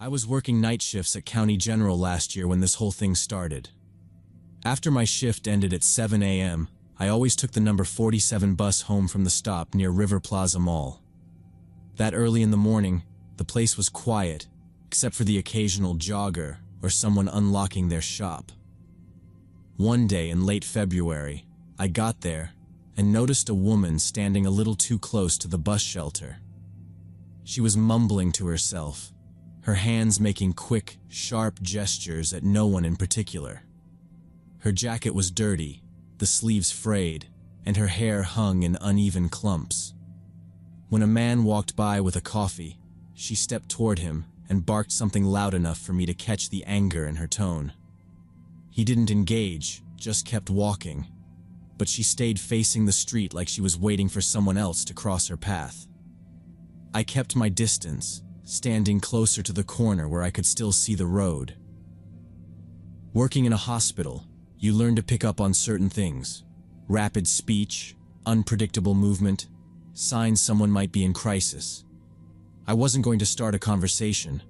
I was working night shifts at County General last year when this whole thing started. After my shift ended at 7 a.m., I always took the number 47 bus home from the stop near River Plaza Mall. That early in the morning, the place was quiet, except for the occasional jogger or someone unlocking their shop. One day in late February, I got there and noticed a woman standing a little too close to the bus shelter. She was mumbling to herself, her hands making quick, sharp gestures at no one in particular. Her jacket was dirty, the sleeves frayed, and her hair hung in uneven clumps. When a man walked by with a coffee, she stepped toward him and barked something loud enough for me to catch the anger in her tone. He didn't engage, just kept walking, but she stayed facing the street like she was waiting for someone else to cross her path. I kept my distance, standing closer to the corner where I could still see the road. Working in a hospital, you learn to pick up on certain things: rapid speech, unpredictable movement, signs someone might be in crisis. I wasn't going to start a conversation,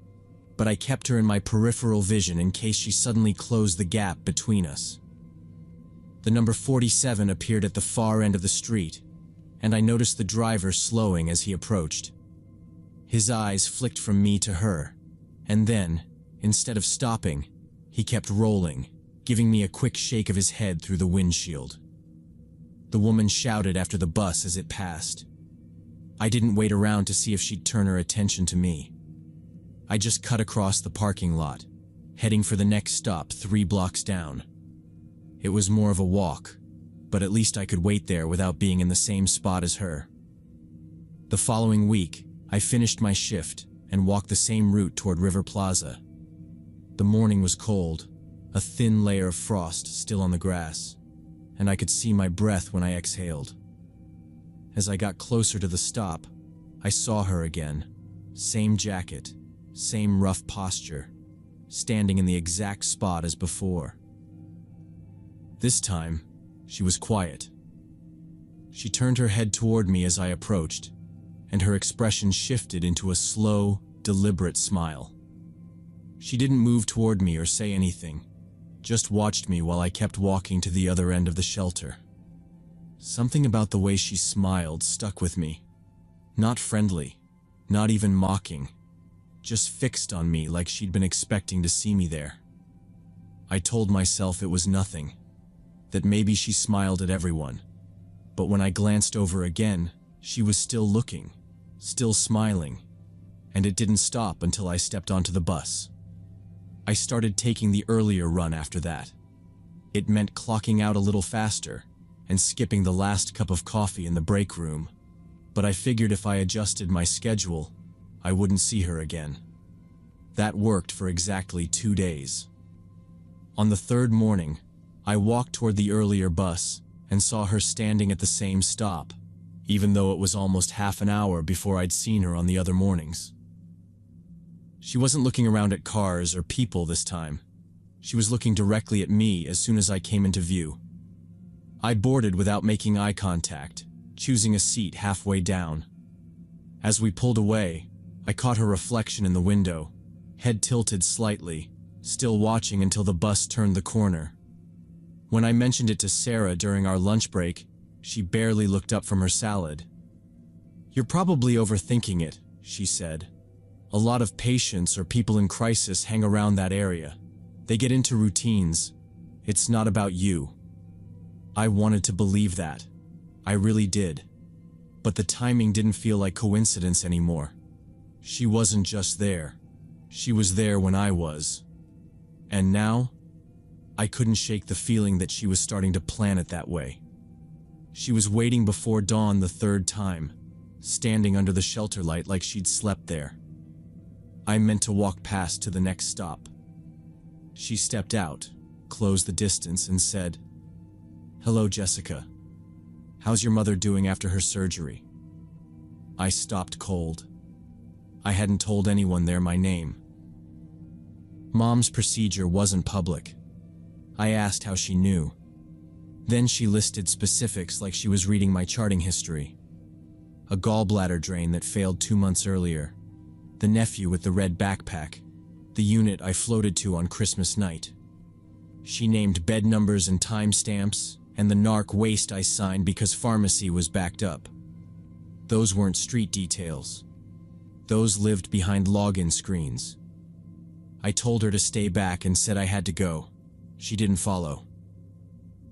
but I kept her in my peripheral vision in case she suddenly closed the gap between us. The number 47 appeared at the far end of the street, and I noticed the driver slowing as he approached. His eyes flicked from me to her, and then, instead of stopping, he kept rolling, giving me a quick shake of his head through the windshield. The woman shouted after the bus as it passed. I didn't wait around to see if she'd turn her attention to me. I just cut across the parking lot, heading for the next stop 3 blocks down. It was more of a walk, but at least I could wait there without being in the same spot as her. The following week, I finished my shift and walked the same route toward River Plaza. The morning was cold, a thin layer of frost still on the grass, and I could see my breath when I exhaled. As I got closer to the stop, I saw her again, same jacket, same rough posture, standing in the exact spot as before. This time, she was quiet. She turned her head toward me as I approached, and her expression shifted into a slow, deliberate smile. She didn't move toward me or say anything, just watched me while I kept walking to the other end of the shelter. Something about the way she smiled stuck with me. Not friendly, not even mocking, just fixed on me like she'd been expecting to see me there. I told myself it was nothing, that maybe she smiled at everyone, but when I glanced over again, she was still looking, still smiling, and it didn't stop until I stepped onto the bus. I started taking the earlier run after that. It meant clocking out a little faster and skipping the last cup of coffee in the break room, but I figured if I adjusted my schedule, I wouldn't see her again. That worked for exactly 2 days. On the third morning, I walked toward the earlier bus and saw her standing at the same stop, even though it was almost half an hour before I'd seen her on the other mornings. She wasn't looking around at cars or people this time. She was looking directly at me as soon as I came into view. I boarded without making eye contact, choosing a seat halfway down. As we pulled away, I caught her reflection in the window, head tilted slightly, still watching until the bus turned the corner. When I mentioned it to Sarah during our lunch break, she barely looked up from her salad. "You're probably overthinking it," she said. "A lot of patients or people in crisis hang around that area. They get into routines. It's not about you." I wanted to believe that. I really did. But the timing didn't feel like coincidence anymore. She wasn't just there. She was there when I was. And now, I couldn't shake the feeling that she was starting to plan it that way. She was waiting before dawn the third time, standing under the shelter light like she'd slept there. I meant to walk past to the next stop. She stepped out, closed the distance, and said, "Hello, Jessica. How's your mother doing after her surgery?" I stopped cold. I hadn't told anyone there my name. Mom's procedure wasn't public. I asked how she knew. Then she listed specifics like she was reading my charting history. A gallbladder drain that failed 2 months earlier. The nephew with the red backpack. the unit I floated to on Christmas night. She named bed numbers and timestamps, and the narc waste I signed because pharmacy was backed up. Those weren't street details. Those lived behind login screens. I told her to stay back and said I had to go. She didn't follow.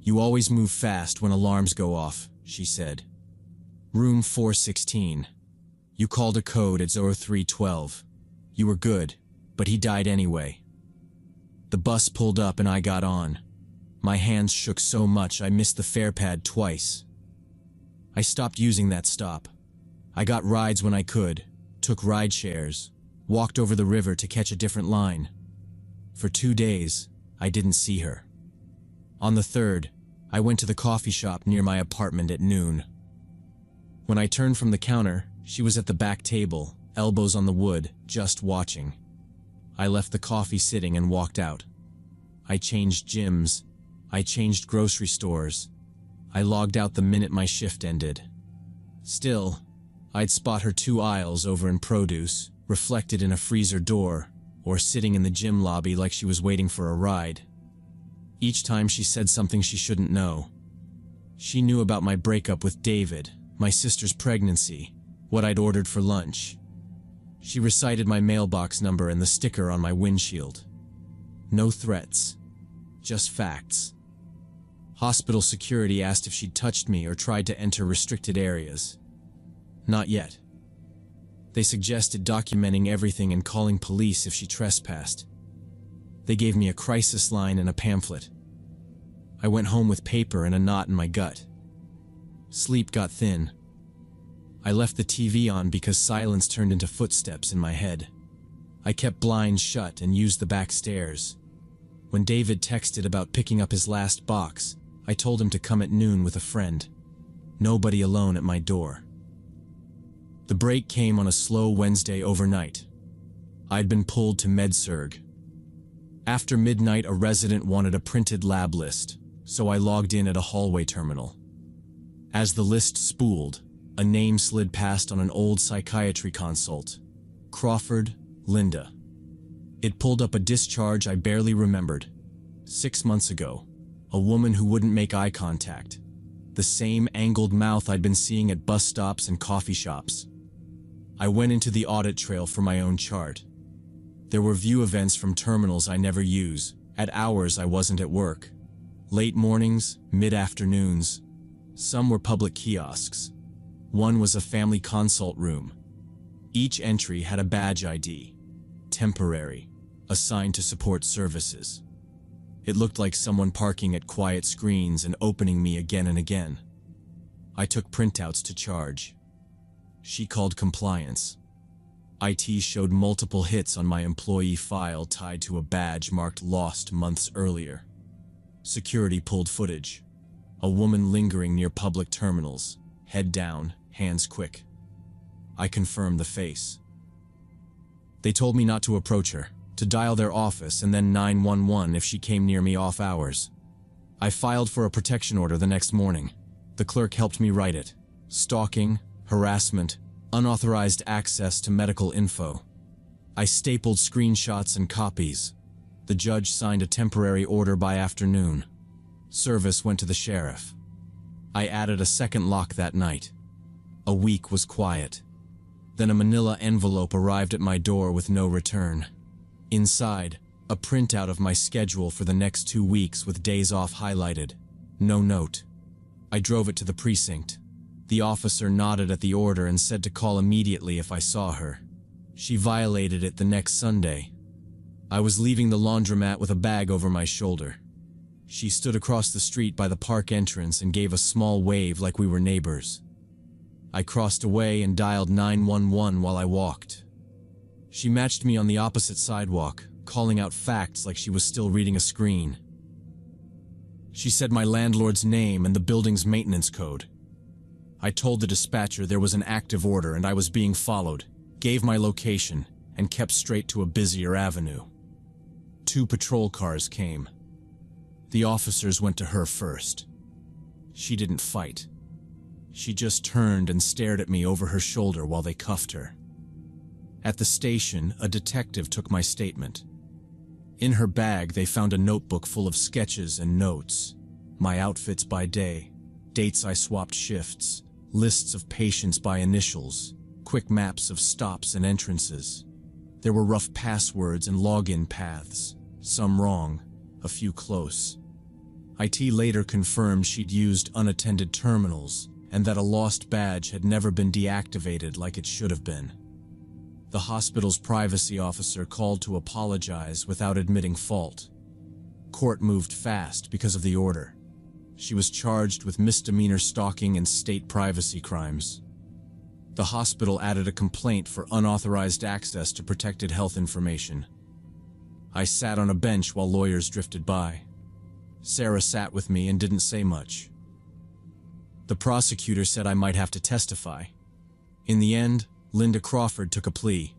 "You always move fast when alarms go off," she said. "Room 416. You called a code at 0312. You were good, but he died anyway." The bus pulled up and I got on. My hands shook so much I missed the fare pad twice. I stopped using that stop. I got rides when I could, took ride shares, walked over the river to catch a different line. For 2 days, I didn't see her. On the third, I went to the coffee shop near my apartment at noon. When I turned from the counter, she was at the back table, elbows on the wood, just watching. I left the coffee sitting and walked out. I changed gyms. I changed grocery stores. I logged out the minute my shift ended. Still, I'd spot her 2 aisles over in produce, reflected in a freezer door, or sitting in the gym lobby like she was waiting for a ride. Each time she said something she shouldn't know. She knew about my breakup with David, my sister's pregnancy, what I'd ordered for lunch. She recited my mailbox number and the sticker on my windshield. No threats, just facts. Hospital security asked if she'd touched me or tried to enter restricted areas. Not yet. They suggested documenting everything and calling police if she trespassed. They gave me a crisis line and a pamphlet. I went home with paper and a knot in my gut. Sleep got thin. I left the TV on because silence turned into footsteps in my head. I kept blinds shut and used the back stairs. When David texted about picking up his last box, I told him to come at noon with a friend. Nobody alone at my door. The break came on a slow Wednesday overnight. I'd been pulled to MedSurg. After midnight, a resident wanted a printed lab list, so I logged in at a hallway terminal. As the list spooled, a name slid past on an old psychiatry consult. Crawford, Linda. It pulled up a discharge I barely remembered. 6 months ago, a woman who wouldn't make eye contact. The same angled mouth I'd been seeing at bus stops and coffee shops. I went into the audit trail for my own chart. There were view events from terminals I never use, at hours I wasn't at work. Late mornings, mid-afternoons. Some were public kiosks. One was a family consult room. Each entry had a badge ID. Temporary. Assigned to support services. It looked like someone parking at quiet screens and opening me again and again. I took printouts to charge. She called compliance. IT showed multiple hits on my employee file tied to a badge marked lost months earlier. Security pulled footage. A woman lingering near public terminals, head down, hands quick. I confirmed the face. They told me not to approach her, to dial their office and then 911 if she came near me off hours. I filed for a protection order the next morning. The clerk helped me write it. Stalking, harassment, unauthorized access to medical info. I stapled screenshots and copies. The judge signed a temporary order by afternoon. Service went to the sheriff. I added a second lock that night. A week was quiet. Then a manila envelope arrived at my door with no return. Inside, a printout of my schedule for the next 2 weeks with days off highlighted. No note. I drove it to the precinct. The officer nodded at the order and said to call immediately if I saw her. She violated it the next Sunday. I was leaving the laundromat with a bag over my shoulder. She stood across the street by the park entrance and gave a small wave like we were neighbors. I crossed away and dialed 911 while I walked. She matched me on the opposite sidewalk, calling out facts like she was still reading a screen. She said my landlord's name and the building's maintenance code. I told the dispatcher there was an active order and I was being followed, gave my location, and kept straight to a busier avenue. 2 patrol cars came. The officers went to her first. She didn't fight. She just turned and stared at me over her shoulder while they cuffed her. At the station, a detective took my statement. In her bag, they found a notebook full of sketches and notes. My outfits by day, dates I swapped shifts, lists of patients by initials, quick maps of stops and entrances. There were rough passwords and login paths, some wrong, a few close. IT later confirmed she'd used unattended terminals and that a lost badge had never been deactivated like it should have been. The hospital's privacy officer called to apologize without admitting fault. Court moved fast because of the order. She was charged with misdemeanor stalking and state privacy crimes. The hospital added a complaint for unauthorized access to protected health information. I sat on a bench while lawyers drifted by. Sarah sat with me and didn't say much. The prosecutor said I might have to testify. In the end, Linda Crawford took a plea.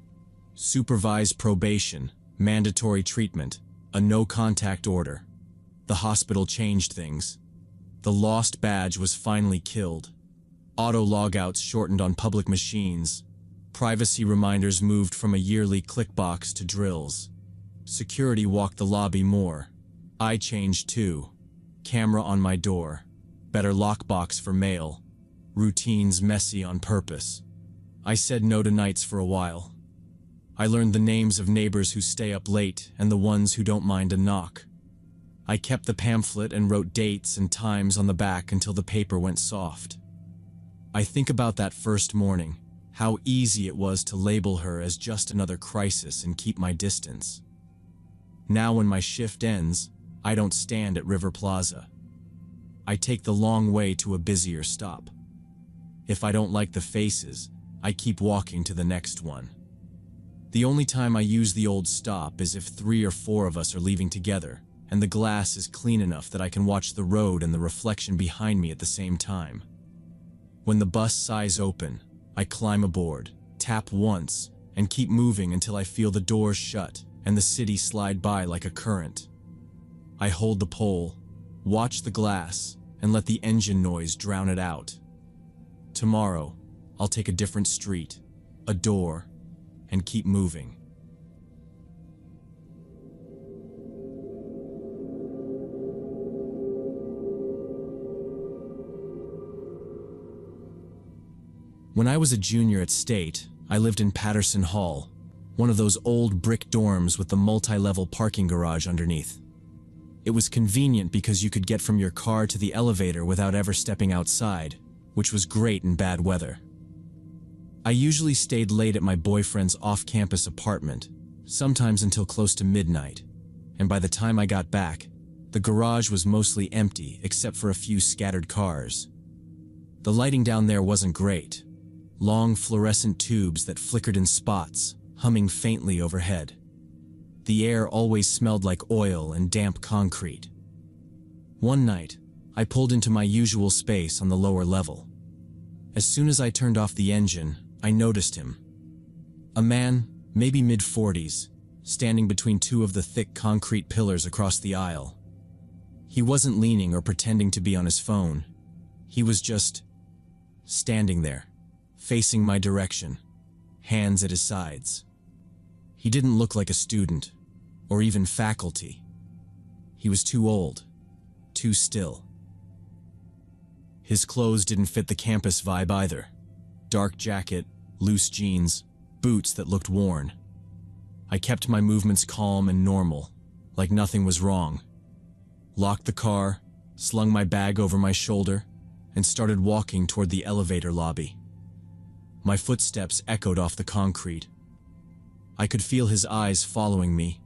Supervised probation, mandatory treatment, a no-contact order. The hospital changed things. The lost badge was finally killed. Auto logouts shortened on public machines. Privacy reminders moved from a yearly click box to drills. Security walked the lobby more. I changed too. Camera on my door. Better lockbox for mail. Routines messy on purpose. I said no to nights for a while. I learned the names of neighbors who stay up late and the ones who don't mind a knock. I kept the pamphlet and wrote dates and times on the back until the paper went soft. I think about that first morning, how easy it was to label her as just another crisis and keep my distance. Now when my shift ends, I don't stand at River Plaza. I take the long way to a busier stop. If I don't like the faces, I keep walking to the next one. The only time I use the old stop is if 3 or 4 of us are leaving together, and the glass is clean enough that I can watch the road and the reflection behind me at the same time. When the bus sighs open, I climb aboard, tap once, and keep moving until I feel the doors shut and the city slide by like a current. I hold the pole, watch the glass, and let the engine noise drown it out. Tomorrow, I'll take a different street, a door, and keep moving. When I was a junior at State, I lived in Patterson Hall, one of those old brick dorms with the multi-level parking garage underneath. It was convenient because you could get from your car to the elevator without ever stepping outside, which was great in bad weather. I usually stayed late at my boyfriend's off-campus apartment, sometimes until close to midnight, and by the time I got back, the garage was mostly empty except for a few scattered cars. The lighting down there wasn't great. Long fluorescent tubes that flickered in spots, humming faintly overhead. The air always smelled like oil and damp concrete. One night, I pulled into my usual space on the lower level. As soon as I turned off the engine, I noticed him. A man, maybe mid-40s, standing between 2 of the thick concrete pillars across the aisle. He wasn't leaning or pretending to be on his phone. He was just standing there, facing my direction, hands at his sides. He didn't look like a student, or even faculty. He was too old, too still. His clothes didn't fit the campus vibe either. Dark jacket, loose jeans, boots that looked worn. I kept my movements calm and normal, like nothing was wrong. Locked the car, slung my bag over my shoulder, and started walking toward the elevator lobby. My footsteps echoed off the concrete. I could feel his eyes following me,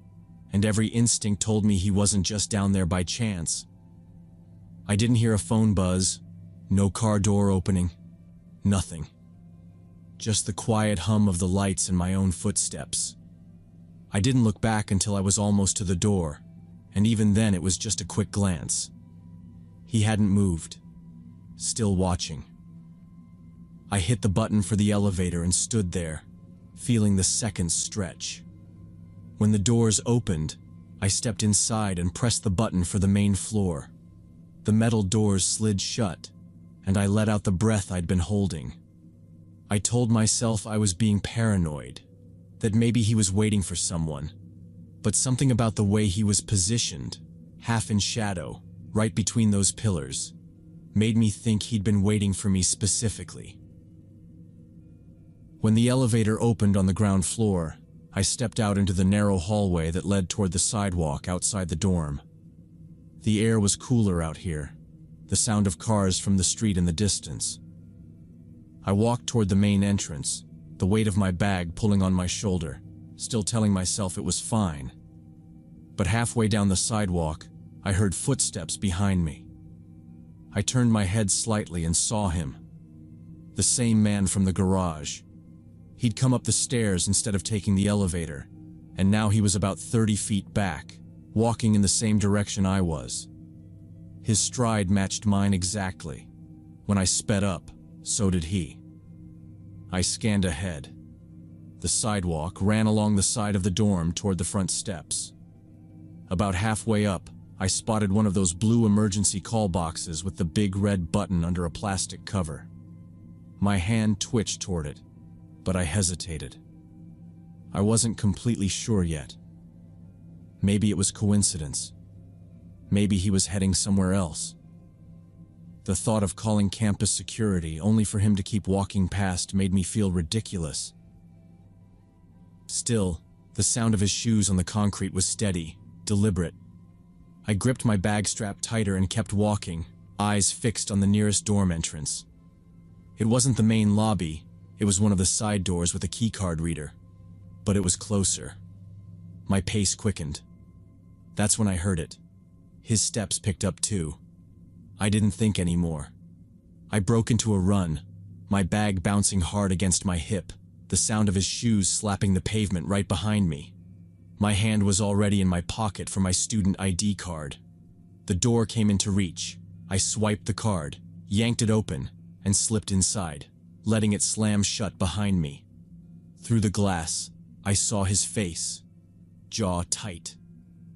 and every instinct told me he wasn't just down there by chance. I didn't hear a phone buzz, no car door opening, nothing. Just the quiet hum of the lights and my own footsteps. I didn't look back until I was almost to the door, and even then it was just a quick glance. He hadn't moved, still watching. I hit the button for the elevator and stood there, feeling the seconds stretch. When the doors opened, I stepped inside and pressed the button for the main floor. The metal doors slid shut, and I let out the breath I'd been holding. I told myself I was being paranoid, that maybe he was waiting for someone. But something about the way he was positioned, half in shadow, right between those pillars, made me think he'd been waiting for me specifically. When the elevator opened on the ground floor, I stepped out into the narrow hallway that led toward the sidewalk outside the dorm. The air was cooler out here, the sound of cars from the street in the distance. I walked toward the main entrance, the weight of my bag pulling on my shoulder, still telling myself it was fine. But halfway down the sidewalk, I heard footsteps behind me. I turned my head slightly and saw him. The same man from the garage. He'd come up the stairs instead of taking the elevator, and now he was about 30 feet back, walking in the same direction I was. His stride matched mine exactly. When I sped up, so did he. I scanned ahead. The sidewalk ran along the side of the dorm toward the front steps. About halfway up, I spotted one of those blue emergency call boxes with the big red button under a plastic cover. My hand twitched toward it, but I hesitated. I wasn't completely sure yet. Maybe it was coincidence. Maybe he was heading somewhere else. The thought of calling campus security only for him to keep walking past made me feel ridiculous. Still, the sound of his shoes on the concrete was steady, deliberate. I gripped my bag strap tighter and kept walking, eyes fixed on the nearest dorm entrance. It wasn't the main lobby, it was one of the side doors with a keycard reader. But it was closer. My pace quickened. That's when I heard it. His steps picked up too. I didn't think anymore. I broke into a run, my bag bouncing hard against my hip, the sound of his shoes slapping the pavement right behind me. My hand was already in my pocket for my student ID card. The door came into reach. I swiped the card, yanked it open, and slipped inside, letting it slam shut behind me. Through the glass, I saw his face, jaw tight,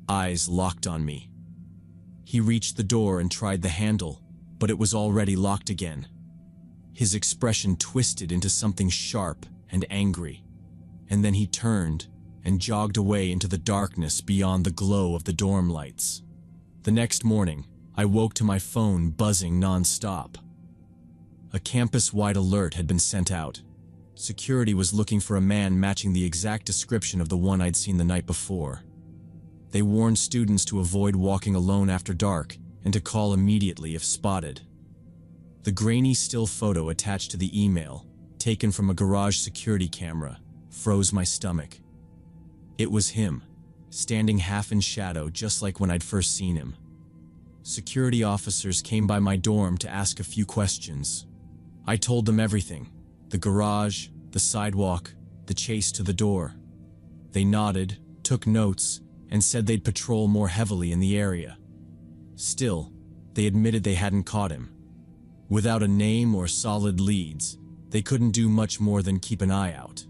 eyes locked on me. He reached the door and tried the handle, but it was already locked again. His expression twisted into something sharp and angry, and then he turned and jogged away into the darkness beyond the glow of the dorm lights. The next morning, I woke to my phone buzzing non-stop. A campus-wide alert had been sent out. Security was looking for a man matching the exact description of the one I'd seen the night before. They warned students to avoid walking alone after dark and to call immediately if spotted. The grainy still photo attached to the email, taken from a garage security camera, froze my stomach. It was him, standing half in shadow just like when I'd first seen him. Security officers came by my dorm to ask a few questions. I told them everything: the garage, the sidewalk, the chase to the door. They nodded, took notes, and said they'd patrol more heavily in the area. Still, they admitted they hadn't caught him. Without a name or solid leads, they couldn't do much more than keep an eye out.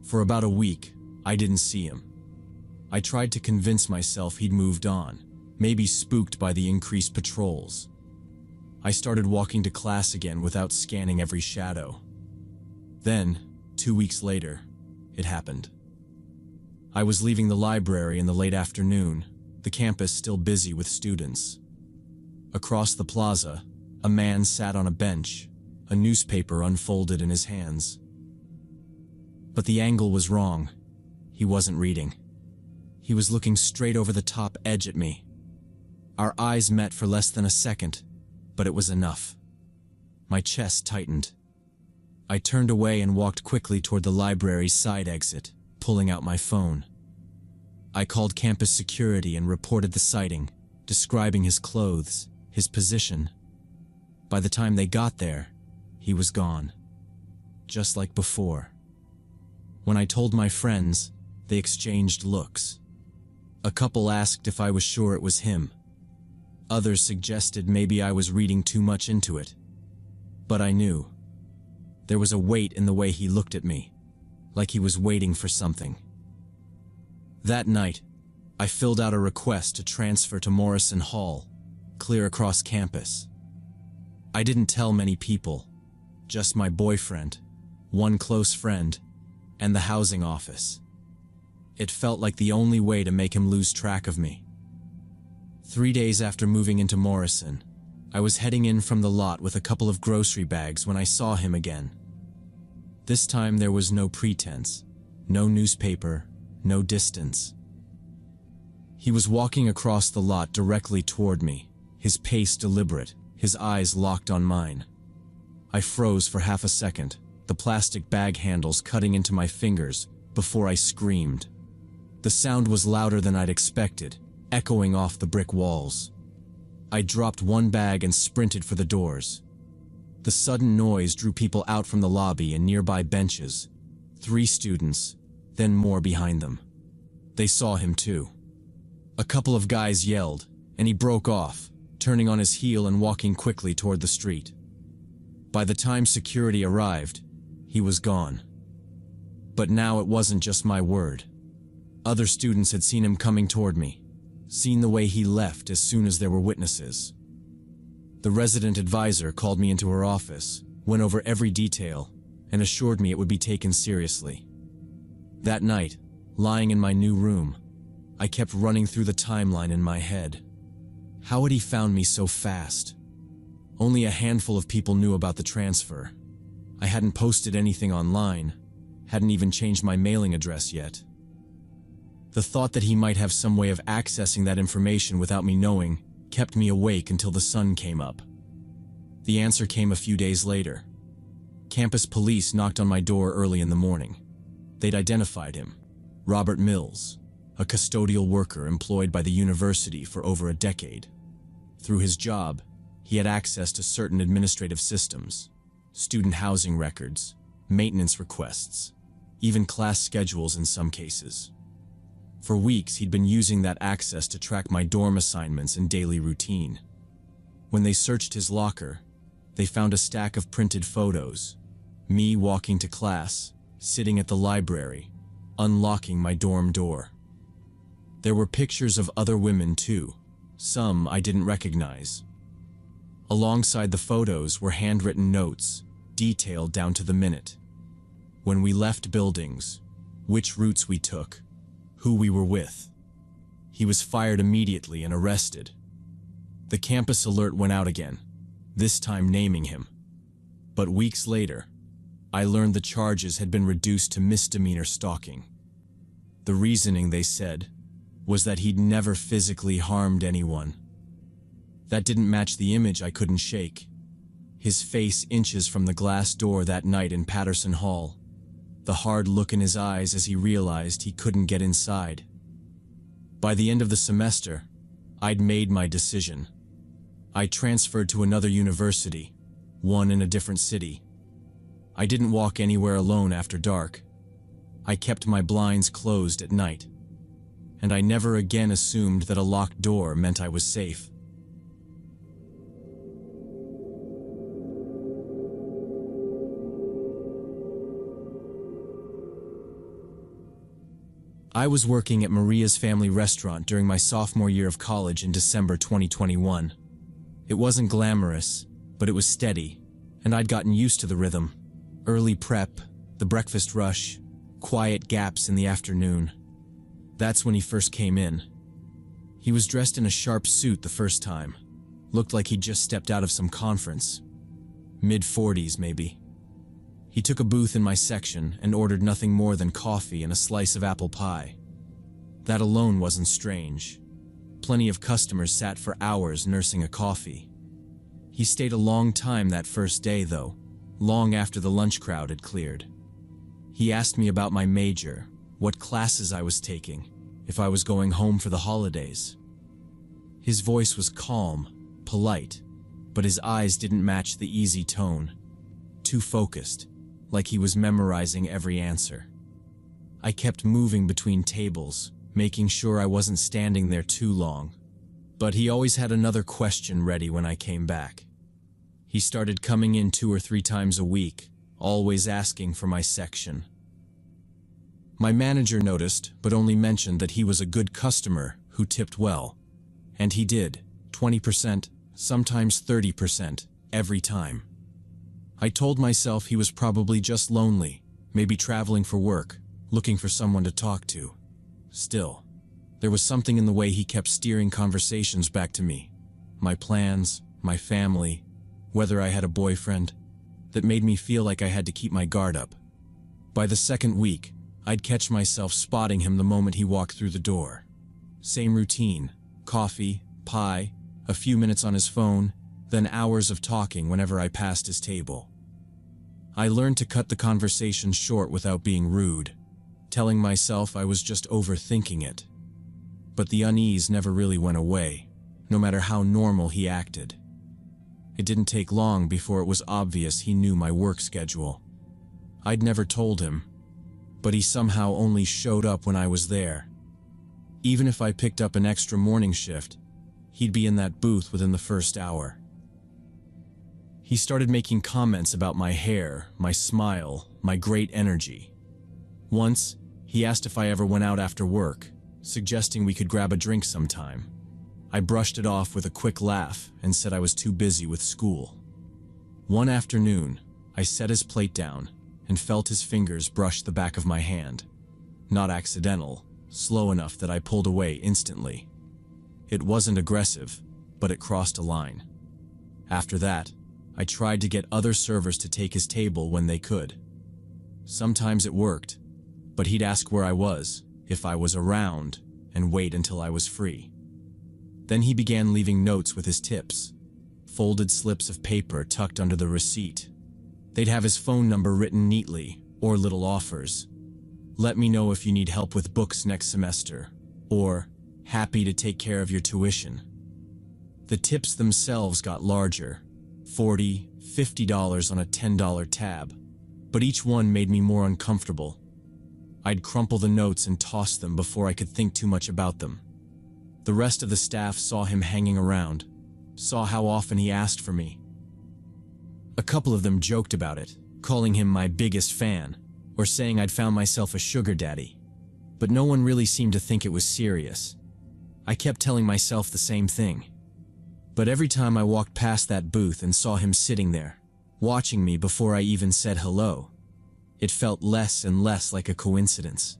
For about a week, I didn't see him. I tried to convince myself he'd moved on, maybe spooked by the increased patrols. I started walking to class again without scanning every shadow. Then, 2 weeks later, it happened. I was leaving the library in the late afternoon, the campus still busy with students. Across the plaza, a man sat on a bench, a newspaper unfolded in his hands. But the angle was wrong. He wasn't reading. He was looking straight over the top edge at me. Our eyes met for less than a second, but it was enough. My chest tightened. I turned away and walked quickly toward the library's side exit, pulling out my phone. I called campus security and reported the sighting, describing his clothes, his position. By the time they got there, he was gone. Just like before. When I told my friends, they exchanged looks. A couple asked if I was sure it was him. Others suggested maybe I was reading too much into it. But I knew. There was a weight in the way he looked at me, like he was waiting for something. That night, I filled out a request to transfer to Morrison Hall, clear across campus. I didn't tell many people, just my boyfriend, one close friend, and the housing office. It felt like the only way to make him lose track of me. 3 days after moving into Morrison, I was heading in from the lot with a couple of grocery bags when I saw him again. This time there was no pretense, no newspaper, no distance. He was walking across the lot directly toward me, his pace deliberate, his eyes locked on mine. I froze for half a second, the plastic bag handles cutting into my fingers, before I screamed. The sound was louder than I'd expected, echoing off the brick walls. I dropped one bag and sprinted for the doors. The sudden noise drew people out from the lobby and nearby benches. 3 students, then more behind them. They saw him too. A couple of guys yelled, and he broke off, turning on his heel and walking quickly toward the street. By the time security arrived, he was gone. But now it wasn't just my word. Other students had seen him coming toward me, seen the way he left as soon as there were witnesses. The resident advisor called me into her office, went over every detail, and assured me it would be taken seriously. That night, lying in my new room, I kept running through the timeline in my head. How had he found me so fast? Only a handful of people knew about the transfer. I hadn't posted anything online, hadn't even changed my mailing address yet. The thought that he might have some way of accessing that information without me knowing kept me awake until the sun came up. The answer came a few days later. Campus police knocked on my door early in the morning. They'd identified him, Robert Mills, a custodial worker employed by the university for over a decade. Through his job, he had access to certain administrative systems, student housing records, maintenance requests, even class schedules in some cases. For weeks, he'd been using that access to track my dorm assignments and daily routine. When they searched his locker, they found a stack of printed photos. Me walking to class, sitting at the library, unlocking my dorm door. There were pictures of other women too, some I didn't recognize. Alongside the photos were handwritten notes, detailed down to the minute. When we left buildings, which routes we took, who we were with. He was fired immediately and arrested. The campus alert went out again, this time naming him. But weeks later, I learned the charges had been reduced to misdemeanor stalking. The reasoning, they said, was that he'd never physically harmed anyone. That didn't match the image I couldn't shake. His face inches from the glass door that night in Patterson Hall. The hard look in his eyes as he realized he couldn't get inside. By the end of the semester, I'd made my decision. I transferred to another university, one in a different city. I didn't walk anywhere alone after dark. I kept my blinds closed at night. And I never again assumed that a locked door meant I was safe. I was working at Maria's Family Restaurant during my sophomore year of college in December 2021. It wasn't glamorous, but it was steady, and I'd gotten used to the rhythm. Early prep, the breakfast rush, quiet gaps in the afternoon. That's when he first came in. He was dressed in a sharp suit the first time. Looked like he'd just stepped out of some conference. Mid-40s, maybe. He took a booth in my section and ordered nothing more than coffee and a slice of apple pie. That alone wasn't strange. Plenty of customers sat for hours nursing a coffee. He stayed a long time that first day, though, long after the lunch crowd had cleared. He asked me about my major, what classes I was taking, if I was going home for the holidays. His voice was calm, polite, but his eyes didn't match the easy tone. Too focused, like he was memorizing every answer. I kept moving between tables, making sure I wasn't standing there too long. But he always had another question ready when I came back. He started coming in 2 or 3 times a week, always asking for my section. My manager noticed, but only mentioned that he was a good customer who tipped well. And he did, 20%, sometimes 30%, every time. I told myself he was probably just lonely, maybe traveling for work, looking for someone to talk to. Still, there was something in the way he kept steering conversations back to me, my plans, my family, whether I had a boyfriend, that made me feel like I had to keep my guard up. By the second week, I'd catch myself spotting him the moment he walked through the door. Same routine, coffee, pie, a few minutes on his phone, then hours of talking whenever I passed his table. I learned to cut the conversation short without being rude, telling myself I was just overthinking it. But the unease never really went away, no matter how normal he acted. It didn't take long before it was obvious he knew my work schedule. I'd never told him, but he somehow only showed up when I was there. Even if I picked up an extra morning shift, he'd be in that booth within the first hour. He started making comments about my hair, my smile, my great energy. Once, he asked if I ever went out after work, suggesting we could grab a drink sometime. I brushed it off with a quick laugh and said I was too busy with school. One afternoon, I set his plate down and felt his fingers brush the back of my hand. Not accidental, slow enough that I pulled away instantly. It wasn't aggressive, but it crossed a line. After that, I tried to get other servers to take his table when they could. Sometimes it worked, but he'd ask where I was, if I was around, and wait until I was free. Then he began leaving notes with his tips, folded slips of paper tucked under the receipt. They'd have his phone number written neatly, or little offers. Let me know if you need help with books next semester, or happy to take care of your tuition. The tips themselves got larger, $40, $50 on a $10 tab, but each one made me more uncomfortable. I'd crumple the notes and toss them before I could think too much about them. The rest of the staff saw him hanging around, saw how often he asked for me. A couple of them joked about it, calling him my biggest fan, or saying I'd found myself a sugar daddy. But no one really seemed to think it was serious. I kept telling myself the same thing. But every time I walked past that booth and saw him sitting there, watching me before I even said hello, it felt less and less like a coincidence.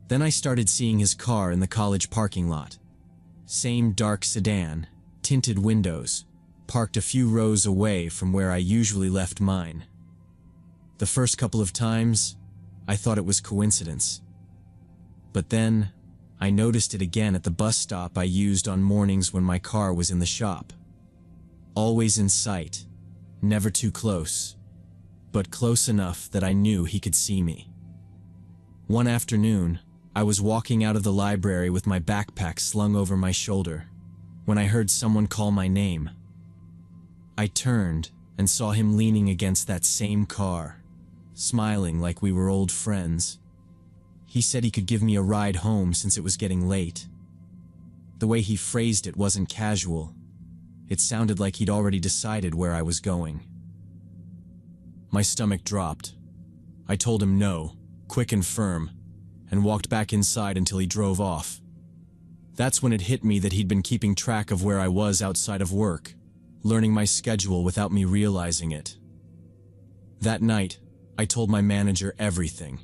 Then I started seeing his car in the college parking lot. Same dark sedan, tinted windows, parked a few rows away from where I usually left mine. The first couple of times, I thought it was coincidence. But then, I noticed it again at the bus stop I used on mornings when my car was in the shop. Always in sight, never too close, but close enough that I knew he could see me. One afternoon, I was walking out of the library with my backpack slung over my shoulder, when I heard someone call my name. I turned and saw him leaning against that same car, smiling like we were old friends. He said he could give me a ride home since it was getting late. The way he phrased it wasn't casual. It sounded like he'd already decided where I was going. My stomach dropped. I told him no, quick and firm, and walked back inside until he drove off. That's when it hit me that he'd been keeping track of where I was outside of work, learning my schedule without me realizing it. That night, I told my manager everything.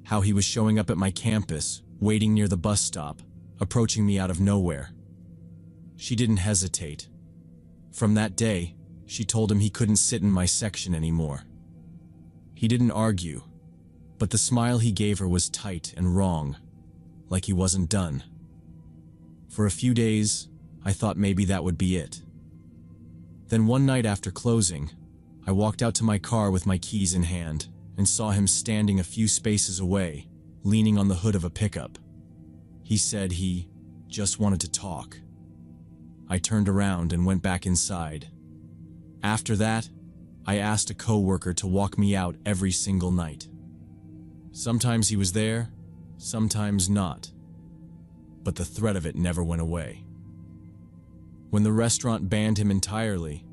How he was showing up at my campus, waiting near the bus stop, approaching me out of nowhere. She didn't hesitate. From that day, she told him he couldn't sit in my section anymore. He didn't argue, but the smile he gave her was tight and wrong, like he wasn't done. For a few days, I thought maybe that would be it. Then one night after closing, I walked out to my car with my keys in hand and saw him standing a few spaces away, leaning on the hood of a pickup. He said he just wanted to talk. I turned around and went back inside. After that, I asked a coworker to walk me out every single night. Sometimes he was there, sometimes not. But the threat of it never went away. When the restaurant banned him entirely,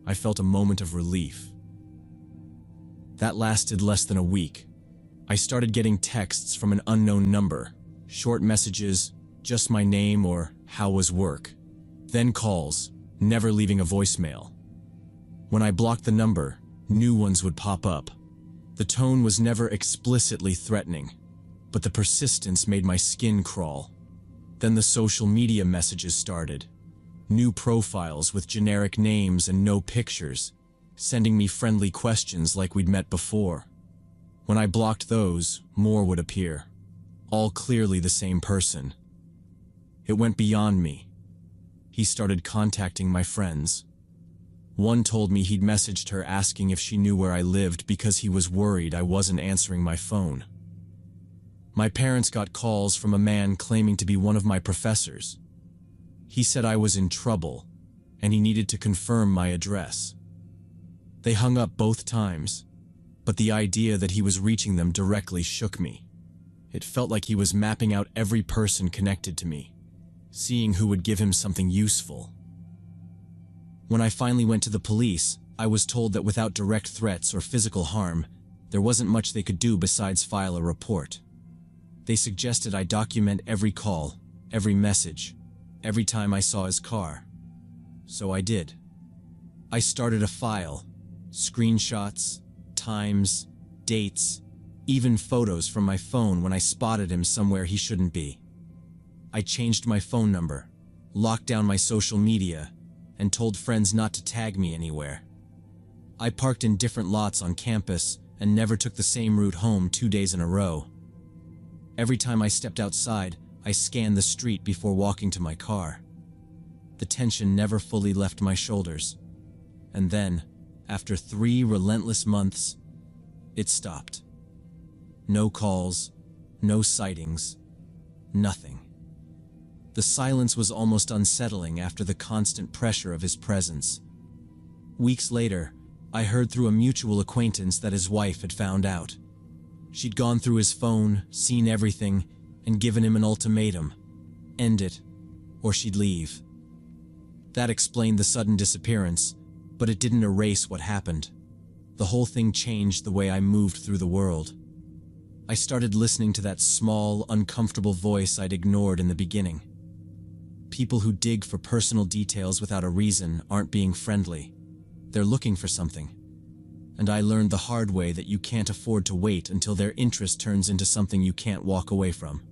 I felt a moment of relief. That lasted less than a week. I started getting texts from an unknown number, short messages, just my name or how was work. Then calls, never leaving a voicemail. When I blocked the number, new ones would pop up. The tone was never explicitly threatening, but the persistence made my skin crawl. Then the social media messages started. New profiles with generic names and no pictures, sending me friendly questions like we'd met before. When I blocked those, more would appear, all clearly the same person. It went beyond me. He started contacting my friends. One told me he'd messaged her asking if she knew where I lived because he was worried I wasn't answering my phone. My parents got calls from a man claiming to be one of my professors. He said I was in trouble, and he needed to confirm my address. They hung up both times, but the idea that he was reaching them directly shook me. It felt like he was mapping out every person connected to me, seeing who would give him something useful. When I finally went to the police, I was told that without direct threats or physical harm, there wasn't much they could do besides file a report. They suggested I document every call, every message, every time I saw his car. So I did. I started a file, screenshots, times, dates, even photos from my phone when I spotted him somewhere he shouldn't be. I changed my phone number, locked down my social media, and told friends not to tag me anywhere. I parked in different lots on campus and never took the same route home 2 days in a row. Every time I stepped outside, I scanned the street before walking to my car. The tension never fully left my shoulders. And then, after 3 relentless months, it stopped. No calls, no sightings, nothing. The silence was almost unsettling after the constant pressure of his presence. Weeks later, I heard through a mutual acquaintance that his wife had found out. She'd gone through his phone, seen everything, and given him an ultimatum: end it, or she'd leave. That explained the sudden disappearance, but it didn't erase what happened. The whole thing changed the way I moved through the world. I started listening to that small, uncomfortable voice I'd ignored in the beginning. People who dig for personal details without a reason aren't being friendly. They're looking for something. And I learned the hard way that you can't afford to wait until their interest turns into something you can't walk away from.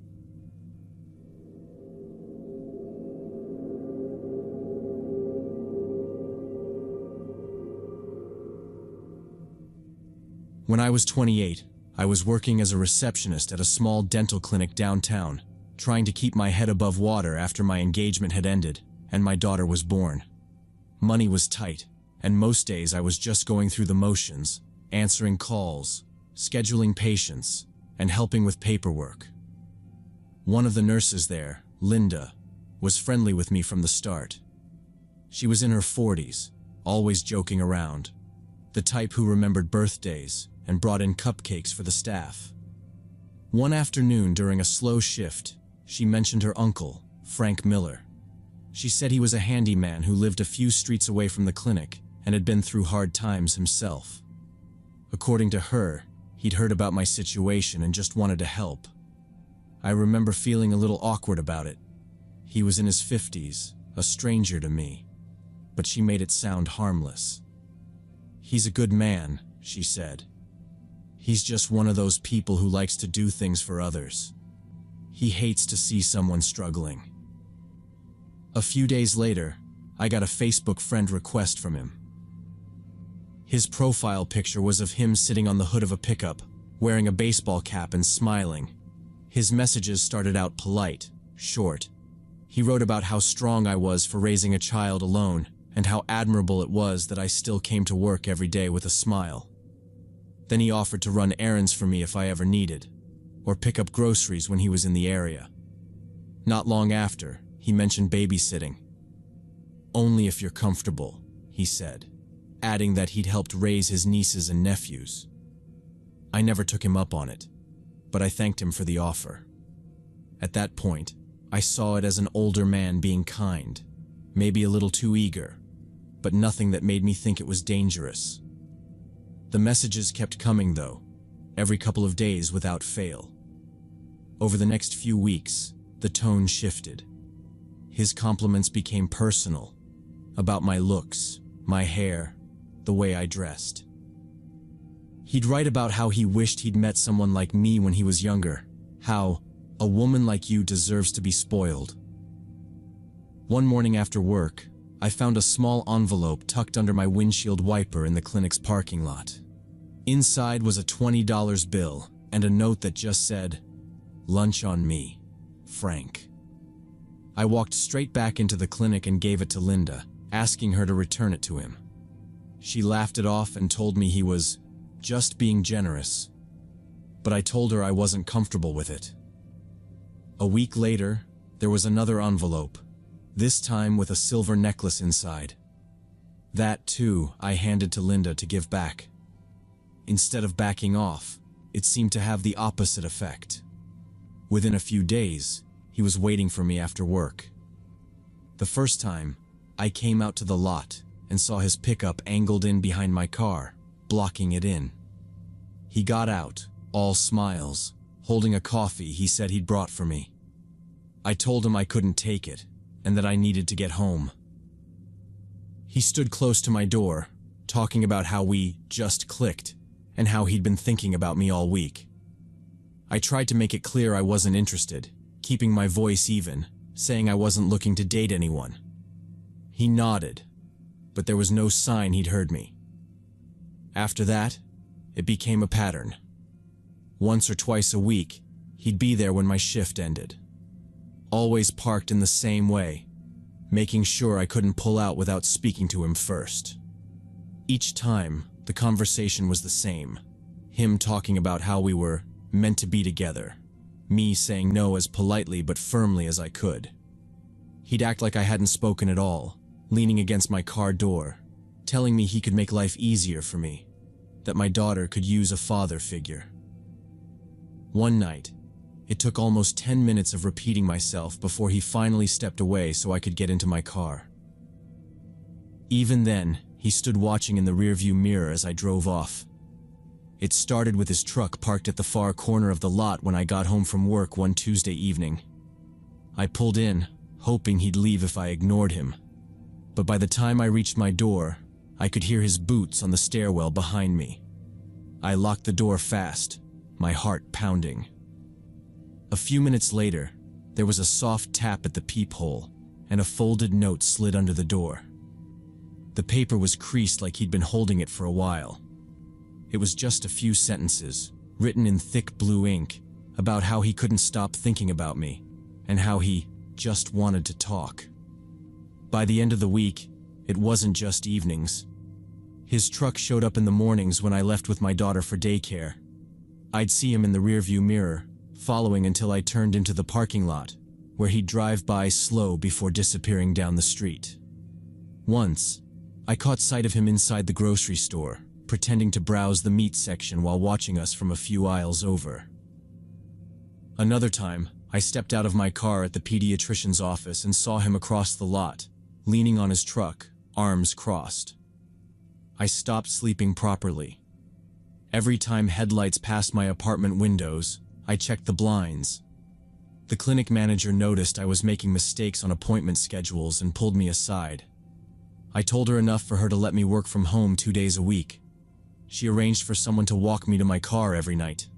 When I was 28, I was working as a receptionist at a small dental clinic downtown, trying to keep my head above water after my engagement had ended and my daughter was born. Money was tight, and most days I was just going through the motions, answering calls, scheduling patients, and helping with paperwork. One of the nurses there, Linda, was friendly with me from the start. She was in her 40s, always joking around, the type who remembered birthdays and brought in cupcakes for the staff. One afternoon during a slow shift, she mentioned her uncle, Frank Miller. She said he was a handyman who lived a few streets away from the clinic and had been through hard times himself. According to her, he'd heard about my situation and just wanted to help. I remember feeling a little awkward about it. He was in his 50s, a stranger to me, but she made it sound harmless. "He's a good man," she said. "He's just one of those people who likes to do things for others. He hates to see someone struggling." A few days later, I got a Facebook friend request from him. His profile picture was of him sitting on the hood of a pickup, wearing a baseball cap and smiling. His messages started out polite, short. He wrote about how strong I was for raising a child alone and how admirable it was that I still came to work every day with a smile. Then he offered to run errands for me if I ever needed, or pick up groceries when he was in the area. Not long after, he mentioned babysitting. "Only if you're comfortable," he said, adding that he'd helped raise his nieces and nephews. I never took him up on it, but I thanked him for the offer. At that point, I saw it as an older man being kind, maybe a little too eager, but nothing that made me think it was dangerous. The messages kept coming though, every couple of days without fail. Over the next few weeks, the tone shifted. His compliments became personal, about my looks, my hair, the way I dressed. He'd write about how he wished he'd met someone like me when he was younger, How a woman like you deserves to be spoiled. One morning after work, I found a small envelope tucked under my windshield wiper in the clinic's parking lot. Inside was a $20 bill and a note that just said, "Lunch on me, Frank." I walked straight back into the clinic and gave it to Linda, asking her to return it to him. She laughed it off and told me he was just being generous, but I told her I wasn't comfortable with it. A week later, there was another envelope, this time with a silver necklace inside. That, too, I handed to Linda to give back. Instead of backing off, it seemed to have the opposite effect. Within a few days, he was waiting for me after work. The first time, I came out to the lot and saw his pickup angled in behind my car, blocking it in. He got out, all smiles, holding a coffee he said he'd brought for me. I told him I couldn't take it, and that I needed to get home. He stood close to my door, talking about how we just clicked, and how he'd been thinking about me all week. I tried to make it clear I wasn't interested, keeping my voice even, saying I wasn't looking to date anyone. He nodded, but there was no sign he'd heard me. After that, it became a pattern. Once or twice a week, he'd be there when my shift ended. Always parked in the same way, making sure I couldn't pull out without speaking to him first. Each time, the conversation was the same. Him talking about how we were meant to be together, me saying no as politely but firmly as I could. He'd act like I hadn't spoken at all, leaning against my car door, telling me he could make life easier for me, that my daughter could use a father figure. One night, it took almost 10 minutes of repeating myself before he finally stepped away so I could get into my car. Even then, he stood watching in the rearview mirror as I drove off. It started with his truck parked at the far corner of the lot when I got home from work one Tuesday evening. I pulled in, hoping he'd leave if I ignored him. But by the time I reached my door, I could hear his boots on the stairwell behind me. I locked the door fast, my heart pounding. A few minutes later, there was a soft tap at the peephole, and a folded note slid under the door. The paper was creased like he'd been holding it for a while. It was just a few sentences, written in thick blue ink, about how he couldn't stop thinking about me, and how he just wanted to talk. By the end of the week, it wasn't just evenings. His truck showed up in the mornings when I left with my daughter for daycare. I'd see him in the rearview mirror, following until I turned into the parking lot, where he'd drive by slow before disappearing down the street. Once, I caught sight of him inside the grocery store, pretending to browse the meat section while watching us from a few aisles over. Another time, I stepped out of my car at the pediatrician's office and saw him across the lot, leaning on his truck, arms crossed. I stopped sleeping properly. Every time headlights passed my apartment windows, I checked the blinds. The clinic manager noticed I was making mistakes on appointment schedules and pulled me aside. I told her enough for her to let me work from home 2 days a week. She arranged for someone to walk me to my car every night.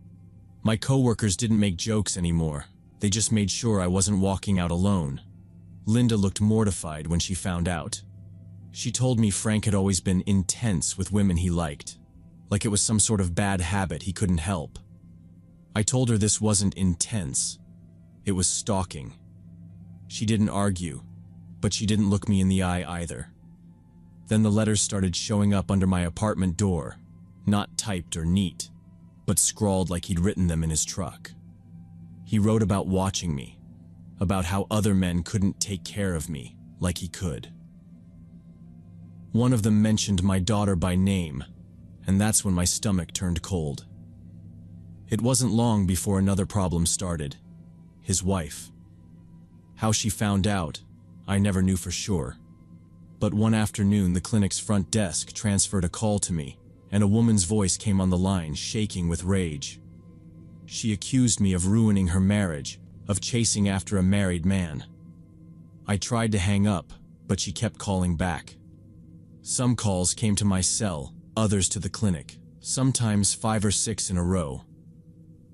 My coworkers didn't make jokes anymore. They just made sure I wasn't walking out alone. Linda looked mortified when she found out. She told me Frank had always been intense with women he liked, like it was some sort of bad habit he couldn't help. I told her this wasn't intense. It was stalking. She didn't argue, but she didn't look me in the eye either. Then the letters started showing up under my apartment door, not typed or neat, but scrawled like he'd written them in his truck. He wrote about watching me, about how other men couldn't take care of me like he could. One of them mentioned my daughter by name, and that's when my stomach turned cold. It wasn't long before another problem started. His wife. How she found out, I never knew for sure. But one afternoon, the clinic's front desk transferred a call to me, and a woman's voice came on the line, shaking with rage. She accused me of ruining her marriage, of chasing after a married man. I tried to hang up, but she kept calling back. Some calls came to my cell, others to the clinic, sometimes 5 or 6 in a row.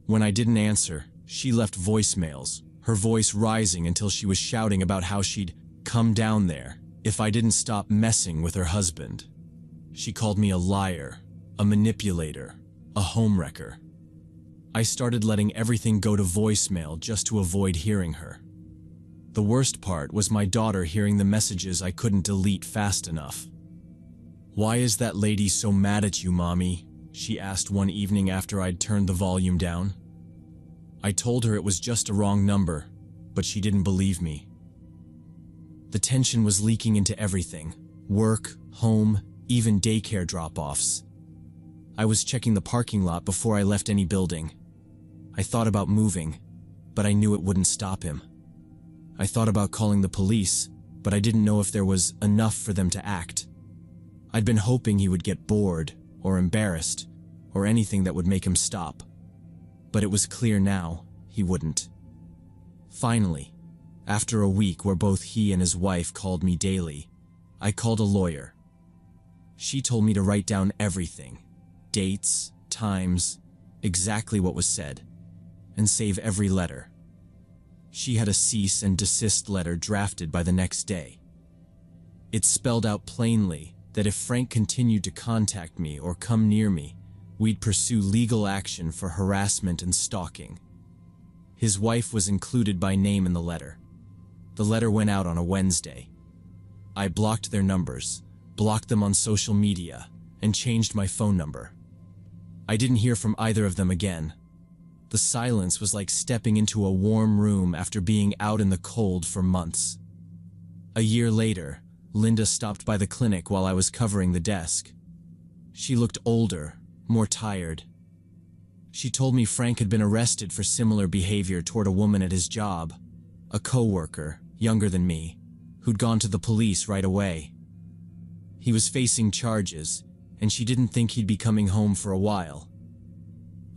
When I didn't answer, She left voicemails, her voice rising until she was shouting about how she'd come down there if I didn't stop messing with her husband. She called me a liar, a manipulator, a homewrecker. I started letting everything go to voicemail just to avoid hearing her. The worst part was my daughter hearing the messages I couldn't delete fast enough. "Why is that lady so mad at you, Mommy?" she asked one evening after I'd turned the volume down. I told her it was just a wrong number, but she didn't believe me. The tension was leaking into everything: work, home, even daycare drop-offs. I was checking the parking lot before I left any building. I thought about moving, but I knew it wouldn't stop him. I thought about calling the police, but I didn't know if there was enough for them to act. I'd been hoping he would get bored, or embarrassed, or anything that would make him stop. But it was clear now he wouldn't. Finally, after a week where both he and his wife called me daily, I called a lawyer. She told me to write down everything: dates, times, exactly what was said, and save every letter. She had a cease and desist letter drafted by the next day. It spelled out plainly that if Frank continued to contact me or come near me, we'd pursue legal action for harassment and stalking. His wife was included by name in the letter. The letter went out on a Wednesday. I blocked their numbers, blocked them on social media, and changed my phone number. I didn't hear from either of them again. The silence was like stepping into a warm room after being out in the cold for months. A year later, Linda stopped by the clinic while I was covering the desk. She looked older, more tired. She told me Frank had been arrested for similar behavior toward a woman at his job, a coworker, younger than me, who'd gone to the police right away. He was facing charges, and she didn't think he'd be coming home for a while.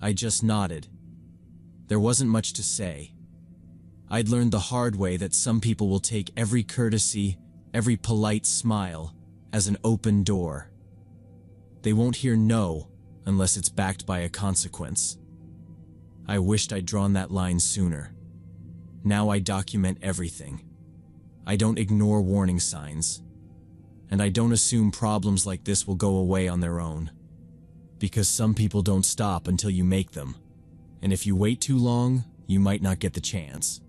I just nodded. There wasn't much to say. I'd learned the hard way that some people will take every courtesy, every polite smile, as an open door. They won't hear no unless it's backed by a consequence. I wished I'd drawn that line sooner. Now I document everything. I don't ignore warning signs. And I don't assume problems like this will go away on their own. Because some people don't stop until you make them. And if you wait too long, you might not get the chance.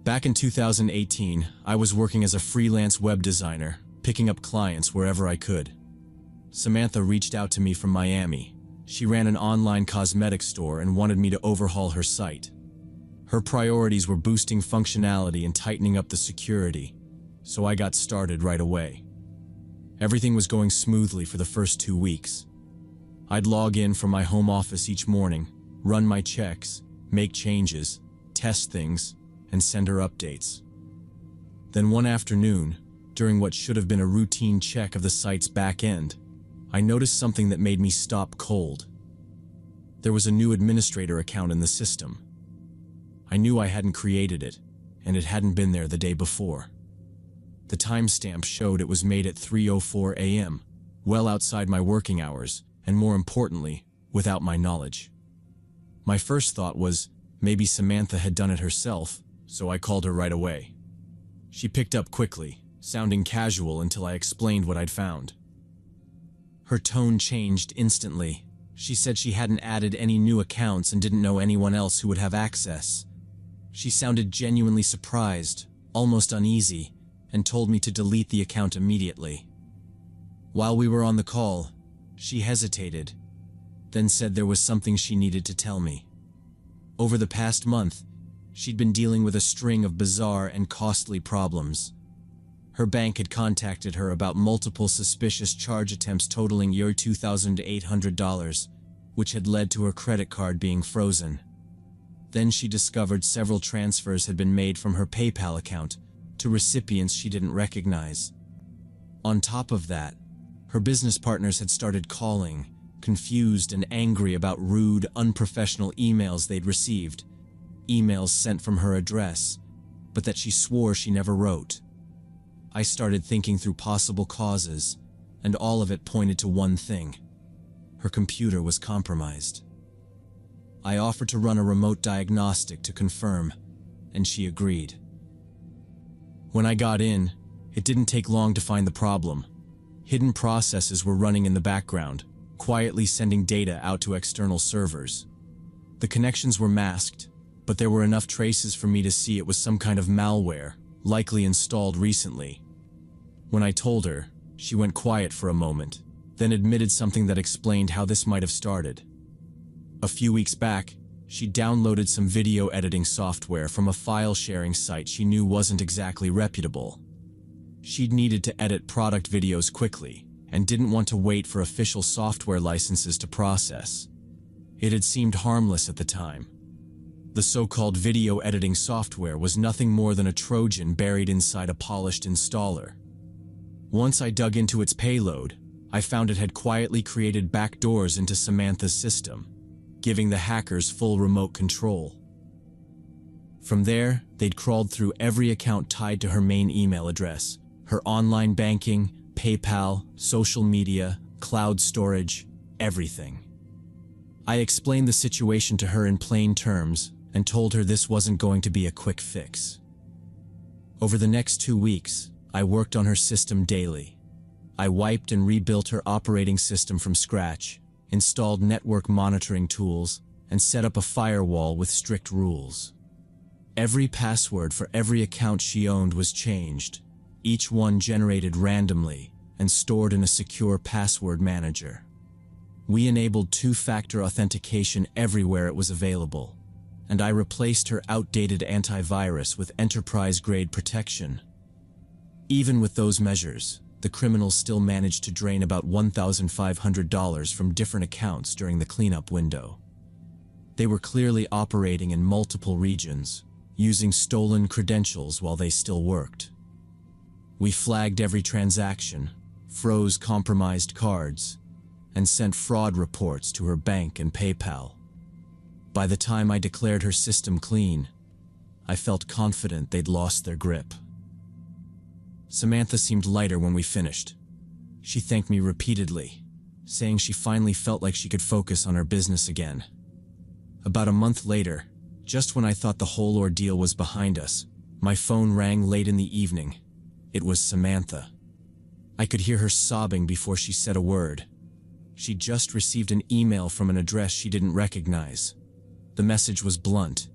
Back in 2018, I was working as a freelance web designer, picking up clients wherever I could. Samantha reached out to me from Miami. She ran an online cosmetics store and wanted me to overhaul her site. Her priorities were boosting functionality and tightening up the security, so I got started right away. Everything was going smoothly for the first 2 weeks. I'd log in from my home office each morning, run my checks, make changes, test things, and send her updates. Then one afternoon, during what should have been a routine check of the site's back end, I noticed something that made me stop cold. There was a new administrator account in the system. I knew I hadn't created it, and it hadn't been there the day before. The timestamp showed it was made at 3:04 a.m., well outside my working hours, and more importantly, without my knowledge. My first thought was, maybe Samantha had done it herself, so I called her right away. She picked up quickly, sounding casual until I explained what I'd found. Her tone changed instantly. She said she hadn't added any new accounts and didn't know anyone else who would have access. She sounded genuinely surprised, almost uneasy, and told me to delete the account immediately. While we were on the call, she hesitated, then said there was something she needed to tell me. Over the past month, she'd been dealing with a string of bizarre and costly problems. Her bank had contacted her about multiple suspicious charge attempts totaling $2,800, which had led to her credit card being frozen. Then she discovered several transfers had been made from her PayPal account to recipients she didn't recognize. On top of that, her business partners had started calling, confused and angry about rude, unprofessional emails they'd received, emails sent from her address, but that she swore she never wrote. I started thinking through possible causes, and all of it pointed to one thing. Her computer was compromised. I offered to run a remote diagnostic to confirm, and she agreed. When I got in, it didn't take long to find the problem. Hidden processes were running in the background, quietly sending data out to external servers. The connections were masked, but there were enough traces for me to see it was some kind of malware, likely installed recently. When I told her, she went quiet for a moment, then admitted something that explained how this might have started. A few weeks back, she downloaded some video editing software from a file-sharing site she knew wasn't exactly reputable. She'd needed to edit product videos quickly, and didn't want to wait for official software licenses to process. It had seemed harmless at the time. The so-called video editing software was nothing more than a Trojan buried inside a polished installer. Once I dug into its payload, I found it had quietly created backdoors into Samantha's system, giving the hackers full remote control. From there, they'd crawled through every account tied to her main email address, her online banking, PayPal, social media, cloud storage, everything. I explained the situation to her in plain terms and told her this wasn't going to be a quick fix. Over the next 2 weeks, I worked on her system daily. I wiped and rebuilt her operating system from scratch, installed network monitoring tools, and set up a firewall with strict rules. Every password for every account she owned was changed, each one generated randomly and stored in a secure password manager. We enabled two-factor authentication everywhere it was available, and I replaced her outdated antivirus with enterprise-grade protection. Even with those measures, the criminals still managed to drain about $1,500 from different accounts during the cleanup window. They were clearly operating in multiple regions, using stolen credentials while they still worked. We flagged every transaction, froze compromised cards, and sent fraud reports to her bank and PayPal. By the time I declared her system clean, I felt confident they'd lost their grip. Samantha seemed lighter when we finished. She thanked me repeatedly, saying she finally felt like she could focus on her business again. About a month later, just when I thought the whole ordeal was behind us, my phone rang late in the evening. It was Samantha. I could hear her sobbing before she said a word. She'd just received an email from an address she didn't recognize. The message was blunt.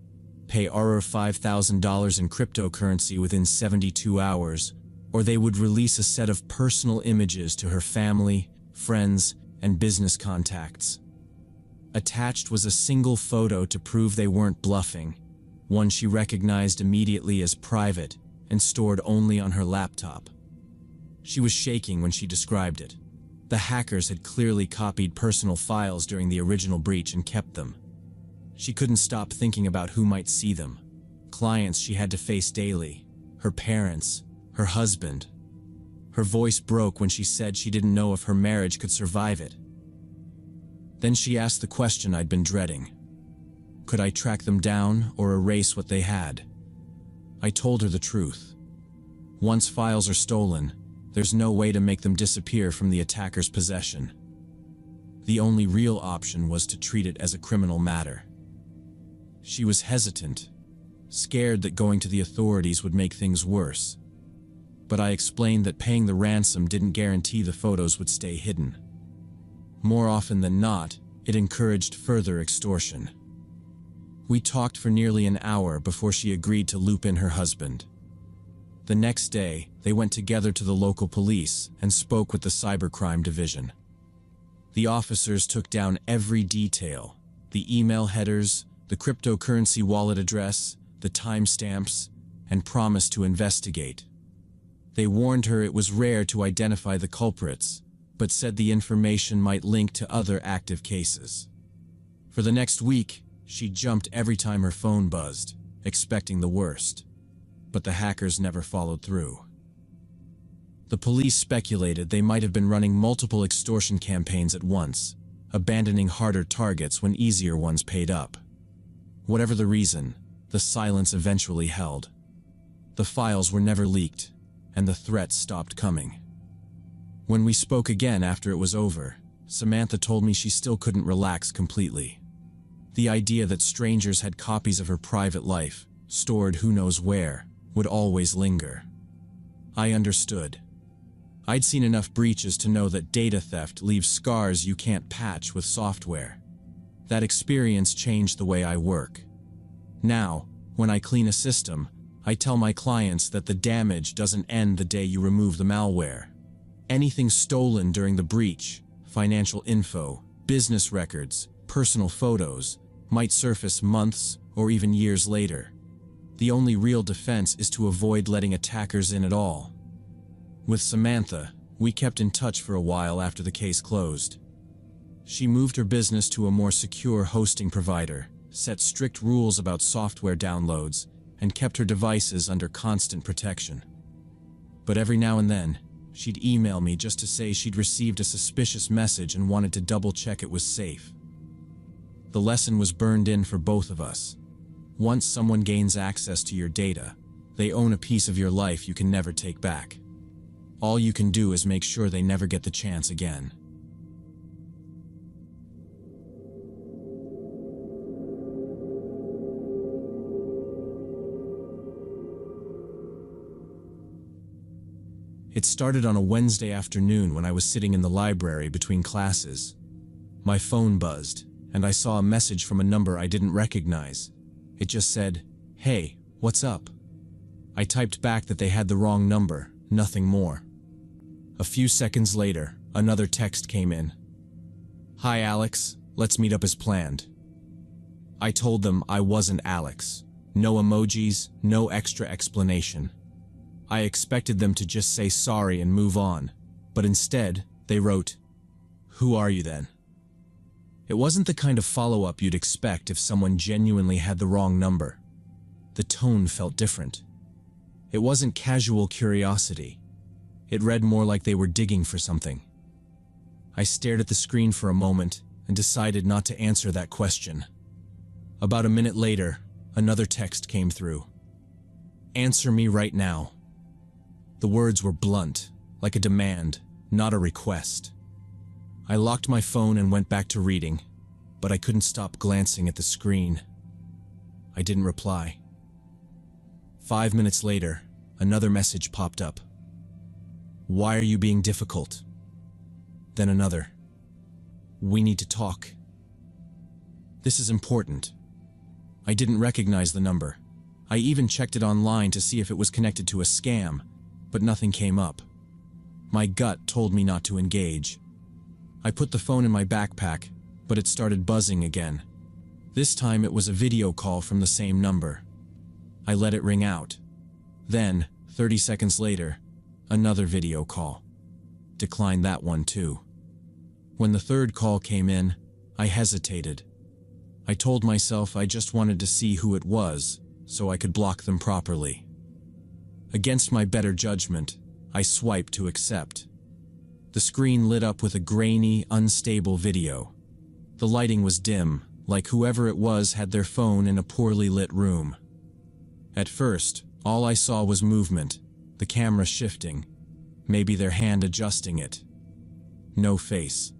Pay Aurora $5,000 in cryptocurrency within 72 hours, or they would release a set of personal images to her family, friends, and business contacts. Attached was a single photo to prove they weren't bluffing, one she recognized immediately as private and stored only on her laptop. She was shaking when she described it. The hackers had clearly copied personal files during the original breach and kept them. She couldn't stop thinking about who might see them. Clients she had to face daily, her parents, her husband. Her voice broke when she said she didn't know if her marriage could survive it. Then she asked the question I'd been dreading. Could I track them down or erase what they had? I told her the truth. Once files are stolen, there's no way to make them disappear from the attacker's possession. The only real option was to treat it as a criminal matter. She was hesitant, scared that going to the authorities would make things worse. But I explained that paying the ransom didn't guarantee the photos would stay hidden. More often than not, it encouraged further extortion. We talked for nearly an hour before she agreed to loop in her husband. The next day, they went together to the local police and spoke with the cybercrime division. The officers took down every detail: the email headers, the cryptocurrency wallet address, the timestamps, and promised to investigate. They warned her it was rare to identify the culprits, but said the information might link to other active cases. For the next week, she jumped every time her phone buzzed, expecting the worst. But the hackers never followed through. The police speculated they might have been running multiple extortion campaigns at once, abandoning harder targets when easier ones paid up. Whatever the reason, the silence eventually held. The files were never leaked, and the threats stopped coming. When we spoke again after it was over, Samantha told me she still couldn't relax completely. The idea that strangers had copies of her private life, stored who knows where, would always linger. I understood. I'd seen enough breaches to know that data theft leaves scars you can't patch with software. That experience changed the way I work. Now, when I clean a system, I tell my clients that the damage doesn't end the day you remove the malware. Anything stolen during the breach, financial info, business records, personal photos, might surface months or even years later. The only real defense is to avoid letting attackers in at all. With Samantha, we kept in touch for a while after the case closed. She moved her business to a more secure hosting provider, set strict rules about software downloads, and kept her devices under constant protection. But every now and then, she'd email me just to say she'd received a suspicious message and wanted to double-check it was safe. The lesson was burned in for both of us. Once someone gains access to your data, they own a piece of your life you can never take back. All you can do is make sure they never get the chance again. It started on a Wednesday afternoon when I was sitting in the library between classes. My phone buzzed, and I saw a message from a number I didn't recognize. It just said, "Hey, what's up?" I typed back that they had the wrong number, nothing more. A few seconds later, another text came in. "Hi Alex, let's meet up as planned." I told them I wasn't Alex. No emojis, no extra explanation. I expected them to just say sorry and move on, but instead, they wrote, "Who are you then?" It wasn't the kind of follow-up you'd expect if someone genuinely had the wrong number. The tone felt different. It wasn't casual curiosity. It read more like they were digging for something. I stared at the screen for a moment and decided not to answer that question. About a minute later, another text came through. "Answer me right now." The words were blunt, like a demand, not a request. I locked my phone and went back to reading, but I couldn't stop glancing at the screen. I didn't reply. 5 minutes later, another message popped up. "Why are you being difficult?" Then another. "We need to talk." This is important. I didn't recognize the number. I even checked it online to see if it was connected to a scam, but nothing came up. My gut told me not to engage. I put the phone in my backpack, but it started buzzing again. This time it was a video call from the same number. I let it ring out. Then, 30 seconds later, another video call. Declined that one too. When the third call came in, I hesitated. I told myself I just wanted to see who it was, so I could block them properly. Against my better judgment, I swiped to accept. The screen lit up with a grainy, unstable video. The lighting was dim, like whoever it was had their phone in a poorly lit room. At first, all I saw was movement, the camera shifting, maybe their hand adjusting it. No face.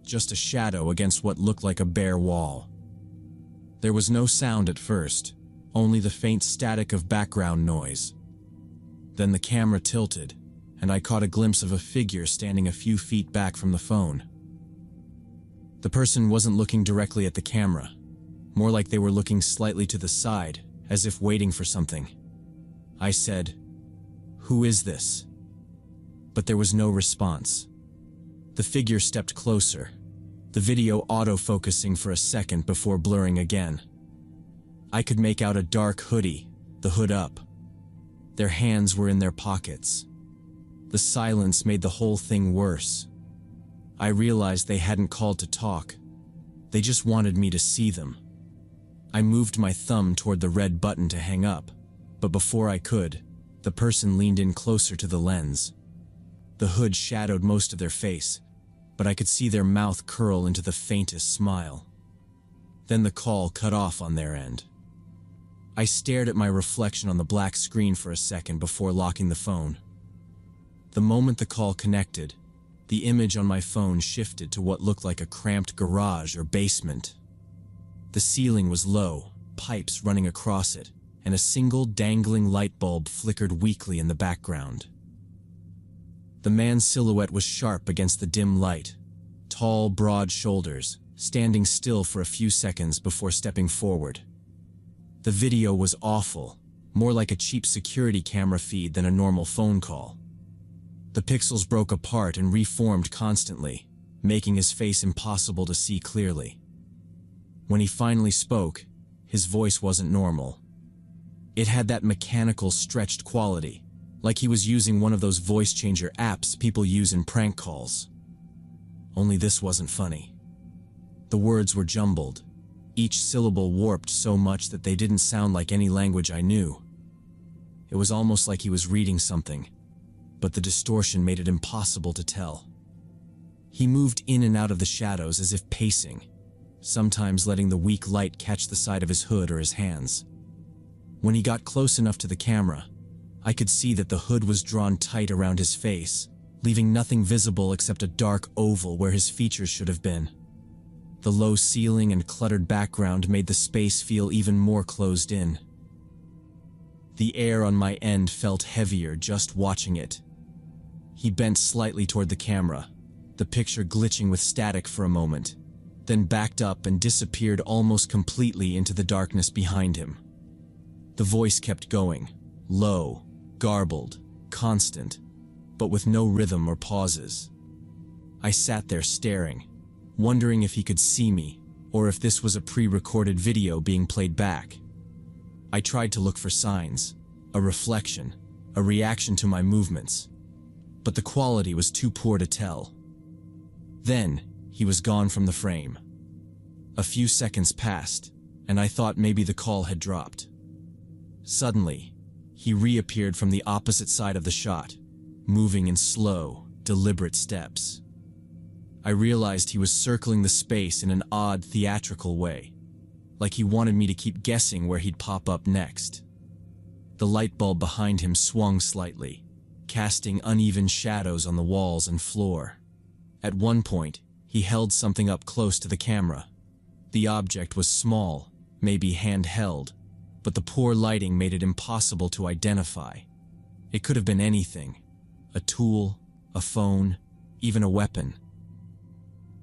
Just a shadow against what looked like a bare wall. There was no sound at first, only the faint static of background noise. Then the camera tilted, and I caught a glimpse of a figure standing a few feet back from the phone. The person wasn't looking directly at the camera, more like they were looking slightly to the side, as if waiting for something. I said, "Who is this?" But there was no response. The figure stepped closer, the video auto-focusing for a second before blurring again. I could make out a dark hoodie, the hood up. Their hands were in their pockets. The silence made the whole thing worse. I realized they hadn't called to talk. They just wanted me to see them. I moved my thumb toward the red button to hang up, but before I could, the person leaned in closer to the lens. The hood shadowed most of their face, but I could see their mouth curl into the faintest smile. Then the call cut off on their end. I stared at my reflection on the black screen for a second before locking the phone. The moment the call connected, the image on my phone shifted to what looked like a cramped garage or basement. The ceiling was low, pipes running across it, and a single dangling light bulb flickered weakly in the background. The man's silhouette was sharp against the dim light, tall, broad shoulders, standing still for a few seconds before stepping forward. The video was awful, more like a cheap security camera feed than a normal phone call. The pixels broke apart and reformed constantly, making his face impossible to see clearly. When he finally spoke, his voice wasn't normal. It had that mechanical, stretched quality, like he was using one of those voice changer apps people use in prank calls. Only this wasn't funny. The words were jumbled, each syllable warped so much that they didn't sound like any language I knew. It was almost like he was reading something, but the distortion made it impossible to tell. He moved in and out of the shadows as if pacing, sometimes letting the weak light catch the side of his hood or his hands. When he got close enough to the camera, I could see that the hood was drawn tight around his face, leaving nothing visible except a dark oval where his features should have been. The low ceiling and cluttered background made the space feel even more closed in. The air on my end felt heavier just watching it. He bent slightly toward the camera, the picture glitching with static for a moment, then backed up and disappeared almost completely into the darkness behind him. The voice kept going, low, garbled, constant, but with no rhythm or pauses. I sat there staring, wondering if he could see me, or if this was a pre-recorded video being played back. I tried to look for signs, a reflection, a reaction to my movements, but the quality was too poor to tell. Then, he was gone from the frame. A few seconds passed, and I thought maybe the call had dropped. Suddenly, he reappeared from the opposite side of the shot, moving in slow, deliberate steps. I realized he was circling the space in an odd, theatrical way, like he wanted me to keep guessing where he'd pop up next. The light bulb behind him swung slightly, casting uneven shadows on the walls and floor. At one point, he held something up close to the camera. The object was small, maybe handheld, but the poor lighting made it impossible to identify. It could have been anything: a tool, a phone, even a weapon.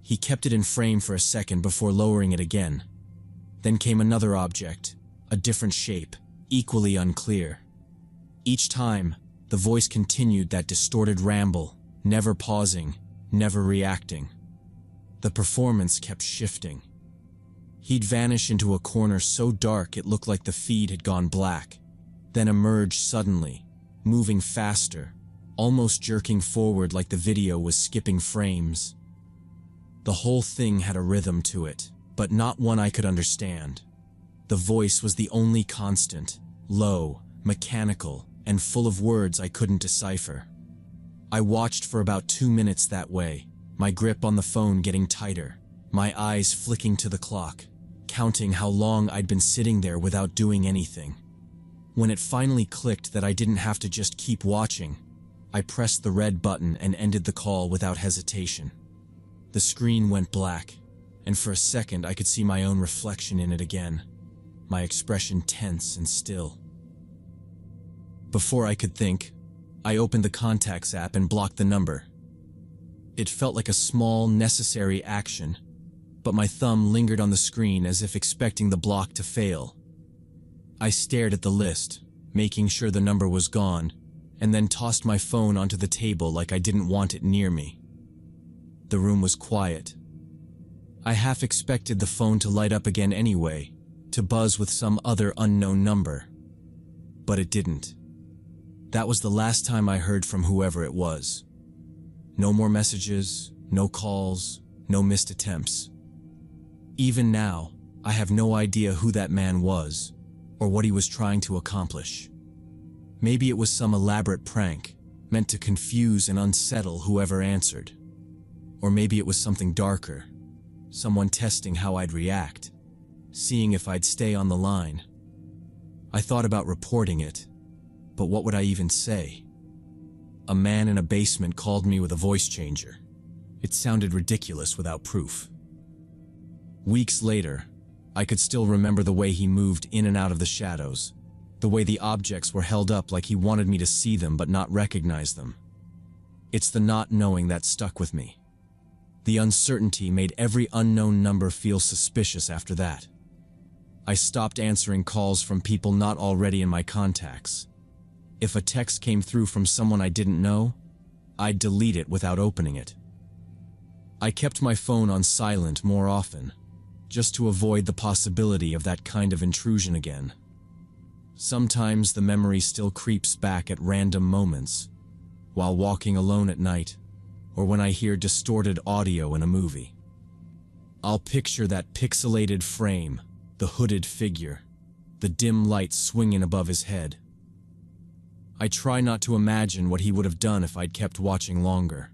He kept it in frame for a second before lowering it again. Then came another object, a different shape, equally unclear. Each time, the voice continued that distorted ramble, never pausing, never reacting. The performance kept shifting. He'd vanish into a corner so dark it looked like the feed had gone black, then emerge suddenly, moving faster, almost jerking forward like the video was skipping frames. The whole thing had a rhythm to it, but not one I could understand. The voice was the only constant, low, mechanical, and full of words I couldn't decipher. I watched for about 2 minutes that way, my grip on the phone getting tighter, my eyes flicking to the clock, counting how long I'd been sitting there without doing anything. When it finally clicked that I didn't have to just keep watching, I pressed the red button and ended the call without hesitation. The screen went black, and for a second I could see my own reflection in it again, my expression tense and still. Before I could think, I opened the Contacts app and blocked the number. It felt like a small, necessary action, but my thumb lingered on the screen as if expecting the block to fail. I stared at the list, making sure the number was gone, and then tossed my phone onto the table like I didn't want it near me. The room was quiet. I half expected the phone to light up again anyway, to buzz with some other unknown number. But it didn't. That was the last time I heard from whoever it was. No more messages, no calls, no missed attempts. Even now, I have no idea who that man was, or what he was trying to accomplish. Maybe it was some elaborate prank, meant to confuse and unsettle whoever answered. Or maybe it was something darker, someone testing how I'd react, seeing if I'd stay on the line. I thought about reporting it, but what would I even say? A man in a basement called me with a voice changer. It sounded ridiculous without proof. Weeks later, I could still remember the way he moved in and out of the shadows, the way the objects were held up like he wanted me to see them but not recognize them. It's the not knowing that stuck with me. The uncertainty made every unknown number feel suspicious after that. I stopped answering calls from people not already in my contacts. If a text came through from someone I didn't know, I'd delete it without opening it. I kept my phone on silent more often, just to avoid the possibility of that kind of intrusion again. Sometimes the memory still creeps back at random moments, while walking alone at night, or when I hear distorted audio in a movie. I'll picture that pixelated frame, the hooded figure, the dim light swinging above his head. I try not to imagine what he would have done if I'd kept watching longer.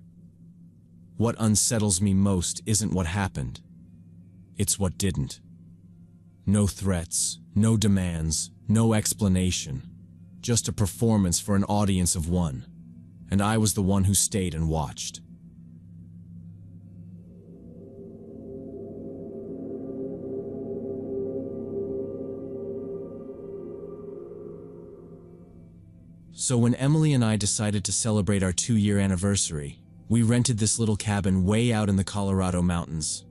What unsettles me most isn't what happened. It's what didn't. No threats, no demands, no explanation. Just a performance for an audience of one. And I was the one who stayed and watched. So when Emily and I decided to celebrate our 2-year anniversary, we rented this little cabin way out in the Colorado mountains.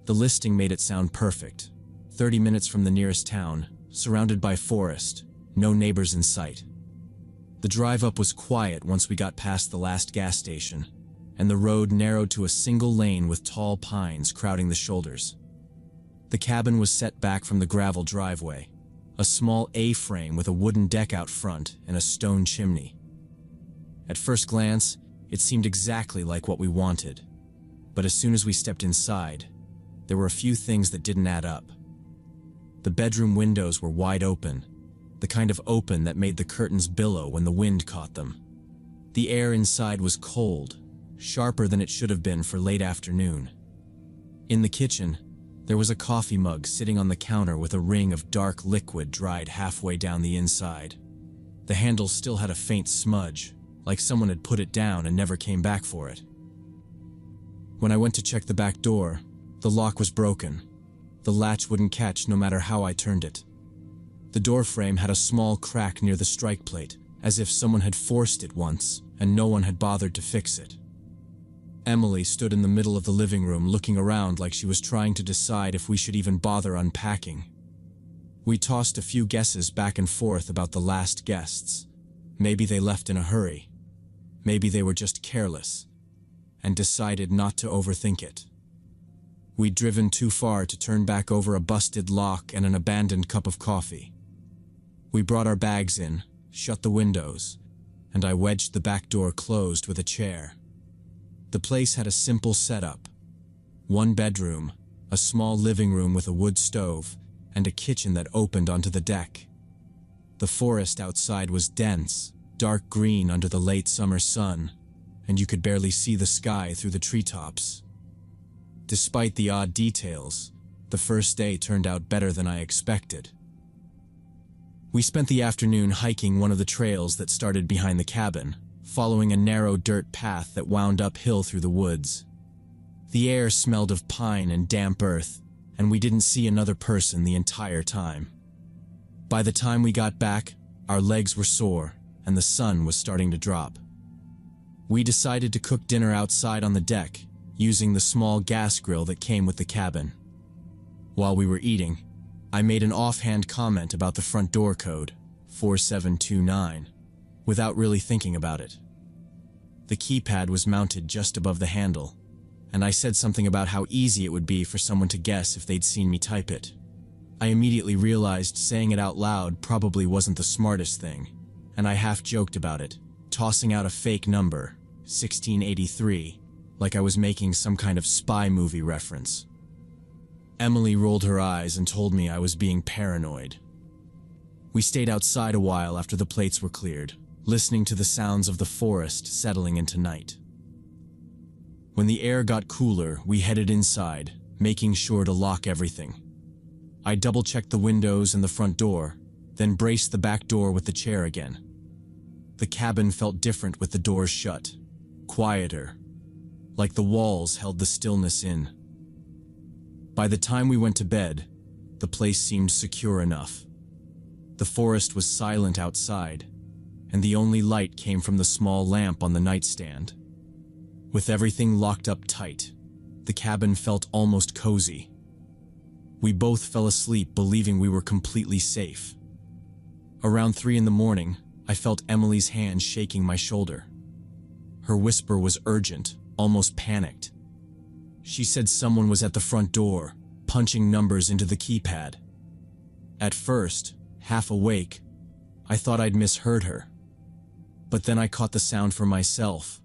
The listing made it sound perfect. 30 minutes from the nearest town, surrounded by forest, no neighbors in sight. The drive up was quiet once we got past the last gas station, and the road narrowed to a single lane with tall pines crowding the shoulders. The cabin was set back from the gravel driveway, a small A-frame with a wooden deck out front and a stone chimney. At first glance, it seemed exactly like what we wanted, but as soon as we stepped inside, there were a few things that didn't add up. The bedroom windows were wide open, the kind of open that made the curtains billow when the wind caught them. The air inside was cold, sharper than it should have been for late afternoon. In the kitchen, there was a coffee mug sitting on the counter with a ring of dark liquid dried halfway down the inside. The handle still had a faint smudge, like someone had put it down and never came back for it. When I went to check the back door, the lock was broken. The latch wouldn't catch no matter how I turned it. The door frame had a small crack near the strike plate, as if someone had forced it once and no one had bothered to fix it. Emily stood in the middle of the living room looking around like she was trying to decide if we should even bother unpacking. We tossed a few guesses back and forth about the last guests. Maybe they left in a hurry. Maybe they were just careless and decided not to overthink it. We'd driven too far to turn back over a busted lock and an abandoned cup of coffee. We brought our bags in, shut the windows, and I wedged the back door closed with a chair. The place had a simple setup. One bedroom, a small living room with a wood stove, and a kitchen that opened onto the deck. The forest outside was dense, dark green under the late summer sun, and you could barely see the sky through the treetops. Despite the odd details, the first day turned out better than I expected. We spent the afternoon hiking one of the trails that started behind the cabin, following a narrow dirt path that wound uphill through the woods. The air smelled of pine and damp earth, and we didn't see another person the entire time. By the time we got back, our legs were sore, and the sun was starting to drop. We decided to cook dinner outside on the deck, using the small gas grill that came with the cabin. While we were eating, I made an offhand comment about the front door code, 4729, without really thinking about it. The keypad was mounted just above the handle, and I said something about how easy it would be for someone to guess if they'd seen me type it. I immediately realized saying it out loud probably wasn't the smartest thing, and I half joked about it, tossing out a fake number, 1683, like I was making some kind of spy movie reference. Emily rolled her eyes and told me I was being paranoid. We stayed outside a while after the plates were cleared, listening to the sounds of the forest settling into night. When the air got cooler, we headed inside, making sure to lock everything. I double-checked the windows and the front door, then braced the back door with the chair again. The cabin felt different with the doors shut, quieter, like the walls held the stillness in. By the time we went to bed, the place seemed secure enough. The forest was silent outside, and the only light came from the small lamp on the nightstand. With everything locked up tight, the cabin felt almost cozy. We both fell asleep believing we were completely safe. Around 3 in the morning, I felt Emily's hand shaking my shoulder. Her whisper was urgent, almost panicked. She said someone was at the front door, punching numbers into the keypad. At first, half awake, I thought I'd misheard her. But then I caught the sound for myself.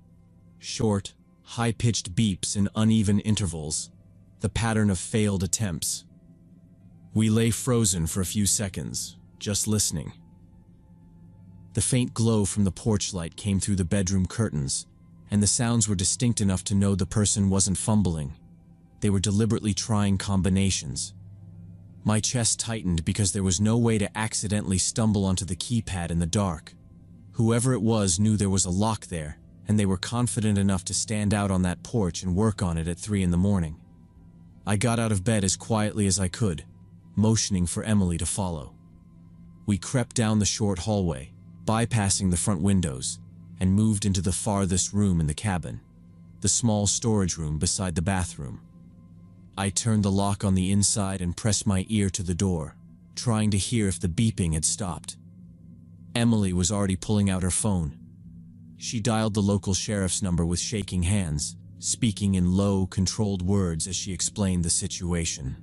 Short, high-pitched beeps in uneven intervals, the pattern of failed attempts. We lay frozen for a few seconds, just listening. The faint glow from the porch light came through the bedroom curtains, and the sounds were distinct enough to know the person wasn't fumbling. They were deliberately trying combinations. My chest tightened because there was no way to accidentally stumble onto the keypad in the dark. Whoever it was knew there was a lock there, and they were confident enough to stand out on that porch and work on it at 3 in the morning. I got out of bed as quietly as I could, motioning for Emily to follow. We crept down the short hallway, bypassing the front windows, and moved into the farthest room in the cabin, the small storage room beside the bathroom. I turned the lock on the inside and pressed my ear to the door, trying to hear if the beeping had stopped. Emily was already pulling out her phone. She dialed the local sheriff's number with shaking hands, speaking in low, controlled words as she explained the situation.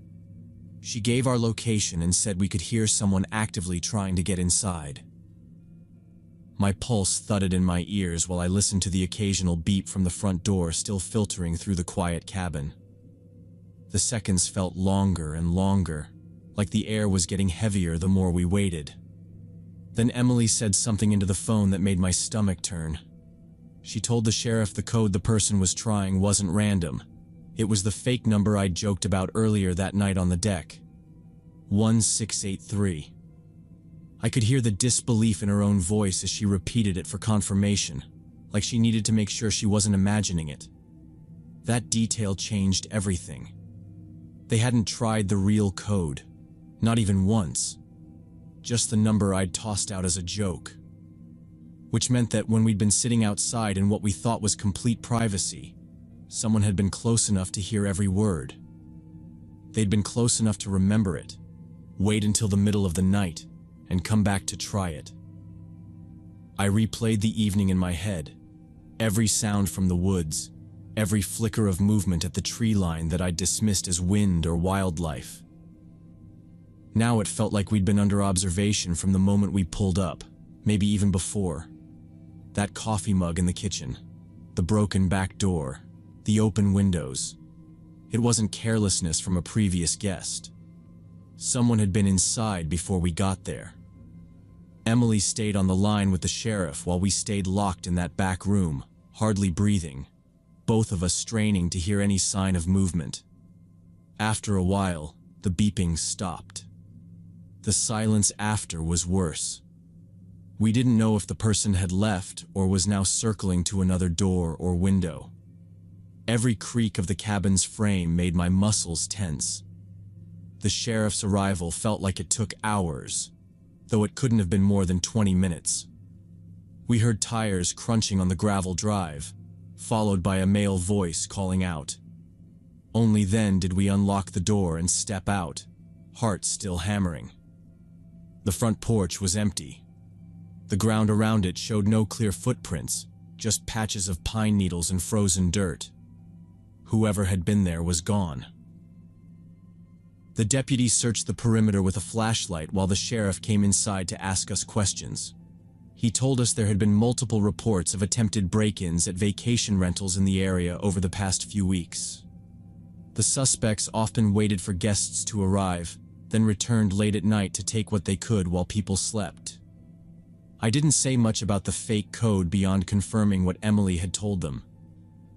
She gave our location and said we could hear someone actively trying to get inside. My pulse thudded in my ears while I listened to the occasional beep from the front door still filtering through the quiet cabin. The seconds felt longer and longer, like the air was getting heavier the more we waited. Then Emily said something into the phone that made my stomach turn. She told the sheriff the code the person was trying wasn't random. It was the fake number I'd joked about earlier that night on the deck. 1683. I could hear the disbelief in her own voice as she repeated it for confirmation, like she needed to make sure she wasn't imagining it. That detail changed everything. They hadn't tried the real code, not even once. Just the number I'd tossed out as a joke. Which meant that when we'd been sitting outside in what we thought was complete privacy, someone had been close enough to hear every word. They'd been close enough to remember it, wait until the middle of the night, and come back to try it. I replayed the evening in my head, every sound from the woods, every flicker of movement at the tree line that I'd dismissed as wind or wildlife. Now it felt like we'd been under observation from the moment we pulled up, maybe even before. That coffee mug in the kitchen, the broken back door, the open windows. It wasn't carelessness from a previous guest. Someone had been inside before we got there. Emily stayed on the line with the sheriff while we stayed locked in that back room, hardly breathing, both of us straining to hear any sign of movement. After a while, the beeping stopped. The silence after was worse. We didn't know if the person had left or was now circling to another door or window. Every creak of the cabin's frame made my muscles tense. The sheriff's arrival felt like it took hours, though it couldn't have been more than 20 minutes. We heard tires crunching on the gravel drive, followed by a male voice calling out. Only then did we unlock the door and step out, heart still hammering. The front porch was empty. The ground around it showed no clear footprints, just patches of pine needles and frozen dirt. Whoever had been there was gone. The deputy searched the perimeter with a flashlight while the sheriff came inside to ask us questions. He told us there had been multiple reports of attempted break-ins at vacation rentals in the area over the past few weeks. The suspects often waited for guests to arrive, then returned late at night to take what they could while people slept. I didn't say much about the fake code beyond confirming what Emily had told them,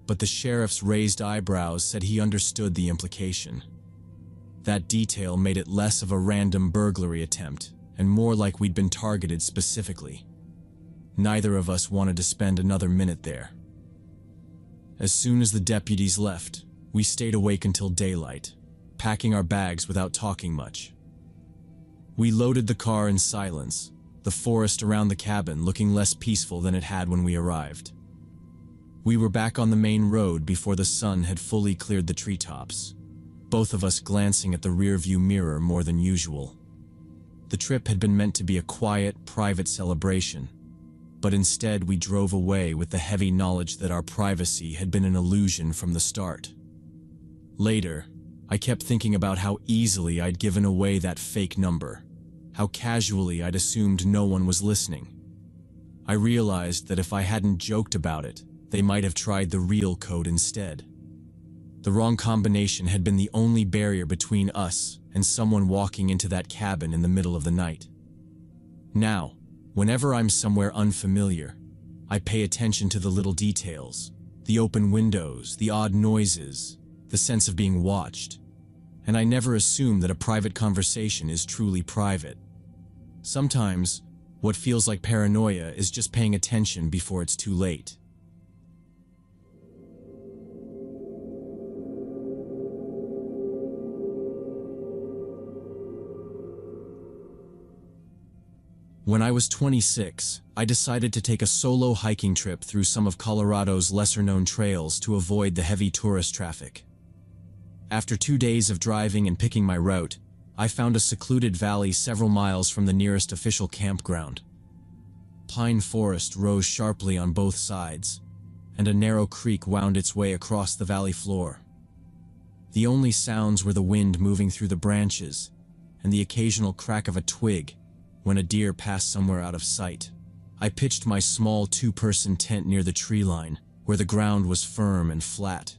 but the sheriff's raised eyebrows said he understood the implication. That detail made it less of a random burglary attempt and more like we'd been targeted specifically. Neither of us wanted to spend another minute there. As soon as the deputies left, we stayed awake until daylight, packing our bags without talking much. We loaded the car in silence, the forest around the cabin looking less peaceful than it had when we arrived. We were back on the main road before the sun had fully cleared the treetops, both of us glancing at the rearview mirror more than usual. The trip had been meant to be a quiet, private celebration, but instead we drove away with the heavy knowledge that our privacy had been an illusion from the start. Later, I kept thinking about how easily I'd given away that fake number, how casually I'd assumed no one was listening. I realized that if I hadn't joked about it, they might have tried the real code instead. The wrong combination had been the only barrier between us and someone walking into that cabin in the middle of the night. Now, whenever I'm somewhere unfamiliar, I pay attention to the little details, the open windows, the odd noises, the sense of being watched, and I never assume that a private conversation is truly private. Sometimes, what feels like paranoia is just paying attention before it's too late. When I was 26, I decided to take a solo hiking trip through some of Colorado's lesser-known trails to avoid the heavy tourist traffic. After 2 days of driving and picking my route, I found a secluded valley several miles from the nearest official campground. Pine forest rose sharply on both sides, and a narrow creek wound its way across the valley floor. The only sounds were the wind moving through the branches and the occasional crack of a twig when a deer passed somewhere out of sight. I pitched my small 2-person tent near the tree line, where the ground was firm and flat.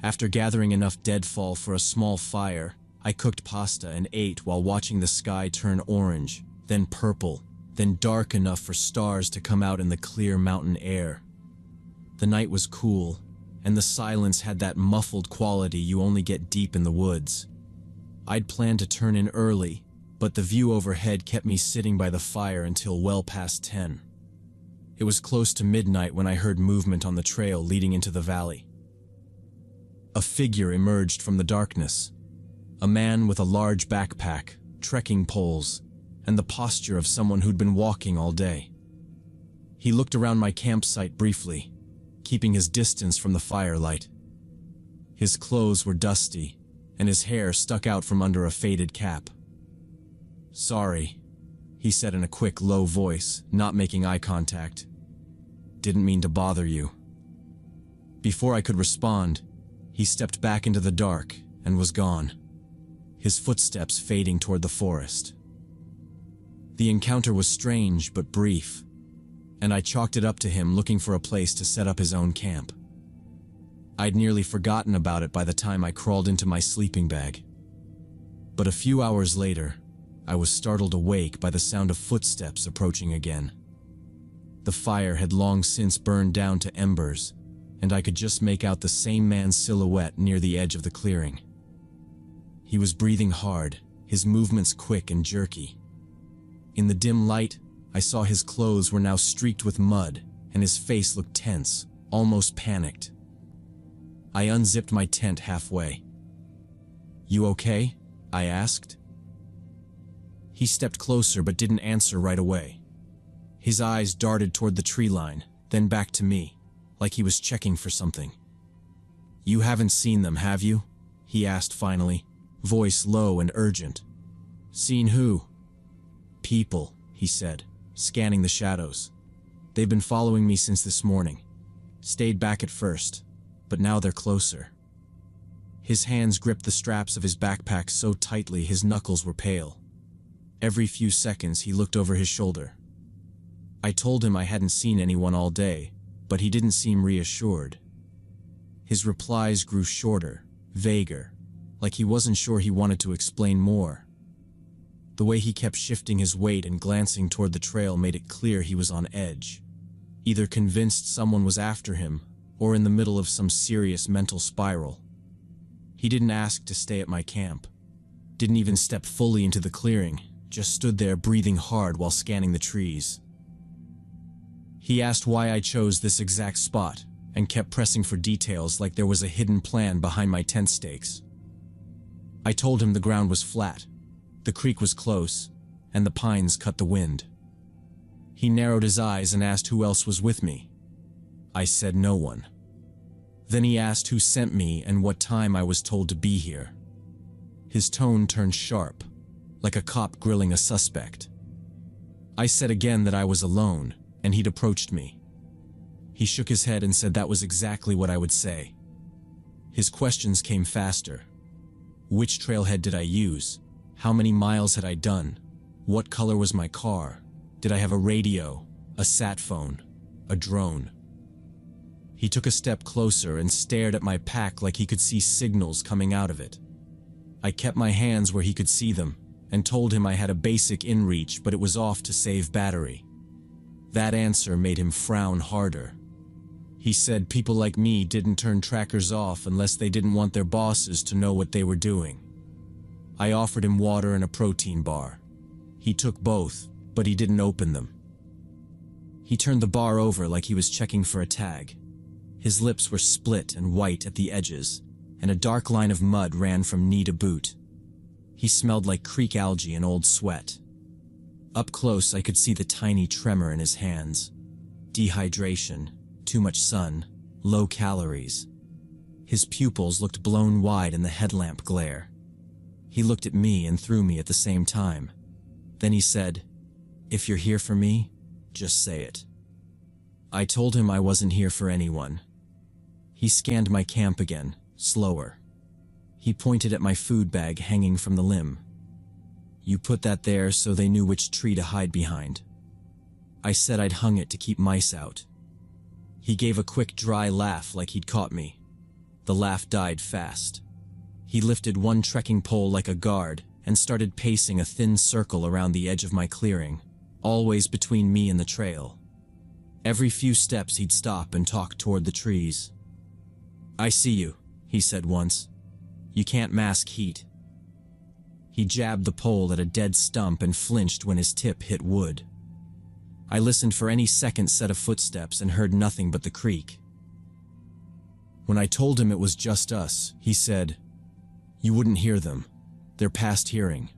After gathering enough deadfall for a small fire, I cooked pasta and ate while watching the sky turn orange, then purple, then dark enough for stars to come out in the clear mountain air. The night was cool, and the silence had that muffled quality you only get deep in the woods. I'd planned to turn in early, but the view overhead kept me sitting by the fire until well past 10. It was close to midnight when I heard movement on the trail leading into the valley. A figure emerged from the darkness. A man with a large backpack, trekking poles, and the posture of someone who'd been walking all day. He looked around my campsite briefly, keeping his distance from the firelight. His clothes were dusty, and his hair stuck out from under a faded cap. "Sorry," he said in a quick, low voice, not making eye contact. "Didn't mean to bother you." Before I could respond, he stepped back into the dark and was gone, his footsteps fading toward the forest. The encounter was strange but brief, and I chalked it up to him looking for a place to set up his own camp. I'd nearly forgotten about it by the time I crawled into my sleeping bag. But a few hours later, I was startled awake by the sound of footsteps approaching again. The fire had long since burned down to embers, and I could just make out the same man's silhouette near the edge of the clearing. He was breathing hard, his movements quick and jerky. In the dim light, I saw his clothes were now streaked with mud, and his face looked tense, almost panicked. I unzipped my tent halfway. "You okay?" I asked. He stepped closer but didn't answer right away. His eyes darted toward the tree line, then back to me, like he was checking for something. "You haven't seen them, have you?" he asked finally, voice low and urgent. "Seen who?" "People," he said, scanning the shadows. "They've been following me since this morning. Stayed back at first, but now they're closer." His hands gripped the straps of his backpack so tightly his knuckles were pale. Every few seconds he looked over his shoulder. I told him I hadn't seen anyone all day, but he didn't seem reassured. His replies grew shorter, vaguer, like he wasn't sure he wanted to explain more. The way he kept shifting his weight and glancing toward the trail made it clear he was on edge, either convinced someone was after him or in the middle of some serious mental spiral. He didn't ask to stay at my camp, didn't even step fully into the clearing, just stood there breathing hard while scanning the trees. He asked why I chose this exact spot and kept pressing for details like there was a hidden plan behind my tent stakes. I told him the ground was flat, the creek was close, and the pines cut the wind. He narrowed his eyes and asked who else was with me. I said no one. Then he asked who sent me and what time I was told to be here. His tone turned sharp, like a cop grilling a suspect. I said again that I was alone, and he'd approached me. He shook his head and said that was exactly what I would say. His questions came faster. Which trailhead did I use? How many miles had I done? What color was my car? Did I have a radio, a sat phone, a drone? He took a step closer and stared at my pack like he could see signals coming out of it. I kept my hands where he could see them and told him I had a basic inReach, but it was off to save battery. That answer made him frown harder. He said people like me didn't turn trackers off unless they didn't want their bosses to know what they were doing. I offered him water and a protein bar. He took both, but he didn't open them. He turned the bar over like he was checking for a tag. His lips were split and white at the edges, and a dark line of mud ran from knee to boot. He smelled like creek algae and old sweat. Up close, I could see the tiny tremor in his hands. Dehydration, too much sun, low calories. His pupils looked blown wide in the headlamp glare. He looked at me and through me at the same time. Then he said, "If you're here for me, just say it." I told him I wasn't here for anyone. He scanned my camp again, slower. He pointed at my food bag hanging from the limb. "You put that there so they knew which tree to hide behind." I said I'd hung it to keep mice out. He gave a quick dry laugh like he'd caught me. The laugh died fast. He lifted one trekking pole like a guard and started pacing a thin circle around the edge of my clearing, always between me and the trail. Every few steps he'd stop and talk toward the trees. "I see you," he said once. "You can't mask heat." He jabbed the pole at a dead stump and flinched when his tip hit wood. I listened for any second set of footsteps and heard nothing but the creak. When I told him it was just us, he said, "You wouldn't hear them. They're past hearing."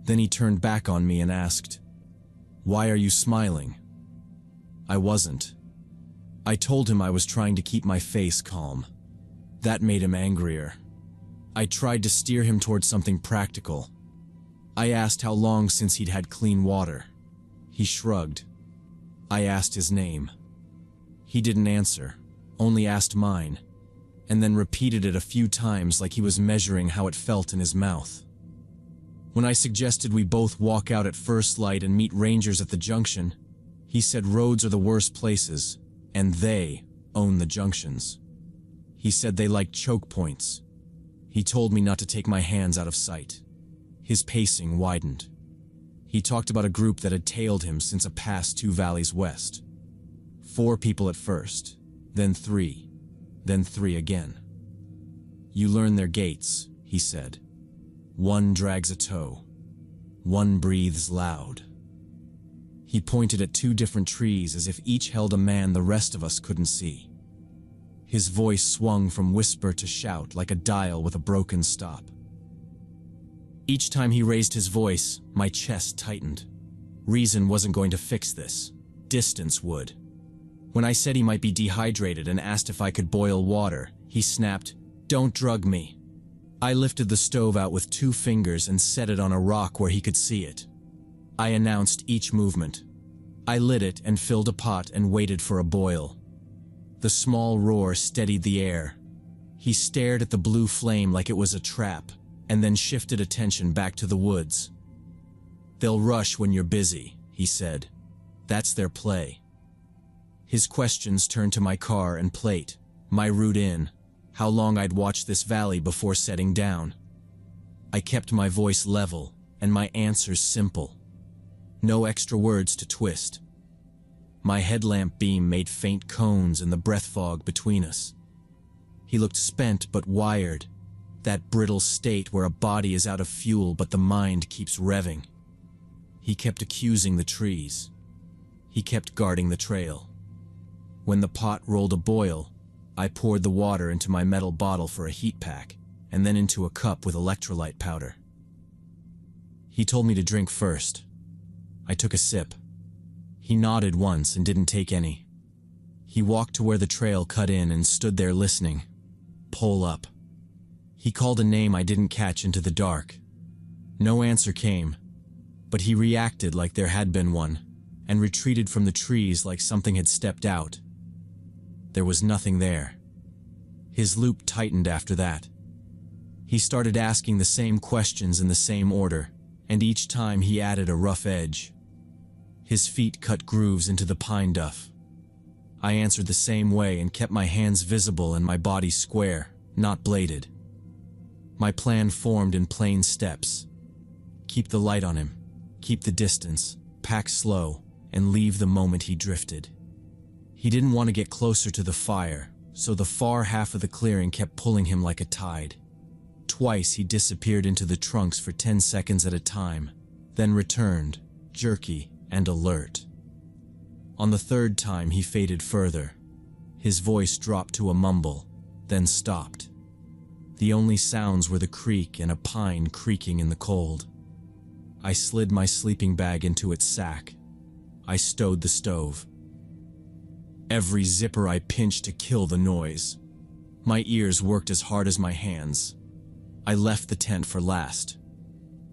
Then he turned back on me and asked, "Why are you smiling?" I wasn't. I told him I was trying to keep my face calm. That made him angrier. I tried to steer him towards something practical. I asked how long since he'd had clean water. He shrugged. I asked his name. He didn't answer, only asked mine, and then repeated it a few times like he was measuring how it felt in his mouth. When I suggested we both walk out at first light and meet rangers at the junction, he said roads are the worst places, and they own the junctions. He said they like choke points. He told me not to take my hands out of sight. His pacing widened. He talked about a group that had tailed him since a pass 2 valleys west. 4 people at first, then 3 again. "You learn their gaits," he said. "One drags a toe. One breathes loud." He pointed at 2 different trees as if each held a man the rest of us couldn't see. His voice swung from whisper to shout like a dial with a broken stop. Each time he raised his voice, my chest tightened. Reason wasn't going to fix this. Distance would. When I said he might be dehydrated and asked if I could boil water, he snapped, "Don't drug me." I lifted the stove out with 2 fingers and set it on a rock where he could see it. I announced each movement. I lit it and filled a pot and waited for a boil. The small roar steadied the air. He stared at the blue flame like it was a trap, and then shifted attention back to the woods. "They'll rush when you're busy," he said. "That's their play." His questions turned to my car and plate, my route in, how long I'd watched this valley before setting down. I kept my voice level, and my answers simple. No extra words to twist. My headlamp beam made faint cones in the breath fog between us. He looked spent but wired, that brittle state where a body is out of fuel but the mind keeps revving. He kept accusing the trees. He kept guarding the trail. When the pot rolled a boil, I poured the water into my metal bottle for a heat pack, and then into a cup with electrolyte powder. He told me to drink first. I took a sip. He nodded once and didn't take any. He walked to where the trail cut in and stood there listening. Pole up. He called a name I didn't catch into the dark. No answer came, but he reacted like there had been one, and retreated from the trees like something had stepped out. There was nothing there. His loop tightened after that. He started asking the same questions in the same order, and each time he added a rough edge. His feet cut grooves into the pine duff. I answered the same way and kept my hands visible and my body square, not bladed. My plan formed in plain steps. Keep the light on him, keep the distance, pack slow, and leave the moment he drifted. He didn't want to get closer to the fire, so the far half of the clearing kept pulling him like a tide. Twice he disappeared into the trunks for 10 seconds at a time, then returned, jerky and alert. On the third time he faded further. His voice dropped to a mumble, then stopped. The only sounds were the creak and a pine creaking in the cold. I slid my sleeping bag into its sack. I stowed the stove. Every zipper I pinched to kill the noise. My ears worked as hard as my hands. I left the tent for last.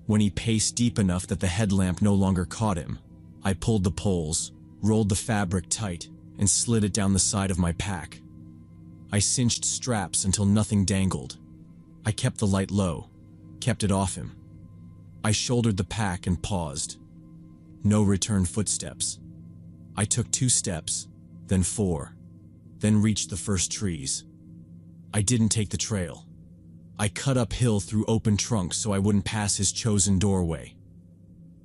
When he paced deep enough that the headlamp no longer caught him, I pulled the poles, rolled the fabric tight, and slid it down the side of my pack. I cinched straps until nothing dangled. I kept the light low, kept it off him. I shouldered the pack and paused. No return footsteps. I took 2 steps, then 4, then reached the first trees. I didn't take the trail. I cut uphill through open trunks so I wouldn't pass his chosen doorway.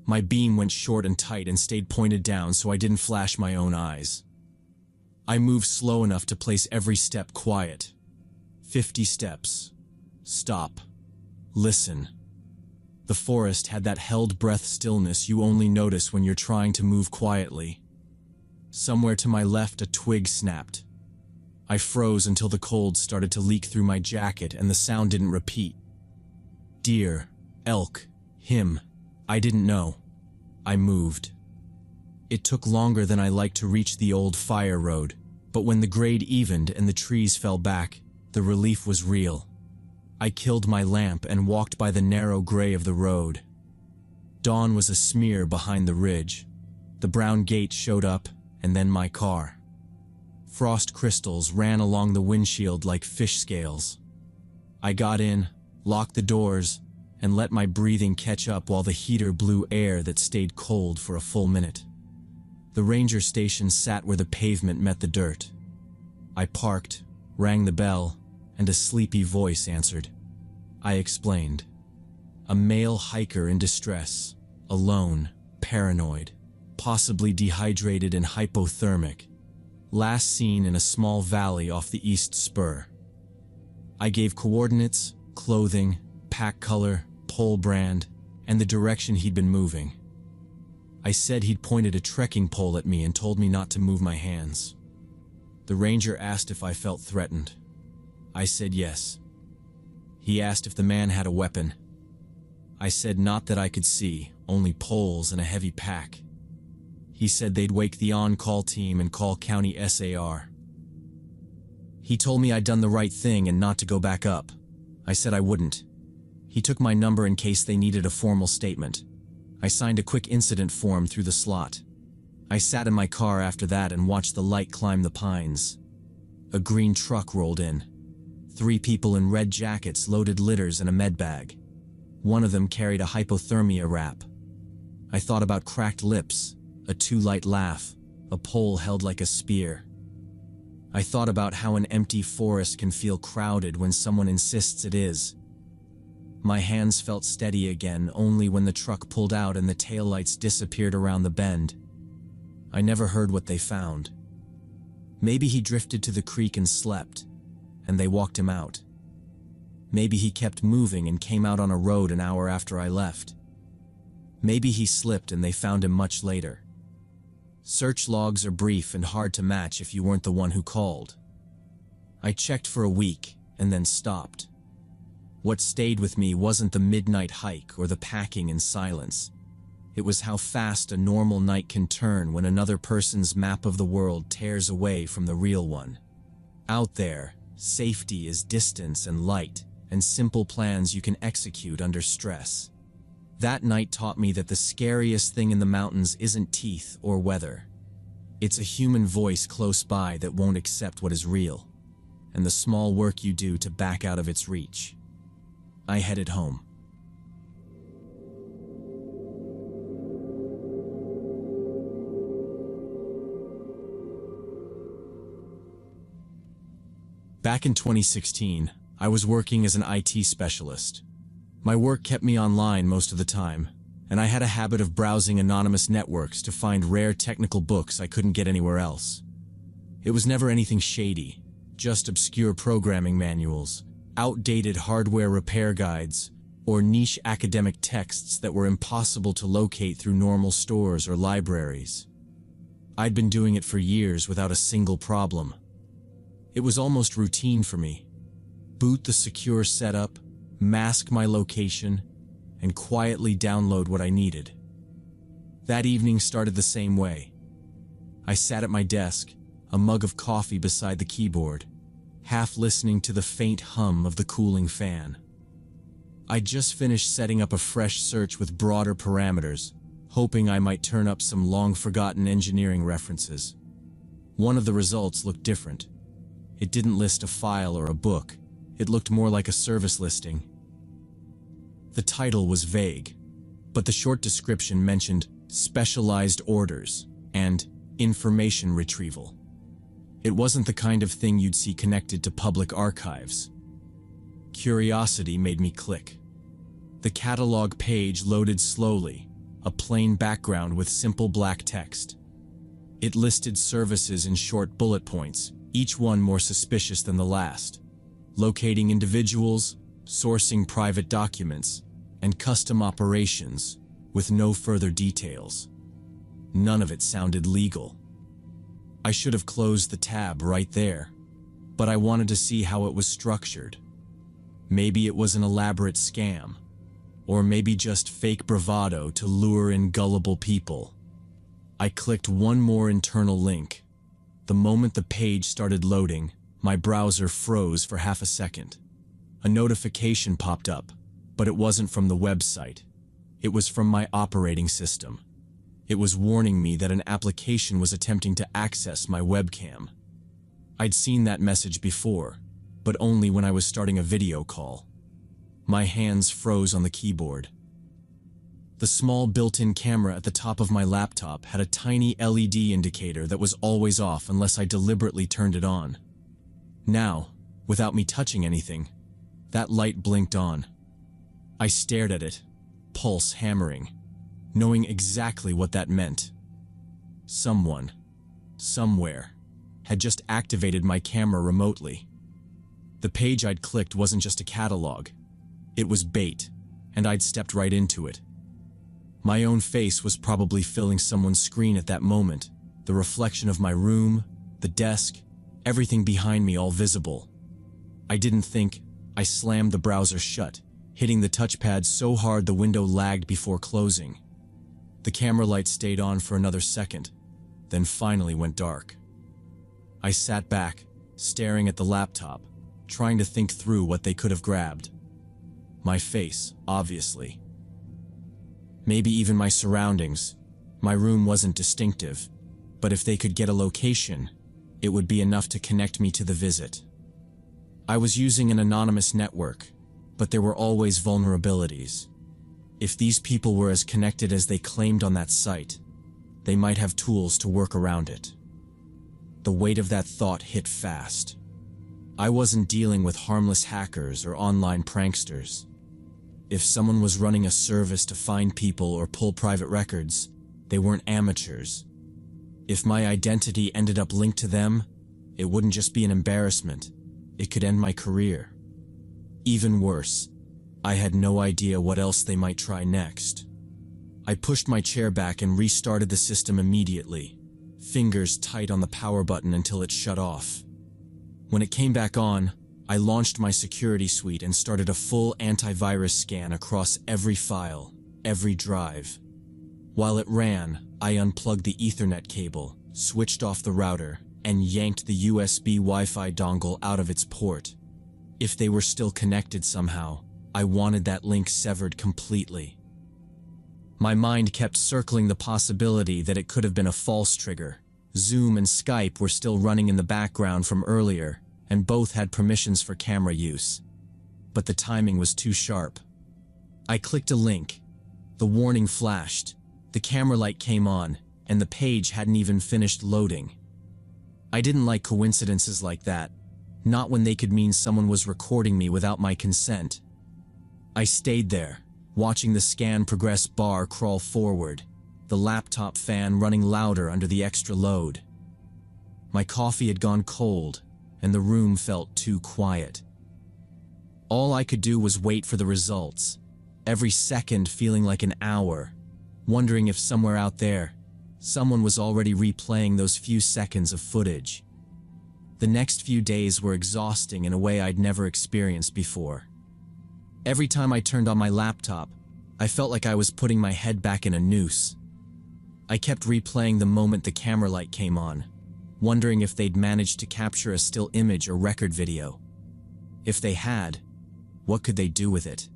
My beam went short and tight and stayed pointed down so I didn't flash my own eyes. I moved slow enough to place every step quiet. 50 steps. Stop. Listen. The forest had that held breath stillness you only notice when you're trying to move quietly. Somewhere to my left, a twig snapped. I froze until the cold started to leak through my jacket and the sound didn't repeat. Deer, elk, him, I didn't know. I moved. It took longer than I liked to reach the old fire road, but when the grade evened and the trees fell back, the relief was real. I killed my lamp and walked by the narrow gray of the road. Dawn was a smear behind the ridge. The brown gate showed up, and then my car. Frost crystals ran along the windshield like fish scales. I got in, locked the doors, and let my breathing catch up while the heater blew air that stayed cold for a full minute. The ranger station sat where the pavement met the dirt. I parked, rang the bell, and a sleepy voice answered. I explained. A male hiker in distress, alone, paranoid, possibly dehydrated and hypothermic. Last seen in a small valley off the east spur. I gave coordinates, clothing, pack color, pole brand, and the direction he'd been moving. I said he'd pointed a trekking pole at me and told me not to move my hands. The ranger asked if I felt threatened. I said yes. He asked if the man had a weapon. I said not that I could see, only poles and a heavy pack. He said they'd wake the on-call team and call county SAR. He told me I'd done the right thing and not to go back up. I said I wouldn't. He took my number in case they needed a formal statement. I signed a quick incident form through the slot. I sat in my car after that and watched the light climb the pines. A green truck rolled in. 3 people in red jackets loaded litters and a med bag. One of them carried a hypothermia wrap. I thought about cracked lips, a too light laugh, a pole held like a spear. I thought about how an empty forest can feel crowded when someone insists it is. My hands felt steady again only when the truck pulled out and the taillights disappeared around the bend. I never heard what they found. Maybe he drifted to the creek and slept, and they walked him out. Maybe he kept moving and came out on a road an hour after I left. Maybe he slipped and they found him much later. Search logs are brief and hard to match if you weren't the one who called. I checked for a week and then stopped. What stayed with me wasn't the midnight hike or the packing in silence. It was how fast a normal night can turn when another person's map of the world tears away from the real one. Out there, safety is distance and light, and simple plans you can execute under stress. That night taught me that the scariest thing in the mountains isn't teeth or weather. It's a human voice close by that won't accept what is real, and the small work you do to back out of its reach. I headed home. Back in 2016, I was working as an IT specialist. My work kept me online most of the time, and I had a habit of browsing anonymous networks to find rare technical books I couldn't get anywhere else. It was never anything shady, just obscure programming manuals, outdated hardware repair guides, or niche academic texts that were impossible to locate through normal stores or libraries. I'd been doing it for years without a single problem. It was almost routine for me. Boot the secure setup, mask my location, and quietly download what I needed. That evening started the same way. I sat at my desk, a mug of coffee beside the keyboard, half listening to the faint hum of the cooling fan. I'd just finished setting up a fresh search with broader parameters, hoping I might turn up some long-forgotten engineering references. One of the results looked different. It didn't list a file or a book. It looked more like a service listing. The title was vague, but the short description mentioned specialized orders and information retrieval. It wasn't the kind of thing you'd see connected to public archives. Curiosity made me click. The catalog page loaded slowly, a plain background with simple black text. It listed services in short bullet points, each one more suspicious than the last. Locating individuals, sourcing private documents, and custom operations, with no further details. None of it sounded legal. I should have closed the tab right there, but I wanted to see how it was structured. Maybe it was an elaborate scam, or maybe just fake bravado to lure in gullible people. I clicked one more internal link. The moment the page started loading, my browser froze for half a second. A notification popped up, but it wasn't from the website. It was from my operating system. It was warning me that an application was attempting to access my webcam. I'd seen that message before, but only when I was starting a video call. My hands froze on the keyboard. The small built-in camera at the top of my laptop had a tiny LED indicator that was always off unless I deliberately turned it on. Now, without me touching anything, that light blinked on. I stared at it, pulse hammering, knowing exactly what that meant. Someone, somewhere, had just activated my camera remotely. The page I'd clicked wasn't just a catalog. It was bait, and I'd stepped right into it. My own face was probably filling someone's screen at that moment, the reflection of my room, the desk, everything behind me all visible. I didn't think. I slammed the browser shut, hitting the touchpad so hard the window lagged before closing. The camera light stayed on for another second, then finally went dark. I sat back, staring at the laptop, trying to think through what they could have grabbed. My face, obviously. Maybe even my surroundings. My room wasn't distinctive, but if they could get a location, it would be enough to connect me to the visit. I was using an anonymous network, but there were always vulnerabilities. If these people were as connected as they claimed on that site, they might have tools to work around it. The weight of that thought hit fast. I wasn't dealing with harmless hackers or online pranksters. If someone was running a service to find people or pull private records, they weren't amateurs. If my identity ended up linked to them, it wouldn't just be an embarrassment. It could end my career. Even worse, I had no idea what else they might try next. I pushed my chair back and restarted the system immediately, fingers tight on the power button until it shut off. When it came back on, I launched my security suite and started a full antivirus scan across every file, every drive. While it ran, I unplugged the Ethernet cable, switched off the router, and yanked the USB Wi-Fi dongle out of its port. If they were still connected somehow, I wanted that link severed completely. My mind kept circling the possibility that it could have been a false trigger. Zoom and Skype were still running in the background from earlier, and both had permissions for camera use. But the timing was too sharp. I clicked a link. The warning flashed, the camera light came on, and the page hadn't even finished loading. I didn't like coincidences like that, not when they could mean someone was recording me without my consent. I stayed there, watching the scan progress bar crawl forward, the laptop fan running louder under the extra load. My coffee had gone cold, and the room felt too quiet. All I could do was wait for the results, every second feeling like an hour, wondering if somewhere out there, someone was already replaying those few seconds of footage. The next few days were exhausting in a way I'd never experienced before. Every time I turned on my laptop, I felt like I was putting my head back in a noose. I kept replaying the moment the camera light came on, wondering if they'd managed to capture a still image or record video. If they had, what could they do with it?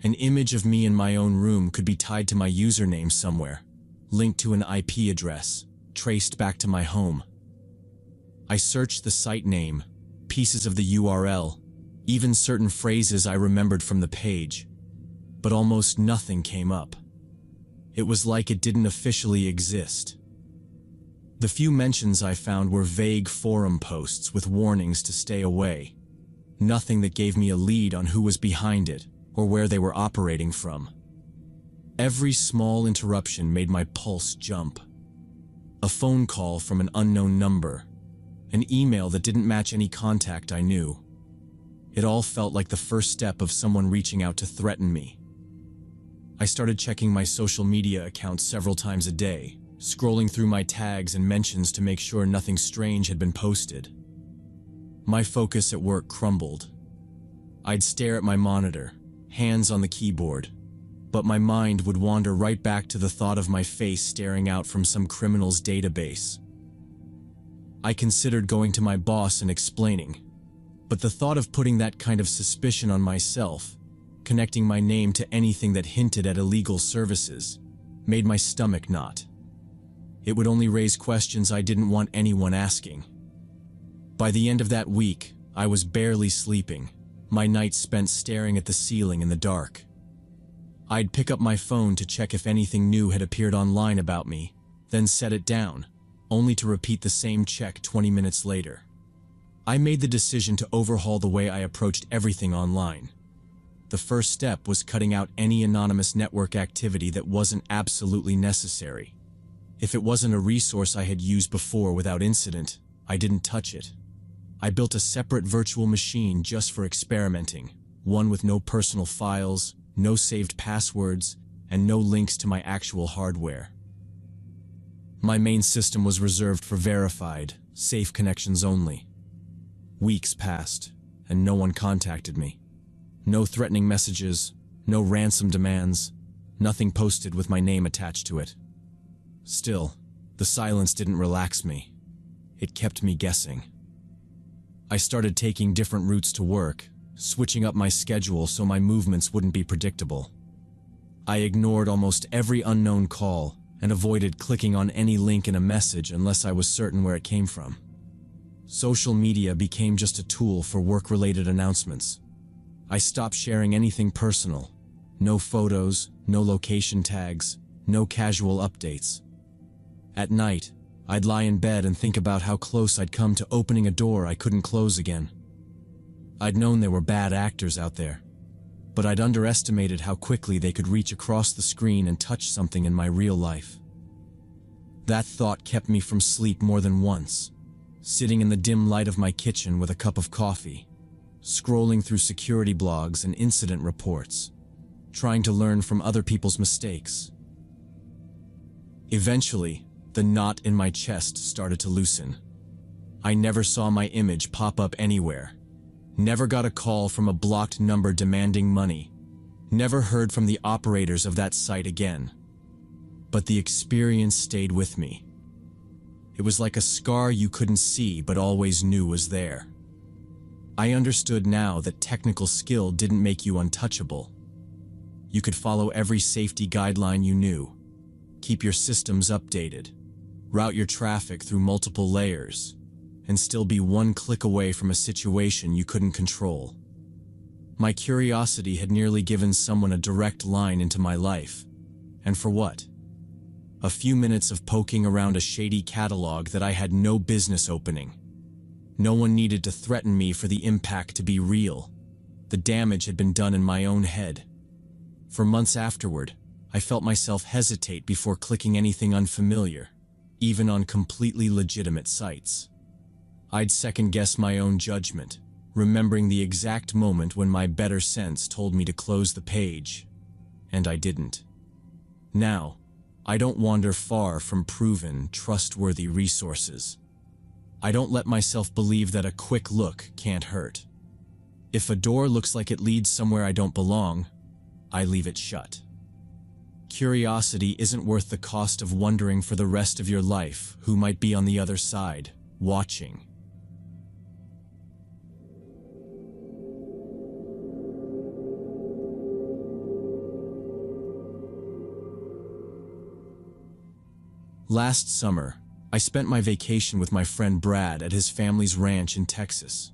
An image of me in my own room could be tied to my username somewhere, linked to an IP address, traced back to my home. I searched the site name, pieces of the URL, even certain phrases I remembered from the page, but almost nothing came up. It was like it didn't officially exist. The few mentions I found were vague forum posts with warnings to stay away. Nothing that gave me a lead on who was behind it or where they were operating from. Every small interruption made my pulse jump. A phone call from an unknown number, an email that didn't match any contact I knew. It all felt like the first step of someone reaching out to threaten me. I started checking my social media accounts several times a day, scrolling through my tags and mentions to make sure nothing strange had been posted. My focus at work crumbled. I'd stare at my monitor, hands on the keyboard, but my mind would wander right back to the thought of my face staring out from some criminal's database. I considered going to my boss and explaining, but the thought of putting that kind of suspicion on myself, connecting my name to anything that hinted at illegal services, made my stomach knot. It would only raise questions I didn't want anyone asking. By the end of that week, I was barely sleeping, my nights spent staring at the ceiling in the dark. I'd pick up my phone to check if anything new had appeared online about me, then set it down, only to repeat the same check 20 minutes later. I made the decision to overhaul the way I approached everything online. The first step was cutting out any anonymous network activity that wasn't absolutely necessary. If it wasn't a resource I had used before without incident, I didn't touch it. I built a separate virtual machine just for experimenting, one with no personal files, no saved passwords, and no links to my actual hardware. My main system was reserved for verified, safe connections only. Weeks passed, and no one contacted me. No threatening messages, no ransom demands, nothing posted with my name attached to it. Still, the silence didn't relax me. It kept me guessing. I started taking different routes to work, switching up my schedule so my movements wouldn't be predictable. I ignored almost every unknown call and avoided clicking on any link in a message unless I was certain where it came from. Social media became just a tool for work-related announcements. I stopped sharing anything personal. No photos, no location tags, no casual updates. At night, I'd lie in bed and think about how close I'd come to opening a door I couldn't close again. I'd known there were bad actors out there, but I'd underestimated how quickly they could reach across the screen and touch something in my real life. That thought kept me from sleep more than once, sitting in the dim light of my kitchen with a cup of coffee, scrolling through security blogs and incident reports, trying to learn from other people's mistakes. Eventually, The knot in my chest started to loosen. I never saw my image pop up anywhere. Never got a call from a blocked number demanding money. Never heard from the operators of that site again. But the experience stayed with me. It was like a scar you couldn't see but always knew was there. I understood now that technical skill didn't make you untouchable. You could follow every safety guideline you knew, keep your systems updated, route your traffic through multiple layers, and still be one click away from a situation you couldn't control. My curiosity had nearly given someone a direct line into my life. And for what? A few minutes of poking around a shady catalog that I had no business opening. No one needed to threaten me for the impact to be real. The damage had been done in my own head. For months afterward, I felt myself hesitate before clicking anything unfamiliar, even on completely legitimate sites. I'd second-guess my own judgment, remembering the exact moment when my better sense told me to close the page, and I didn't. Now, I don't wander far from proven, trustworthy resources. I don't let myself believe that a quick look can't hurt. If a door looks like it leads somewhere I don't belong, I leave it shut. Curiosity isn't worth the cost of wondering for the rest of your life who might be on the other side, watching. Last summer, I spent my vacation with my friend Brad at his family's ranch in Texas.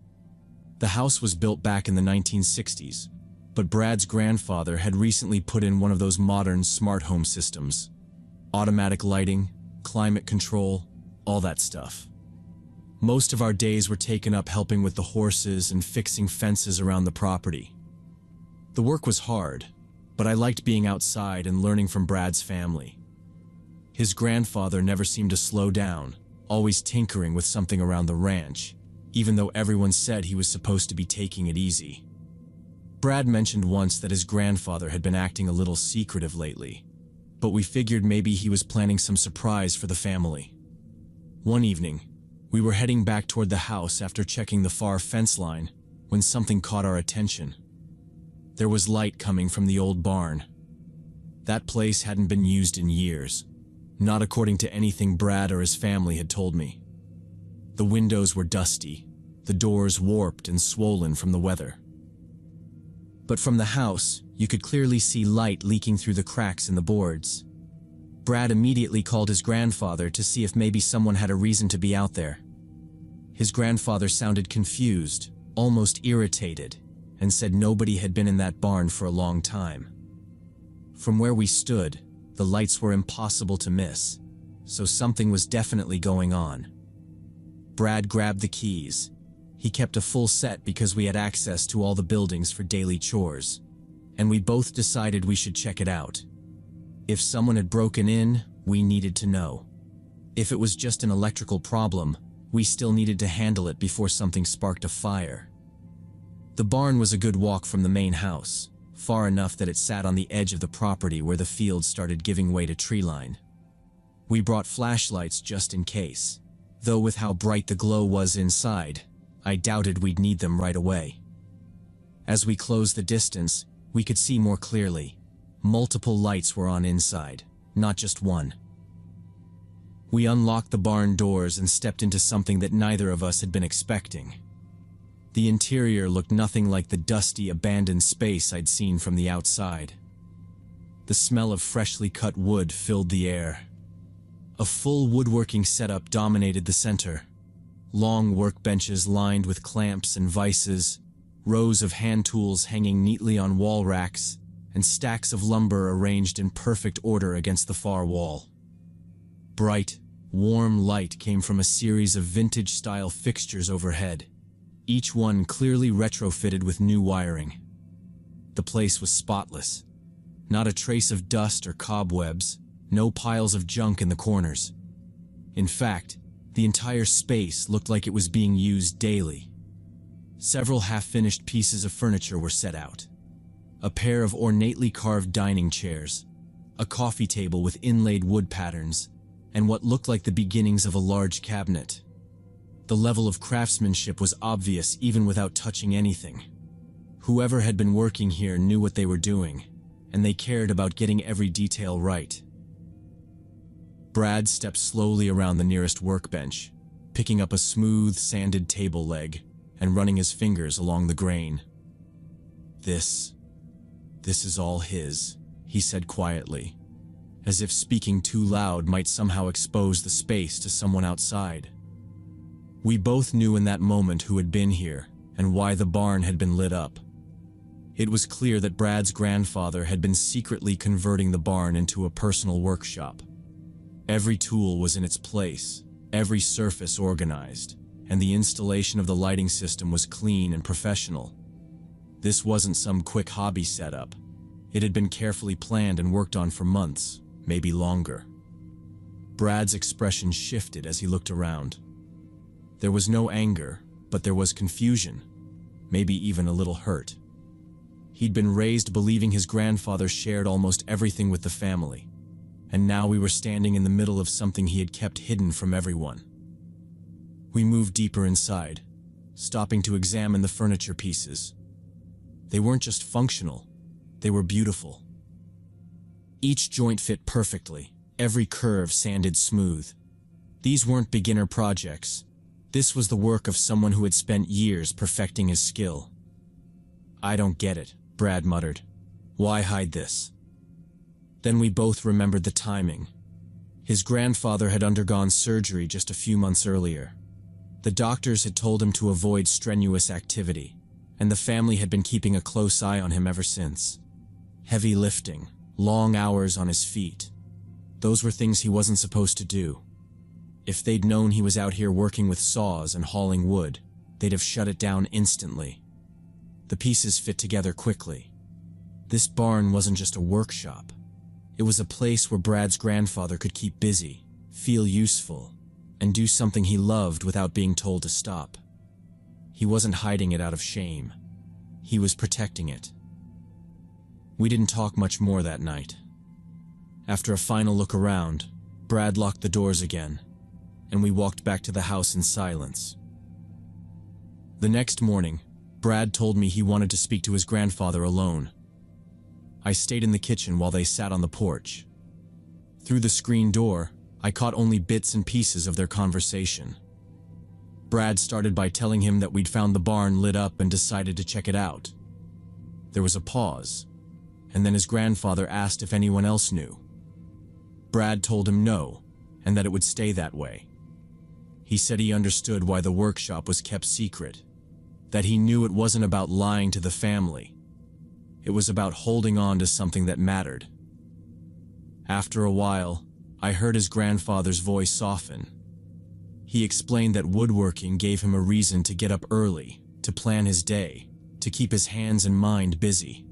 The house was built back in the 1960s, but Brad's grandfather had recently put in one of those modern smart home systems. Automatic lighting, climate control, all that stuff. Most of our days were taken up helping with the horses and fixing fences around the property. The work was hard, but I liked being outside and learning from Brad's family. His grandfather never seemed to slow down, always tinkering with something around the ranch, even though everyone said he was supposed to be taking it easy. Brad mentioned once that his grandfather had been acting a little secretive lately, but we figured maybe he was planning some surprise for the family. One evening, we were heading back toward the house after checking the far fence line when something caught our attention. There was light coming from the old barn. That place hadn't been used in years. Not according to anything Brad or his family had told me. The windows were dusty, the doors warped and swollen from the weather. But from the house, you could clearly see light leaking through the cracks in the boards. Brad immediately called his grandfather to see if maybe someone had a reason to be out there. His grandfather sounded confused, almost irritated, and said nobody had been in that barn for a long time. From where we stood, the lights were impossible to miss, so something was definitely going on. Brad grabbed the keys. He kept a full set because we had access to all the buildings for daily chores, and we both decided we should check it out. If someone had broken in, we needed to know. If it was just an electrical problem, we still needed to handle it before something sparked a fire. The barn was a good walk from the main house, far enough that it sat on the edge of the property where the field started giving way to treeline. We brought flashlights just in case, though with how bright the glow was inside, I doubted we'd need them right away. As we closed the distance, we could see more clearly. Multiple lights were on inside, not just one. We unlocked the barn doors and stepped into something that neither of us had been expecting. The interior looked nothing like the dusty, abandoned space I'd seen from the outside. The smell of freshly cut wood filled the air. A full woodworking setup dominated the center. Long workbenches lined with clamps and vices, rows of hand tools hanging neatly on wall racks, and stacks of lumber arranged in perfect order against the far wall. Bright, warm light came from a series of vintage-style fixtures overhead, each one clearly retrofitted with new wiring. The place was spotless. Not a trace of dust or cobwebs, no piles of junk in the corners. In fact, the entire space looked like it was being used daily. Several half-finished pieces of furniture were set out. A pair of ornately carved dining chairs, a coffee table with inlaid wood patterns, and what looked like the beginnings of a large cabinet. The level of craftsmanship was obvious even without touching anything. Whoever had been working here knew what they were doing, and they cared about getting every detail right. Brad stepped slowly around the nearest workbench, picking up a smooth, sanded table leg and running his fingers along the grain. This is all his," he said quietly, as if speaking too loud might somehow expose the space to someone outside. We both knew in that moment who had been here and why the barn had been lit up. It was clear that Brad's grandfather had been secretly converting the barn into a personal workshop. Every tool was in its place, every surface organized, and the installation of the lighting system was clean and professional. This wasn't some quick hobby setup. It had been carefully planned and worked on for months, maybe longer. Brad's expression shifted as he looked around. There was no anger, but there was confusion, maybe even a little hurt. He'd been raised believing his grandfather shared almost everything with the family, and now we were standing in the middle of something he had kept hidden from everyone. We moved deeper inside, stopping to examine the furniture pieces. They weren't just functional, they were beautiful. Each joint fit perfectly, every curve sanded smooth. These weren't beginner projects. This was the work of someone who had spent years perfecting his skill. "I don't get it," Brad muttered. "Why hide this?" Then we both remembered the timing. His grandfather had undergone surgery just a few months earlier. The doctors had told him to avoid strenuous activity, and the family had been keeping a close eye on him ever since. Heavy lifting, long hours on his feet. Those were things he wasn't supposed to do. If they'd known he was out here working with saws and hauling wood, they'd have shut it down instantly. The pieces fit together quickly. This barn wasn't just a workshop. It was a place where Brad's grandfather could keep busy, feel useful, and do something he loved without being told to stop. He wasn't hiding it out of shame. He was protecting it. We didn't talk much more that night. After a final look around, Brad locked the doors again, and we walked back to the house in silence. The next morning, Brad told me he wanted to speak to his grandfather alone. I stayed in the kitchen while they sat on the porch. Through the screen door, I caught only bits and pieces of their conversation. Brad started by telling him that we'd found the barn lit up and decided to check it out. There was a pause, and then his grandfather asked if anyone else knew. Brad told him no, and that it would stay that way. He said he understood why the workshop was kept secret, that he knew it wasn't about lying to the family. It was about holding on to something that mattered. After a while, I heard his grandfather's voice soften. He explained that woodworking gave him a reason to get up early, to plan his day, to keep his hands and mind busy.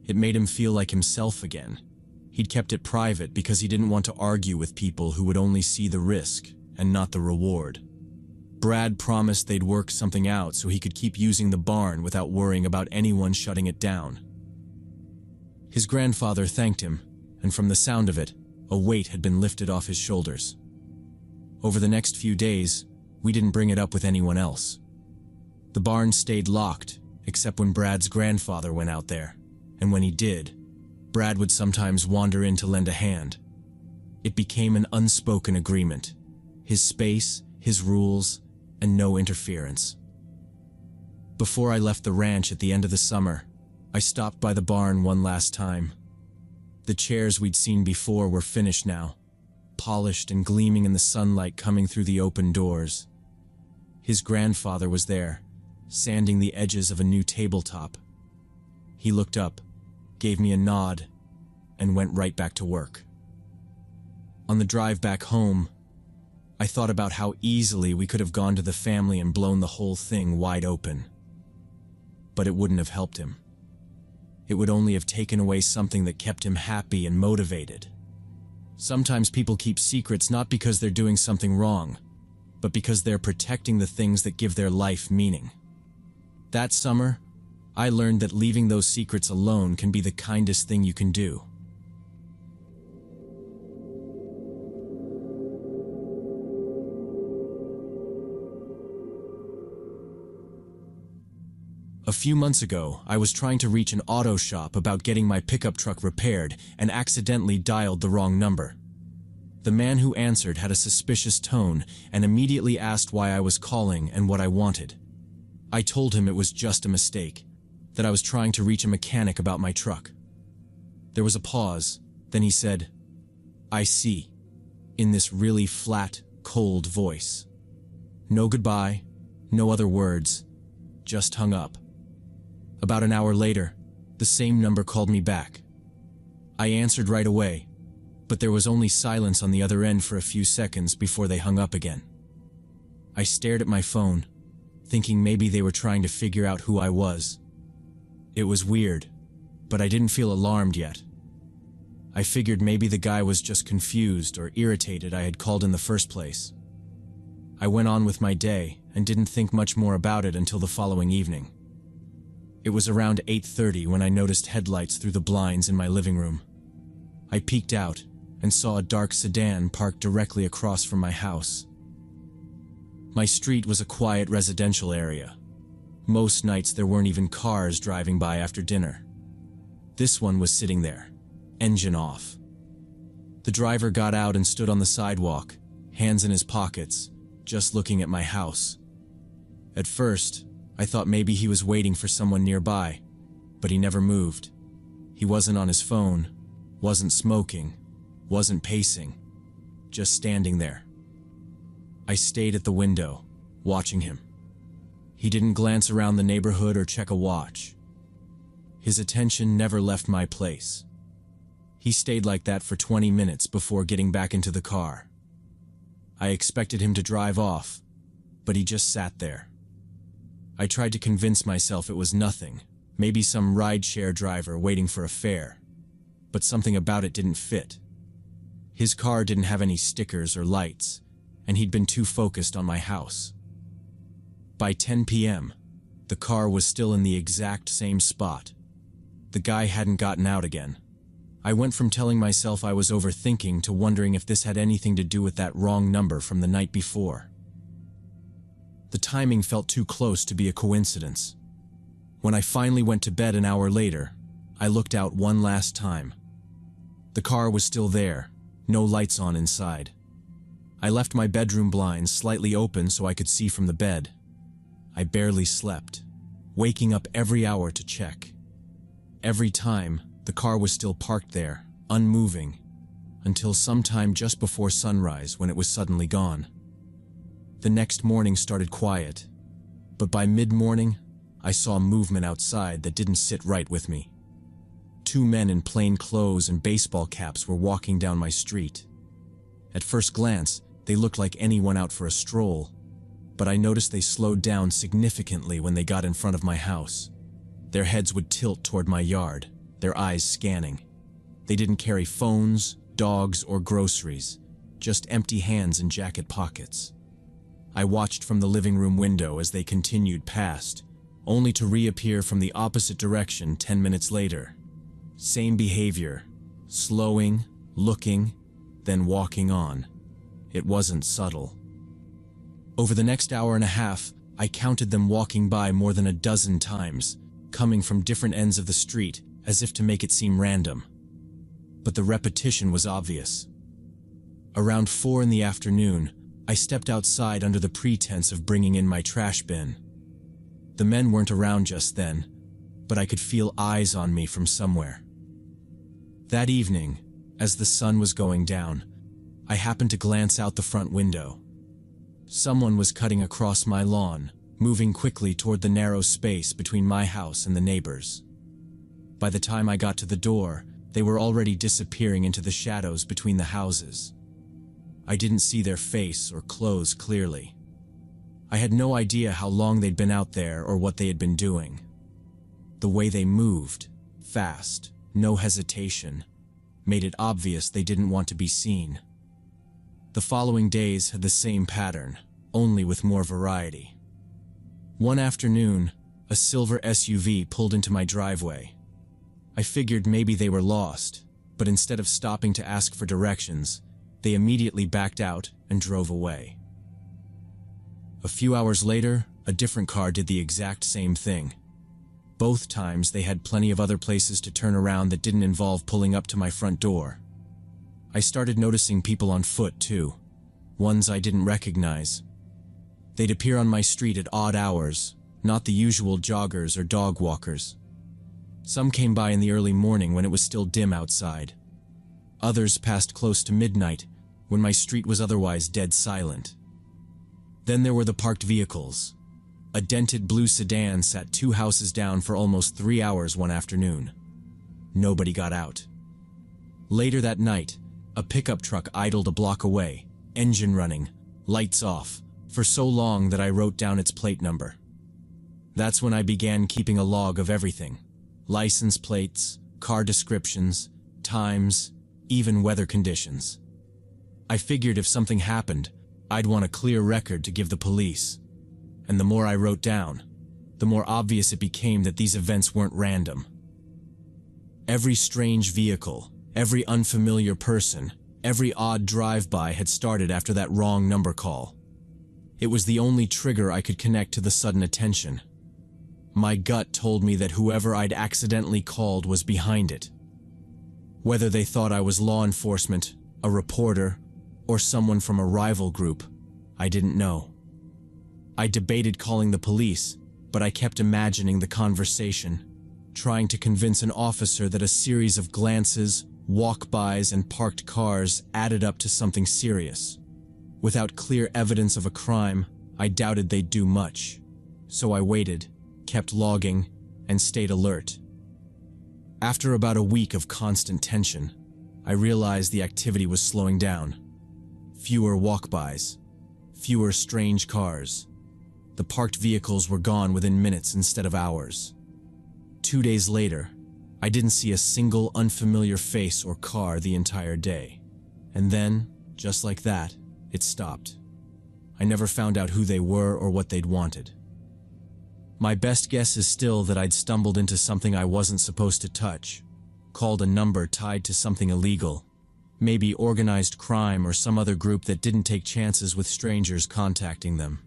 It made him feel like himself again. He'd kept it private because he didn't want to argue with people who would only see the risk and not the reward. Brad promised they'd work something out so he could keep using the barn without worrying about anyone shutting it down. His grandfather thanked him, and from the sound of it, a weight had been lifted off his shoulders. Over the next few days, we didn't bring it up with anyone else. The barn stayed locked, except when Brad's grandfather went out there, and when he did, Brad would sometimes wander in to lend a hand. It became an unspoken agreement. His space, his rules, and no interference. Before I left the ranch at the end of the summer, I stopped by the barn one last time. The chairs we'd seen before were finished now, polished and gleaming in the sunlight coming through the open doors. His grandfather was there, sanding the edges of a new tabletop. He looked up, gave me a nod, and went right back to work. On the drive back home, I thought about how easily we could have gone to the family and blown the whole thing wide open. But it wouldn't have helped him. It would only have taken away something that kept him happy and motivated. Sometimes people keep secrets not because they're doing something wrong, but because they're protecting the things that give their life meaning. That summer, I learned that leaving those secrets alone can be the kindest thing you can do. A few months ago, I was trying to reach an auto shop about getting my pickup truck repaired and accidentally dialed the wrong number. The man who answered had a suspicious tone and immediately asked why I was calling and what I wanted. I told him it was just a mistake, that I was trying to reach a mechanic about my truck. There was a pause, then he said, "I see," in this really flat, cold voice. No goodbye, no other words, just hung up. About an hour later, the same number called me back. I answered right away, but there was only silence on the other end for a few seconds before they hung up again. I stared at my phone, thinking maybe they were trying to figure out who I was. It was weird, but I didn't feel alarmed yet. I figured maybe the guy was just confused or irritated I had called in the first place. I went on with my day and didn't think much more about it until the following evening. It was around 8:30 when I noticed headlights through the blinds in my living room. I peeked out and saw a dark sedan parked directly across from my house. My street was a quiet residential area. Most nights there weren't even cars driving by after dinner. This one was sitting there, engine off. The driver got out and stood on the sidewalk, hands in his pockets, just looking at my house. At first, I thought maybe he was waiting for someone nearby, but he never moved. He wasn't on his phone, wasn't smoking, wasn't pacing, just standing there. I stayed at the window, watching him. He didn't glance around the neighborhood or check a watch. His attention never left my place. He stayed like that for 20 minutes before getting back into the car. I expected him to drive off, but he just sat there. I tried to convince myself it was nothing, maybe some rideshare driver waiting for a fare, but something about it didn't fit. His car didn't have any stickers or lights, and he'd been too focused on my house. By 10 p.m., the car was still in the exact same spot. The guy hadn't gotten out again. I went from telling myself I was overthinking to wondering if this had anything to do with that wrong number from the night before. The timing felt too close to be a coincidence. When I finally went to bed an hour later, I looked out one last time. The car was still there, no lights on inside. I left my bedroom blinds slightly open so I could see from the bed. I barely slept, waking up every hour to check. Every time, the car was still parked there, unmoving, until sometime just before sunrise when it was suddenly gone. The next morning started quiet, but by mid-morning, I saw movement outside that didn't sit right with me. Two men in plain clothes and baseball caps were walking down my street. At first glance, they looked like anyone out for a stroll, but I noticed they slowed down significantly when they got in front of my house. Their heads would tilt toward my yard, their eyes scanning. They didn't carry phones, dogs, or groceries, just empty hands and jacket pockets. I watched from the living room window as they continued past, only to reappear from the opposite direction 10 minutes later. Same behavior, slowing, looking, then walking on. It wasn't subtle. Over the next hour and a half, I counted them walking by more than a dozen times, coming from different ends of the street, as if to make it seem random. But the repetition was obvious. Around 4 in the afternoon, I stepped outside under the pretense of bringing in my trash bin. The men weren't around just then, but I could feel eyes on me from somewhere. That evening, as the sun was going down, I happened to glance out the front window. Someone was cutting across my lawn, moving quickly toward the narrow space between my house and the neighbors. By the time I got to the door, they were already disappearing into the shadows between the houses. I didn't see their face or clothes clearly. I had no idea how long they'd been out there or what they had been doing. The way they moved, fast, no hesitation, made it obvious they didn't want to be seen. The following days had the same pattern, only with more variety. One afternoon, a silver SUV pulled into my driveway. I figured maybe they were lost, but instead of stopping to ask for directions, they immediately backed out and drove away. A few hours later, a different car did the exact same thing. Both times they had plenty of other places to turn around that didn't involve pulling up to my front door. I started noticing people on foot too, ones I didn't recognize. They'd appear on my street at odd hours, not the usual joggers or dog walkers. Some came by in the early morning when it was still dim outside. Others passed close to midnight, when my street was otherwise dead silent. Then there were the parked vehicles. A dented blue sedan sat 2 houses down for almost 3 hours one afternoon. Nobody got out. Later that night, a pickup truck idled a block away, engine running, lights off, for so long that I wrote down its plate number. That's when I began keeping a log of everything: license plates, car descriptions, times, even weather conditions. I figured if something happened, I'd want a clear record to give the police. And the more I wrote down, the more obvious it became that these events weren't random. Every strange vehicle, every unfamiliar person, every odd drive-by had started after that wrong number call. It was the only trigger I could connect to the sudden attention. My gut told me that whoever I'd accidentally called was behind it. Whether they thought I was law enforcement, a reporter, or someone from a rival group, I didn't know. I debated calling the police, but I kept imagining the conversation, trying to convince an officer that a series of glances, walk-bys, and parked cars added up to something serious. Without clear evidence of a crime, I doubted they'd do much. So I waited, kept logging, and stayed alert. After about a week of constant tension, I realized the activity was slowing down. Fewer walk-bys, fewer strange cars. The parked vehicles were gone within minutes instead of hours. 2 days later, I didn't see a single unfamiliar face or car the entire day. And then, just like that, it stopped. I never found out who they were or what they'd wanted. My best guess is still that I'd stumbled into something I wasn't supposed to touch, called a number tied to something illegal, maybe organized crime or some other group that didn't take chances with strangers contacting them.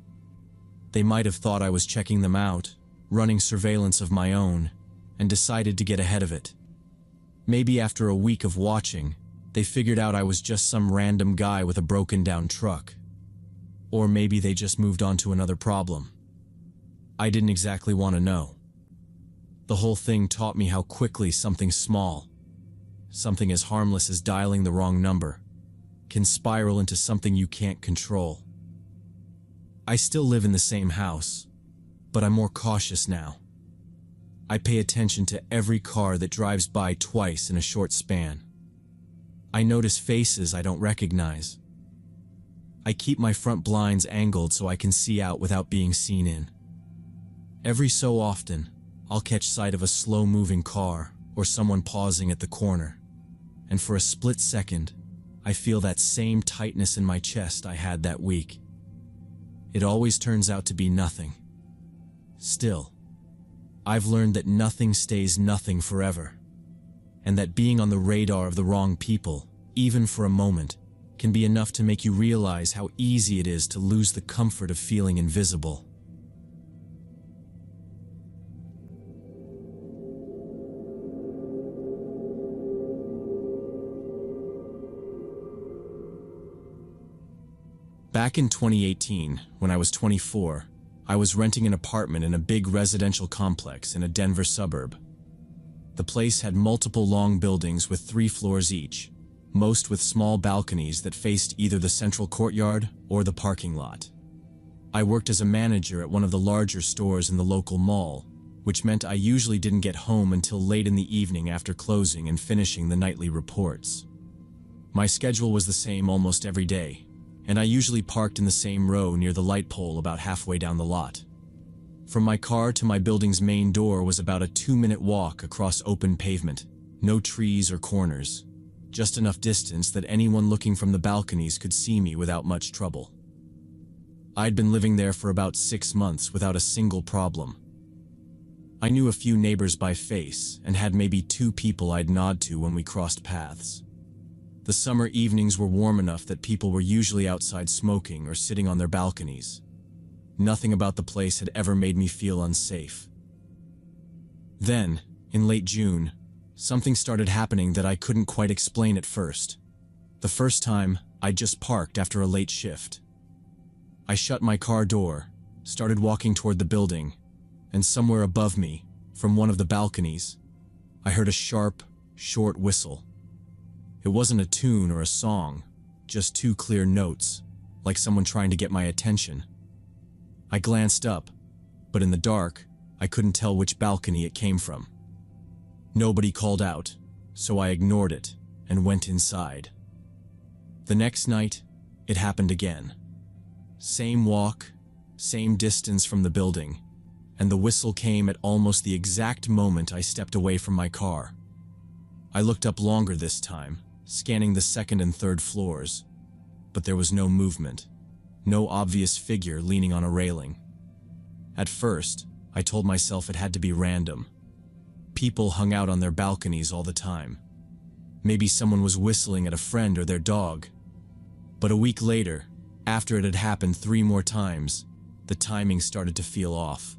They might have thought I was checking them out, running surveillance of my own, and decided to get ahead of it. Maybe after a week of watching, they figured out I was just some random guy with a broken-down truck. Or maybe they just moved on to another problem. I didn't exactly want to know. The whole thing taught me how quickly something small, something as harmless as dialing the wrong number, can spiral into something you can't control. I still live in the same house, but I'm more cautious now. I pay attention to every car that drives by twice in a short span. I notice faces I don't recognize. I keep my front blinds angled so I can see out without being seen in. Every so often, I'll catch sight of a slow-moving car or someone pausing at the corner, and for a split second, I feel that same tightness in my chest I had that week. It always turns out to be nothing. Still, I've learned that nothing stays nothing forever, and that being on the radar of the wrong people, even for a moment, can be enough to make you realize how easy it is to lose the comfort of feeling invisible. Back in 2018, when I was 24, I was renting an apartment in a big residential complex in a Denver suburb. The place had multiple long buildings with 3 floors each, most with small balconies that faced either the central courtyard or the parking lot. I worked as a manager at one of the larger stores in the local mall, which meant I usually didn't get home until late in the evening after closing and finishing the nightly reports. My schedule was the same almost every day, and I usually parked in the same row near the light pole about halfway down the lot. From my car to my building's main door was about a 2-minute walk across open pavement, no trees or corners, just enough distance that anyone looking from the balconies could see me without much trouble. I'd been living there for about 6 months without a single problem. I knew a few neighbors by face and had maybe 2 people I'd nod to when we crossed paths. The summer evenings were warm enough that people were usually outside smoking or sitting on their balconies. Nothing about the place had ever made me feel unsafe. Then, in late June, something started happening that I couldn't quite explain at first. The first time, I just parked after a late shift. I shut my car door, started walking toward the building, and somewhere above me, from one of the balconies, I heard a sharp, short whistle. It wasn't a tune or a song, just two clear notes, like someone trying to get my attention. I glanced up, but in the dark, I couldn't tell which balcony it came from. Nobody called out, so I ignored it and went inside. The next night, it happened again. Same walk, same distance from the building, and the whistle came at almost the exact moment I stepped away from my car. I looked up longer this time, scanning the second and third floors, but there was no movement, no obvious figure leaning on a railing. At first, I told myself it had to be random. People hung out on their balconies all the time. Maybe someone was whistling at a friend or their dog. But a week later, after it had happened 3 more times, the timing started to feel off.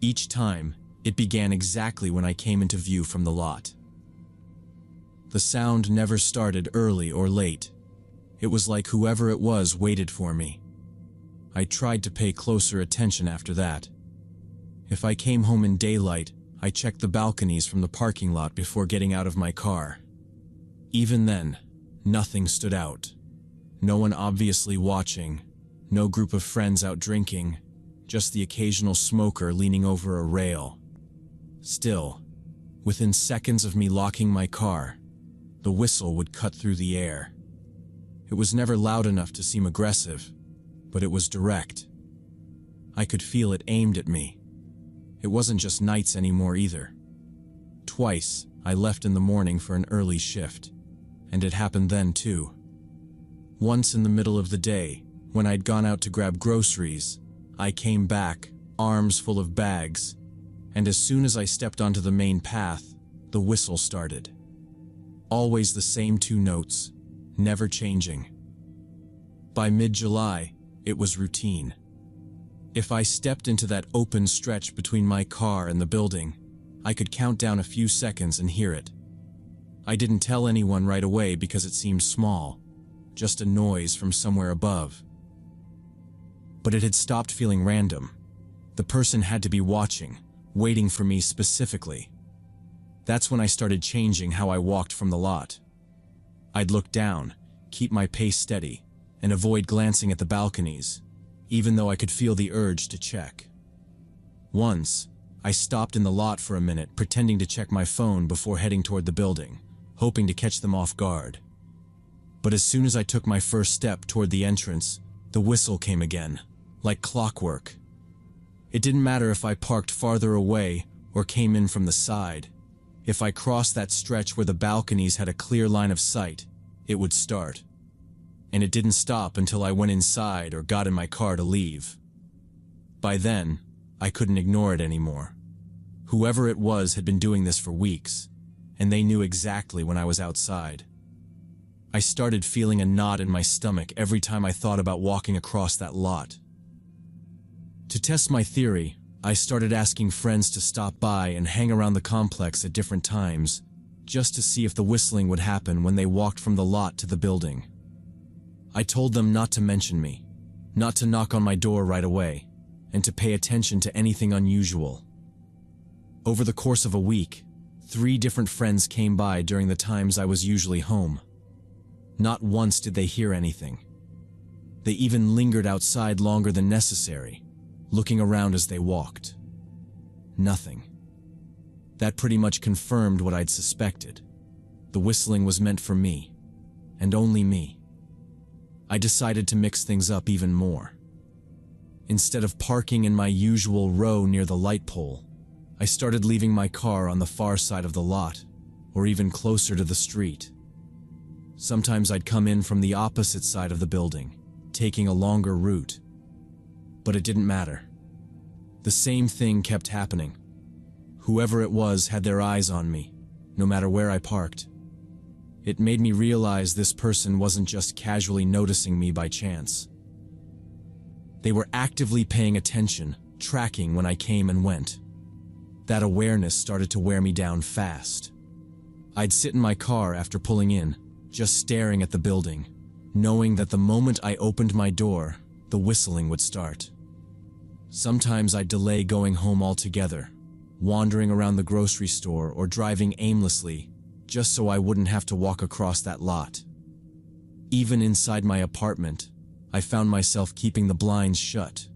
Each time, it began exactly when I came into view from the lot. The sound never started early or late. It was like whoever it was waited for me. I tried to pay closer attention after that. If I came home in daylight, I checked the balconies from the parking lot before getting out of my car. Even then, nothing stood out. No one obviously watching, no group of friends out drinking, just the occasional smoker leaning over a rail. Still, within seconds of me locking my car, the whistle would cut through the air. It was never loud enough to seem aggressive, but it was direct. I could feel it aimed at me. It wasn't just nights anymore either. Twice, I left in the morning for an early shift, and it happened then too. Once in the middle of the day, when I'd gone out to grab groceries, I came back, arms full of bags, and as soon as I stepped onto the main path, the whistle started. Always the same 2 notes, never changing. By mid-July, it was routine. If I stepped into that open stretch between my car and the building, I could count down a few seconds and hear it. I didn't tell anyone right away because it seemed small, just a noise from somewhere above. But it had stopped feeling random. The person had to be watching, waiting for me specifically. That's when I started changing how I walked from the lot. I'd look down, keep my pace steady, and avoid glancing at the balconies, even though I could feel the urge to check. Once, I stopped in the lot for a minute, pretending to check my phone before heading toward the building, hoping to catch them off guard. But as soon as I took my first step toward the entrance, the whistle came again, like clockwork. It didn't matter if I parked farther away or came in from the side. If I crossed that stretch where the balconies had a clear line of sight, it would start. And it didn't stop until I went inside or got in my car to leave. By then, I couldn't ignore it anymore. Whoever it was had been doing this for weeks, and they knew exactly when I was outside. I started feeling a knot in my stomach every time I thought about walking across that lot. To test my theory, I started asking friends to stop by and hang around the complex at different times, just to see if the whistling would happen when they walked from the lot to the building. I told them not to mention me, not to knock on my door right away, and to pay attention to anything unusual. Over the course of a week, 3 different friends came by during the times I was usually home. Not once did they hear anything. They even lingered outside longer than necessary, looking around as they walked. Nothing. That pretty much confirmed what I'd suspected. The whistling was meant for me, and only me. I decided to mix things up even more. Instead of parking in my usual row near the light pole, I started leaving my car on the far side of the lot, or even closer to the street. Sometimes I'd come in from the opposite side of the building, taking a longer route. But it didn't matter. The same thing kept happening. Whoever it was had their eyes on me, no matter where I parked. It made me realize this person wasn't just casually noticing me by chance. They were actively paying attention, tracking when I came and went. That awareness started to wear me down fast. I'd sit in my car after pulling in, just staring at the building, knowing that the moment I opened my door, the whistling would start. Sometimes I'd delay going home altogether, wandering around the grocery store or driving aimlessly, just so I wouldn't have to walk across that lot. Even inside my apartment, I found myself keeping the blinds shut,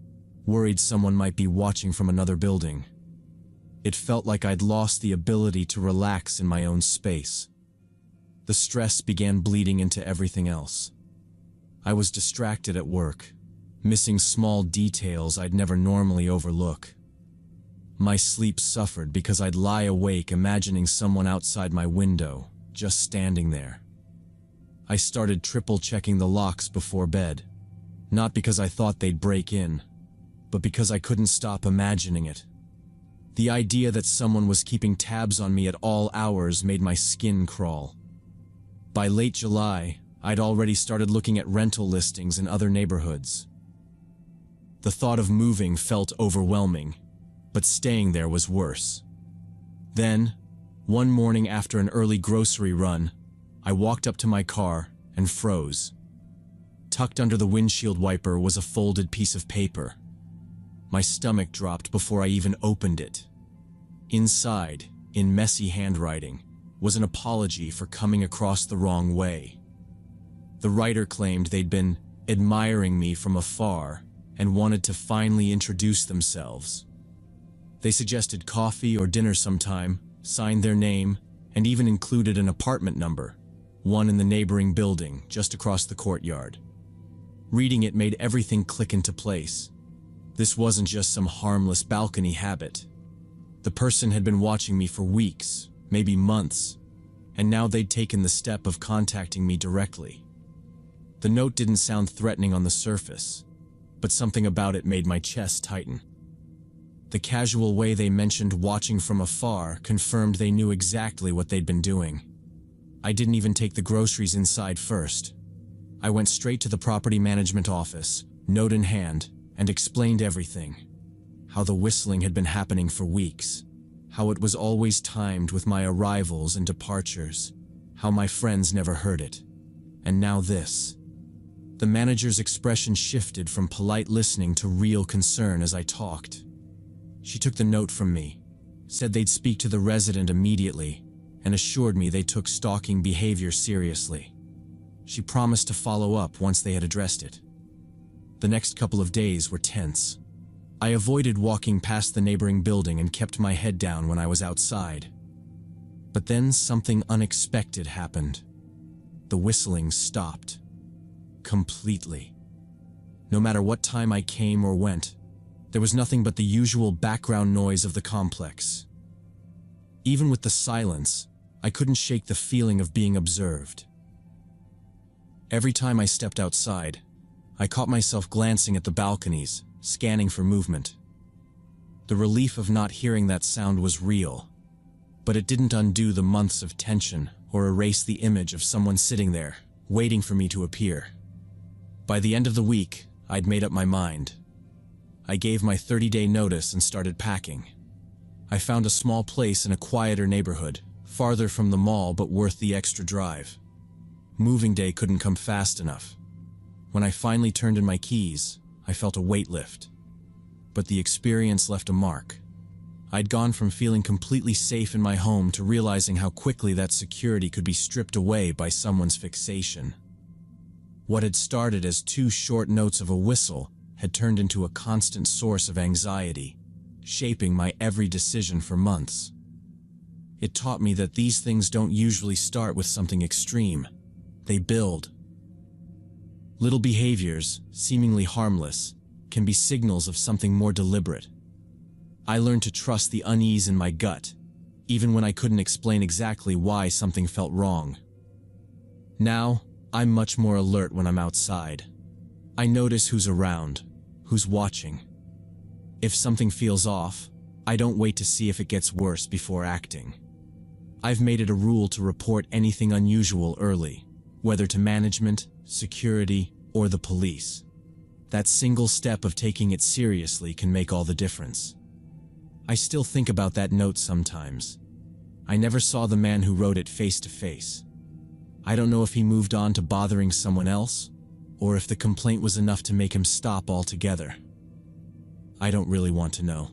worried someone might be watching from another building. It felt like I'd lost the ability to relax in my own space. The stress began bleeding into everything else. I was distracted at work, missing small details I'd never normally overlook. My sleep suffered because I'd lie awake imagining someone outside my window, just standing there. I started triple-checking the locks before bed, not because I thought they'd break in, but because I couldn't stop imagining it. The idea that someone was keeping tabs on me at all hours made my skin crawl. By late July, I'd already started looking at rental listings in other neighborhoods. The thought of moving felt overwhelming, but staying there was worse. Then, one morning after an early grocery run, I walked up to my car and froze. Tucked under the windshield wiper was a folded piece of paper. My stomach dropped before I even opened it. Inside, in messy handwriting, was an apology for coming across the wrong way. The writer claimed they'd been admiring me from afar and wanted to finally introduce themselves. They suggested coffee or dinner sometime, signed their name, and even included an apartment number, one in the neighboring building just across the courtyard. Reading it made everything click into place. This wasn't just some harmless balcony habit. The person had been watching me for weeks, maybe months, and now they'd taken the step of contacting me directly. The note didn't sound threatening on the surface, but something about it made my chest tighten. The casual way they mentioned watching from afar confirmed they knew exactly what they'd been doing. I didn't even take the groceries inside first. I went straight to the property management office, note in hand, and explained everything. How the whistling had been happening for weeks. How it was always timed with my arrivals and departures. How my friends never heard it. And now this. The manager's expression shifted from polite listening to real concern as I talked. She took the note from me, said they'd speak to the resident immediately, and assured me they took stalking behavior seriously. She promised to follow up once they had addressed it. The next couple of days were tense. I avoided walking past the neighboring building and kept my head down when I was outside. But then something unexpected happened. The whistling stopped. Completely. No matter what time I came or went, there was nothing but the usual background noise of the complex. Even with the silence, I couldn't shake the feeling of being observed. Every time I stepped outside, I caught myself glancing at the balconies, scanning for movement. The relief of not hearing that sound was real, but it didn't undo the months of tension or erase the image of someone sitting there, waiting for me to appear. By the end of the week, I'd made up my mind. I gave my 30-day notice and started packing. I found a small place in a quieter neighborhood, farther from the mall but worth the extra drive. Moving day couldn't come fast enough. When I finally turned in my keys, I felt a weight lift. But the experience left a mark. I'd gone from feeling completely safe in my home to realizing how quickly that security could be stripped away by someone's fixation. What had started as 2 short notes of a whistle had turned into a constant source of anxiety, shaping my every decision for months. It taught me that these things don't usually start with something extreme. They build. Little behaviors, seemingly harmless, can be signals of something more deliberate. I learned to trust the unease in my gut, even when I couldn't explain exactly why something felt wrong. Now, I'm much more alert when I'm outside. I notice who's around, who's watching. If something feels off, I don't wait to see if it gets worse before acting. I've made it a rule to report anything unusual early, whether to management, security, or the police. That single step of taking it seriously can make all the difference. I still think about that note sometimes. I never saw the man who wrote it face to face. I don't know if he moved on to bothering someone else, or if the complaint was enough to make him stop altogether. I don't really want to know.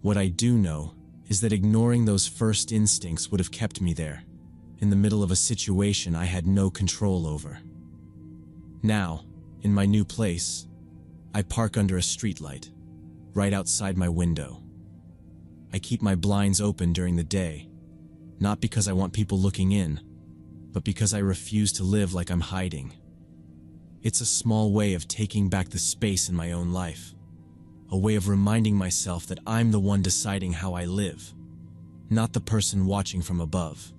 What I do know is that ignoring those first instincts would have kept me there, in the middle of a situation I had no control over. Now, in my new place, I park under a streetlight, right outside my window. I keep my blinds open during the day, not because I want people looking in, but because I refuse to live like I'm hiding. It's a small way of taking back the space in my own life, a way of reminding myself that I'm the one deciding how I live, not the person watching from above.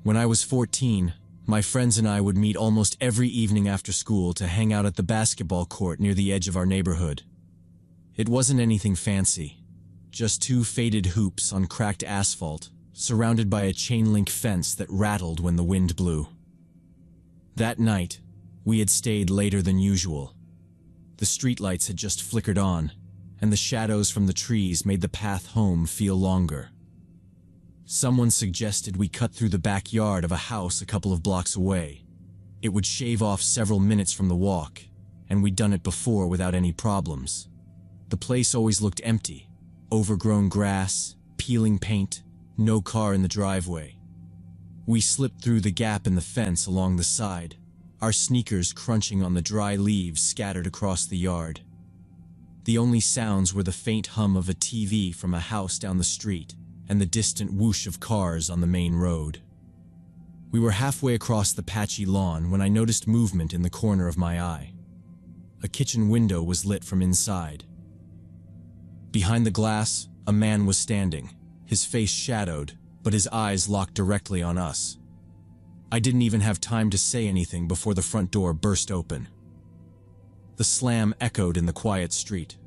When I was 14, my friends and I would meet almost every evening after school to hang out at the basketball court near the edge of our neighborhood. It wasn't anything fancy, just two faded hoops on cracked asphalt, surrounded by a chain-link fence that rattled when the wind blew. That night, we had stayed later than usual. The streetlights had just flickered on, and the shadows from the trees made the path home feel longer. Someone suggested we cut through the backyard of a house a couple of blocks away. It would shave off several minutes from the walk, and we'd done it before without any problems. The place always looked empty, overgrown grass, peeling paint, no car in the driveway. We slipped through the gap in the fence along the side, our sneakers crunching on the dry leaves scattered across the yard. The only sounds were the faint hum of a TV from a house down the street and the distant whoosh of cars on the main road. We were halfway across the patchy lawn when I noticed movement in the corner of my eye. A kitchen window was lit from inside. Behind the glass, a man was standing, his face shadowed, but his eyes locked directly on us. I didn't even have time to say anything before the front door burst open. The slam echoed in the quiet street.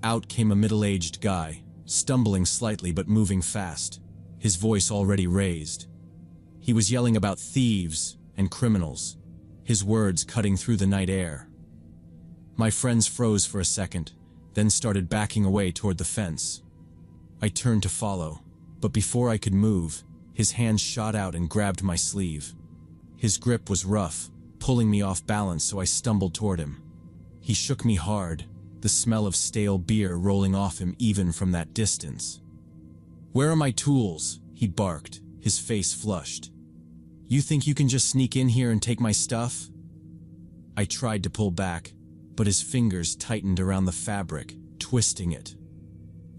Out came a middle-aged guy, stumbling slightly but moving fast, his voice already raised. He was yelling about thieves and criminals, his words cutting through the night air. My friends froze for a second, then started backing away toward the fence. I turned to follow, but before I could move, his hand shot out and grabbed my sleeve. His grip was rough, pulling me off balance, so I stumbled toward him. He shook me hard, the smell of stale beer rolling off him even from that distance. "Where are my tools?" he barked, his face flushed. "You think you can just sneak in here and take my stuff?" I tried to pull back, but his fingers tightened around the fabric, twisting it.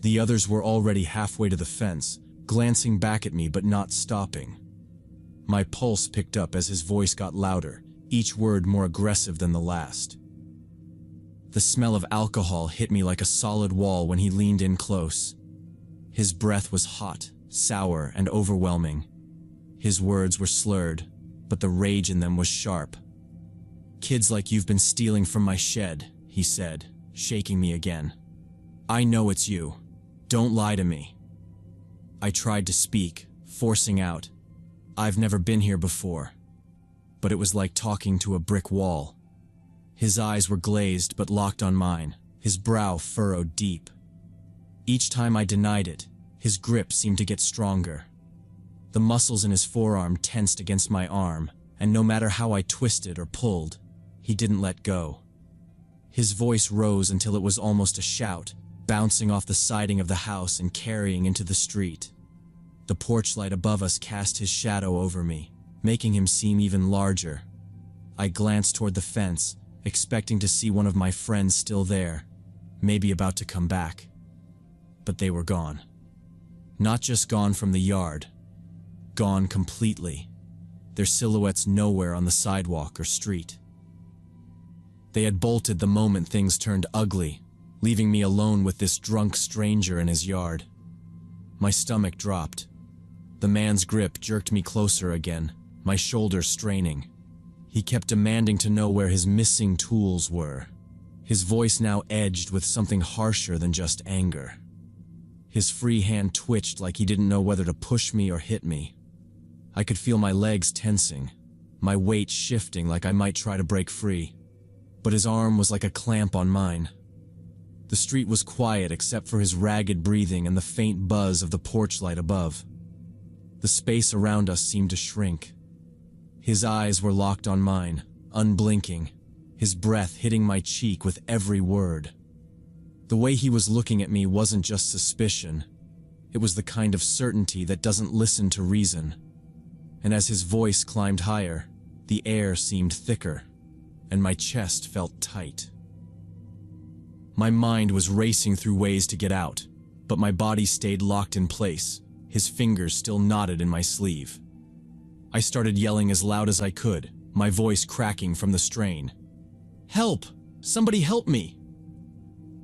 The others were already halfway to the fence, glancing back at me but not stopping. My pulse picked up as his voice got louder, each word more aggressive than the last. The smell of alcohol hit me like a solid wall when he leaned in close. His breath was hot, sour, and overwhelming. His words were slurred, but the rage in them was sharp. "Kids like you've been stealing from my shed," he said, shaking me again. "I know it's you. Don't lie to me." I tried to speak, forcing out, "I've never been here before." But it was like talking to a brick wall. His eyes were glazed but locked on mine, his brow furrowed deep. Each time I denied it, his grip seemed to get stronger. The muscles in his forearm tensed against my arm, and no matter how I twisted or pulled, he didn't let go. His voice rose until it was almost a shout, bouncing off the siding of the house and carrying into the street. The porch light above us cast his shadow over me, making him seem even larger. I glanced toward the fence, expecting to see one of my friends still there, maybe about to come back. But they were gone. Not just gone from the yard, gone completely, their silhouettes nowhere on the sidewalk or street. They had bolted the moment things turned ugly, leaving me alone with this drunk stranger in his yard. My stomach dropped. The man's grip jerked me closer again, my shoulders straining. He kept demanding to know where his missing tools were, his voice now edged with something harsher than just anger. His free hand twitched like he didn't know whether to push me or hit me. I could feel my legs tensing, my weight shifting like I might try to break free. But his arm was like a clamp on mine. The street was quiet except for his ragged breathing and the faint buzz of the porch light above. The space around us seemed to shrink. His eyes were locked on mine, unblinking, his breath hitting my cheek with every word. The way he was looking at me wasn't just suspicion. It was the kind of certainty that doesn't listen to reason. And as his voice climbed higher, the air seemed thicker, and my chest felt tight. My mind was racing through ways to get out, but my body stayed locked in place, his fingers still knotted in my sleeve. I started yelling as loud as I could, my voice cracking from the strain. "Help! Somebody help me!"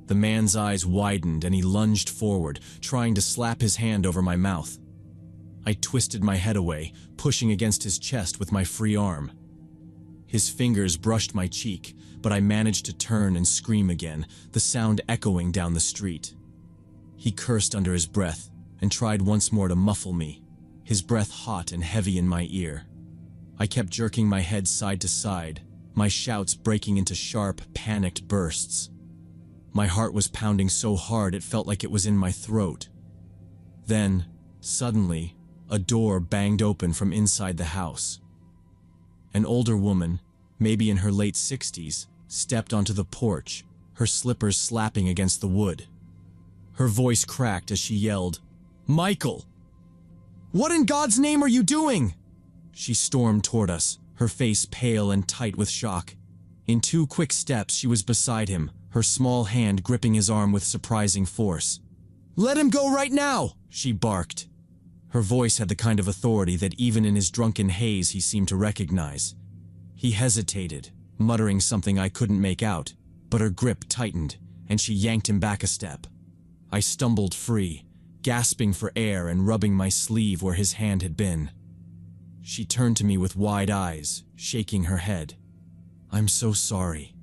The man's eyes widened and he lunged forward, trying to slap his hand over my mouth. I twisted my head away, pushing against his chest with my free arm. His fingers brushed my cheek, but I managed to turn and scream again, the sound echoing down the street. He cursed under his breath and tried once more to muffle me, his breath hot and heavy in my ear. I kept jerking my head side to side, my shouts breaking into sharp, panicked bursts. My heart was pounding so hard it felt like it was in my throat. Then, suddenly, a door banged open from inside the house. An older woman, maybe in her late 60s, stepped onto the porch, her slippers slapping against the wood. Her voice cracked as she yelled, "Michael! What in God's name are you doing?" She stormed toward us, her face pale and tight with shock. In 2 quick steps, she was beside him, her small hand gripping his arm with surprising force. "Let him go right now!" she barked. Her voice had the kind of authority that even in his drunken haze he seemed to recognize. He hesitated, muttering something I couldn't make out, but her grip tightened, and she yanked him back a step. I stumbled free, gasping for air and rubbing my sleeve where his hand had been. She turned to me with wide eyes, shaking her head. "I'm so sorry.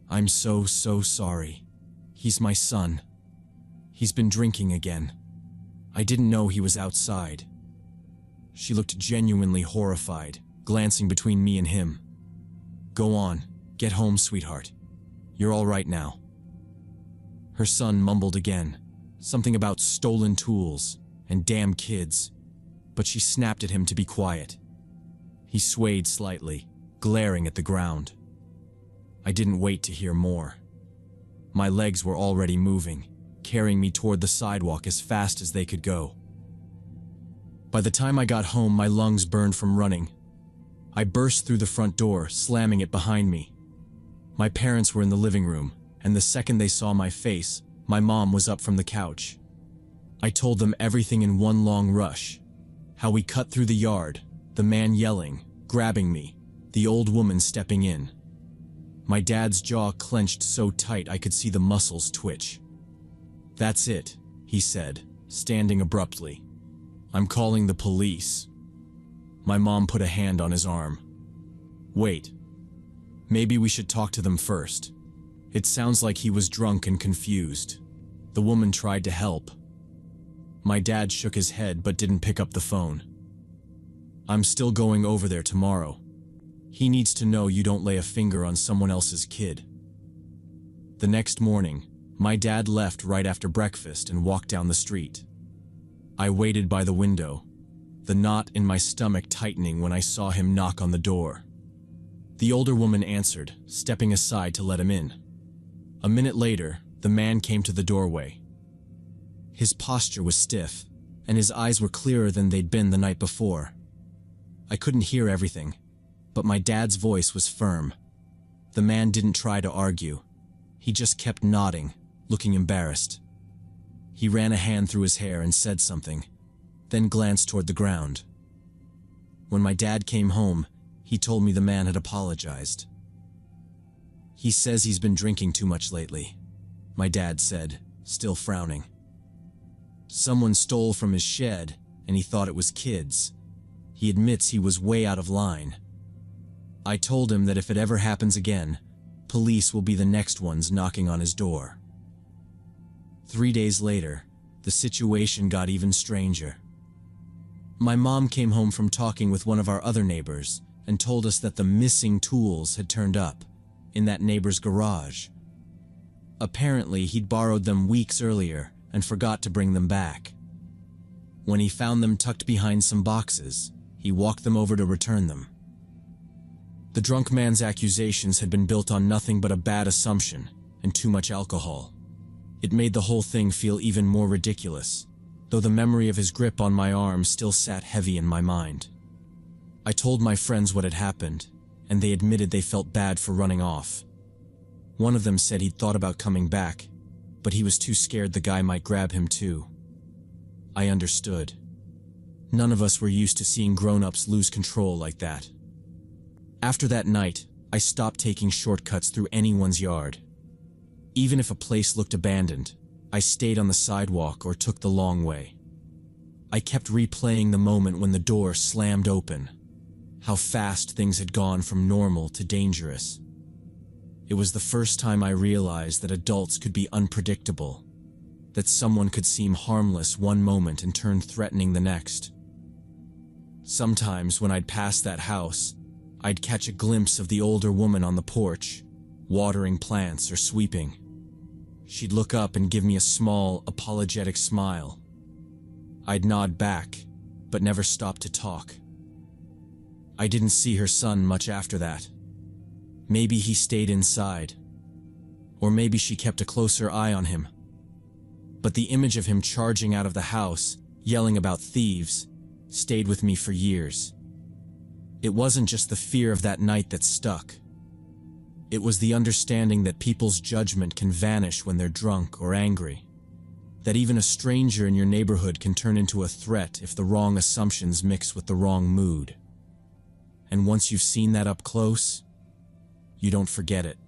I'm so sorry. He's my son. He's been drinking again. I didn't know he was outside." She looked genuinely horrified, glancing between me and him. "Go on, get home, sweetheart. You're all right now." Her son mumbled again, something about stolen tools and damn kids, but she snapped at him to be quiet. He swayed slightly, glaring at the ground. I didn't wait to hear more. My legs were already moving, carrying me toward the sidewalk as fast as they could go. By the time I got home, my lungs burned from running. I burst through the front door, slamming it behind me. My parents were in the living room, and the second they saw my face, my mom was up from the couch. I told them everything in one long rush. How we cut through the yard, the man yelling, grabbing me, the old woman stepping in. My dad's jaw clenched so tight I could see the muscles twitch. "That's it," he said, standing abruptly. "I'm calling the police." My mom put a hand on his arm. "Wait. Maybe we should talk to them first. It sounds like he was drunk and confused." The woman tried to help. My dad shook his head but didn't pick up the phone. "I'm still going over there tomorrow. He needs to know you don't lay a finger on someone else's kid." The next morning, my dad left right after breakfast and walked down the street. I waited by the window, the knot in my stomach tightening when I saw him knock on the door. The older woman answered, stepping aside to let him in. A minute later, the man came to the doorway. His posture was stiff, and his eyes were clearer than they'd been the night before. I couldn't hear everything, but my dad's voice was firm. The man didn't try to argue. He just kept nodding, looking embarrassed. He ran a hand through his hair and said something, then glanced toward the ground. When my dad came home, he told me the man had apologized. "He says he's been drinking too much lately," my dad said, still frowning. "Someone stole from his shed, and he thought it was kids. He admits he was way out of line. I told him that if it ever happens again, police will be the next ones knocking on his door." 3 days later, the situation got even stranger. My mom came home from talking with one of our other neighbors and told us that the missing tools had turned up in that neighbor's garage. Apparently, he'd borrowed them weeks earlier and forgot to bring them back. When he found them tucked behind some boxes, he walked them over to return them. The drunk man's accusations had been built on nothing but a bad assumption and too much alcohol. It made the whole thing feel even more ridiculous, though the memory of his grip on my arm still sat heavy in my mind. I told my friends what had happened, and they admitted they felt bad for running off. One of them said he'd thought about coming back, but he was too scared the guy might grab him too. I understood. None of us were used to seeing grown-ups lose control like that. After that night, I stopped taking shortcuts through anyone's yard. Even if a place looked abandoned, I stayed on the sidewalk or took the long way. I kept replaying the moment when the door slammed open, how fast things had gone from normal to dangerous. It was the first time I realized that adults could be unpredictable, that someone could seem harmless one moment and turn threatening the next. Sometimes when I'd pass that house, I'd catch a glimpse of the older woman on the porch, watering plants or sweeping. She'd look up and give me a small, apologetic smile. I'd nod back, but never stop to talk. I didn't see her son much after that. Maybe he stayed inside, or maybe she kept a closer eye on him. But the image of him charging out of the house, yelling about thieves, stayed with me for years. It wasn't just the fear of that night that stuck. It was the understanding that people's judgment can vanish when they're drunk or angry. That even a stranger in your neighborhood can turn into a threat if the wrong assumptions mix with the wrong mood. And once you've seen that up close, you don't forget it.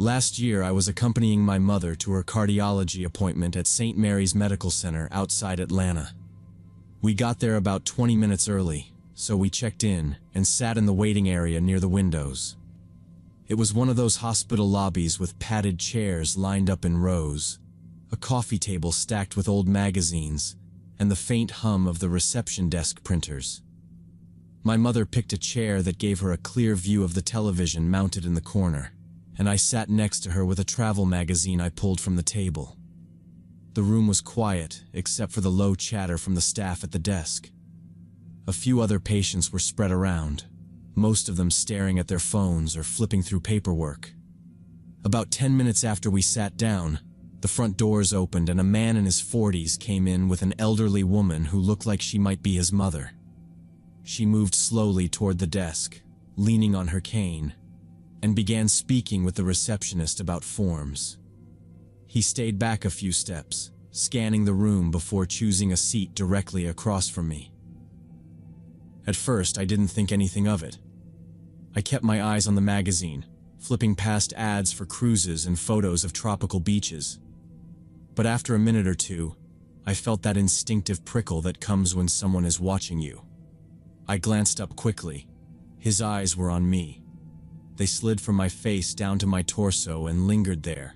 Last year, I was accompanying my mother to her cardiology appointment at St. Mary's Medical Center outside Atlanta. We got there about 20 minutes early, so we checked in and sat in the waiting area near the windows. It was one of those hospital lobbies with padded chairs lined up in rows, a coffee table stacked with old magazines, and the faint hum of the reception desk printers. My mother picked a chair that gave her a clear view of the television mounted in the corner, and I sat next to her with a travel magazine I pulled from the table. The room was quiet, except for the low chatter from the staff at the desk. A few other patients were spread around, most of them staring at their phones or flipping through paperwork. About 10 minutes after we sat down, the front doors opened and a man in his 40s came in with an elderly woman who looked like she might be his mother. She moved slowly toward the desk, leaning on her cane, and began speaking with the receptionist about forms. He stayed back a few steps, scanning the room before choosing a seat directly across from me. At first, I didn't think anything of it. I kept my eyes on the magazine, flipping past ads for cruises and photos of tropical beaches. But after a minute or two, I felt that instinctive prickle that comes when someone is watching you. I glanced up quickly. His eyes were on me. They slid from my face down to my torso and lingered there,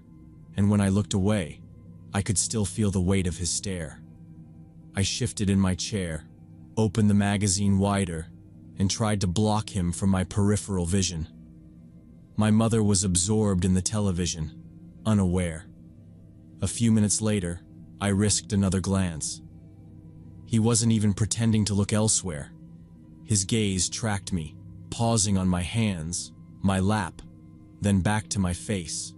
and when I looked away, I could still feel the weight of his stare. I shifted in my chair, opened the magazine wider, and tried to block him from my peripheral vision. My mother was absorbed in the television, unaware. A few minutes later, I risked another glance. He wasn't even pretending to look elsewhere. His gaze tracked me, pausing on my hands, my lap, then back to my face.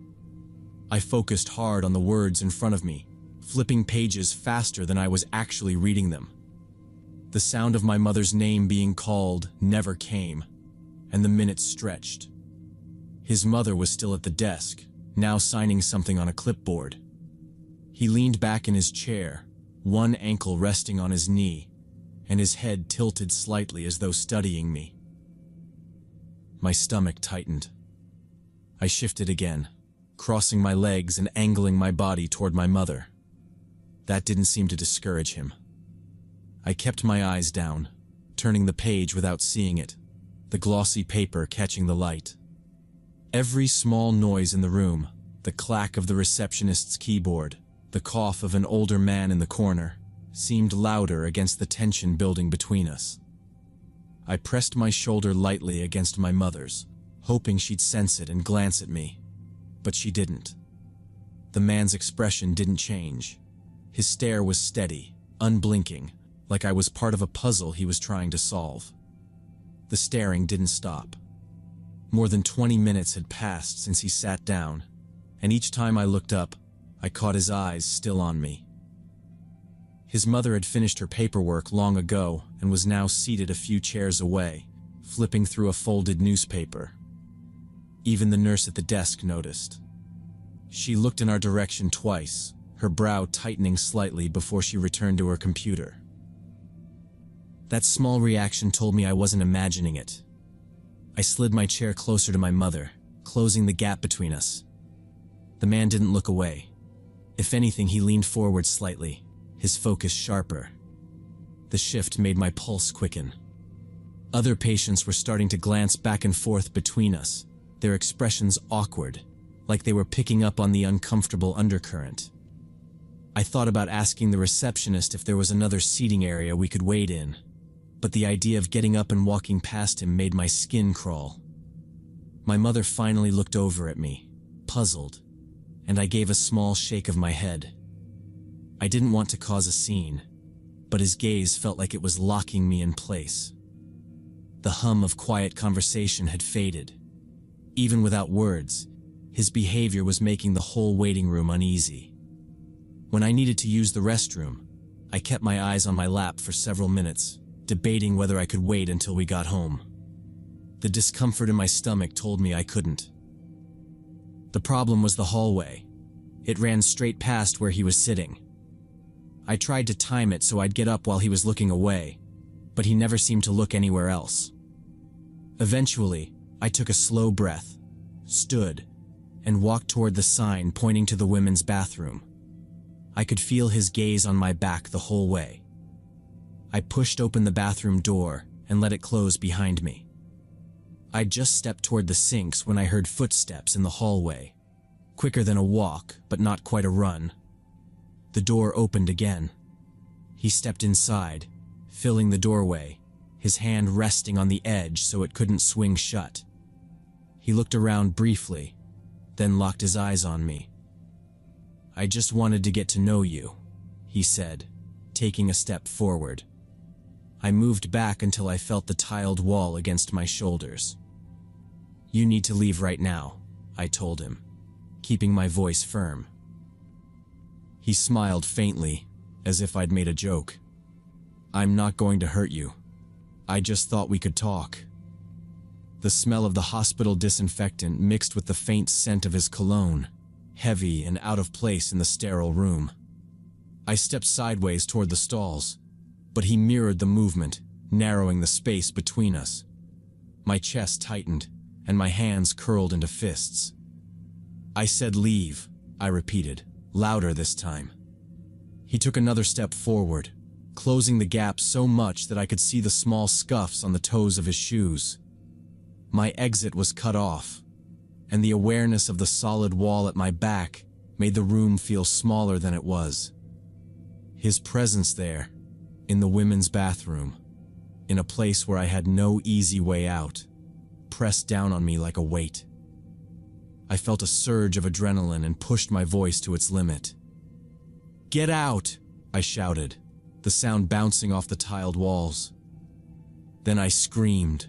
I focused hard on the words in front of me, flipping pages faster than I was actually reading them. The sound of my mother's name being called never came, and the minutes stretched. His mother was still at the desk, now signing something on a clipboard. He leaned back in his chair, one ankle resting on his knee, and his head tilted slightly as though studying me. My stomach tightened. I shifted again, crossing my legs and angling my body toward my mother. That didn't seem to discourage him. I kept my eyes down, turning the page without seeing it. the glossy paper catching the light. Every small noise in the room, the clack of the receptionist's keyboard, the cough of an older man in the corner, seemed louder against the tension building between us. I pressed my shoulder lightly against my mother's, hoping she'd sense it and glance at me, but she didn't. The man's expression didn't change. His stare was steady, unblinking, like I was part of a puzzle he was trying to solve. The staring didn't stop. More than 20 minutes had passed since he sat down, and each time I looked up, I caught his eyes still on me. His mother had finished her paperwork long ago and was now seated a few chairs away, flipping through a folded newspaper. Even the nurse at the desk noticed. She looked in our direction twice, her brow tightening slightly before she returned to her computer. That small reaction told me I wasn't imagining it. I slid my chair closer to my mother, closing the gap between us. The man didn't look away. If anything, he leaned forward slightly, his focus sharper. The shift made my pulse quicken. Other patients were starting to glance back and forth between us, their expressions awkward, like they were picking up on the uncomfortable undercurrent. I thought about asking the receptionist if there was another seating area we could wait in, but the idea of getting up and walking past him made my skin crawl. My mother finally looked over at me, puzzled, and I gave a small shake of my head. I didn't want to cause a scene, but his gaze felt like it was locking me in place. The hum of quiet conversation had faded. Even without words, his behavior was making the whole waiting room uneasy. When I needed to use the restroom, I kept my eyes on my lap for several minutes, debating whether I could wait until we got home. The discomfort in my stomach told me I couldn't. The problem was the hallway. It ran straight past where he was sitting. I tried to time it so I'd get up while he was looking away, but he never seemed to look anywhere else. Eventually, I took a slow breath, stood, and walked toward the sign pointing to the women's bathroom. I could feel his gaze on my back the whole way. I pushed open the bathroom door and let it close behind me. I'd just stepped toward the sinks when I heard footsteps in the hallway, quicker than a walk, but not quite a run. The door opened again. He stepped inside, filling the doorway, his hand resting on the edge so it couldn't swing shut. He looked around briefly, then locked his eyes on me. "I just wanted to get to know you," he said, taking a step forward. I moved back until I felt the tiled wall against my shoulders. "You need to leave right now," I told him, keeping my voice firm. He smiled faintly, as if I'd made a joke. "I'm not going to hurt you. I just thought we could talk." The smell of the hospital disinfectant mixed with the faint scent of his cologne, heavy and out of place in the sterile room. I stepped sideways toward the stalls, but he mirrored the movement, narrowing the space between us. My chest tightened, and my hands curled into fists. "I said leave," I repeated, louder this time. He took another step forward, closing the gap so much that I could see the small scuffs on the toes of his shoes. My exit was cut off, and the awareness of the solid wall at my back made the room feel smaller than it was. His presence there, in the women's bathroom, in a place where I had no easy way out, pressed down on me like a weight. I felt a surge of adrenaline and pushed my voice to its limit. "Get out!" I shouted, the sound bouncing off the tiled walls. Then I screamed,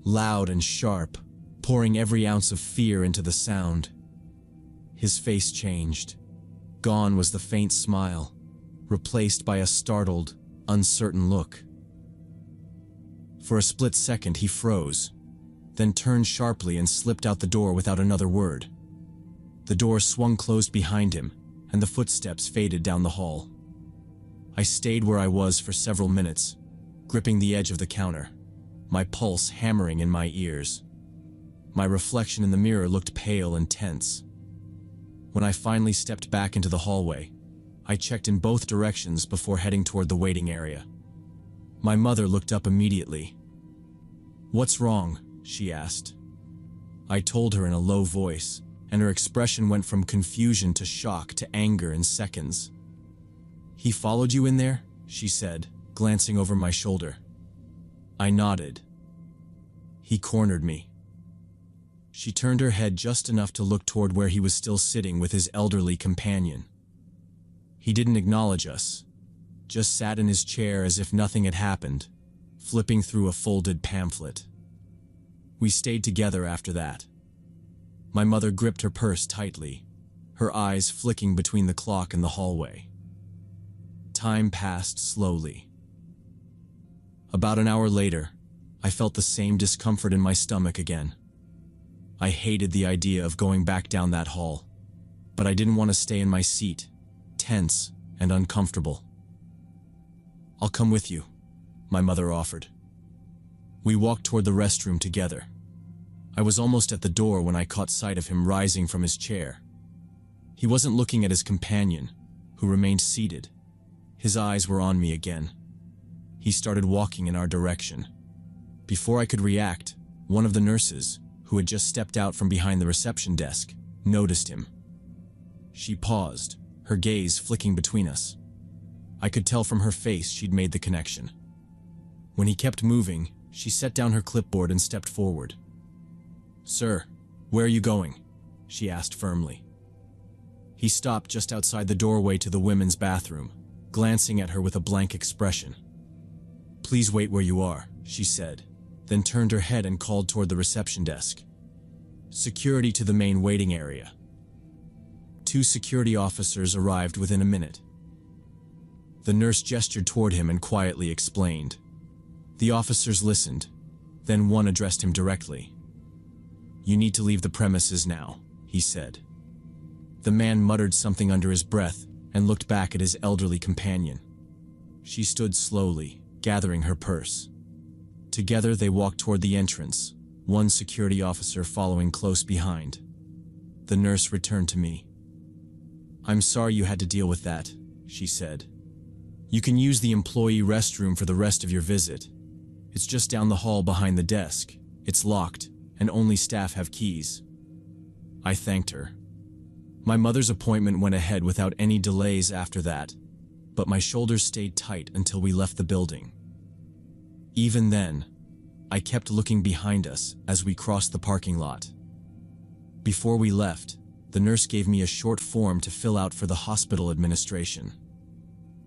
loud and sharp, pouring every ounce of fear into the sound. His face changed. Gone was the faint smile, replaced by a startled, uncertain look. For a split second he froze, then turned sharply and slipped out the door without another word. The door swung closed behind him, and the footsteps faded down the hall. I stayed where I was for several minutes, gripping the edge of the counter, my pulse hammering in my ears. My reflection in the mirror looked pale and tense. When I finally stepped back into the hallway, I checked in both directions before heading toward the waiting area. My mother looked up immediately. "What's wrong?" she asked. I told her in a low voice, and her expression went from confusion to shock to anger in seconds. "He followed you in there?" she said, glancing over my shoulder. I nodded. "He cornered me." She turned her head just enough to look toward where he was still sitting with his elderly companion. He didn't acknowledge us, just sat in his chair as if nothing had happened, flipping through a folded pamphlet. We stayed together after that. My mother gripped her purse tightly, her eyes flicking between the clock and the hallway. Time passed slowly. About an hour later, I felt the same discomfort in my stomach again. I hated the idea of going back down that hall, but I didn't want to stay in my seat, tense and uncomfortable. "I'll come with you," my mother offered. We walked toward the restroom together. I was almost at the door when I caught sight of him rising from his chair. He wasn't looking at his companion, who remained seated. His eyes were on me again. He started walking in our direction. Before I could react, one of the nurses, who had just stepped out from behind the reception desk, noticed him. She paused, her gaze flicking between us. I could tell from her face she'd made the connection. When he kept moving, she set down her clipboard and stepped forward. "Sir, where are you going?" she asked firmly. He stopped just outside the doorway to the women's bathroom, glancing at her with a blank expression. "Please wait where you are," she said, then turned her head and called toward the reception desk. "Security to the main waiting area." 2 security officers arrived within a minute. The nurse gestured toward him and quietly explained. The officers listened, then one addressed him directly. "You need to leave the premises now," he said. The man muttered something under his breath and looked back at his elderly companion. She stood slowly, gathering her purse. Together they walked toward the entrance, one security officer following close behind. The nurse returned to me. "I'm sorry you had to deal with that," she said. "You can use the employee restroom for the rest of your visit. It's just down the hall behind the desk. It's locked, and only staff have keys." I thanked her. My mother's appointment went ahead without any delays after that, but my shoulders stayed tight until we left the building. Even then, I kept looking behind us as we crossed the parking lot. Before we left, the nurse gave me a short form to fill out for the hospital administration.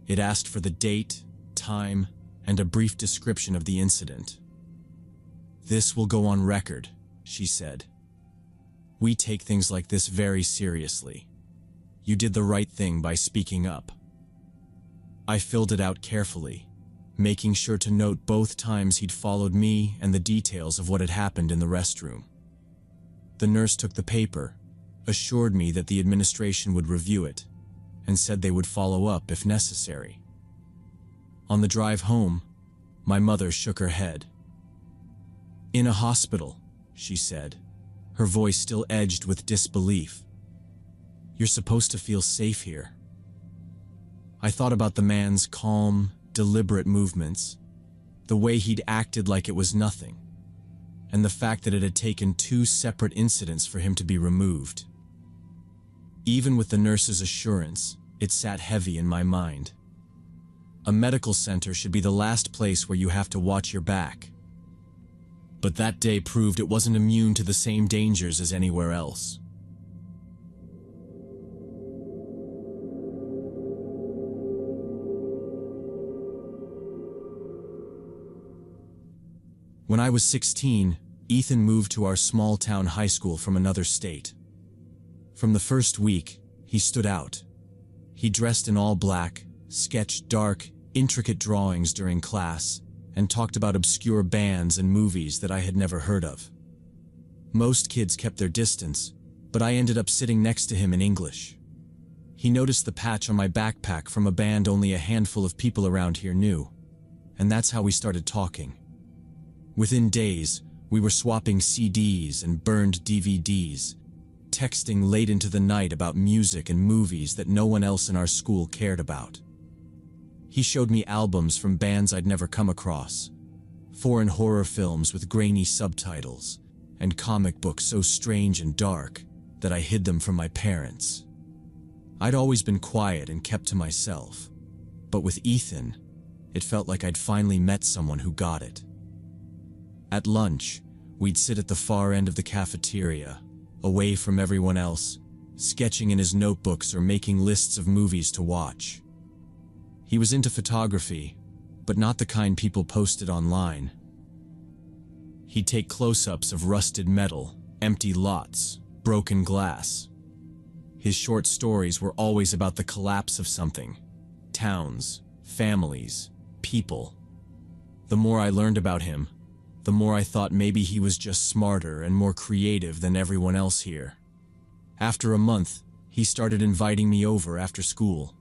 It asked for the date, time, and a brief description of the incident. "This will go on record," she said. "We take things like this very seriously. You did the right thing by speaking up." I filled it out carefully, making sure to note both times he'd followed me and the details of what had happened in the restroom. The nurse took the paper, assured me that the administration would review it, and said they would follow up if necessary. On the drive home, my mother shook her head. "In a hospital," she said, her voice still edged with disbelief. "You're supposed to feel safe here." I thought about the man's calm, deliberate movements, the way he'd acted like it was nothing, and the fact that it had taken 2 separate incidents for him to be removed. Even with the nurse's assurance, it sat heavy in my mind. A medical center should be the last place where you have to watch your back. But that day proved it wasn't immune to the same dangers as anywhere else. When I was 16, Ethan moved to our small-town high school from another state. From the first week, he stood out. He dressed in all black, sketched dark, intricate drawings during class, and talked about obscure bands and movies that I had never heard of. Most kids kept their distance, but I ended up sitting next to him in English. He noticed the patch on my backpack from a band only a handful of people around here knew, and that's how we started talking. Within days, we were swapping CDs and burned DVDs, texting late into the night about music and movies that no one else in our school cared about. He showed me albums from bands I'd never come across, foreign horror films with grainy subtitles, and comic books so strange and dark that I hid them from my parents. I'd always been quiet and kept to myself, but with Ethan, it felt like I'd finally met someone who got it. At lunch, we'd sit at the far end of the cafeteria, away from everyone else, sketching in his notebooks or making lists of movies to watch. He was into photography, but not the kind people posted online. He'd take close-ups of rusted metal, empty lots, broken glass. His short stories were always about the collapse of something: towns, families, people. The more I learned about him, the more I thought maybe he was just smarter and more creative than everyone else here. After a month, he started inviting me over after school.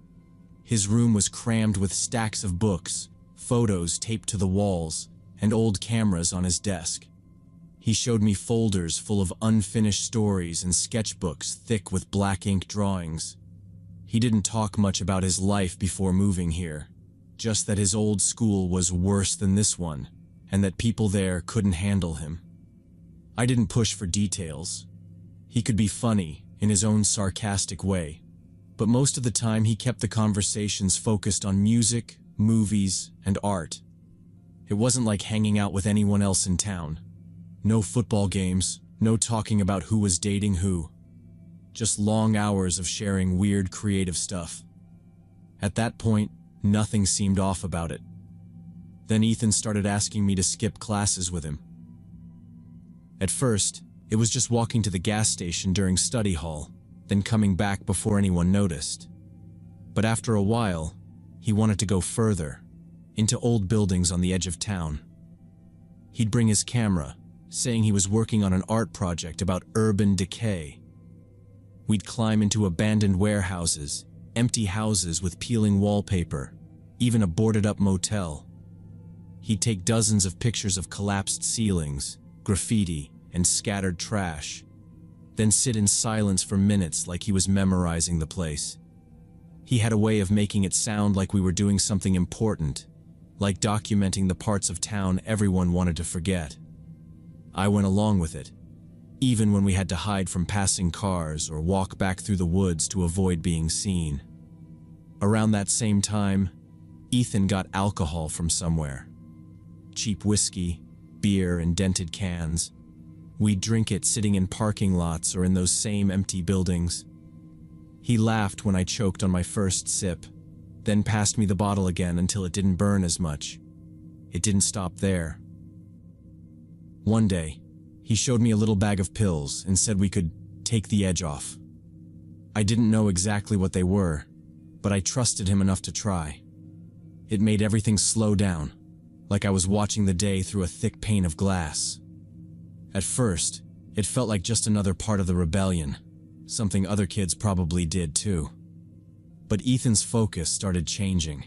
His room was crammed with stacks of books, photos taped to the walls, and old cameras on his desk. He showed me folders full of unfinished stories and sketchbooks thick with black ink drawings. He didn't talk much about his life before moving here, just that his old school was worse than this one, and that people there couldn't handle him. I didn't push for details. He could be funny in his own sarcastic way, but most of the time he kept the conversations focused on music, movies, and art. It wasn't like hanging out with anyone else in town. No football games, no talking about who was dating who. Just long hours of sharing weird creative stuff. At that point, nothing seemed off about it. Then Ethan started asking me to skip classes with him. At first, it was just walking to the gas station during study hall, then coming back before anyone noticed. But after a while, he wanted to go further, into old buildings on the edge of town. He'd bring his camera, saying he was working on an art project about urban decay. We'd climb into abandoned warehouses, empty houses with peeling wallpaper, even a boarded-up motel. He'd take dozens of pictures of collapsed ceilings, graffiti, and scattered trash, then sit in silence for minutes like he was memorizing the place. He had a way of making it sound like we were doing something important, like documenting the parts of town everyone wanted to forget. I went along with it, even when we had to hide from passing cars or walk back through the woods to avoid being seen. Around that same time, Ethan got alcohol from somewhere. Cheap whiskey, beer, and dented cans. We'd drink it sitting in parking lots or in those same empty buildings. He laughed when I choked on my first sip, then passed me the bottle again until it didn't burn as much. It didn't stop there. One day, he showed me a little bag of pills and said we could take the edge off. I didn't know exactly what they were, but I trusted him enough to try. It made everything slow down, like I was watching the day through a thick pane of glass. At first, it felt like just another part of the rebellion, something other kids probably did too. But Ethan's focus started changing.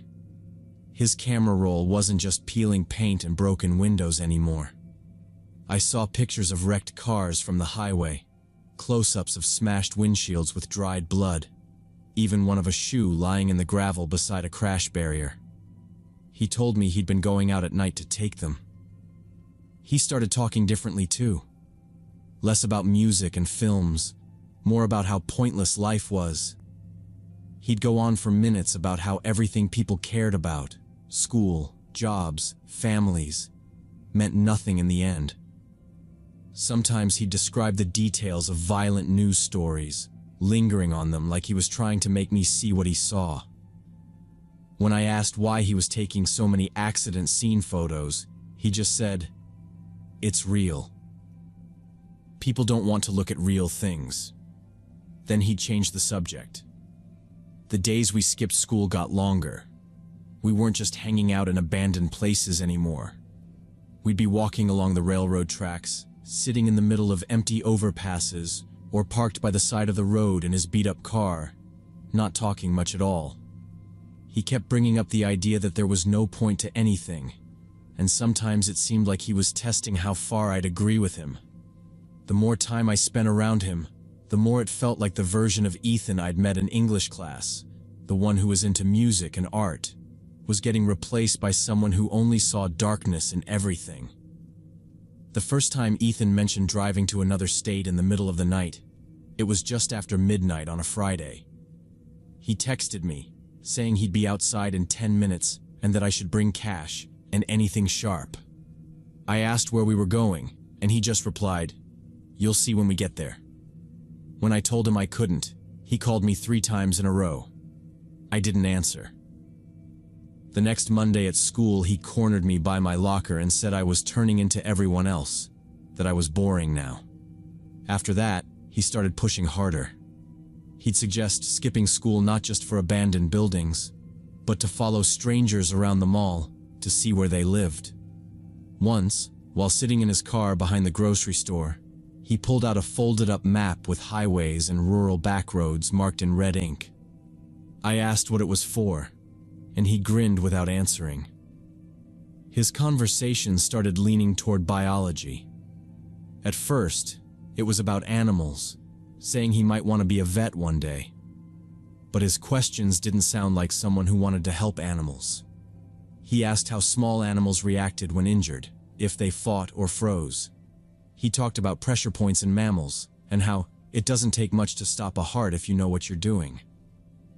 His camera roll wasn't just peeling paint and broken windows anymore. I saw pictures of wrecked cars from the highway, close-ups of smashed windshields with dried blood, even one of a shoe lying in the gravel beside a crash barrier. He told me he'd been going out at night to take them. He started talking differently too. Less about music and films, more about how pointless life was. He'd go on for minutes about how everything people cared about, school, jobs, families, meant nothing in the end. Sometimes he'd describe the details of violent news stories, lingering on them like he was trying to make me see what he saw. When I asked why he was taking so many accident scene photos, he just said, "It's real. People don't want to look at real things." Then he'd change the subject. The days we skipped school got longer. We weren't just hanging out in abandoned places anymore. We'd be walking along the railroad tracks, sitting in the middle of empty overpasses, or parked by the side of the road in his beat-up car, not talking much at all. He kept bringing up the idea that there was no point to anything, and sometimes it seemed like he was testing how far I'd agree with him. The more time I spent around him, the more it felt like the version of Ethan I'd met in English class, the one who was into music and art. was getting replaced by someone who only saw darkness in everything. The first time Ethan mentioned driving to another state in the middle of the night, it was just after midnight on a Friday. He texted me, saying he'd be outside in 10 minutes and that I should bring cash and anything sharp. I asked where we were going, and he just replied, "You'll see when we get there." When I told him I couldn't, he called me 3 times in a row. I didn't answer. The next Monday at school, he cornered me by my locker and said I was turning into everyone else, that I was boring now. After that, he started pushing harder. He'd suggest skipping school not just for abandoned buildings, but to follow strangers around the mall to see where they lived. Once, while sitting in his car behind the grocery store, he pulled out a folded-up map with highways and rural backroads marked in red ink. I asked what it was for, and he grinned without answering. His conversation started leaning toward biology. At first, it was about animals, saying he might want to be a vet one day. But his questions didn't sound like someone who wanted to help animals. He asked how small animals reacted when injured, if they fought or froze. He talked about pressure points in mammals, and how it doesn't take much to stop a heart if you know what you're doing.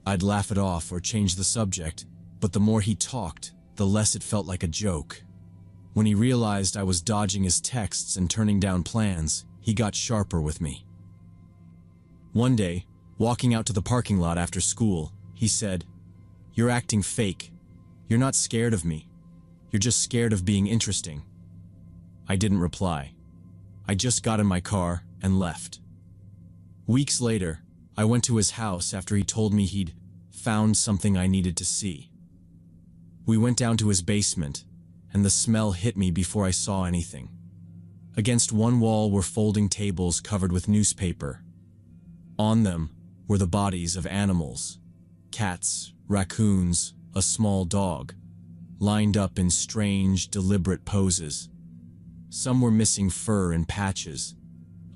I'd laugh it off or change the subject, but the more he talked, the less it felt like a joke. When he realized I was dodging his texts and turning down plans, he got sharper with me. One day, walking out to the parking lot after school, he said, "You're acting fake. You're not scared of me. You're just scared of being interesting." I didn't reply. I just got in my car and left. Weeks later, I went to his house after he told me he'd found something I needed to see. We went down to his basement, and the smell hit me before I saw anything. Against one wall were folding tables covered with newspaper. On them were the bodies of animals, cats, raccoons, a small dog, lined up in strange, deliberate poses. Some were missing fur in patches.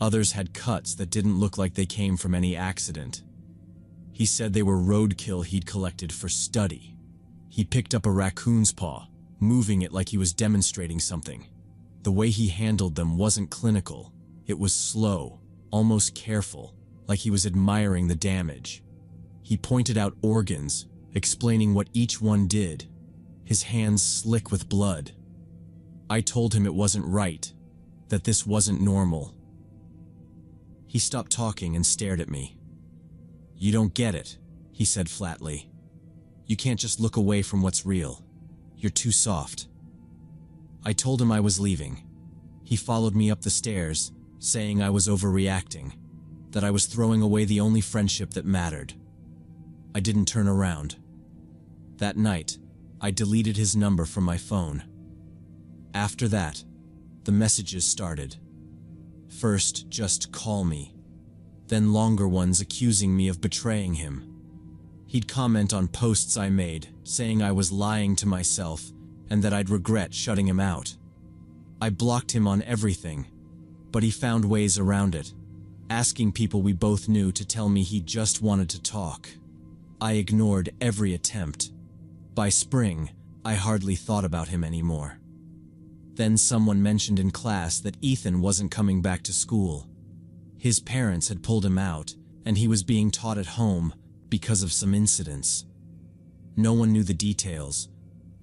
Others had cuts that didn't look like they came from any accident. He said they were roadkill he'd collected for study. He picked up a raccoon's paw, moving it like he was demonstrating something. The way he handled them wasn't clinical. It was slow, almost careful, like he was admiring the damage. He pointed out organs, explaining what each one did, his hands slick with blood. I told him it wasn't right, that this wasn't normal. He stopped talking and stared at me. "You don't get it," he said flatly. "You can't just look away from what's real. You're too soft." I told him I was leaving. He followed me up the stairs, saying I was overreacting, that I was throwing away the only friendship that mattered. I didn't turn around. That night, I deleted his number from my phone. After that, the messages started. First, just call me, then longer ones accusing me of betraying him. He'd comment on posts I made, saying I was lying to myself and that I'd regret shutting him out. I blocked him on everything, but he found ways around it, asking people we both knew to tell me he just wanted to talk. I ignored every attempt. By spring, I hardly thought about him anymore. Then someone mentioned in class that Ethan wasn't coming back to school. His parents had pulled him out, and he was being taught at home because of some incidents. No one knew the details,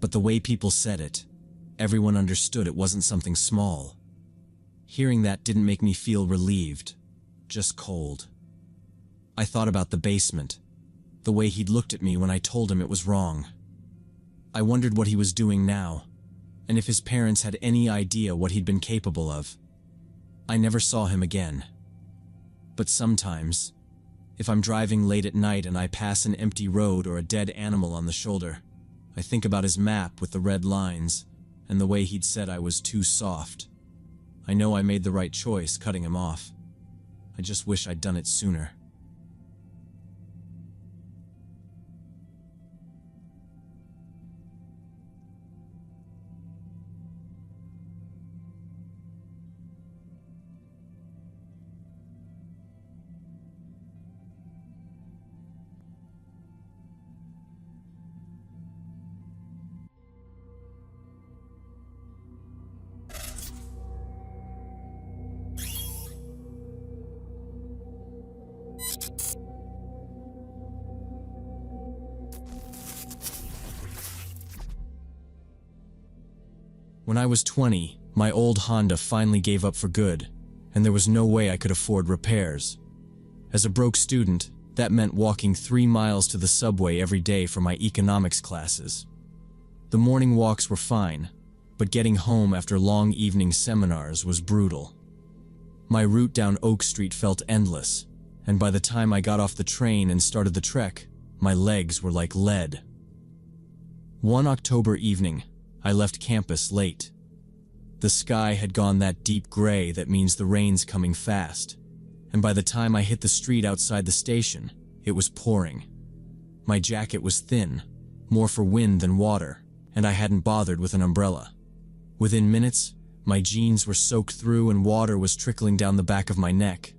but the way people said it, everyone understood it wasn't something small. Hearing that didn't make me feel relieved, just cold. I thought about the basement, the way he'd looked at me when I told him it was wrong. I wondered what he was doing now, and if his parents had any idea what he'd been capable of. I never saw him again. But sometimes, if I'm driving late at night and I pass an empty road or a dead animal on the shoulder, I think about his map with the red lines and the way he'd said I was too soft. I know I made the right choice cutting him off. I just wish I'd done it sooner. When I was 20, my old Honda finally gave up for good, and there was no way I could afford repairs. As a broke student, that meant walking 3 miles to the subway every day for my economics classes. The morning walks were fine, but getting home after long evening seminars was brutal. My route down Oak Street felt endless, and by the time I got off the train and started the trek, my legs were like lead. One October evening, I left campus late. The sky had gone that deep gray that means the rain's coming fast, and by the time I hit the street outside the station, it was pouring. My jacket was thin, more for wind than water, and I hadn't bothered with an umbrella. Within minutes, my jeans were soaked through and water was trickling down the back of my neck.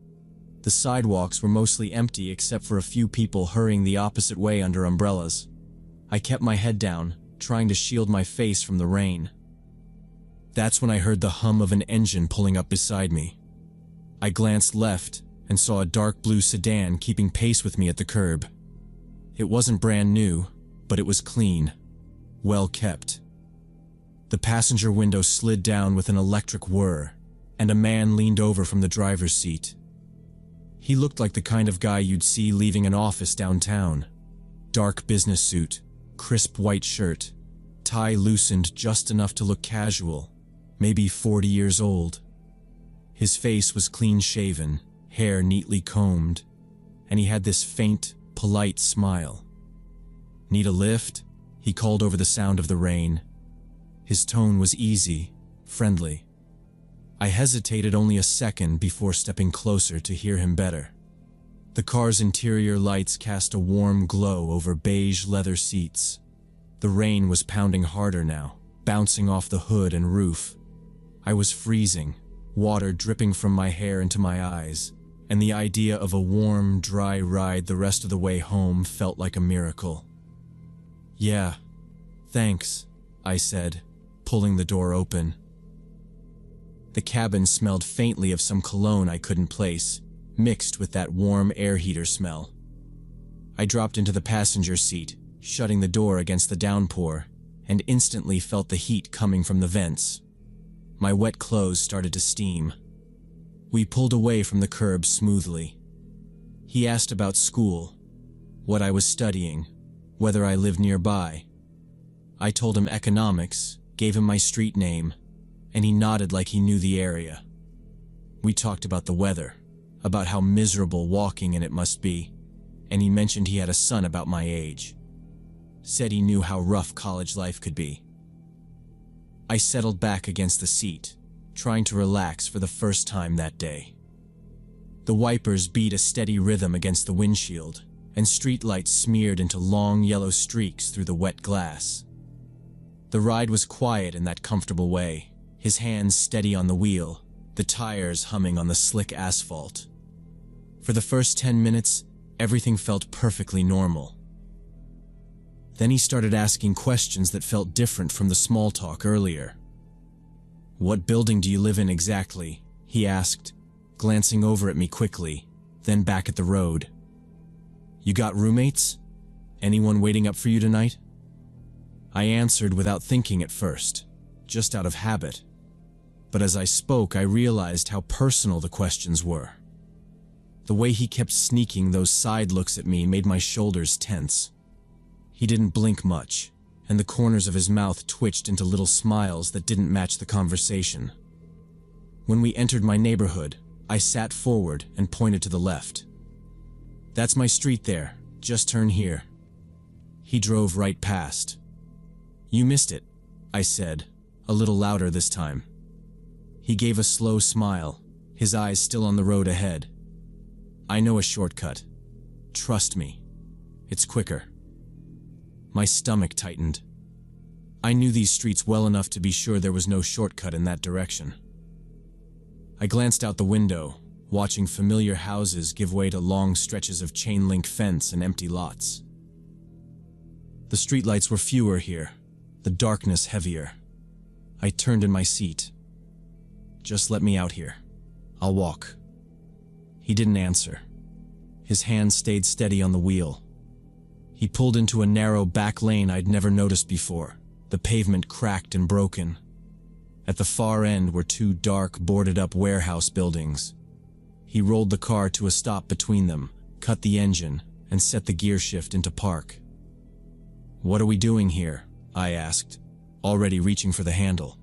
The sidewalks were mostly empty except for a few people hurrying the opposite way under umbrellas. I kept my head down, trying to shield my face from the rain. That's when I heard the hum of an engine pulling up beside me. I glanced left and saw a dark blue sedan keeping pace with me at the curb. It wasn't brand new, but it was clean, well kept. The passenger window slid down with an electric whir, and a man leaned over from the driver's seat. He looked like the kind of guy you'd see leaving an office downtown. Dark business suit, crisp white shirt, tie loosened just enough to look casual, maybe 40 years old. His face was clean-shaven, hair neatly combed, and he had this faint, polite smile. "Need a lift?" he called over the sound of the rain. His tone was easy, friendly. I hesitated only a second before stepping closer to hear him better. The car's interior lights cast a warm glow over beige leather seats. The rain was pounding harder now, bouncing off the hood and roof. I was freezing, water dripping from my hair into my eyes, and the idea of a warm, dry ride the rest of the way home felt like a miracle. "Yeah, thanks," I said, pulling the door open. The cabin smelled faintly of some cologne I couldn't place, mixed with that warm air heater smell. I dropped into the passenger seat, shutting the door against the downpour, and instantly felt the heat coming from the vents. My wet clothes started to steam. We pulled away from the curb smoothly. He asked about school, what I was studying, whether I lived nearby. I told him economics, gave him my street name, and he nodded like he knew the area. We talked about the weather, about how miserable walking in it must be, and he mentioned he had a son about my age. Said he knew how rough college life could be. I settled back against the seat, trying to relax for the first time that day. The wipers beat a steady rhythm against the windshield, and streetlights smeared into long yellow streaks through the wet glass. The ride was quiet in that comfortable way, his hands steady on the wheel, the tires humming on the slick asphalt. For the first 10 minutes, everything felt perfectly normal. Then he started asking questions that felt different from the small talk earlier. "What building do you live in exactly?" he asked, glancing over at me quickly, then back at the road. "You got roommates? Anyone waiting up for you tonight?" I answered without thinking at first, just out of habit. But as I spoke, I realized how personal the questions were. The way he kept sneaking those side looks at me made my shoulders tense. He didn't blink much, and the corners of his mouth twitched into little smiles that didn't match the conversation. When we entered my neighborhood, I sat forward and pointed to the left. "That's my street there, just turn here." He drove right past. "You missed it," I said, a little louder this time. He gave a slow smile, his eyes still on the road ahead. "I know a shortcut. Trust me. It's quicker." My stomach tightened. I knew these streets well enough to be sure there was no shortcut in that direction. I glanced out the window, watching familiar houses give way to long stretches of chain-link fence and empty lots. The streetlights were fewer here, the darkness heavier. I turned in my seat. "Just let me out here. I'll walk." He didn't answer. His hand stayed steady on the wheel. He pulled into a narrow back lane I'd never noticed before, the pavement cracked and broken. At the far end were two dark, boarded-up warehouse buildings. He rolled the car to a stop between them, cut the engine, and set the gear shift into park. "What are we doing here?" I asked, already reaching for the handle.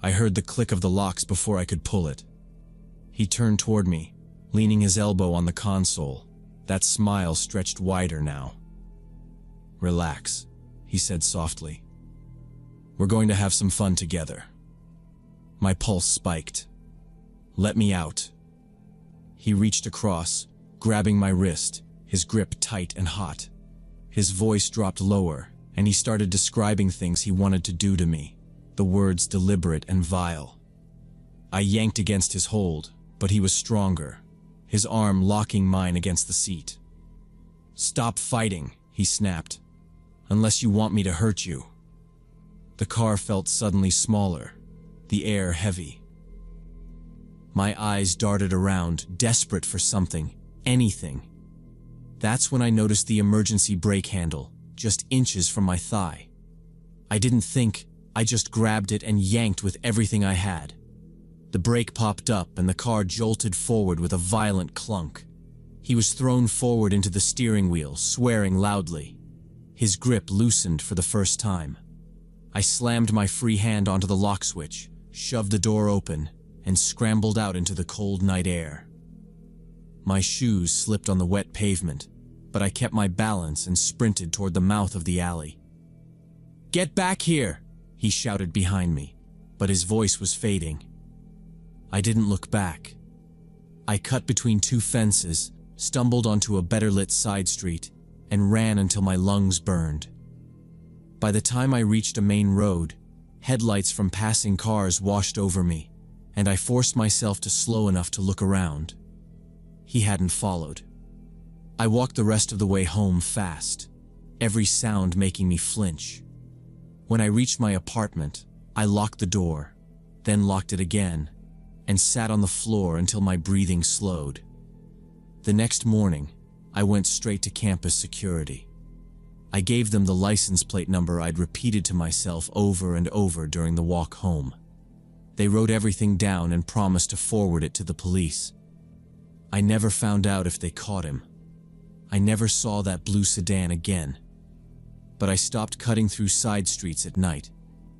I heard the click of the locks before I could pull it. He turned toward me, leaning his elbow on the console. That smile stretched wider now. "Relax," he said softly. "We're going to have some fun together." My pulse spiked. "Let me out." He reached across, grabbing my wrist, his grip tight and hot. His voice dropped lower, and he started describing things he wanted to do to me, the words deliberate and vile. I yanked against his hold, but he was stronger, his arm locking mine against the seat. "Stop fighting," he snapped, "unless you want me to hurt you." The car felt suddenly smaller, the air heavy. My eyes darted around, desperate for something, anything. That's when I noticed the emergency brake handle, just inches from my thigh. I didn't think, I just grabbed it and yanked with everything I had. The brake popped up and the car jolted forward with a violent clunk. He was thrown forward into the steering wheel, swearing loudly. His grip loosened for the first time. I slammed my free hand onto the lock switch, shoved the door open, and scrambled out into the cold night air. My shoes slipped on the wet pavement, but I kept my balance and sprinted toward the mouth of the alley. "Get back here!" he shouted behind me, but his voice was fading. I didn't look back. I cut between two fences, stumbled onto a better-lit side street, and ran until my lungs burned. By the time I reached a main road, headlights from passing cars washed over me, and I forced myself to slow enough to look around. He hadn't followed. I walked the rest of the way home fast, every sound making me flinch. When I reached my apartment, I locked the door, then locked it again, and sat on the floor until my breathing slowed. The next morning, I went straight to campus security. I gave them the license plate number I'd repeated to myself over and over during the walk home. They wrote everything down and promised to forward it to the police. I never found out if they caught him. I never saw that blue sedan again. But I stopped cutting through side streets at night,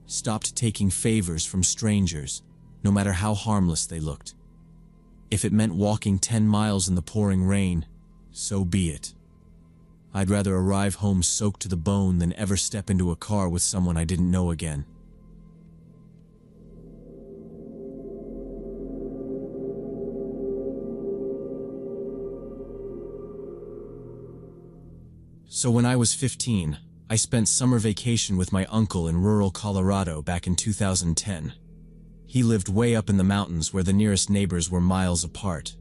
stopped taking favors from strangers, no matter how harmless they looked. If it meant walking 10 miles in the pouring rain, so be it. I'd rather arrive home soaked to the bone than ever step into a car with someone I didn't know again. So when I was 15, I spent summer vacation with my uncle in rural Colorado back in 2010. He lived way up in the mountains where the nearest neighbors were miles apart.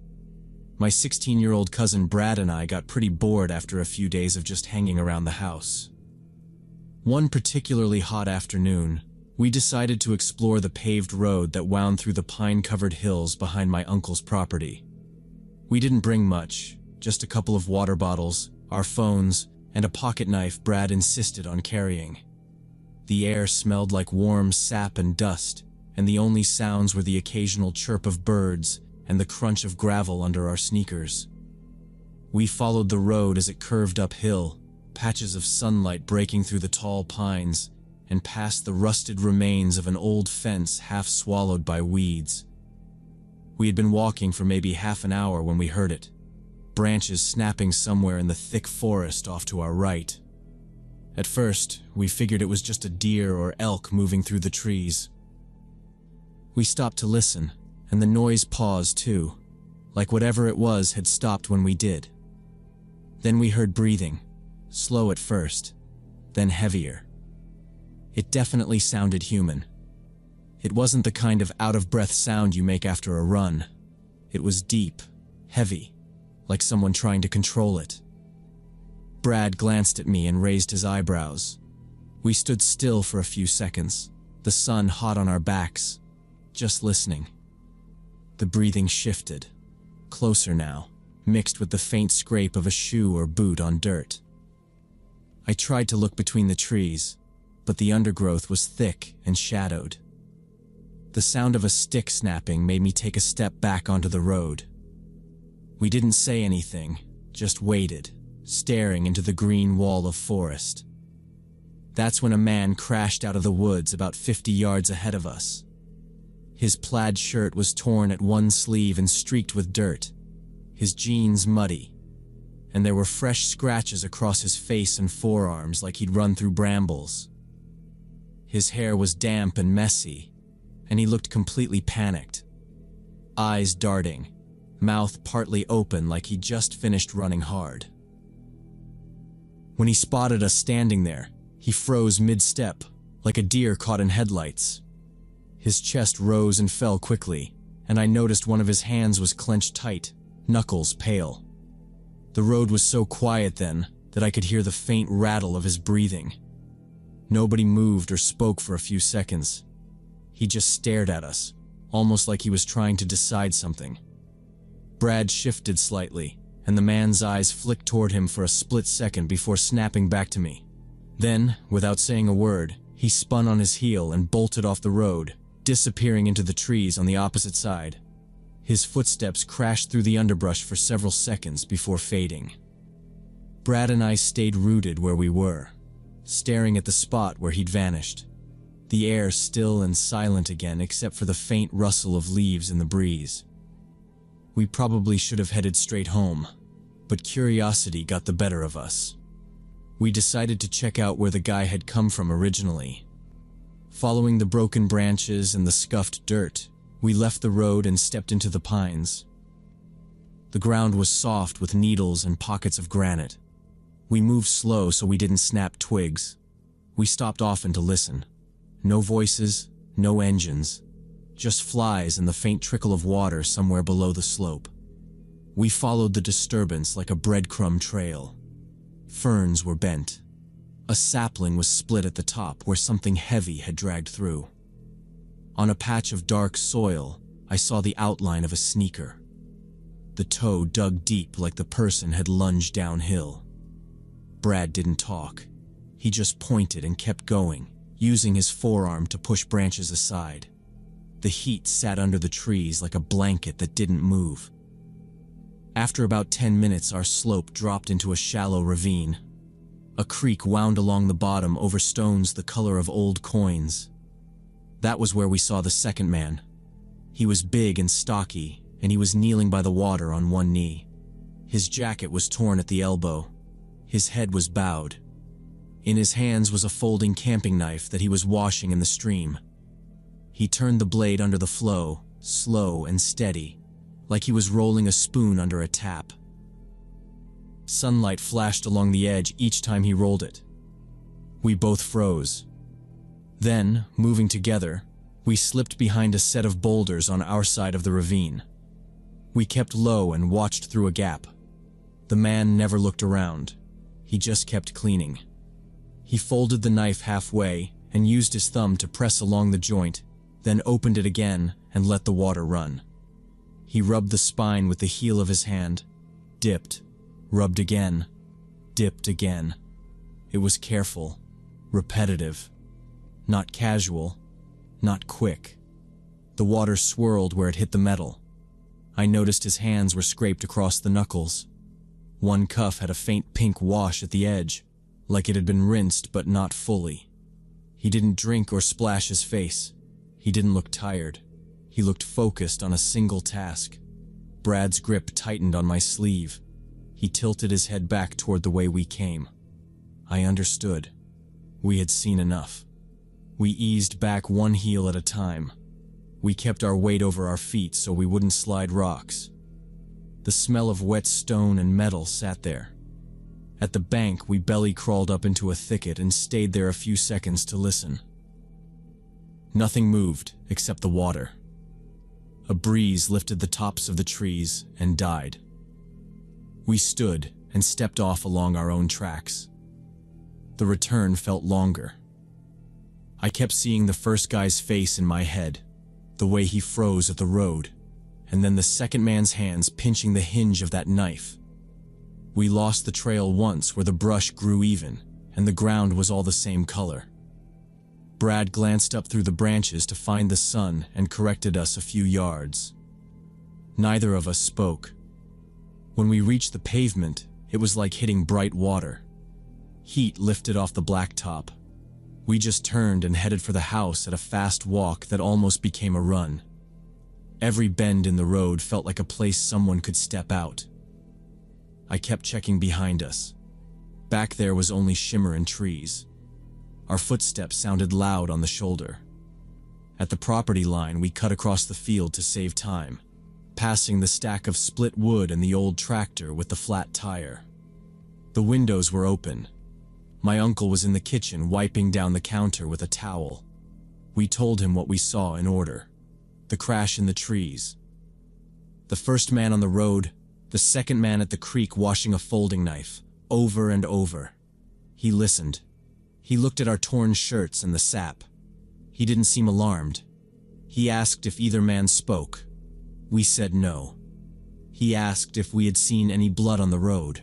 My 16-year-old cousin Brad and I got pretty bored after a few days of just hanging around the house. One particularly hot afternoon, we decided to explore the paved road that wound through the pine-covered hills behind my uncle's property. We didn't bring much, just a couple of water bottles, our phones, and a pocket knife Brad insisted on carrying. The air smelled like warm sap and dust, and the only sounds were the occasional chirp of birds and the crunch of gravel under our sneakers. We followed the road as it curved uphill, patches of sunlight breaking through the tall pines, and past the rusted remains of an old fence half swallowed by weeds. We had been walking for maybe half an hour when we heard it, branches snapping somewhere in the thick forest off to our right. At first, we figured it was just a deer or elk moving through the trees. We stopped to listen, and the noise paused too, like whatever it was had stopped when we did. Then we heard breathing, slow at first, then heavier. It definitely sounded human. It wasn't the kind of out-of-breath sound you make after a run. It was deep, heavy, like someone trying to control it. Brad glanced at me and raised his eyebrows. We stood still for a few seconds, the sun hot on our backs, just listening. The breathing shifted, closer now, mixed with the faint scrape of a shoe or boot on dirt. I tried to look between the trees, but the undergrowth was thick and shadowed. The sound of a stick snapping made me take a step back onto the road. We didn't say anything, just waited, staring into the green wall of forest. That's when a man crashed out of the woods about 50 yards ahead of us. His plaid shirt was torn at one sleeve and streaked with dirt, his jeans muddy, and there were fresh scratches across his face and forearms like he'd run through brambles. His hair was damp and messy, and he looked completely panicked. Eyes darting, mouth partly open like he'd just finished running hard. When he spotted us standing there, he froze mid-step, like a deer caught in headlights. His chest rose and fell quickly, and I noticed one of his hands was clenched tight, knuckles pale. The road was so quiet then that I could hear the faint rattle of his breathing. Nobody moved or spoke for a few seconds. He just stared at us, almost like he was trying to decide something. Brad shifted slightly, and the man's eyes flicked toward him for a split second before snapping back to me. Then, without saying a word, he spun on his heel and bolted off the road, disappearing into the trees on the opposite side. His footsteps crashed through the underbrush for several seconds before fading. Brad and I stayed rooted where we were, staring at the spot where he'd vanished. The air still and silent again except for the faint rustle of leaves in the breeze. We probably should have headed straight home, but curiosity got the better of us. We decided to check out where the guy had come from originally. Following the broken branches and the scuffed dirt, we left the road and stepped into the pines. The ground was soft with needles and pockets of granite. We moved slow so we didn't snap twigs. We stopped often to listen. No voices, no engines, just flies and the faint trickle of water somewhere below the slope. We followed the disturbance like a breadcrumb trail. Ferns were bent. A sapling was split at the top where something heavy had dragged through. On a patch of dark soil, I saw the outline of a sneaker. The toe dug deep like the person had lunged downhill. Brad didn't talk. He just pointed and kept going, using his forearm to push branches aside. The heat sat under the trees like a blanket that didn't move. After about 10 minutes, our slope dropped into a shallow ravine. A creek wound along the bottom over stones the color of old coins. That was where we saw the second man. He was big and stocky, and he was kneeling by the water on one knee. His jacket was torn at the elbow. His head was bowed. In his hands was a folding camping knife that he was washing in the stream. He turned the blade under the flow, slow and steady, like he was rolling a spoon under a tap. Sunlight flashed along the edge each time he rolled it. We both froze. Then, moving together, we slipped behind a set of boulders on our side of the ravine. We kept low and watched through a gap. The man never looked around. He just kept cleaning. He folded the knife halfway and used his thumb to press along the joint, then opened it again and let the water run. He rubbed the spine with the heel of his hand, dipped, rubbed again, dipped again. It was careful, repetitive, not casual, not quick. The water swirled where it hit the metal. I noticed his hands were scraped across the knuckles. One cuff had a faint pink wash at the edge, like it had been rinsed but not fully. He didn't drink or splash his face. He didn't look tired. He looked focused on a single task. Brad's grip tightened on my sleeve. He tilted his head back toward the way we came. I understood. We had seen enough. We eased back one heel at a time. We kept our weight over our feet so we wouldn't slide rocks. The smell of wet stone and metal sat there. At the bank, we belly crawled up into a thicket and stayed there a few seconds to listen. Nothing moved except the water. A breeze lifted the tops of the trees and died. We stood and stepped off along our own tracks. The return felt longer. I kept seeing the first guy's face in my head, the way he froze at the road, and then the second man's hands pinching the hinge of that knife. We lost the trail once where the brush grew even, and the ground was all the same color. Brad glanced up through the branches to find the sun and corrected us a few yards. Neither of us spoke. When we reached the pavement, it was like hitting bright water. Heat lifted off the blacktop. We just turned and headed for the house at a fast walk that almost became a run. Every bend in the road felt like a place someone could step out. I kept checking behind us. Back there was only shimmer and trees. Our footsteps sounded loud on the shoulder. At the property line, we cut across the field to save time, passing the stack of split wood and the old tractor with the flat tire. The windows were open. My uncle was in the kitchen wiping down the counter with a towel. We told him what we saw in order. The crash in the trees. The first man on the road, the second man at the creek washing a folding knife, over and over. He listened. He looked at our torn shirts and the sap. He didn't seem alarmed. He asked if either man spoke. We said no. He asked if we had seen any blood on the road.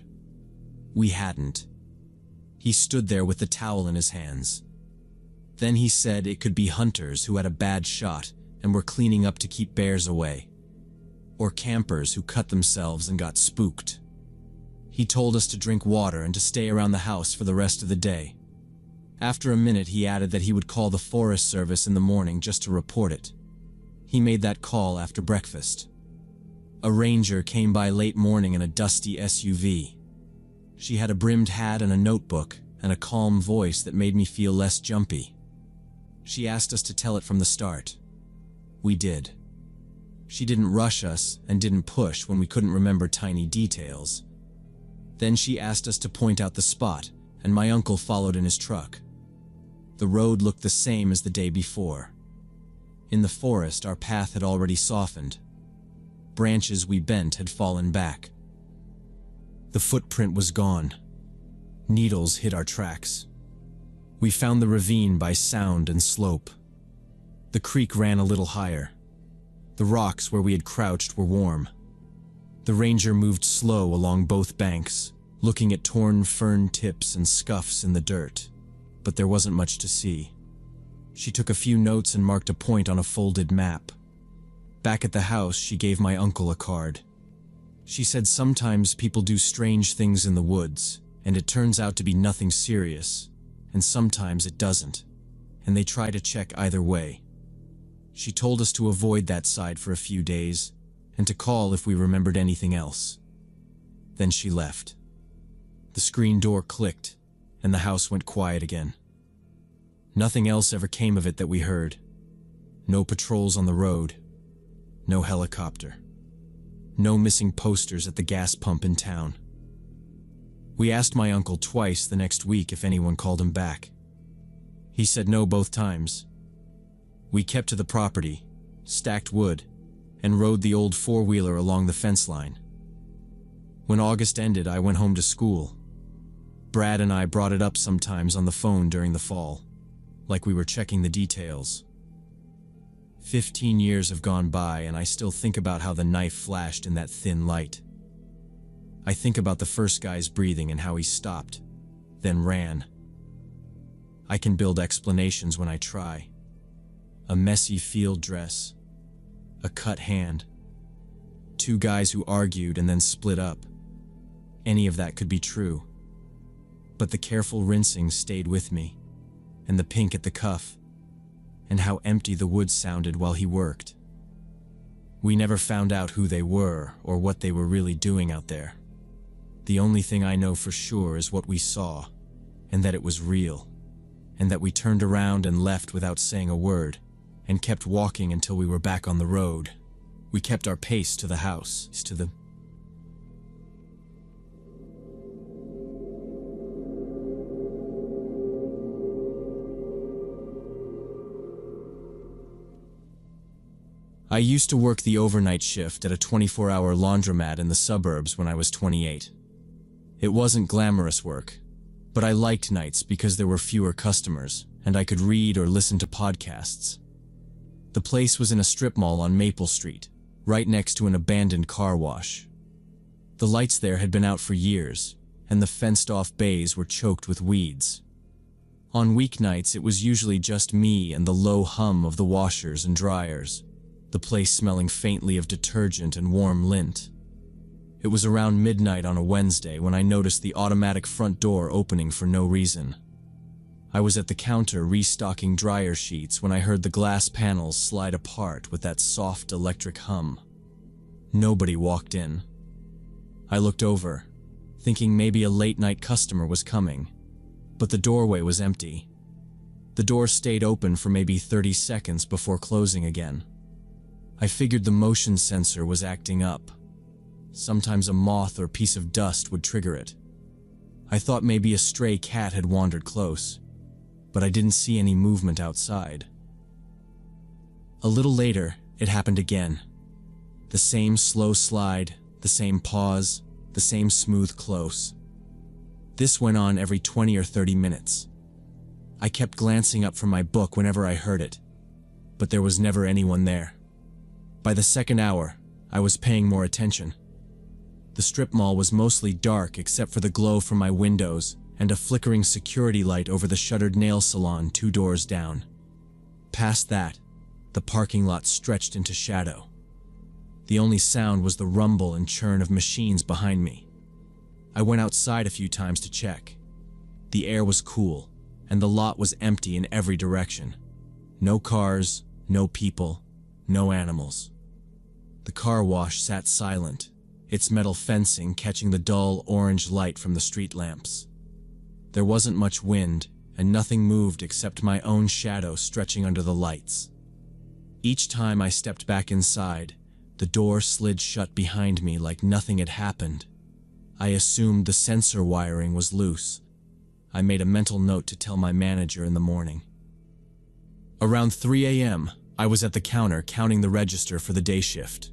We hadn't. He stood there with the towel in his hands. Then he said it could be hunters who had a bad shot and were cleaning up to keep bears away, or campers who cut themselves and got spooked. He told us to drink water and to stay around the house for the rest of the day. After a minute, he added that he would call the Forest Service in the morning just to report it. He made that call after breakfast. A ranger came by late morning in a dusty SUV. She had a brimmed hat and a notebook and a calm voice that made me feel less jumpy. She asked us to tell it from the start. We did. She didn't rush us and didn't push when we couldn't remember tiny details. Then she asked us to point out the spot, and my uncle followed in his truck. The road looked the same as the day before. In the forest, our path had already softened. Branches we bent had fallen back. The footprint was gone. Needles hid our tracks. We found the ravine by sound and slope. The creek ran a little higher. The rocks where we had crouched were warm. The ranger moved slow along both banks, looking at torn fern tips and scuffs in the dirt, but there wasn't much to see. She took a few notes and marked a point on a folded map. Back at the house, she gave my uncle a card. She said sometimes people do strange things in the woods, and it turns out to be nothing serious, and sometimes it doesn't, and they try to check either way. She told us to avoid that side for a few days, and to call if we remembered anything else. Then she left. The screen door clicked, and the house went quiet again. Nothing else ever came of it that we heard. No patrols on the road. No helicopter. No missing posters at the gas pump in town. We asked my uncle twice the next week if anyone called him back. He said no both times. We kept to the property, stacked wood, and rode the old four-wheeler along the fence line. When August ended, I went home to school. Brad and I brought it up sometimes on the phone during the fall, like we were checking the details. 15 years have gone by, and I still think about how the knife flashed in that thin light. I think about the first guy's breathing and how he stopped, then ran. I can build explanations when I try. A messy field dress, a cut hand, two guys who argued and then split up. Any of that could be true. But the careful rinsing stayed with me, and the pink at the cuff, and how empty the wood sounded while he worked. We never found out who they were or what they were really doing out there. The only thing I know for sure is what we saw, and that it was real, and that we turned around and left without saying a word, and kept walking until we were back on the road. We kept our pace to the house, I used to work the overnight shift at a 24-hour laundromat in the suburbs when I was 28. It wasn't glamorous work, but I liked nights because there were fewer customers, and I could read or listen to podcasts. The place was in a strip mall on Maple Street, right next to an abandoned car wash. The lights there had been out for years, and the fenced-off bays were choked with weeds. On weeknights, it was usually just me and the low hum of the washers and dryers, the place smelling faintly of detergent and warm lint. It was around midnight on a Wednesday when I noticed the automatic front door opening for no reason. I was at the counter restocking dryer sheets when I heard the glass panels slide apart with that soft electric hum. Nobody walked in. I looked over, thinking maybe a late-night customer was coming, but the doorway was empty. The door stayed open for maybe 30 seconds before closing again. I figured the motion sensor was acting up. Sometimes a moth or piece of dust would trigger it. I thought maybe a stray cat had wandered close, but I didn't see any movement outside. A little later, it happened again. The same slow slide, the same pause, the same smooth close. This went on every 20 or 30 minutes. I kept glancing up from my book whenever I heard it, but there was never anyone there. By the second hour, I was paying more attention. The strip mall was mostly dark except for the glow from my windows and a flickering security light over the shuttered nail salon 2 doors down. Past that, the parking lot stretched into shadow. The only sound was the rumble and churn of machines behind me. I went outside a few times to check. The air was cool, and the lot was empty in every direction. No cars, no people, no animals. The car wash sat silent, its metal fencing catching the dull orange light from the street lamps. There wasn't much wind, and nothing moved except my own shadow stretching under the lights. Each time I stepped back inside, the door slid shut behind me like nothing had happened. I assumed the sensor wiring was loose. I made a mental note to tell my manager in the morning. Around 3 a.m., I was at the counter counting the register for the day shift.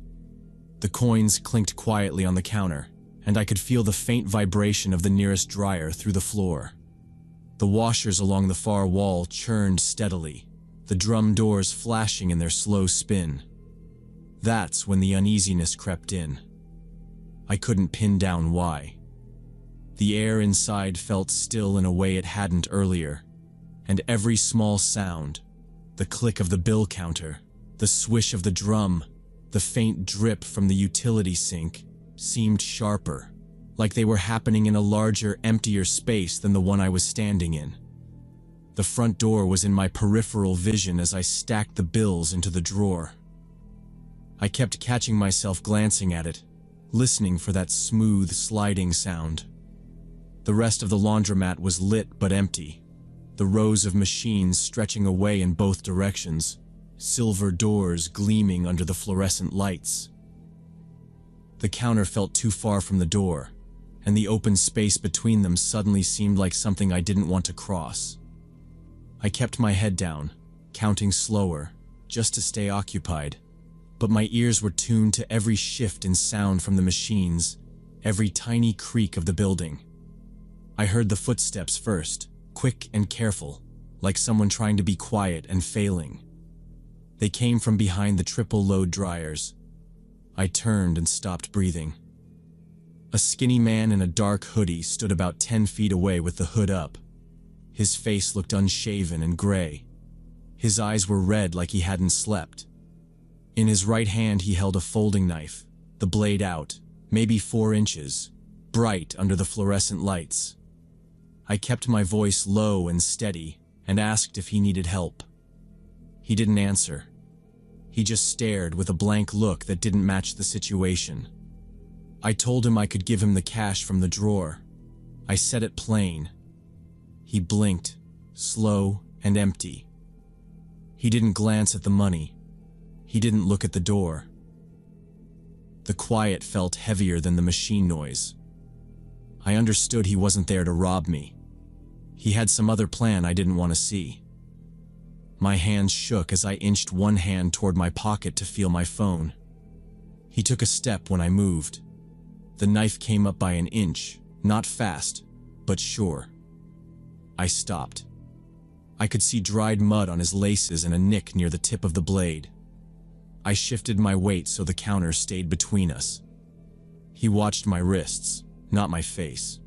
The coins clinked quietly on the counter, and I could feel the faint vibration of the nearest dryer through the floor. The washers along the far wall churned steadily, the drum doors flashing in their slow spin. That's when the uneasiness crept in. I couldn't pin down why. The air inside felt still in a way it hadn't earlier, and every small sound, the click of the bill counter, the swish of the drum, the faint drip from the utility sink, seemed sharper, like they were happening in a larger, emptier space than the one I was standing in. The front door was in my peripheral vision as I stacked the bills into the drawer. I kept catching myself glancing at it, listening for that smooth, sliding sound. The rest of the laundromat was lit but empty, the rows of machines stretching away in both directions, silver doors gleaming under the fluorescent lights. The counter felt too far from the door, and the open space between them suddenly seemed like something I didn't want to cross. I kept my head down, counting slower, just to stay occupied, but my ears were tuned to every shift in sound from the machines, every tiny creak of the building. I heard the footsteps first, quick and careful, like someone trying to be quiet and failing. They came from behind the triple-load dryers. I turned and stopped breathing. A skinny man in a dark hoodie stood about 10 feet away with the hood up. His face looked unshaven and gray. His eyes were red like he hadn't slept. In his right hand he held a folding knife, the blade out, maybe 4 inches, bright under the fluorescent lights. I kept my voice low and steady and asked if he needed help. He didn't answer. He just stared with a blank look that didn't match the situation. I told him I could give him the cash from the drawer. I said it plain. He blinked, slow and empty. He didn't glance at the money. He didn't look at the door. The quiet felt heavier than the machine noise. I understood he wasn't there to rob me. He had some other plan I didn't want to see. My hands shook as I inched one hand toward my pocket to feel my phone. He took a step when I moved. The knife came up by an inch, not fast, but sure. I stopped. I could see dried mud on his laces and a nick near the tip of the blade. I shifted my weight so the counter stayed between us. He watched my wrists, not my face.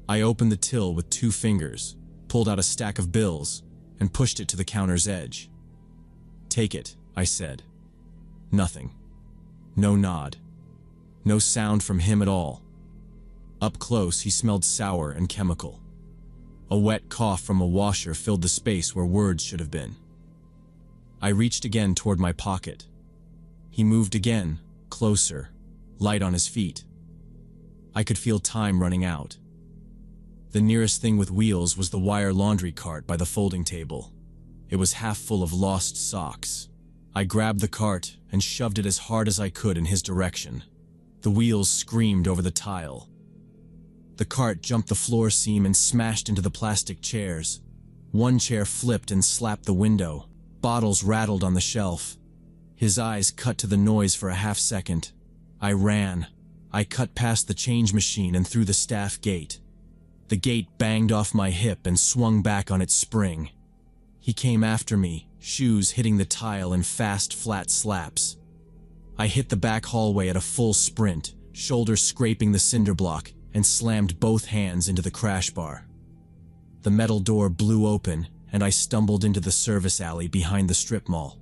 I opened the till with 2 fingers, pulled out a stack of bills, and pushed it to the counter's edge. "Take it," I said. Nothing. No nod. No sound from him at all. Up close, he smelled sour and chemical. A wet cough from a washer filled the space where words should have been. I reached again toward my pocket. He moved again, closer, light on his feet. I could feel time running out. The nearest thing with wheels was the wire laundry cart by the folding table. It was half full of lost socks. I grabbed the cart and shoved it as hard as I could in his direction. The wheels screamed over the tile. The cart jumped the floor seam and smashed into the plastic chairs. One chair flipped and slapped the window. Bottles rattled on the shelf. His eyes cut to the noise for a half second. I ran. I cut past the change machine and through the staff gate. The gate banged off my hip and swung back on its spring. He came after me, shoes hitting the tile in fast, flat slaps. I hit the back hallway at a full sprint, shoulders scraping the cinder block, and slammed both hands into the crash bar. The metal door blew open, and I stumbled into the service alley behind the strip mall.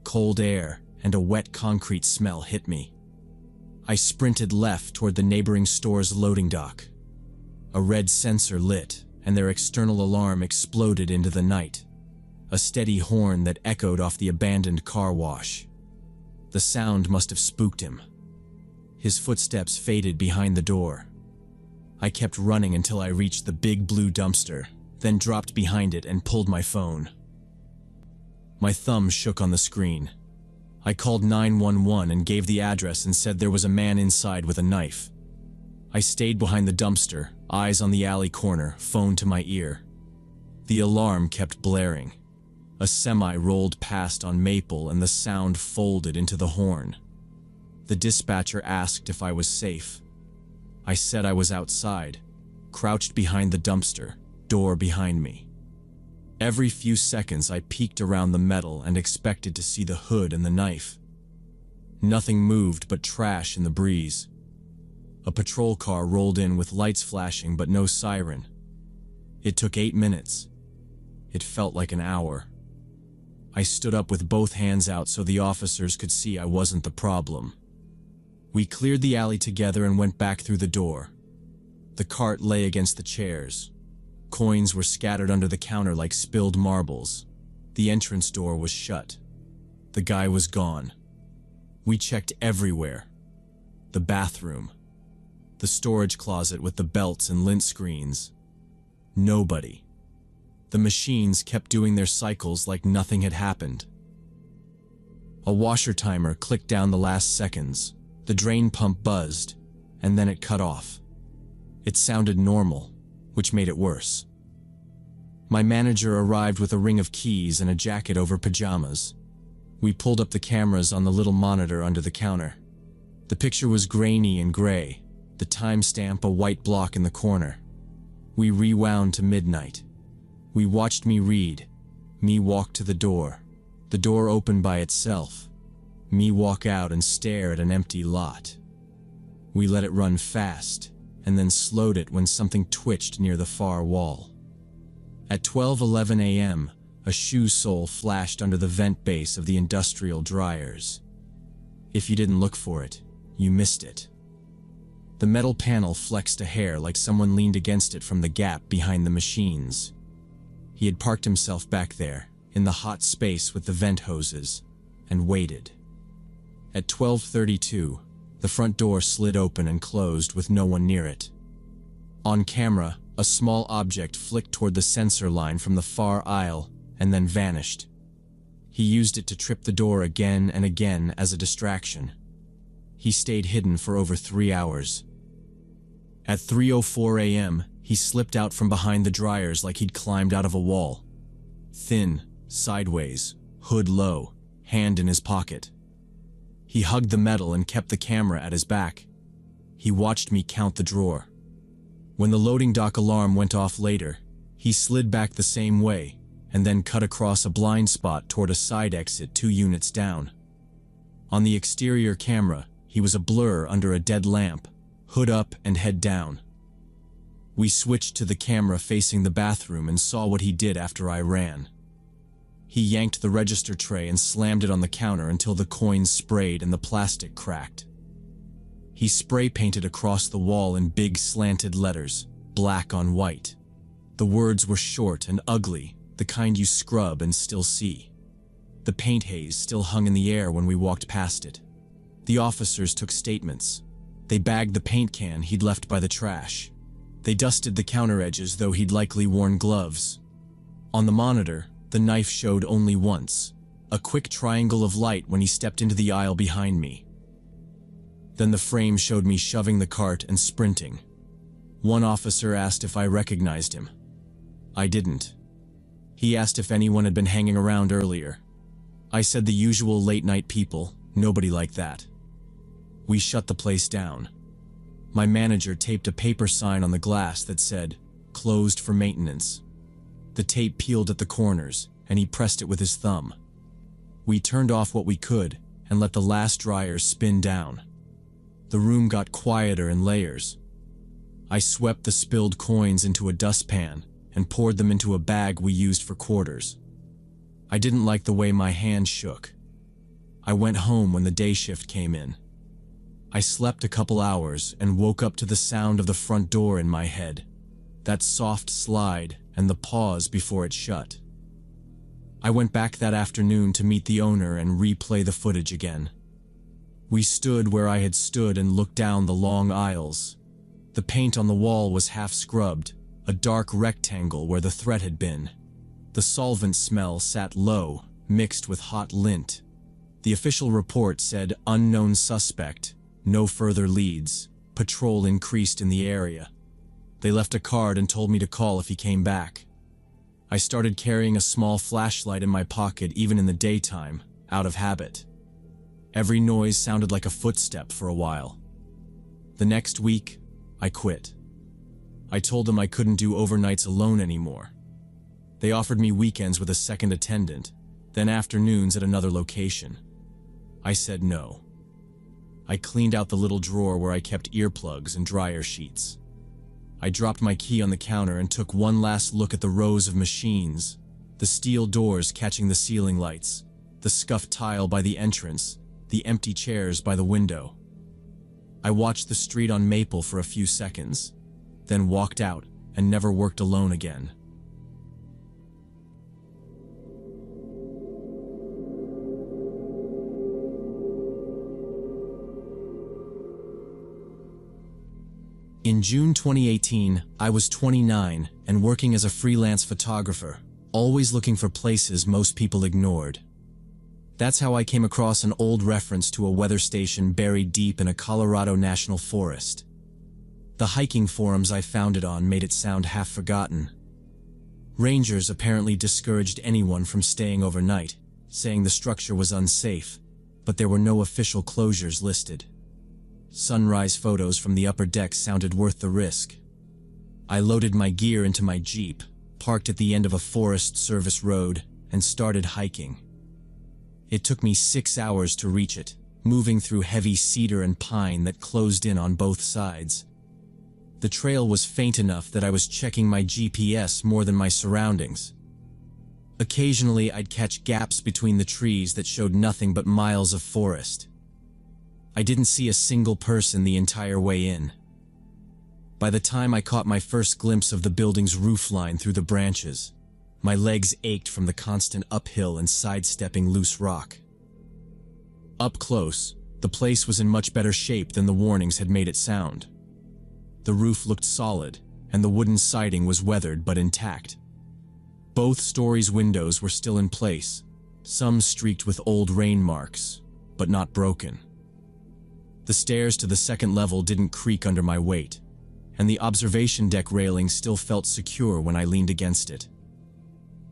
Cold air and a wet concrete smell hit me. I sprinted left toward the neighboring store's loading dock. A red sensor lit, and their external alarm exploded into the night. A steady horn that echoed off the abandoned car wash. The sound must have spooked him. His footsteps faded behind the door. I kept running until I reached the big blue dumpster, then dropped behind it and pulled my phone. My thumb shook on the screen. I called 911 and gave the address and said there was a man inside with a knife. I stayed behind the dumpster, eyes on the alley corner, phone to my ear. The alarm kept blaring. A semi rolled past on Maple and the sound folded into the horn. The dispatcher asked if I was safe. I said I was outside, crouched behind the dumpster, door behind me. Every few seconds I peeked around the metal and expected to see the hood and the knife. Nothing moved but trash in the breeze. A patrol car rolled in with lights flashing but no siren. It took 8 minutes. It felt like an hour. I stood up with both hands out so the officers could see I wasn't the problem. We cleared the alley together and went back through the door. The cart lay against the chairs. Coins were scattered under the counter like spilled marbles. The entrance door was shut. The guy was gone. We checked everywhere. The bathroom. The storage closet with the belts and lint screens. Nobody. The machines kept doing their cycles like nothing had happened. A washer timer clicked down the last seconds. The drain pump buzzed, and then it cut off. It sounded normal, which made it worse. My manager arrived with a ring of keys and a jacket over pajamas. We pulled up the cameras on the little monitor under the counter. The picture was grainy and gray, the timestamp a white block in the corner. We rewound to midnight. We watched me read. Me walk to the door. The door opened by itself. Me walk out and stare at an empty lot. We let it run fast, and then slowed it when something twitched near the far wall. At 12:11 a.m., a shoe sole flashed under the vent base of the industrial dryers. If you didn't look for it, you missed it. The metal panel flexed a hair like someone leaned against it from the gap behind the machines. He had parked himself back there, in the hot space with the vent hoses, and waited. At 12:32, the front door slid open and closed with no one near it. On camera, a small object flicked toward the sensor line from the far aisle and then vanished. He used it to trip the door again and again as a distraction. He stayed hidden for over 3 hours. At 3:04 a.m., he slipped out from behind the dryers like he'd climbed out of a wall. Thin, sideways, hood low, hand in his pocket. He hugged the metal and kept the camera at his back. He watched me count the drawer. When the loading dock alarm went off later, he slid back the same way and then cut across a blind spot toward a side exit 2 units down. On the exterior camera, he was a blur under a dead lamp, hood up and head down. We switched to the camera facing the bathroom and saw what he did after I ran. He yanked the register tray and slammed it on the counter until the coins sprayed and the plastic cracked. He spray painted across the wall in big slanted letters, black on white. The words were short and ugly, the kind you scrub and still see. The paint haze still hung in the air when we walked past it. The officers took statements. They bagged the paint can he'd left by the trash. They dusted the counter edges, though he'd likely worn gloves. On the monitor, the knife showed only once, a quick triangle of light when he stepped into the aisle behind me. Then the frame showed me shoving the cart and sprinting. One officer asked if I recognized him. I didn't. He asked if anyone had been hanging around earlier. I said the usual late-night people, nobody like that. We shut the place down. My manager taped a paper sign on the glass that said, "Closed for maintenance." The tape peeled at the corners, and he pressed it with his thumb. We turned off what we could and let the last dryers spin down. The room got quieter in layers. I swept the spilled coins into a dustpan and poured them into a bag we used for quarters. I didn't like the way my hand shook. I went home when the day shift came in. I slept a couple hours and woke up to the sound of the front door in my head, that soft slide and the pause before it shut. I went back that afternoon to meet the owner and replay the footage again. We stood where I had stood and looked down the long aisles. The paint on the wall was half scrubbed, a dark rectangle where the threat had been. The solvent smell sat low, mixed with hot lint. The official report said unknown suspect, no further leads, patrol increased in the area. They left a card and told me to call if he came back. I started carrying a small flashlight in my pocket even in the daytime, out of habit. Every noise sounded like a footstep for a while. The next week, I quit. I told them I couldn't do overnights alone anymore. They offered me weekends with a second attendant, then afternoons at another location. I said no. I cleaned out the little drawer where I kept earplugs and dryer sheets. I dropped my key on the counter and took one last look at the rows of machines, the steel doors catching the ceiling lights, the scuffed tile by the entrance, the empty chairs by the window. I watched the street on Maple for a few seconds, then walked out and never worked alone again. In June 2018, I was 29 and working as a freelance photographer, always looking for places most people ignored. That's how I came across an old reference to a weather station buried deep in a Colorado national forest. The hiking forums I found it on made it sound half forgotten. Rangers apparently discouraged anyone from staying overnight, saying the structure was unsafe, but there were no official closures listed. Sunrise photos from the upper deck sounded worth the risk. I loaded my gear into my Jeep, parked at the end of a Forest Service road, and started hiking. It took me 6 hours to reach it, moving through heavy cedar and pine that closed in on both sides. The trail was faint enough that I was checking my GPS more than my surroundings. Occasionally, I'd catch gaps between the trees that showed nothing but miles of forest. I didn't see a single person the entire way in. By the time I caught my first glimpse of the building's roofline through the branches, my legs ached from the constant uphill and sidestepping loose rock. Up close, the place was in much better shape than the warnings had made it sound. The roof looked solid, and the wooden siding was weathered but intact. Both stories' windows were still in place, some streaked with old rain marks, but not broken. The stairs to the second level didn't creak under my weight, and the observation deck railing still felt secure when I leaned against it.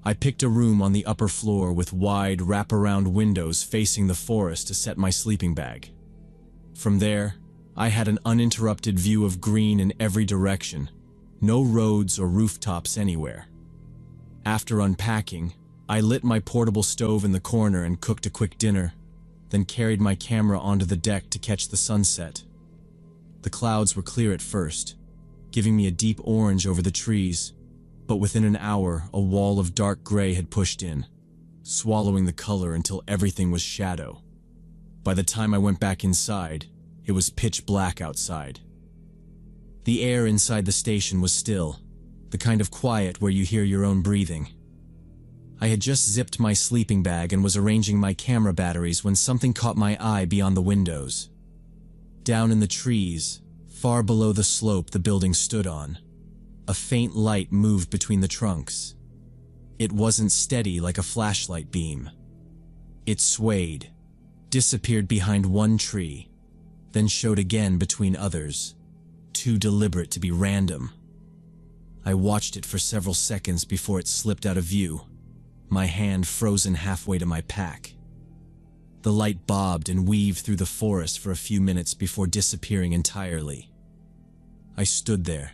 I picked a room on the upper floor with wide, wraparound windows facing the forest to set my sleeping bag. From there, I had an uninterrupted view of green in every direction, no roads or rooftops anywhere. After unpacking, I lit my portable stove in the corner and cooked a quick dinner, then carried my camera onto the deck to catch the sunset. The clouds were clear at first, giving me a deep orange over the trees, but within an hour, a wall of dark gray had pushed in, swallowing the color until everything was shadow. By the time I went back inside, it was pitch black outside. The air inside the station was still, the kind of quiet where you hear your own breathing. I had just zipped my sleeping bag and was arranging my camera batteries when something caught my eye beyond the windows. Down in the trees, far below the slope the building stood on, a faint light moved between the trunks. It wasn't steady like a flashlight beam. It swayed, disappeared behind one tree, then showed again between others, too deliberate to be random. I watched it for several seconds before it slipped out of view, my hand frozen halfway to my pack. The light bobbed and weaved through the forest for a few minutes before disappearing entirely. I stood there,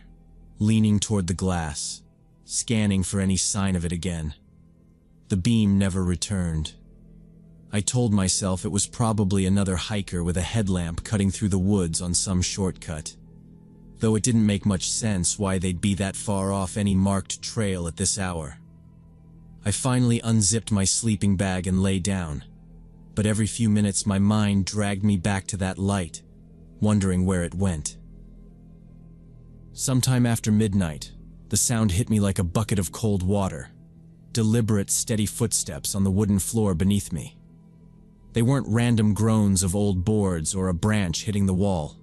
leaning toward the glass, scanning for any sign of it again. The beam never returned. I told myself it was probably another hiker with a headlamp cutting through the woods on some shortcut, though it didn't make much sense why they'd be that far off any marked trail at this hour. I finally unzipped my sleeping bag and lay down, but every few minutes my mind dragged me back to that light, wondering where it went. Sometime after midnight, the sound hit me like a bucket of cold water, deliberate, steady footsteps on the wooden floor beneath me. They weren't random groans of old boards or a branch hitting the wall.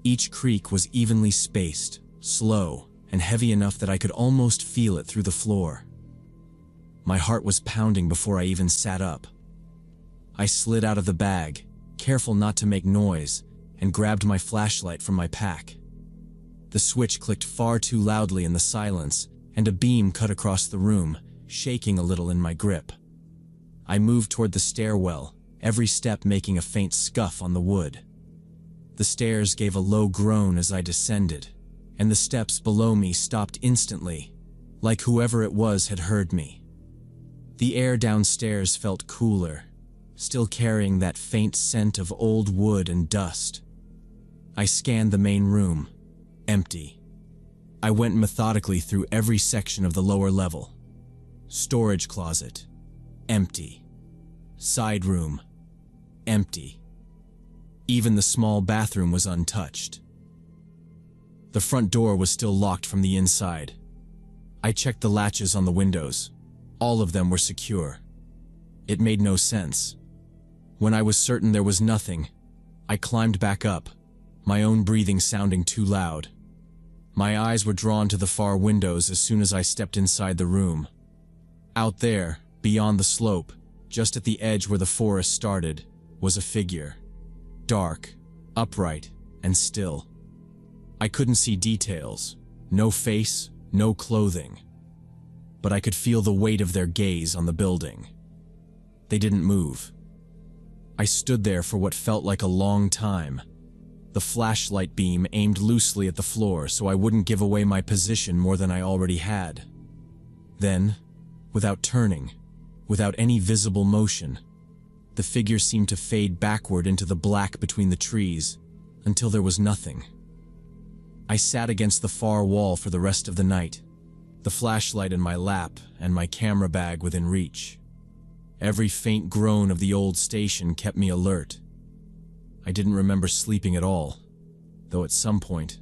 Each creak was evenly spaced, slow, and heavy enough that I could almost feel it through the floor. My heart was pounding before I even sat up. I slid out of the bag, careful not to make noise, and grabbed my flashlight from my pack. The switch clicked far too loudly in the silence, and a beam cut across the room, shaking a little in my grip. I moved toward the stairwell, every step making a faint scuff on the wood. The stairs gave a low groan as I descended, and the steps below me stopped instantly, like whoever it was had heard me. The air downstairs felt cooler, still carrying that faint scent of old wood and dust. I scanned the main room, empty. I went methodically through every section of the lower level. Storage closet, empty. Side room, empty. Even the small bathroom was untouched. The front door was still locked from the inside. I checked the latches on the windows. All of them were secure. It made no sense. When I was certain there was nothing, I climbed back up, my own breathing sounding too loud. My eyes were drawn to the far windows as soon as I stepped inside the room. Out there, beyond the slope, just at the edge where the forest started, was a figure. Dark, upright, and still. I couldn't see details. No face, no clothing. But I could feel the weight of their gaze on the building. They didn't move. I stood there for what felt like a long time, the flashlight beam aimed loosely at the floor so I wouldn't give away my position more than I already had. Then, without turning, without any visible motion, the figure seemed to fade backward into the black between the trees until there was nothing. I sat against the far wall for the rest of the night, the flashlight in my lap and my camera bag within reach. Every faint groan of the old station kept me alert. I didn't remember sleeping at all, though at some point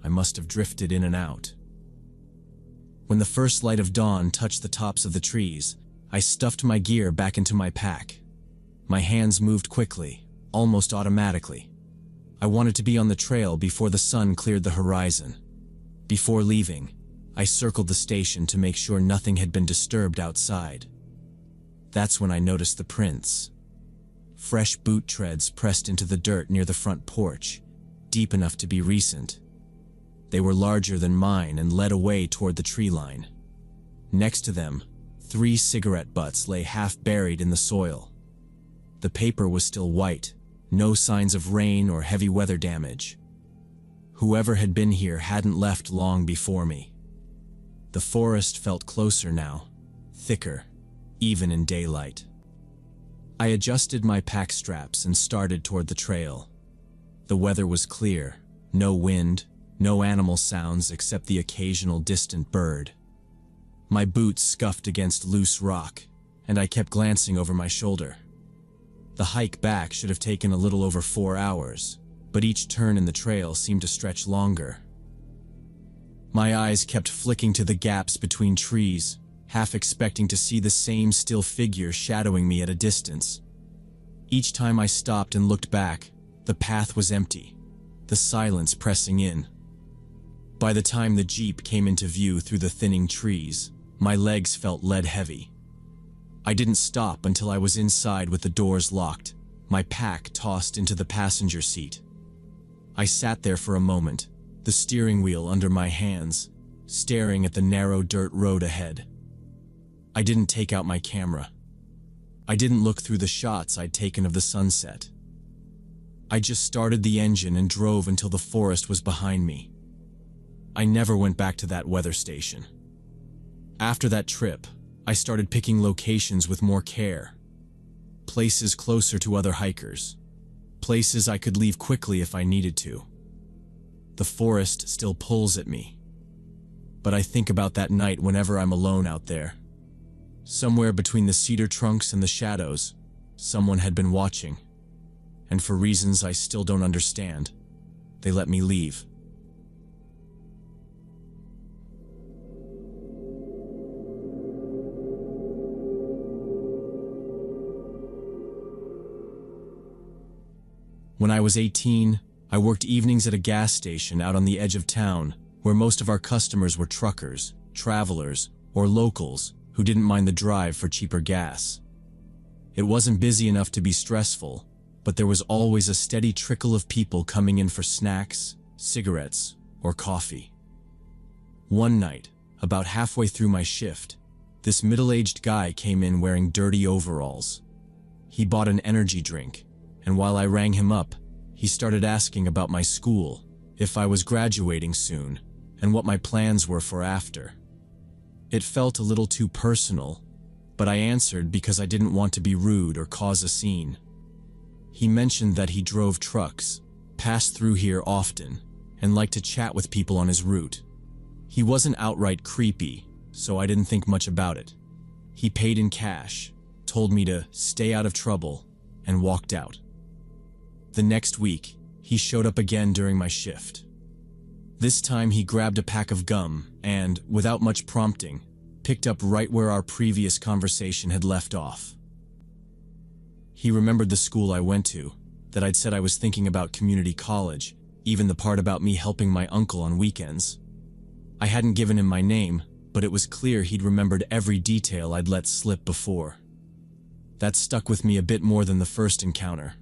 I must have drifted in and out. When the first light of dawn touched the tops of the trees, I stuffed my gear back into my pack. My hands moved quickly, almost automatically. I wanted to be on the trail before the sun cleared the horizon. Before leaving, I circled the station to make sure nothing had been disturbed outside. That's when I noticed the prints. Fresh boot treads pressed into the dirt near the front porch, deep enough to be recent. They were larger than mine and led away toward the tree line. Next to them, 3 cigarette butts lay half buried in the soil. The paper was still white, no signs of rain or heavy weather damage. Whoever had been here hadn't left long before me. The forest felt closer now, thicker, even in daylight. I adjusted my pack straps and started toward the trail. The weather was clear, no wind, No animal sounds except the occasional distant bird. My boots scuffed against loose rock, and I kept glancing over my shoulder. The hike back should have taken a little over 4 hours, but each turn in the trail seemed to stretch longer. My eyes kept flicking to the gaps between trees, half expecting to see the same still figure shadowing me at a distance. Each time I stopped and looked back, the path was empty, the silence pressing in. By the time the Jeep came into view through the thinning trees, my legs felt lead-heavy. I didn't stop until I was inside with the doors locked, my pack tossed into the passenger seat. I sat there for a moment, the steering wheel under my hands, staring at the narrow dirt road ahead. I didn't take out my camera. I didn't look through the shots I'd taken of the sunset. I just started the engine and drove until the forest was behind me. I never went back to that weather station. After that trip, I started picking locations with more care. Places closer to other hikers. Places I could leave quickly if I needed to. The forest still pulls at me. But I think about that night whenever I'm alone out there. Somewhere between the cedar trunks and the shadows, someone had been watching. And for reasons I still don't understand, they let me leave. When I was 18, I worked evenings at a gas station out on the edge of town, where most of our customers were truckers, travelers, or locals who didn't mind the drive for cheaper gas. It wasn't busy enough to be stressful, but there was always a steady trickle of people coming in for snacks, cigarettes, or coffee. One night, about halfway through my shift, this middle-aged guy came in wearing dirty overalls. He bought an energy drink, and while I rang him up, he started asking about my school, if I was graduating soon, and what my plans were for after. It felt a little too personal, but I answered because I didn't want to be rude or cause a scene. He mentioned that he drove trucks, passed through here often, and liked to chat with people on his route. He wasn't outright creepy, so I didn't think much about it. He paid in cash, told me to stay out of trouble, and walked out. The next week, he showed up again during my shift. This time he grabbed a pack of gum and, without much prompting, picked up right where our previous conversation had left off. He remembered the school I went to, that I'd said I was thinking about community college, even the part about me helping my uncle on weekends. I hadn't given him my name, but it was clear he'd remembered every detail I'd let slip before. That stuck with me a bit more than the first encounter.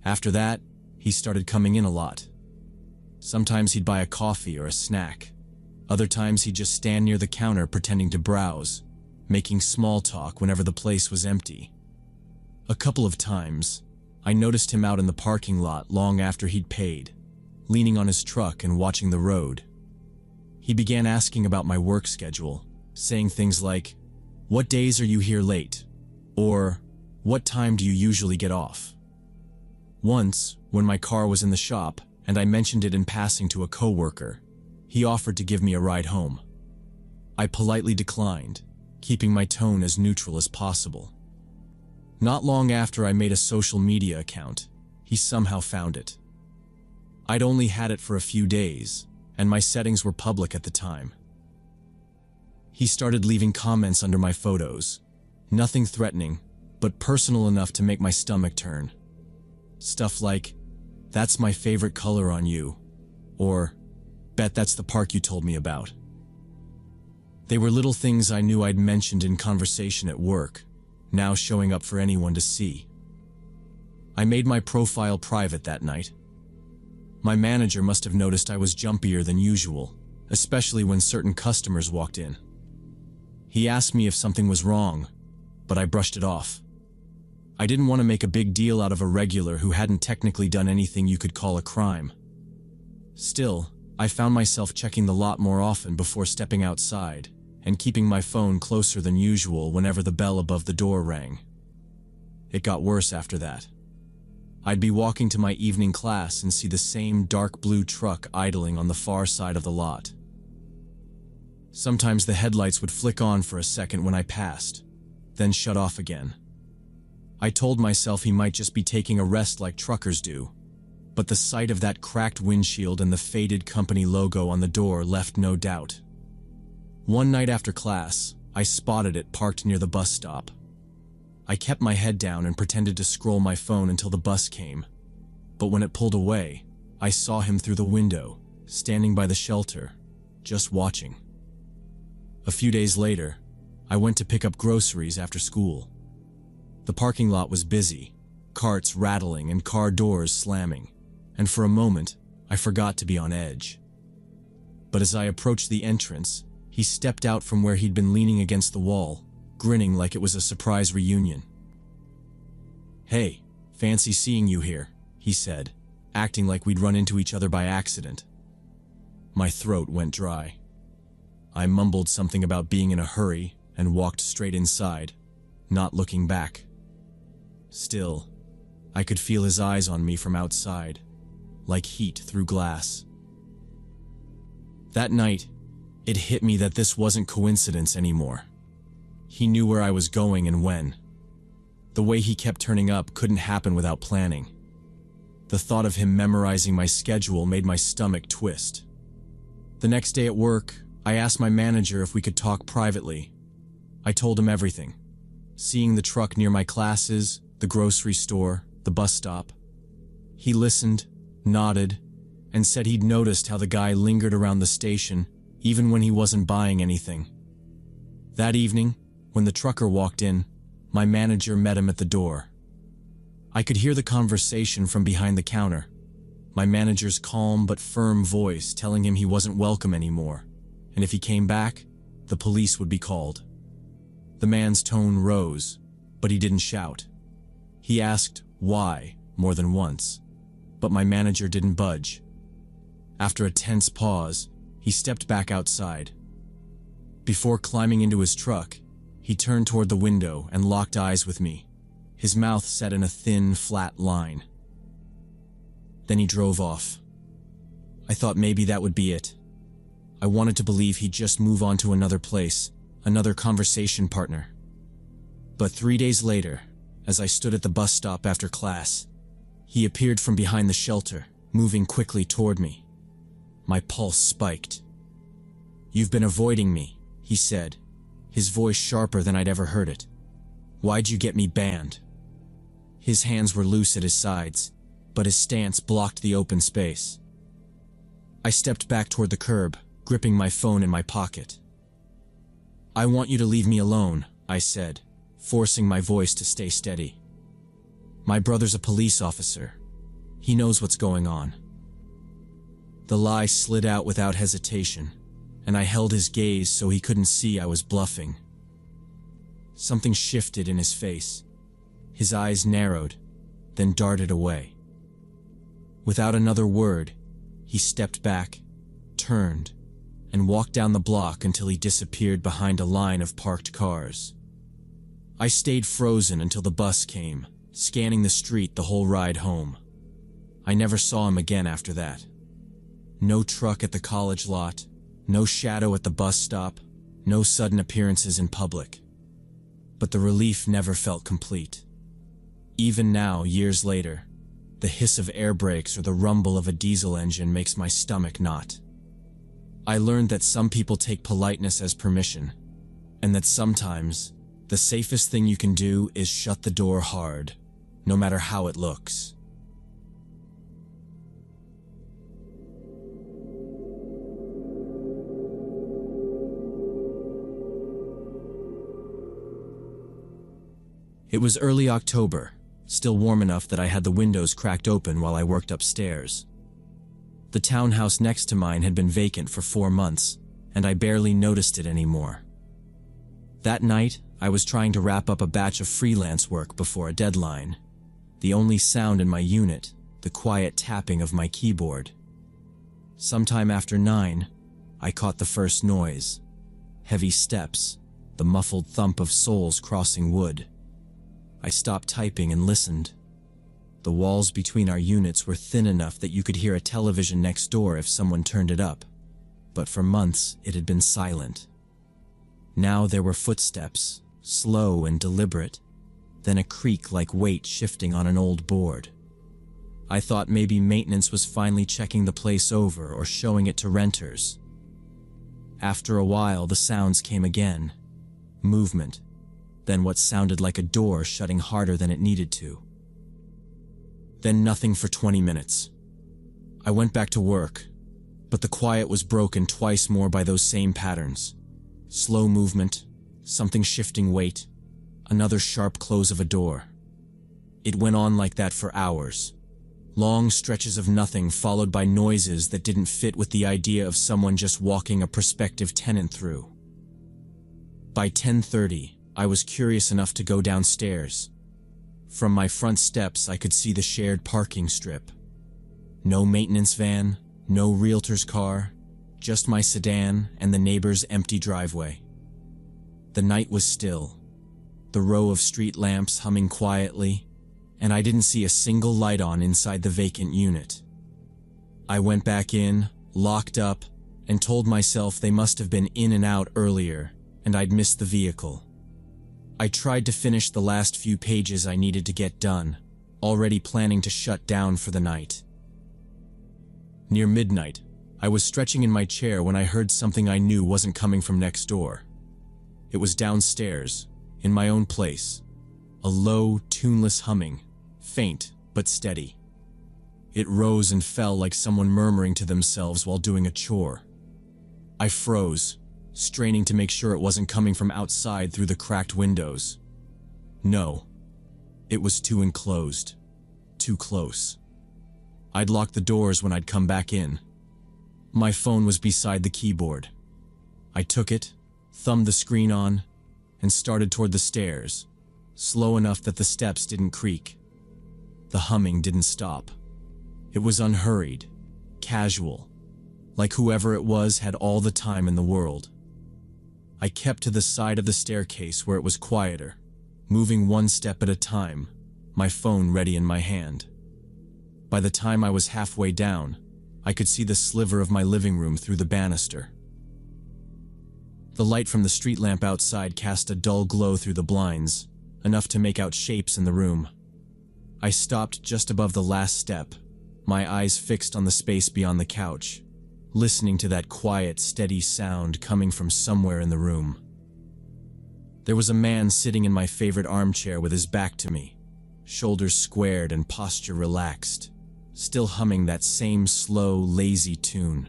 After that, he started coming in a lot. Sometimes he'd buy a coffee or a snack. Other times he'd just stand near the counter pretending to browse, making small talk whenever the place was empty. A couple of times, I noticed him out in the parking lot long after he'd paid, leaning on his truck and watching the road. He began asking about my work schedule, saying things like, "What days are you here late?" Or, "What time do you usually get off?" Once, when my car was in the shop, and I mentioned it in passing to a coworker, he offered to give me a ride home. I politely declined, keeping my tone as neutral as possible. Not long after I made a social media account, he somehow found it. I'd only had it for a few days, and my settings were public at the time. He started leaving comments under my photos, nothing threatening, but personal enough to make my stomach turn. Stuff like, "That's my favorite color on you," or, "Bet that's the park you told me about." They were little things I knew I'd mentioned in conversation at work, now showing up for anyone to see. I made my profile private that night. My manager must have noticed I was jumpier than usual, especially when certain customers walked in. He asked me if something was wrong, but I brushed it off. I didn't want to make a big deal out of a regular who hadn't technically done anything you could call a crime. Still, I found myself checking the lot more often before stepping outside, and keeping my phone closer than usual whenever the bell above the door rang. It got worse after that. I'd be walking to my evening class and see the same dark blue truck idling on the far side of the lot. Sometimes the headlights would flick on for a second when I passed, then shut off again. I told myself he might just be taking a rest like truckers do, but the sight of that cracked windshield and the faded company logo on the door left no doubt. One night after class, I spotted it parked near the bus stop. I kept my head down and pretended to scroll my phone until the bus came, but when it pulled away, I saw him through the window, standing by the shelter, just watching. A few days later, I went to pick up groceries after school. The parking lot was busy, carts rattling and car doors slamming, and for a moment, I forgot to be on edge. But as I approached the entrance, he stepped out from where he'd been leaning against the wall, grinning like it was a surprise reunion. "Hey, fancy seeing you here," he said, acting like we'd run into each other by accident. My throat went dry. I mumbled something about being in a hurry and walked straight inside, not looking back. Still, I could feel his eyes on me from outside, like heat through glass. That night, it hit me that this wasn't coincidence anymore. He knew where I was going and when. The way he kept turning up couldn't happen without planning. The thought of him memorizing my schedule made my stomach twist. The next day at work, I asked my manager if we could talk privately. I told him everything. Seeing the truck near my classes, the grocery store, the bus stop. He listened, nodded, and said he'd noticed how the guy lingered around the station even when he wasn't buying anything. That evening, when the trucker walked in, my manager met him at the door. I could hear the conversation from behind the counter, my manager's calm but firm voice telling him he wasn't welcome anymore, and if he came back, the police would be called. The man's tone rose, but he didn't shout. He asked why more than once, but my manager didn't budge. After a tense pause, he stepped back outside. Before climbing into his truck, he turned toward the window and locked eyes with me, his mouth set in a thin, flat line. Then he drove off. I thought maybe that would be it. I wanted to believe he'd just move on to another place, another conversation partner. But 3 days later, as I stood at the bus stop after class, he appeared from behind the shelter, moving quickly toward me. My pulse spiked. "You've been avoiding me," he said, his voice sharper than I'd ever heard it. "Why'd you get me banned?" His hands were loose at his sides, but his stance blocked the open space. I stepped back toward the curb, gripping my phone in my pocket. "I want you to leave me alone," I said, forcing my voice to stay steady. "My brother's a police officer. He knows what's going on." The lie slid out without hesitation, and I held his gaze so he couldn't see I was bluffing. Something shifted in his face. His eyes narrowed, then darted away. Without another word, he stepped back, turned, and walked down the block until he disappeared behind a line of parked cars. I stayed frozen until the bus came, scanning the street the whole ride home. I never saw him again after that. No truck at the college lot, no shadow at the bus stop, no sudden appearances in public. But the relief never felt complete. Even now, years later, the hiss of air brakes or the rumble of a diesel engine makes my stomach knot. I learned that some people take politeness as permission, and that sometimes the safest thing you can do is shut the door hard, no matter how it looks. It was early October, still warm enough that I had the windows cracked open while I worked upstairs. The townhouse next to mine had been vacant for 4 months, and I barely noticed it anymore. That night, I was trying to wrap up a batch of freelance work before a deadline. The only sound in my unit, the quiet tapping of my keyboard. Sometime after 9, I caught the first noise. Heavy steps, the muffled thump of soles crossing wood. I stopped typing and listened. The walls between our units were thin enough that you could hear a television next door if someone turned it up, but for months it had been silent. Now there were footsteps, slow and deliberate, then a creak like weight shifting on an old board. I thought maybe maintenance was finally checking the place over or showing it to renters. After a while, the sounds came again. Movement, then what sounded like a door shutting harder than it needed to. Then nothing for 20 minutes. I went back to work, but the quiet was broken twice more by those same patterns. Slow movement, something shifting weight, another sharp close of a door. It went on like that for hours. Long stretches of nothing followed by noises that didn't fit with the idea of someone just walking a prospective tenant through. By 10:30, I was curious enough to go downstairs. From my front steps, I could see the shared parking strip. No maintenance van, no realtor's car, just my sedan and the neighbor's empty driveway. The night was still, the row of street lamps humming quietly, and I didn't see a single light on inside the vacant unit. I went back in, locked up, and told myself they must have been in and out earlier, and I'd missed the vehicle. I tried to finish the last few pages I needed to get done, already planning to shut down for the night. Near midnight, I was stretching in my chair when I heard something I knew wasn't coming from next door. It was downstairs, in my own place, a low, tuneless humming, faint but steady. It rose and fell like someone murmuring to themselves while doing a chore. I froze, straining to make sure it wasn't coming from outside through the cracked windows. No, it was too enclosed, too close. I'd locked the doors when I'd come back in. My phone was beside the keyboard. I took it, thumbed the screen on, and started toward the stairs, slow enough that the steps didn't creak. The humming didn't stop. It was unhurried, casual, like whoever it was had all the time in the world. I kept to the side of the staircase where it was quieter, moving one step at a time, my phone ready in my hand. By the time I was halfway down, I could see the sliver of my living room through the banister. The light from the street lamp outside cast a dull glow through the blinds, enough to make out shapes in the room. I stopped just above the last step, my eyes fixed on the space beyond the couch, listening to that quiet, steady sound coming from somewhere in the room. There was a man sitting in my favorite armchair with his back to me, shoulders squared and posture relaxed, still humming that same slow, lazy tune.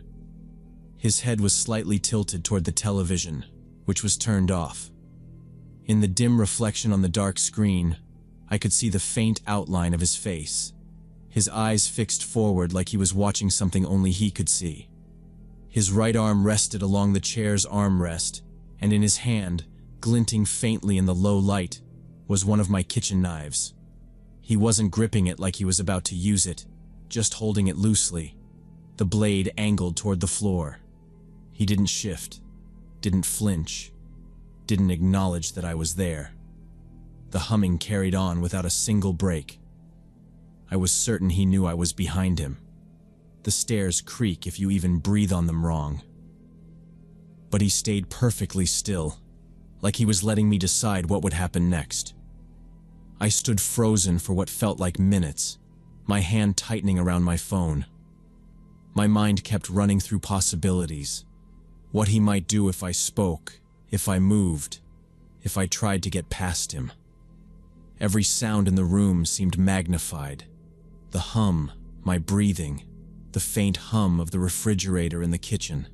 His head was slightly tilted toward the television, which was turned off. In the dim reflection on the dark screen, I could see the faint outline of his face, his eyes fixed forward like he was watching something only he could see. His right arm rested along the chair's armrest, and in his hand, glinting faintly in the low light, was one of my kitchen knives. He wasn't gripping it like he was about to use it, just holding it loosely, the blade angled toward the floor. He didn't shift, didn't flinch, didn't acknowledge that I was there. The humming carried on without a single break. I was certain he knew I was behind him. The stairs creak if you even breathe on them wrong. But he stayed perfectly still, like he was letting me decide what would happen next. I stood frozen for what felt like minutes, my hand tightening around my phone. My mind kept running through possibilities. What he might do if I spoke, if I moved, if I tried to get past him. Every sound in the room seemed magnified. The hum, my breathing, the faint hum of the refrigerator in the kitchen.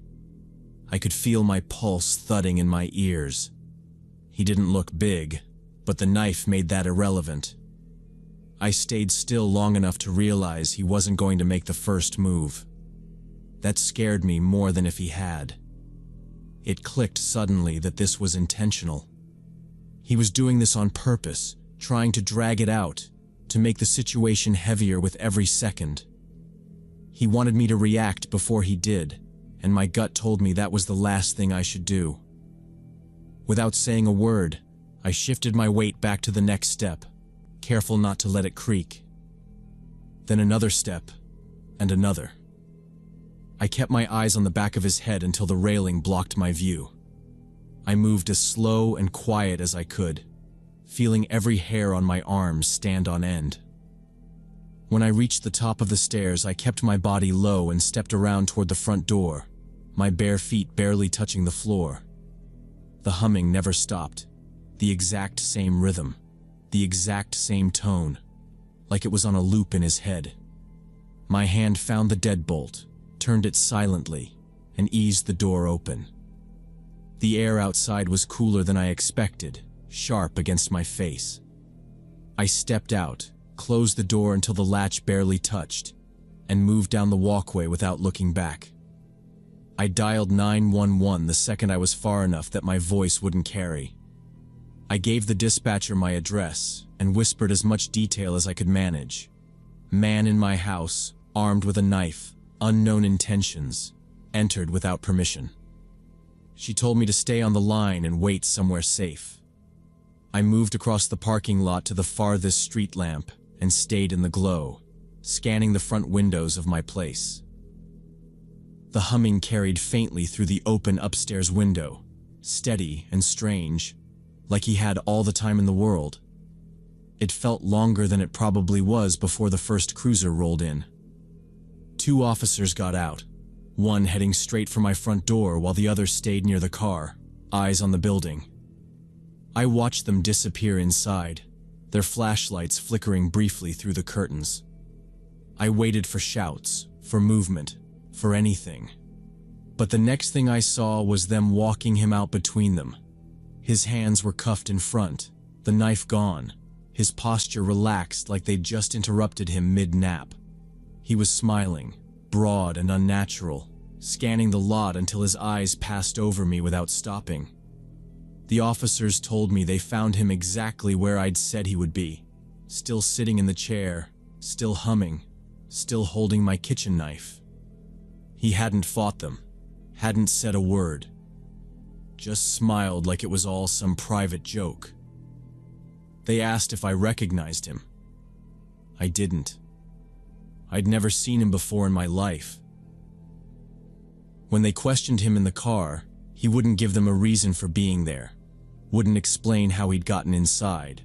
I could feel my pulse thudding in my ears. He didn't look big, but the knife made that irrelevant. I stayed still long enough to realize he wasn't going to make the first move. That scared me more than if he had. It clicked suddenly that this was intentional. He was doing this on purpose, trying to drag it out, to make the situation heavier with every second. He wanted me to react before he did, and my gut told me that was the last thing I should do. Without saying a word, I shifted my weight back to the next step, careful not to let it creak. Then another step, and another. I kept my eyes on the back of his head until the railing blocked my view. I moved as slow and quiet as I could, feeling every hair on my arms stand on end. When I reached the top of the stairs, I kept my body low and stepped around toward the front door, my bare feet barely touching the floor. The humming never stopped, the exact same rhythm, the exact same tone, like it was on a loop in his head. My hand found the deadbolt, turned it silently, and eased the door open. The air outside was cooler than I expected, sharp against my face. I stepped out, closed the door until the latch barely touched, and moved down the walkway without looking back. I dialed 911 the second I was far enough that my voice wouldn't carry. I gave the dispatcher my address and whispered as much detail as I could manage. Man in my house, armed with a knife, unknown intentions, entered without permission. She told me to stay on the line and wait somewhere safe. I moved across the parking lot to the farthest street lamp and stayed in the glow, scanning the front windows of my place. The humming carried faintly through the open upstairs window, steady and strange, like he had all the time in the world. It felt longer than it probably was before the first cruiser rolled in. 2 officers got out, one heading straight for my front door while the other stayed near the car, eyes on the building. I watched them disappear inside, their flashlights flickering briefly through the curtains. I waited for shouts, for movement, for anything. But the next thing I saw was them walking him out between them. His hands were cuffed in front, the knife gone, his posture relaxed like they'd just interrupted him mid-nap. He was smiling, broad and unnatural, scanning the lot until his eyes passed over me without stopping. The officers told me they found him exactly where I'd said he would be, still sitting in the chair, still humming, still holding my kitchen knife. He hadn't fought them, hadn't said a word, just smiled like it was all some private joke. They asked if I recognized him. I didn't. I'd never seen him before in my life. When they questioned him in the car, he wouldn't give them a reason for being there, wouldn't explain how he'd gotten inside,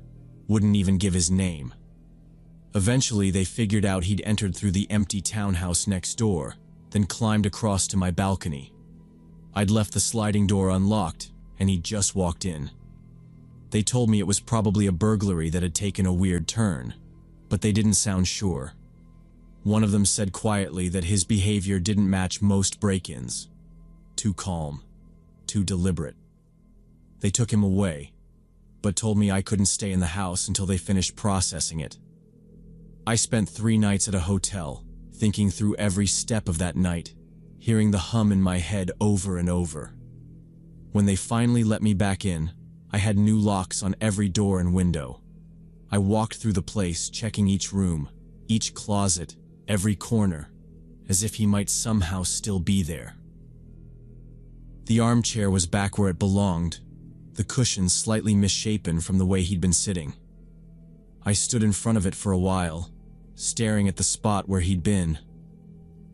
wouldn't even give his name. Eventually, they figured out he'd entered through the empty townhouse next door, then climbed across to my balcony. I'd left the sliding door unlocked, and he'd just walked in. They told me it was probably a burglary that had taken a weird turn, but they didn't sound sure. One of them said quietly that his behavior didn't match most break-ins. Too calm, too deliberate. They took him away, but told me I couldn't stay in the house until they finished processing it. I spent 3 nights at a hotel, thinking through every step of that night, hearing the hum in my head over and over. When they finally let me back in, I had new locks on every door and window. I walked through the place, checking each room, each closet, every corner, as if he might somehow still be there. The armchair was back where it belonged, the cushions slightly misshapen from the way he'd been sitting. I stood in front of it for a while, staring at the spot where he'd been,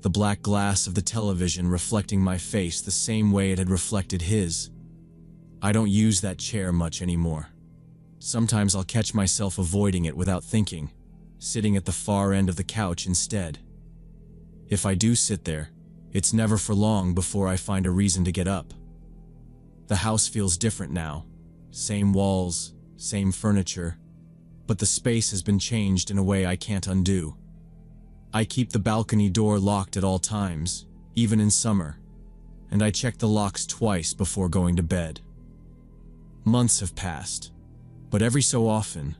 the black glass of the television reflecting my face the same way it had reflected his. I don't use that chair much anymore. Sometimes I'll catch myself avoiding it without thinking, sitting at the far end of the couch instead. If I do sit there, it's never for long before I find a reason to get up. The house feels different now. Same walls, same furniture, but the space has been changed in a way I can't undo. I keep the balcony door locked at all times, even in summer, and I check the locks twice before going to bed. Months have passed, but every so often,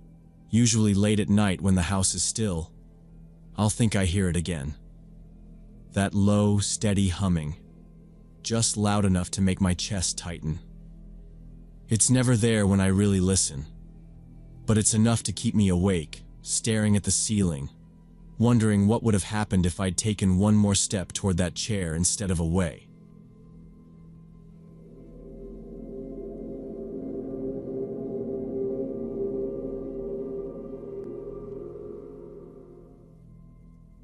usually late at night when the house is still, I'll think I hear it again. That low, steady humming, just loud enough to make my chest tighten. It's never there when I really listen, but it's enough to keep me awake, staring at the ceiling, wondering what would have happened if I'd taken one more step toward that chair instead of away.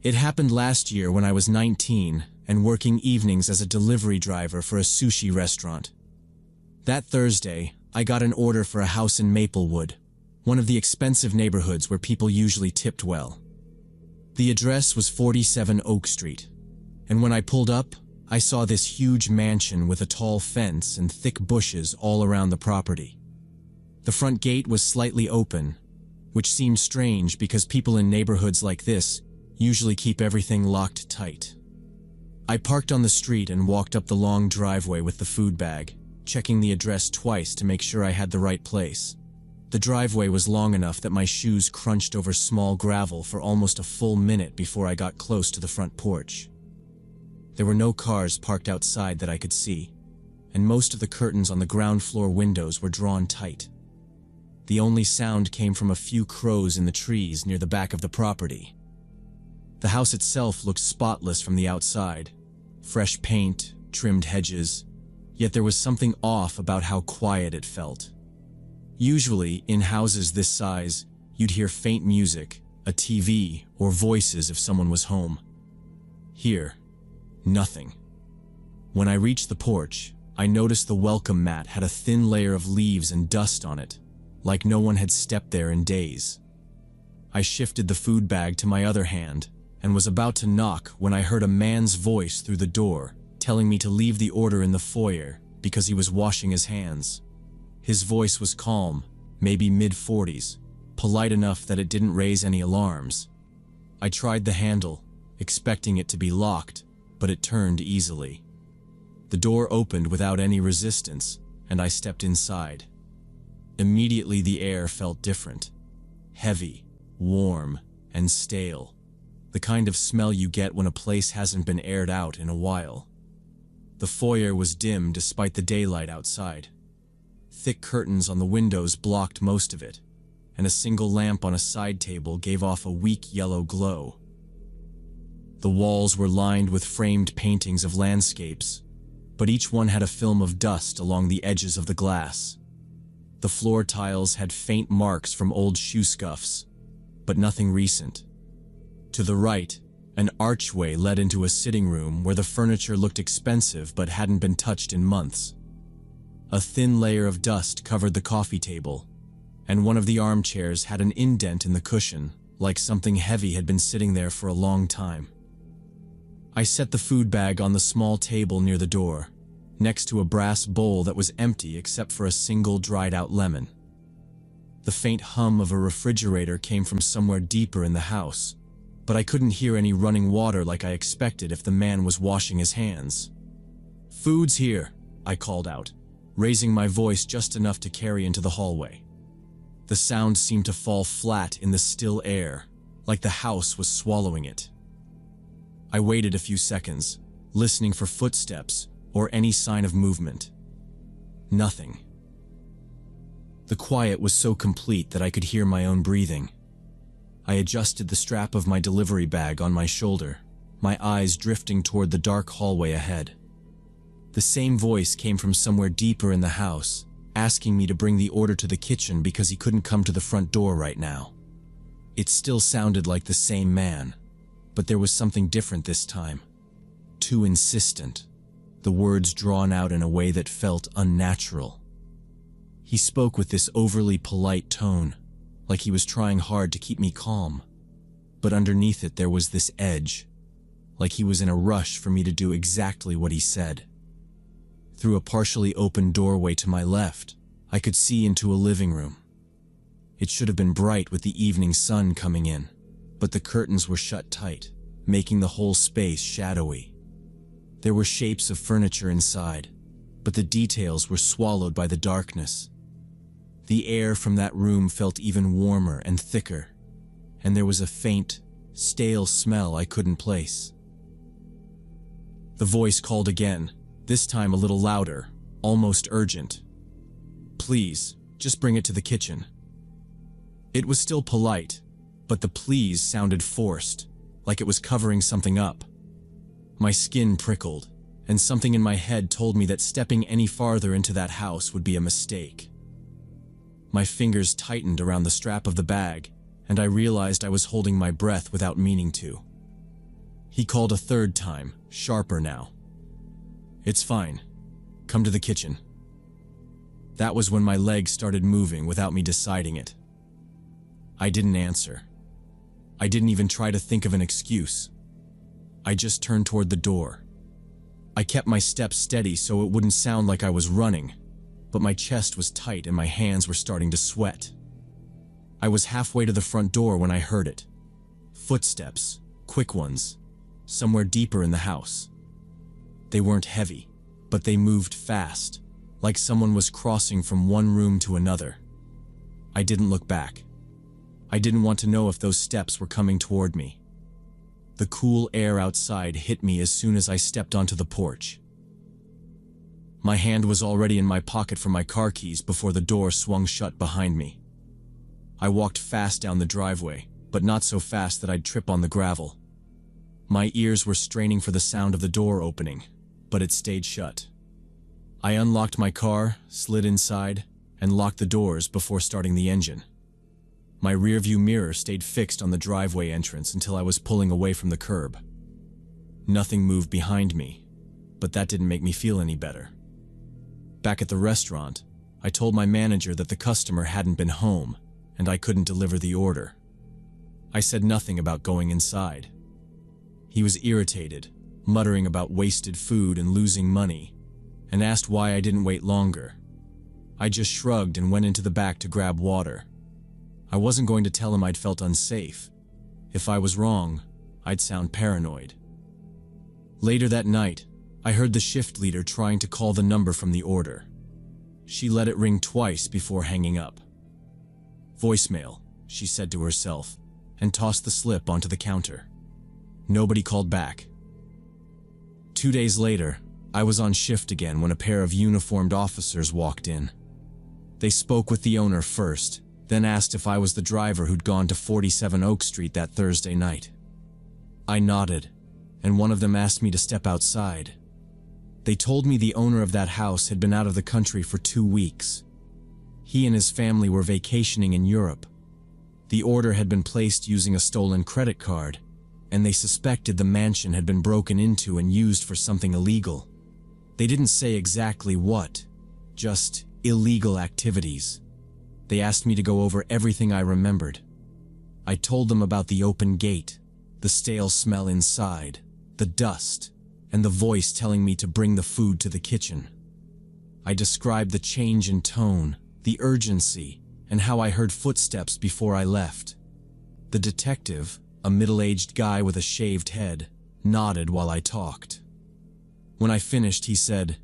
It happened last year when I was 19 and working evenings as a delivery driver for a sushi restaurant. That Thursday, I got an order for a house in Maplewood, one of the expensive neighborhoods where people usually tipped well. The address was 47 Oak Street, and when I pulled up, I saw this huge mansion with a tall fence and thick bushes all around the property. The front gate was slightly open, which seemed strange because people in neighborhoods like this usually keep everything locked tight. I parked on the street and walked up the long driveway with the food bag, checking the address twice to make sure I had the right place. The driveway was long enough that my shoes crunched over small gravel for almost a full minute before I got close to the front porch. There were no cars parked outside that I could see, and most of the curtains on the ground floor windows were drawn tight. The only sound came from a few crows in the trees near the back of the property. The house itself looked spotless from the outside. Fresh paint, trimmed hedges, yet there was something off about how quiet it felt. Usually, in houses this size, you'd hear faint music, a TV, or voices if someone was home. Here, nothing. When I reached the porch, I noticed the welcome mat had a thin layer of leaves and dust on it, like no one had stepped there in days. I shifted the food bag to my other hand and was about to knock when I heard a man's voice through the door, telling me to leave the order in the foyer because he was washing his hands. His voice was calm, maybe mid-40s, polite enough that it didn't raise any alarms. I tried the handle, expecting it to be locked, but it turned easily. The door opened without any resistance, and I stepped inside. Immediately the air felt different. Heavy, warm, and stale. The kind of smell you get when a place hasn't been aired out in a while. The foyer was dim despite the daylight outside. Thick curtains on the windows blocked most of it, and a single lamp on a side table gave off a weak yellow glow. The walls were lined with framed paintings of landscapes, but each one had a film of dust along the edges of the glass. The floor tiles had faint marks from old shoe scuffs, but nothing recent. To the right, an archway led into a sitting room where the furniture looked expensive but hadn't been touched in months. A thin layer of dust covered the coffee table, and one of the armchairs had an indent in the cushion, like something heavy had been sitting there for a long time. I set the food bag on the small table near the door, next to a brass bowl that was empty except for a single dried-out lemon. The faint hum of a refrigerator came from somewhere deeper in the house, but I couldn't hear any running water like I expected if the man was washing his hands. "Food's here," I called out, raising my voice just enough to carry into the hallway. The sound seemed to fall flat in the still air, like the house was swallowing it. I waited a few seconds, listening for footsteps or any sign of movement. Nothing. The quiet was so complete that I could hear my own breathing. I adjusted the strap of my delivery bag on my shoulder, my eyes drifting toward the dark hallway ahead. The same voice came from somewhere deeper in the house, asking me to bring the order to the kitchen because he couldn't come to the front door right now. It still sounded like the same man, but there was something different this time. Too insistent, the words drawn out in a way that felt unnatural. He spoke with this overly polite tone, like he was trying hard to keep me calm, but underneath it there was this edge, like he was in a rush for me to do exactly what he said. Through a partially open doorway to my left, I could see into a living room. It should have been bright with the evening sun coming in, but the curtains were shut tight, making the whole space shadowy. There were shapes of furniture inside, but the details were swallowed by the darkness. The air from that room felt even warmer and thicker, and there was a faint, stale smell I couldn't place. The voice called again, this time a little louder, almost urgent. "Please, just bring it to the kitchen." It was still polite, but the please sounded forced, like it was covering something up. My skin prickled, and something in my head told me that stepping any farther into that house would be a mistake. My fingers tightened around the strap of the bag, and I realized I was holding my breath without meaning to. He called a third time, sharper now. "It's fine. Come to the kitchen." That was when my legs started moving without me deciding it. I didn't answer. I didn't even try to think of an excuse. I just turned toward the door. I kept my steps steady so it wouldn't sound like I was running, but my chest was tight and my hands were starting to sweat. I was halfway to the front door when I heard it. Footsteps, quick ones, somewhere deeper in the house. They weren't heavy, but they moved fast, like someone was crossing from one room to another. I didn't look back. I didn't want to know if those steps were coming toward me. The cool air outside hit me as soon as I stepped onto the porch. My hand was already in my pocket for my car keys before the door swung shut behind me. I walked fast down the driveway, but not so fast that I'd trip on the gravel. My ears were straining for the sound of the door opening, but it stayed shut. I unlocked my car, slid inside, and locked the doors before starting the engine. My rearview mirror stayed fixed on the driveway entrance until I was pulling away from the curb. Nothing moved behind me, but that didn't make me feel any better. Back at the restaurant, I told my manager that the customer hadn't been home and I couldn't deliver the order. I said nothing about going inside. He was irritated, muttering about wasted food and losing money, and asked why I didn't wait longer. I just shrugged and went into the back to grab water. I wasn't going to tell him I'd felt unsafe. If I was wrong, I'd sound paranoid. Later that night, I heard the shift leader trying to call the number from the order. She let it ring twice before hanging up. "Voicemail," she said to herself, and tossed the slip onto the counter. Nobody called back. 2 days later, I was on shift again when a pair of uniformed officers walked in. They spoke with the owner first, then asked if I was the driver who'd gone to 47 Oak Street that Thursday night. I nodded, and one of them asked me to step outside. They told me the owner of that house had been out of the country for 2 weeks. He and his family were vacationing in Europe. The order had been placed using a stolen credit card, and they suspected the mansion had been broken into and used for something illegal. They didn't say exactly what, just illegal activities. They asked me to go over everything I remembered. I told them about the open gate, the stale smell inside, the dust, and the voice telling me to bring the food to the kitchen. I described the change in tone, the urgency, and how I heard footsteps before I left. The detective, a middle-aged guy with a shaved head, nodded while I talked. When I finished, he said,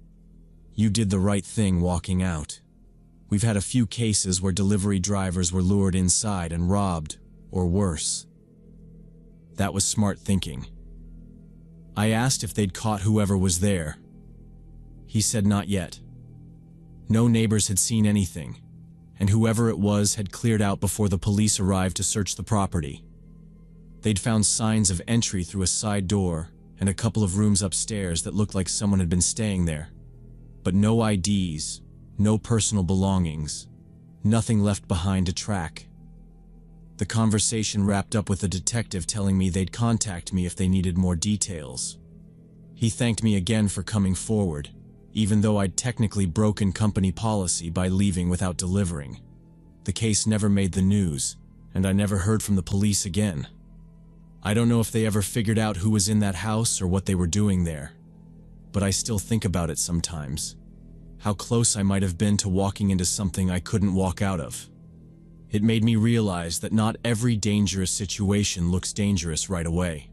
"You did the right thing walking out. We've had a few cases where delivery drivers were lured inside and robbed, or worse." That was smart thinking. I asked if they'd caught whoever was there. He said not yet. No neighbors had seen anything, and whoever it was had cleared out before the police arrived to search the property. They'd found signs of entry through a side door and a couple of rooms upstairs that looked like someone had been staying there. But no IDs, no personal belongings, nothing left behind to track. The conversation wrapped up with the detective telling me they'd contact me if they needed more details. He thanked me again for coming forward, even though I'd technically broken company policy by leaving without delivering. The case never made the news, and I never heard from the police again. I don't know if they ever figured out who was in that house or what they were doing there, but I still think about it sometimes. How close I might have been to walking into something I couldn't walk out of. It made me realize that not every dangerous situation looks dangerous right away.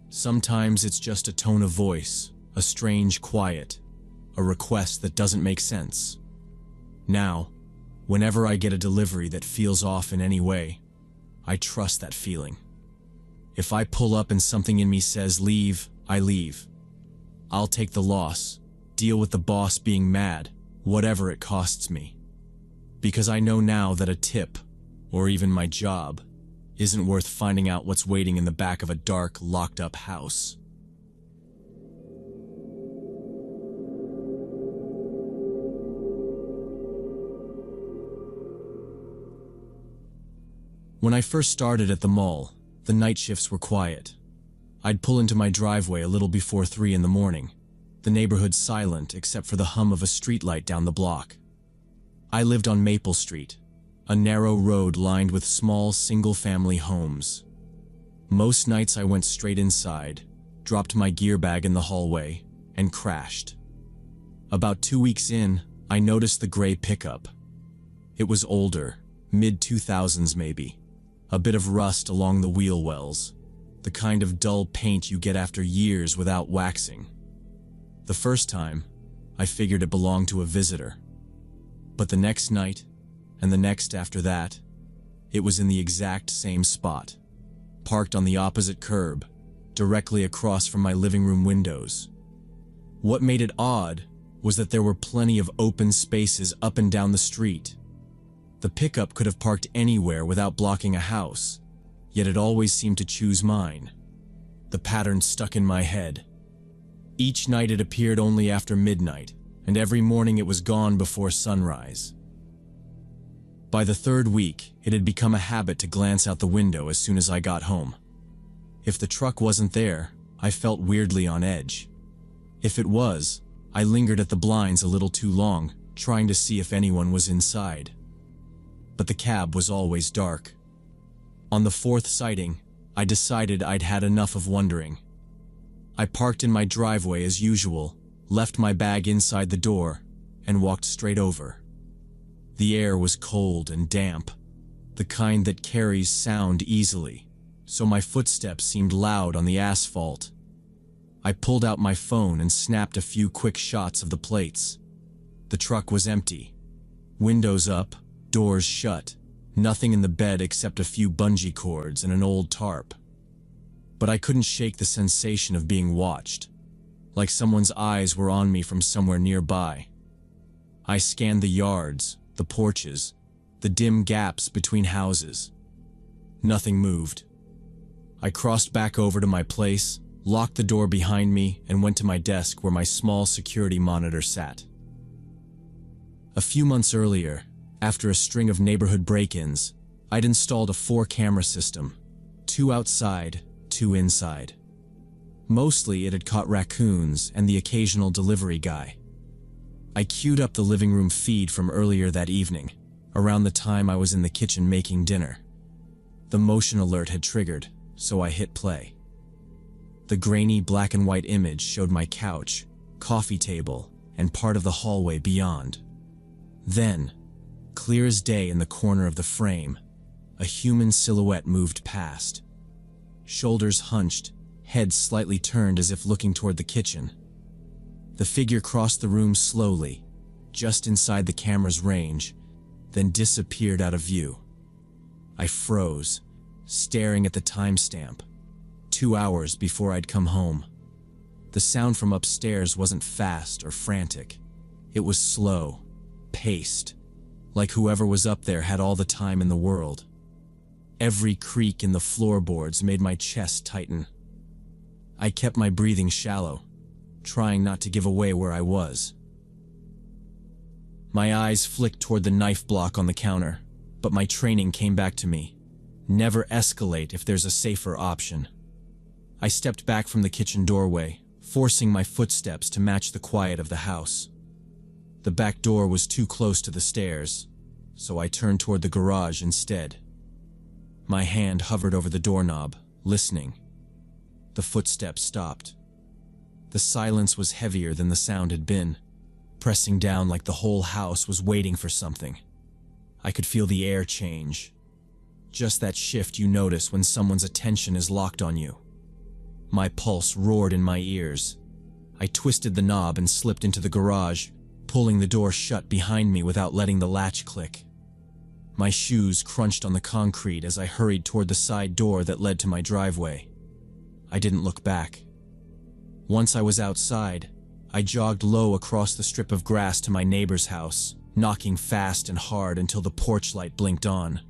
Sometimes it's just a tone of voice, a strange quiet, a request that doesn't make sense. Now, whenever I get a delivery that feels off in any way, I trust that feeling. If I pull up and something in me says leave, I leave. I'll take the loss, deal with the boss being mad, whatever it costs me. Because I know now that a tip, or even my job, isn't worth finding out what's waiting in the back of a dark, locked-up house. When I first started at the mall, the night shifts were quiet. I'd pull into my driveway a little before 3 in the morning, the neighborhood silent except for the hum of a streetlight down the block. I lived on Maple Street, a narrow road lined with small single-family homes. Most nights I went straight inside, dropped my gear bag in the hallway, and crashed. About 2 weeks in, I noticed the gray pickup. It was older, mid-2000s maybe, a bit of rust along the wheel wells, the kind of dull paint you get after years without waxing. The first time, I figured it belonged to a visitor. But the next night, and the next after that, it was in the exact same spot, parked on the opposite curb, directly across from my living room windows. What made it odd was that there were plenty of open spaces up and down the street. The pickup could have parked anywhere without blocking a house, yet it always seemed to choose mine. The pattern stuck in my head. Each night it appeared only after midnight, and every morning it was gone before sunrise. By the third week, it had become a habit to glance out the window as soon as I got home. If the truck wasn't there, I felt weirdly on edge. If it was, I lingered at the blinds a little too long, trying to see if anyone was inside. But the cab was always dark. On the fourth sighting, I decided I'd had enough of wondering. I parked in my driveway as usual, left my bag inside the door, and walked straight over. The air was cold and damp, the kind that carries sound easily, so my footsteps seemed loud on the asphalt. I pulled out my phone and snapped a few quick shots of the plates. The truck was empty. Windows up, doors shut, nothing in the bed except a few bungee cords and an old tarp. But I couldn't shake the sensation of being watched, like someone's eyes were on me from somewhere nearby. I scanned the yards, the porches, the dim gaps between houses. Nothing moved. I crossed back over to my place, locked the door behind me, and went to my desk where my small security monitor sat. A few months earlier, after a string of neighborhood break-ins, I'd installed a 4-camera system, 2 outside, 2 inside. Mostly it had caught raccoons and the occasional delivery guy. I queued up the living room feed from earlier that evening, around the time I was in the kitchen making dinner. The motion alert had triggered, so I hit play. The grainy black and white image showed my couch, coffee table, and part of the hallway beyond. Then, clear as day in the corner of the frame, a human silhouette moved past. Shoulders hunched, head slightly turned as if looking toward the kitchen. The figure crossed the room slowly, just inside the camera's range, then disappeared out of view. I froze, staring at the timestamp. 2 hours before I'd come home. The sound from upstairs wasn't fast or frantic. It was slow, paced, like whoever was up there had all the time in the world. Every creak in the floorboards made my chest tighten. I kept my breathing shallow, trying not to give away where I was. My eyes flicked toward the knife block on the counter, but my training came back to me. Never escalate if there's a safer option. I stepped back from the kitchen doorway, forcing my footsteps to match the quiet of the house. The back door was too close to the stairs, so I turned toward the garage instead. My hand hovered over the doorknob, listening. The footsteps stopped. The silence was heavier than the sound had been, pressing down like the whole house was waiting for something. I could feel the air change. Just that shift you notice when someone's attention is locked on you. My pulse roared in my ears. I twisted the knob and slipped into the garage, pulling the door shut behind me without letting the latch click. My shoes crunched on the concrete as I hurried toward the side door that led to my driveway. I didn't look back. Once I was outside, I jogged low across the strip of grass to my neighbor's house, knocking fast and hard until the porch light blinked on.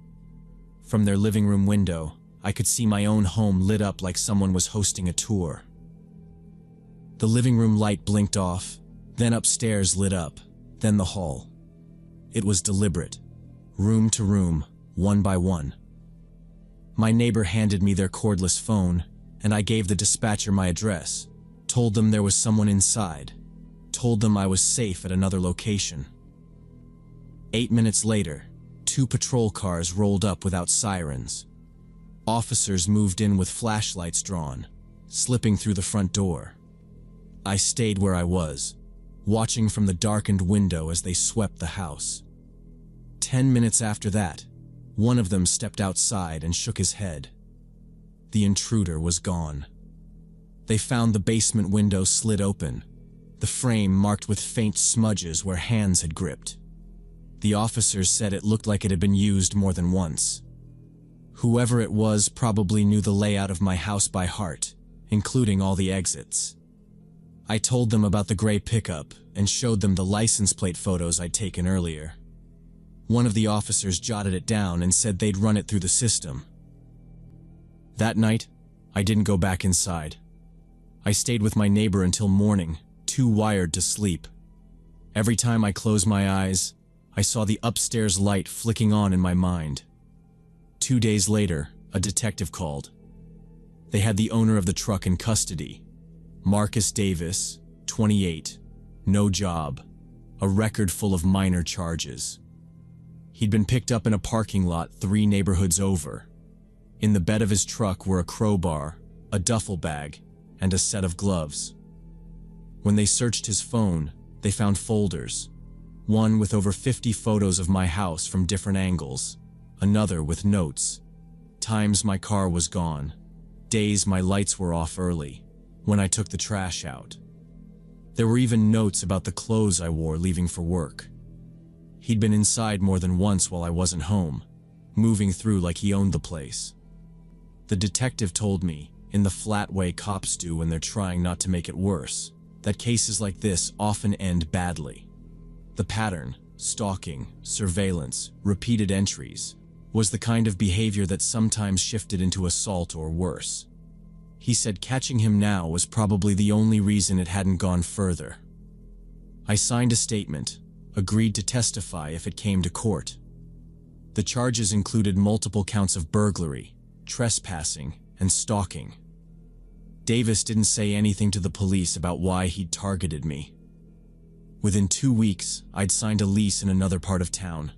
From their living room window, I could see my own home lit up like someone was hosting a tour. The living room light blinked off, then upstairs lit up, then the hall. It was deliberate, room to room, one by one. My neighbor handed me their cordless phone, and I gave the dispatcher my address, told them there was someone inside, told them I was safe at another location. 8 minutes later, 2 patrol cars rolled up without sirens. Officers moved in with flashlights drawn, slipping through the front door. I stayed where I was, watching from the darkened window as they swept the house. 10 minutes after that, one of them stepped outside and shook his head. The intruder was gone. They found the basement window slid open, the frame marked with faint smudges where hands had gripped. The officers said it looked like it had been used more than once. Whoever it was probably knew the layout of my house by heart, including all the exits. I told them about the gray pickup and showed them the license plate photos I'd taken earlier. One of the officers jotted it down and said they'd run it through the system. That night, I didn't go back inside. I stayed with my neighbor until morning, too wired to sleep. Every time I closed my eyes, I saw the upstairs light flicking on in my mind. 2 days later, a detective called. They had the owner of the truck in custody. Marcus Davis, 28, no job, a record full of minor charges. He'd been picked up in a parking lot 3 neighborhoods over. In the bed of his truck were a crowbar, a duffel bag, and a set of gloves. When they searched his phone, they found folders. One with over 50 photos of my house from different angles, another with notes. Times my car was gone, days my lights were off early, when I took the trash out. There were even notes about the clothes I wore leaving for work. He'd been inside more than once while I wasn't home, moving through like he owned the place. The detective told me, in the flat way cops do when they're trying not to make it worse, that cases like this often end badly. The pattern, stalking, surveillance, repeated entries, was the kind of behavior that sometimes shifted into assault or worse. He said catching him now was probably the only reason it hadn't gone further. I signed a statement, agreed to testify if it came to court. The charges included multiple counts of burglary, trespassing, and stalking. Davis didn't say anything to the police about why he'd targeted me. Within 2 weeks, I'd signed a lease in another part of town.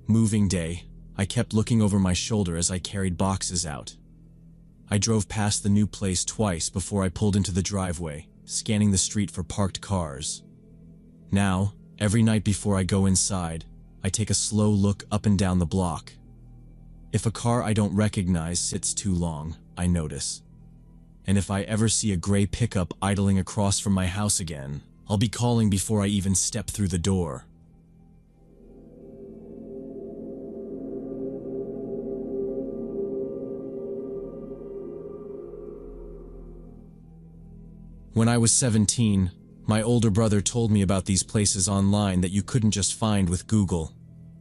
Moving day, I kept looking over my shoulder as I carried boxes out. I drove past the new place twice before I pulled into the driveway, scanning the street for parked cars. Now, every night before I go inside, I take a slow look up and down the block. If a car I don't recognize sits too long, I notice. And if I ever see a gray pickup idling across from my house again, I'll be calling before I even step through the door. When I was 17, my older brother told me about these places online that you couldn't just find with Google.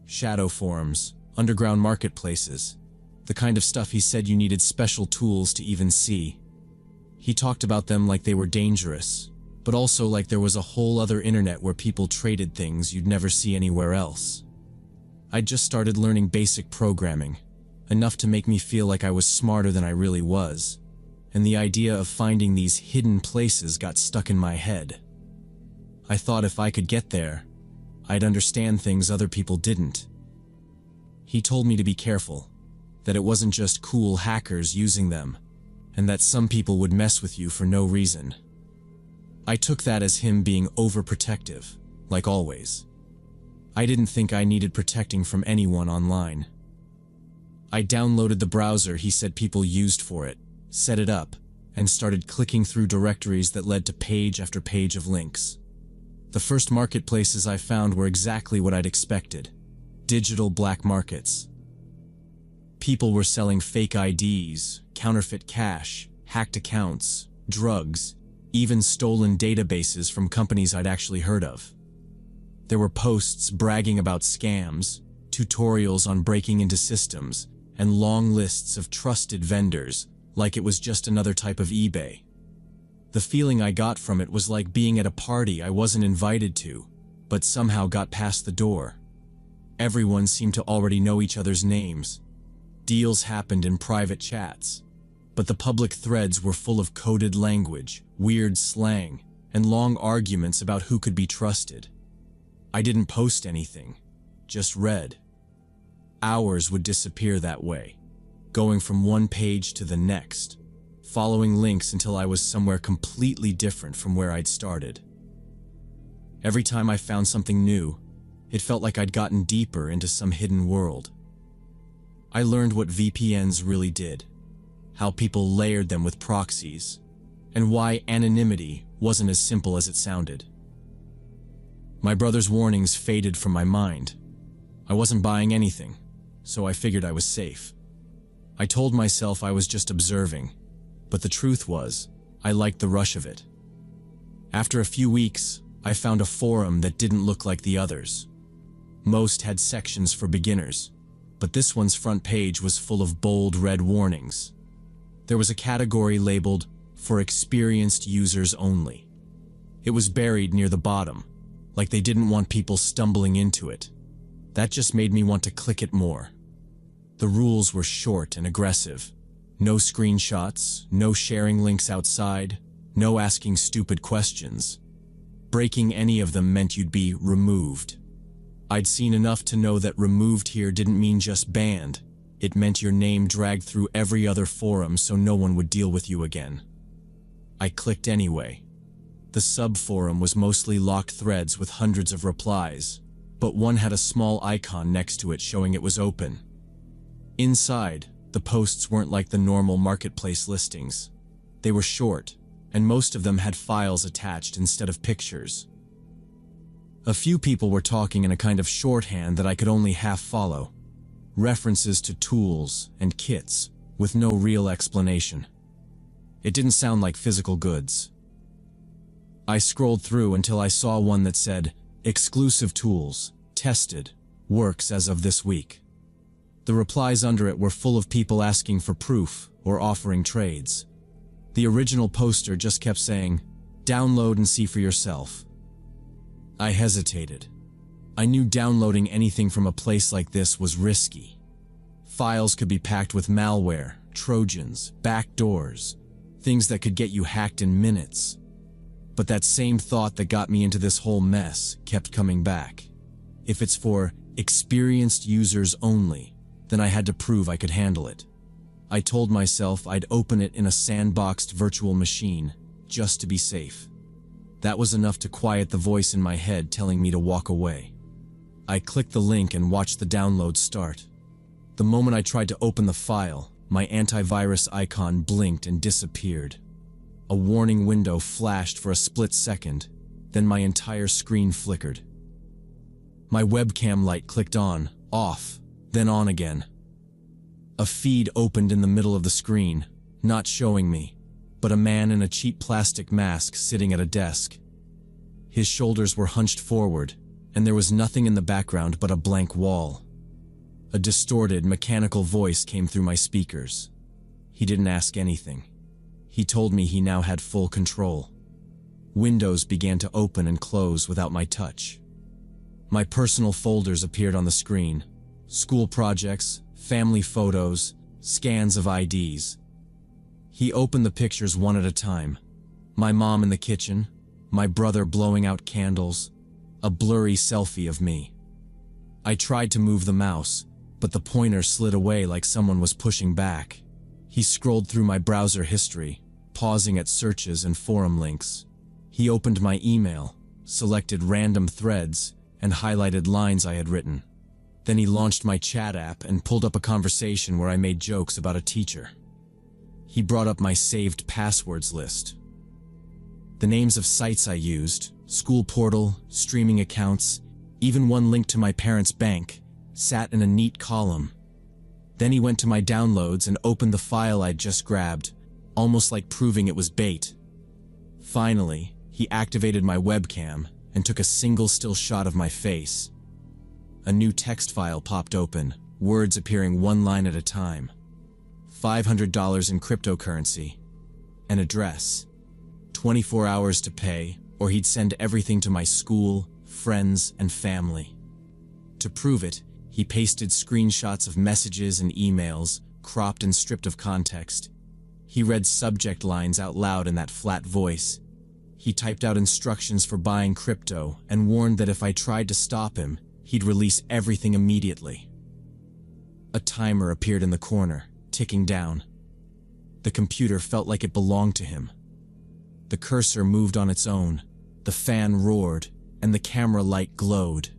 Shadow forums, underground marketplaces, the kind of stuff he said you needed special tools to even see. He talked about them like they were dangerous, but also like there was a whole other internet where people traded things you'd never see anywhere else. I'd just started learning basic programming, enough to make me feel like I was smarter than I really was, and the idea of finding these hidden places got stuck in my head. I thought if I could get there, I'd understand things other people didn't. He told me to be careful, that it wasn't just cool hackers using them, and that some people would mess with you for no reason. I took that as him being overprotective, like always. I didn't think I needed protecting from anyone online. I downloaded the browser he said people used for it, set it up, and started clicking through directories that led to page after page of links. The first marketplaces I found were exactly what I'd expected: digital black markets. People were selling fake IDs, counterfeit cash, hacked accounts, drugs, even stolen databases from companies I'd actually heard of. There were posts bragging about scams, tutorials on breaking into systems, and long lists of trusted vendors, like it was just another type of eBay. The feeling I got from it was like being at a party I wasn't invited to, but somehow got past the door. Everyone seemed to already know each other's names. Deals happened in private chats, but the public threads were full of coded language, weird slang, and long arguments about who could be trusted. I didn't post anything, just read. Hours would disappear that way, going from one page to the next, following links until I was somewhere completely different from where I'd started. Every time I found something new, it felt like I'd gotten deeper into some hidden world. I learned what VPNs really did, how people layered them with proxies, and why anonymity wasn't as simple as it sounded. My brother's warnings faded from my mind. I wasn't buying anything, so I figured I was safe. I told myself I was just observing, but the truth was, I liked the rush of it. After a few weeks, I found a forum that didn't look like the others. Most had sections for beginners, but this one's front page was full of bold red warnings. There was a category labeled, "For experienced users only." It was buried near the bottom, like they didn't want people stumbling into it. That just made me want to click it more. The rules were short and aggressive. No screenshots, no sharing links outside, no asking stupid questions. Breaking any of them meant you'd be removed. I'd seen enough to know that removed here didn't mean just banned. It meant your name dragged through every other forum so no one would deal with you again. I clicked anyway. The sub-forum was mostly locked threads with hundreds of replies, but one had a small icon next to it showing it was open. Inside, the posts weren't like the normal marketplace listings. They were short, and most of them had files attached instead of pictures. A few people were talking in a kind of shorthand that I could only half follow. References to tools and kits, with no real explanation. It didn't sound like physical goods. I scrolled through until I saw one that said, "Exclusive tools, tested, works as of this week." The replies under it were full of people asking for proof or offering trades. The original poster just kept saying, "Download and see for yourself." I hesitated. I knew downloading anything from a place like this was risky. Files could be packed with malware, trojans, backdoors, things that could get you hacked in minutes. But that same thought that got me into this whole mess kept coming back. If it's for experienced users only, then I had to prove I could handle it. I told myself I'd open it in a sandboxed virtual machine, just to be safe. That was enough to quiet the voice in my head telling me to walk away. I clicked the link and watched the download start. The moment I tried to open the file, my antivirus icon blinked and disappeared. A warning window flashed for a split second, then my entire screen flickered. My webcam light clicked on, off, then on again. A feed opened in the middle of the screen, not showing me, but a man in a cheap plastic mask sitting at a desk. His shoulders were hunched forward, and there was nothing in the background but a blank wall. A distorted, mechanical voice came through my speakers. He didn't ask anything. He told me he now had full control. Windows began to open and close without my touch. My personal folders appeared on the screen. School projects, family photos, scans of IDs. He opened the pictures one at a time. My mom in the kitchen, my brother blowing out candles, a blurry selfie of me. I tried to move the mouse, but the pointer slid away like someone was pushing back. He scrolled through my browser history, pausing at searches and forum links. He opened my email, selected random threads, and highlighted lines I had written. Then he launched my chat app and pulled up a conversation where I made jokes about a teacher. He brought up my saved passwords list. The names of sites I used, school portal, streaming accounts, even one linked to my parents' bank, sat in a neat column. Then he went to my downloads and opened the file I'd just grabbed, almost like proving it was bait. Finally, he activated my webcam and took a single still shot of my face. A new text file popped open, words appearing one line at a time. $500 in cryptocurrency. An address. 24 hours to pay, or he'd send everything to my school, friends, and family. To prove it, he pasted screenshots of messages and emails, cropped and stripped of context. He read subject lines out loud in that flat voice. He typed out instructions for buying crypto and warned that if I tried to stop him, he'd release everything immediately. A timer appeared in the corner, ticking down. The computer felt like it belonged to him. The cursor moved on its own, the fan roared, and the camera light glowed.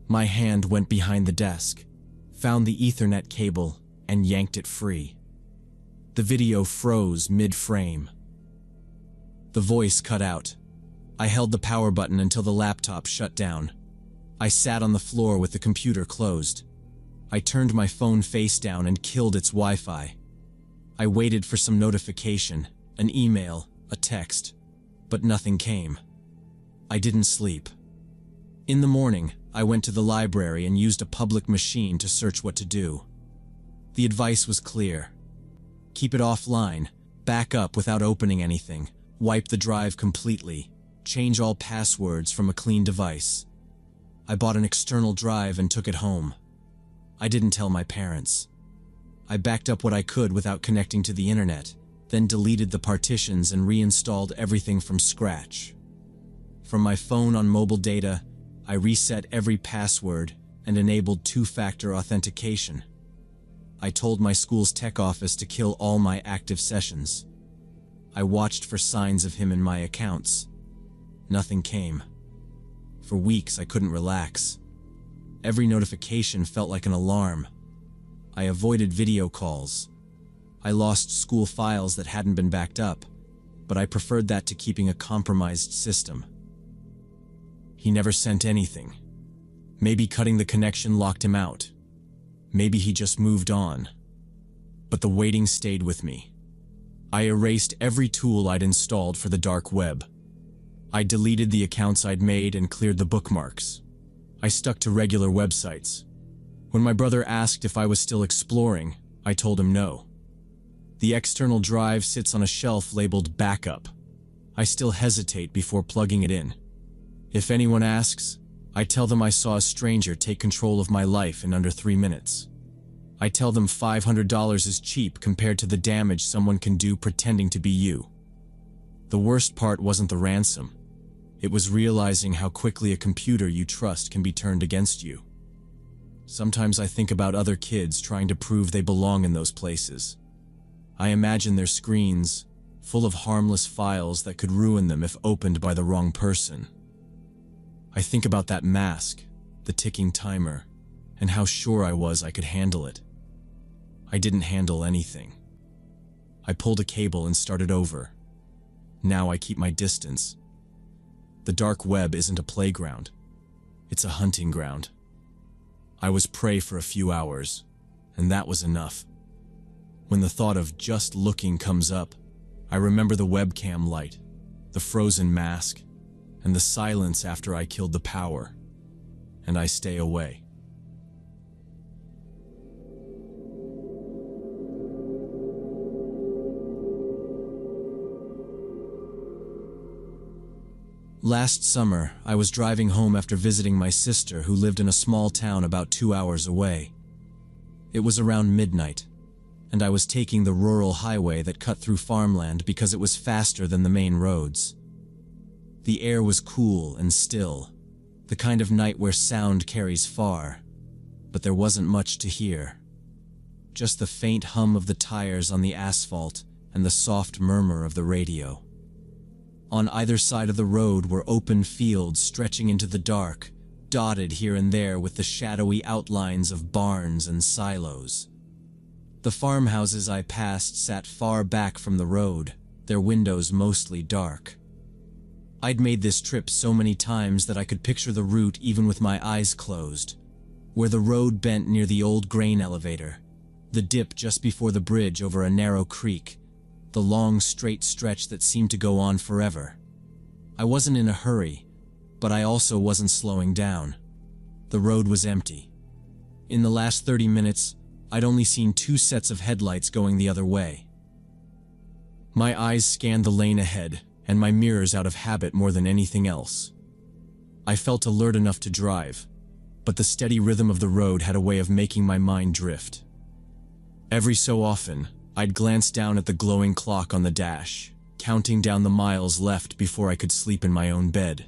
My hand went behind the desk, found the Ethernet cable, and yanked it free. The video froze mid-frame. The voice cut out. I held the power button until the laptop shut down. I sat on the floor with the computer closed. I turned my phone face down and killed its Wi-Fi. I waited for some notification, an email, a text, but nothing came. I didn't sleep. In the morning, I went to the library and used a public machine to search what to do. The advice was clear. Keep it offline, back up without opening anything, wipe the drive completely, change all passwords from a clean device. I bought an external drive and took it home. I didn't tell my parents. I backed up what I could without connecting to the internet, then deleted the partitions and reinstalled everything from scratch. From my phone on mobile data, I reset every password and enabled two-factor authentication. I told my school's tech office to kill all my active sessions. I watched for signs of him in my accounts. Nothing came. For weeks, I couldn't relax. Every notification felt like an alarm. I avoided video calls. I lost school files that hadn't been backed up, but I preferred that to keeping a compromised system. He never sent anything. Maybe cutting the connection locked him out. Maybe he just moved on. But the waiting stayed with me. I erased every tool I'd installed for the dark web. I deleted the accounts I'd made and cleared the bookmarks. I stuck to regular websites. When my brother asked if I was still exploring, I told him no. The external drive sits on a shelf labeled backup. I still hesitate before plugging it in. If anyone asks, I tell them I saw a stranger take control of my life in under 3 minutes. I tell them $500 is cheap compared to the damage someone can do pretending to be you. The worst part wasn't the ransom. It was realizing how quickly a computer you trust can be turned against you. Sometimes I think about other kids trying to prove they belong in those places. I imagine their screens, full of harmless files that could ruin them if opened by the wrong person. I think about that mask, the ticking timer, and how sure I was I could handle it. I didn't handle anything. I pulled a cable and started over. Now I keep my distance. The dark web isn't a playground. It's a hunting ground. I was prey for a few hours, and that was enough. When the thought of just looking comes up, I remember the webcam light, the frozen mask, and the silence after I killed the power, and I stay away. Last summer, I was driving home after visiting my sister who lived in a small town about 2 hours away. It was around midnight, and I was taking the rural highway that cut through farmland because it was faster than the main roads. The air was cool and still, the kind of night where sound carries far, but there wasn't much to hear. Just the faint hum of the tires on the asphalt and the soft murmur of the radio. On either side of the road were open fields stretching into the dark, dotted here and there with the shadowy outlines of barns and silos. The farmhouses I passed sat far back from the road, their windows mostly dark. I'd made this trip so many times that I could picture the route even with my eyes closed, where the road bent near the old grain elevator, the dip just before the bridge over a narrow creek, the long straight stretch that seemed to go on forever. I wasn't in a hurry, but I also wasn't slowing down. The road was empty. In the last 30 minutes, I'd only seen 2 sets of headlights going the other way. My eyes scanned the lane ahead, and my mirrors out of habit more than anything else. I felt alert enough to drive, but the steady rhythm of the road had a way of making my mind drift. Every so often, I'd glanced down at the glowing clock on the dash, counting down the miles left before I could sleep in my own bed.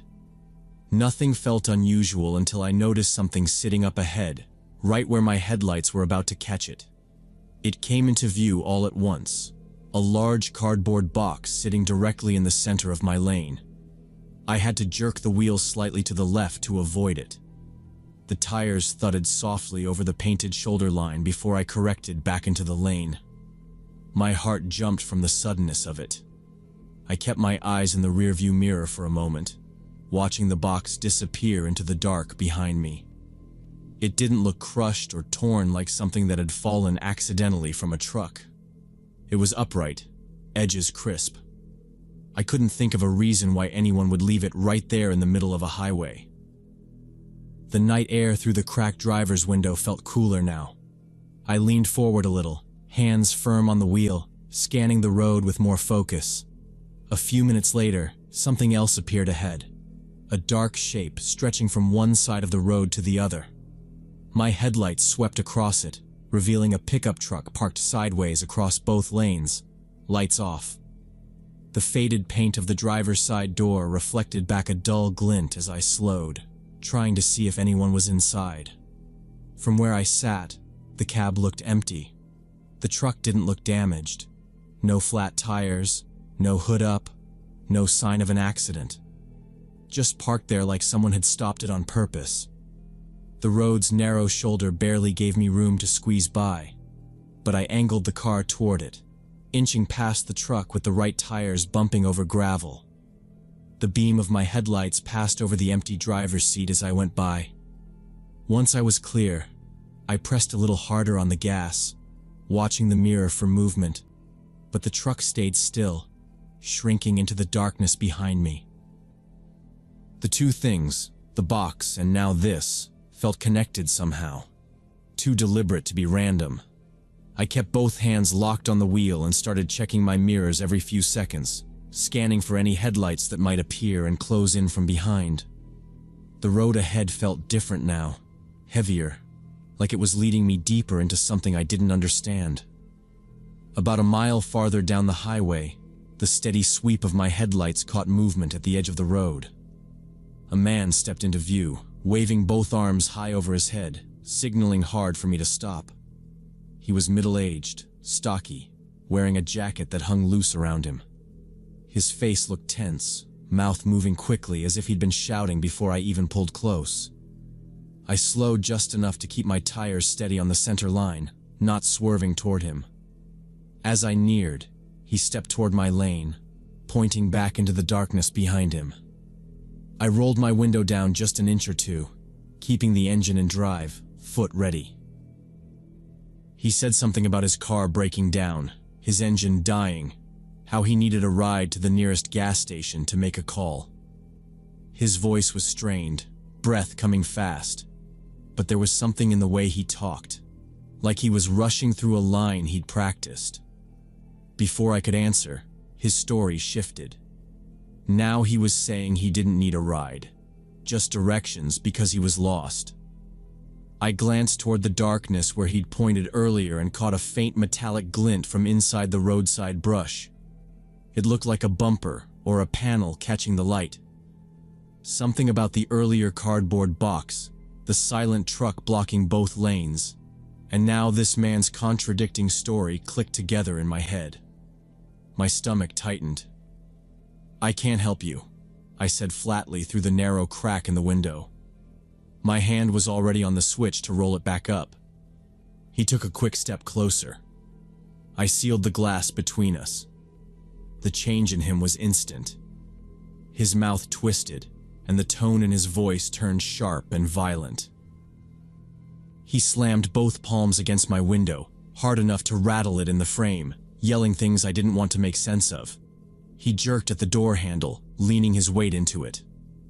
Nothing felt unusual until I noticed something sitting up ahead, right where my headlights were about to catch it. It came into view all at once, a large cardboard box sitting directly in the center of my lane. I had to jerk the wheel slightly to the left to avoid it. The tires thudded softly over the painted shoulder line before I corrected back into the lane. My heart jumped from the suddenness of it. I kept my eyes in the rearview mirror for a moment, watching the box disappear into the dark behind me. It didn't look crushed or torn like something that had fallen accidentally from a truck. It was upright, edges crisp. I couldn't think of a reason why anyone would leave it right there in the middle of a highway. The night air through the cracked driver's window felt cooler now. I leaned forward a little, hands firm on the wheel, scanning the road with more focus. A few minutes later, something else appeared ahead. A dark shape stretching from one side of the road to the other. My headlights swept across it, revealing a pickup truck parked sideways across both lanes, lights off. The faded paint of the driver's side door reflected back a dull glint as I slowed, trying to see if anyone was inside. From where I sat, the cab looked empty. The truck didn't look damaged. No flat tires, no hood up, no sign of an accident. Just parked there like someone had stopped it on purpose. The road's narrow shoulder barely gave me room to squeeze by, but I angled the car toward it, inching past the truck with the right tires bumping over gravel. The beam of my headlights passed over the empty driver's seat as I went by. Once I was clear, I pressed a little harder on the gas, watching the mirror for movement, but the truck stayed still, shrinking into the darkness behind me. The two things, the box and now this, felt connected somehow. Too deliberate to be random. I kept both hands locked on the wheel and started checking my mirrors every few seconds, scanning for any headlights that might appear and close in from behind. The road ahead felt different now, heavier, like it was leading me deeper into something I didn't understand. About a mile farther down the highway, the steady sweep of my headlights caught movement at the edge of the road. A man stepped into view, waving both arms high over his head, signaling hard for me to stop. He was middle-aged, stocky, wearing a jacket that hung loose around him. His face looked tense, mouth moving quickly as if he'd been shouting before I even pulled close. I slowed just enough to keep my tires steady on the center line, not swerving toward him. As I neared, he stepped toward my lane, pointing back into the darkness behind him. I rolled my window down just an inch or two, keeping the engine in drive, foot ready. He said something about his car breaking down, his engine dying, how he needed a ride to the nearest gas station to make a call. His voice was strained, breath coming fast, but there was something in the way he talked, like he was rushing through a line he'd practiced. Before I could answer, his story shifted. Now he was saying he didn't need a ride, just directions because he was lost. I glanced toward the darkness where he'd pointed earlier and caught a faint metallic glint from inside the roadside brush. It looked like a bumper or a panel catching the light. Something about the earlier cardboard box, the silent truck blocking both lanes, and now this man's contradicting story clicked together in my head. My stomach tightened. "I can't help you," I said flatly through the narrow crack in the window. My hand was already on the switch to roll it back up. He took a quick step closer. I sealed the glass between us. The change in him was instant. His mouth twisted, and the tone in his voice turned sharp and violent. He slammed both palms against my window, hard enough to rattle it in the frame, yelling things I didn't want to make sense of. He jerked at the door handle, leaning his weight into it.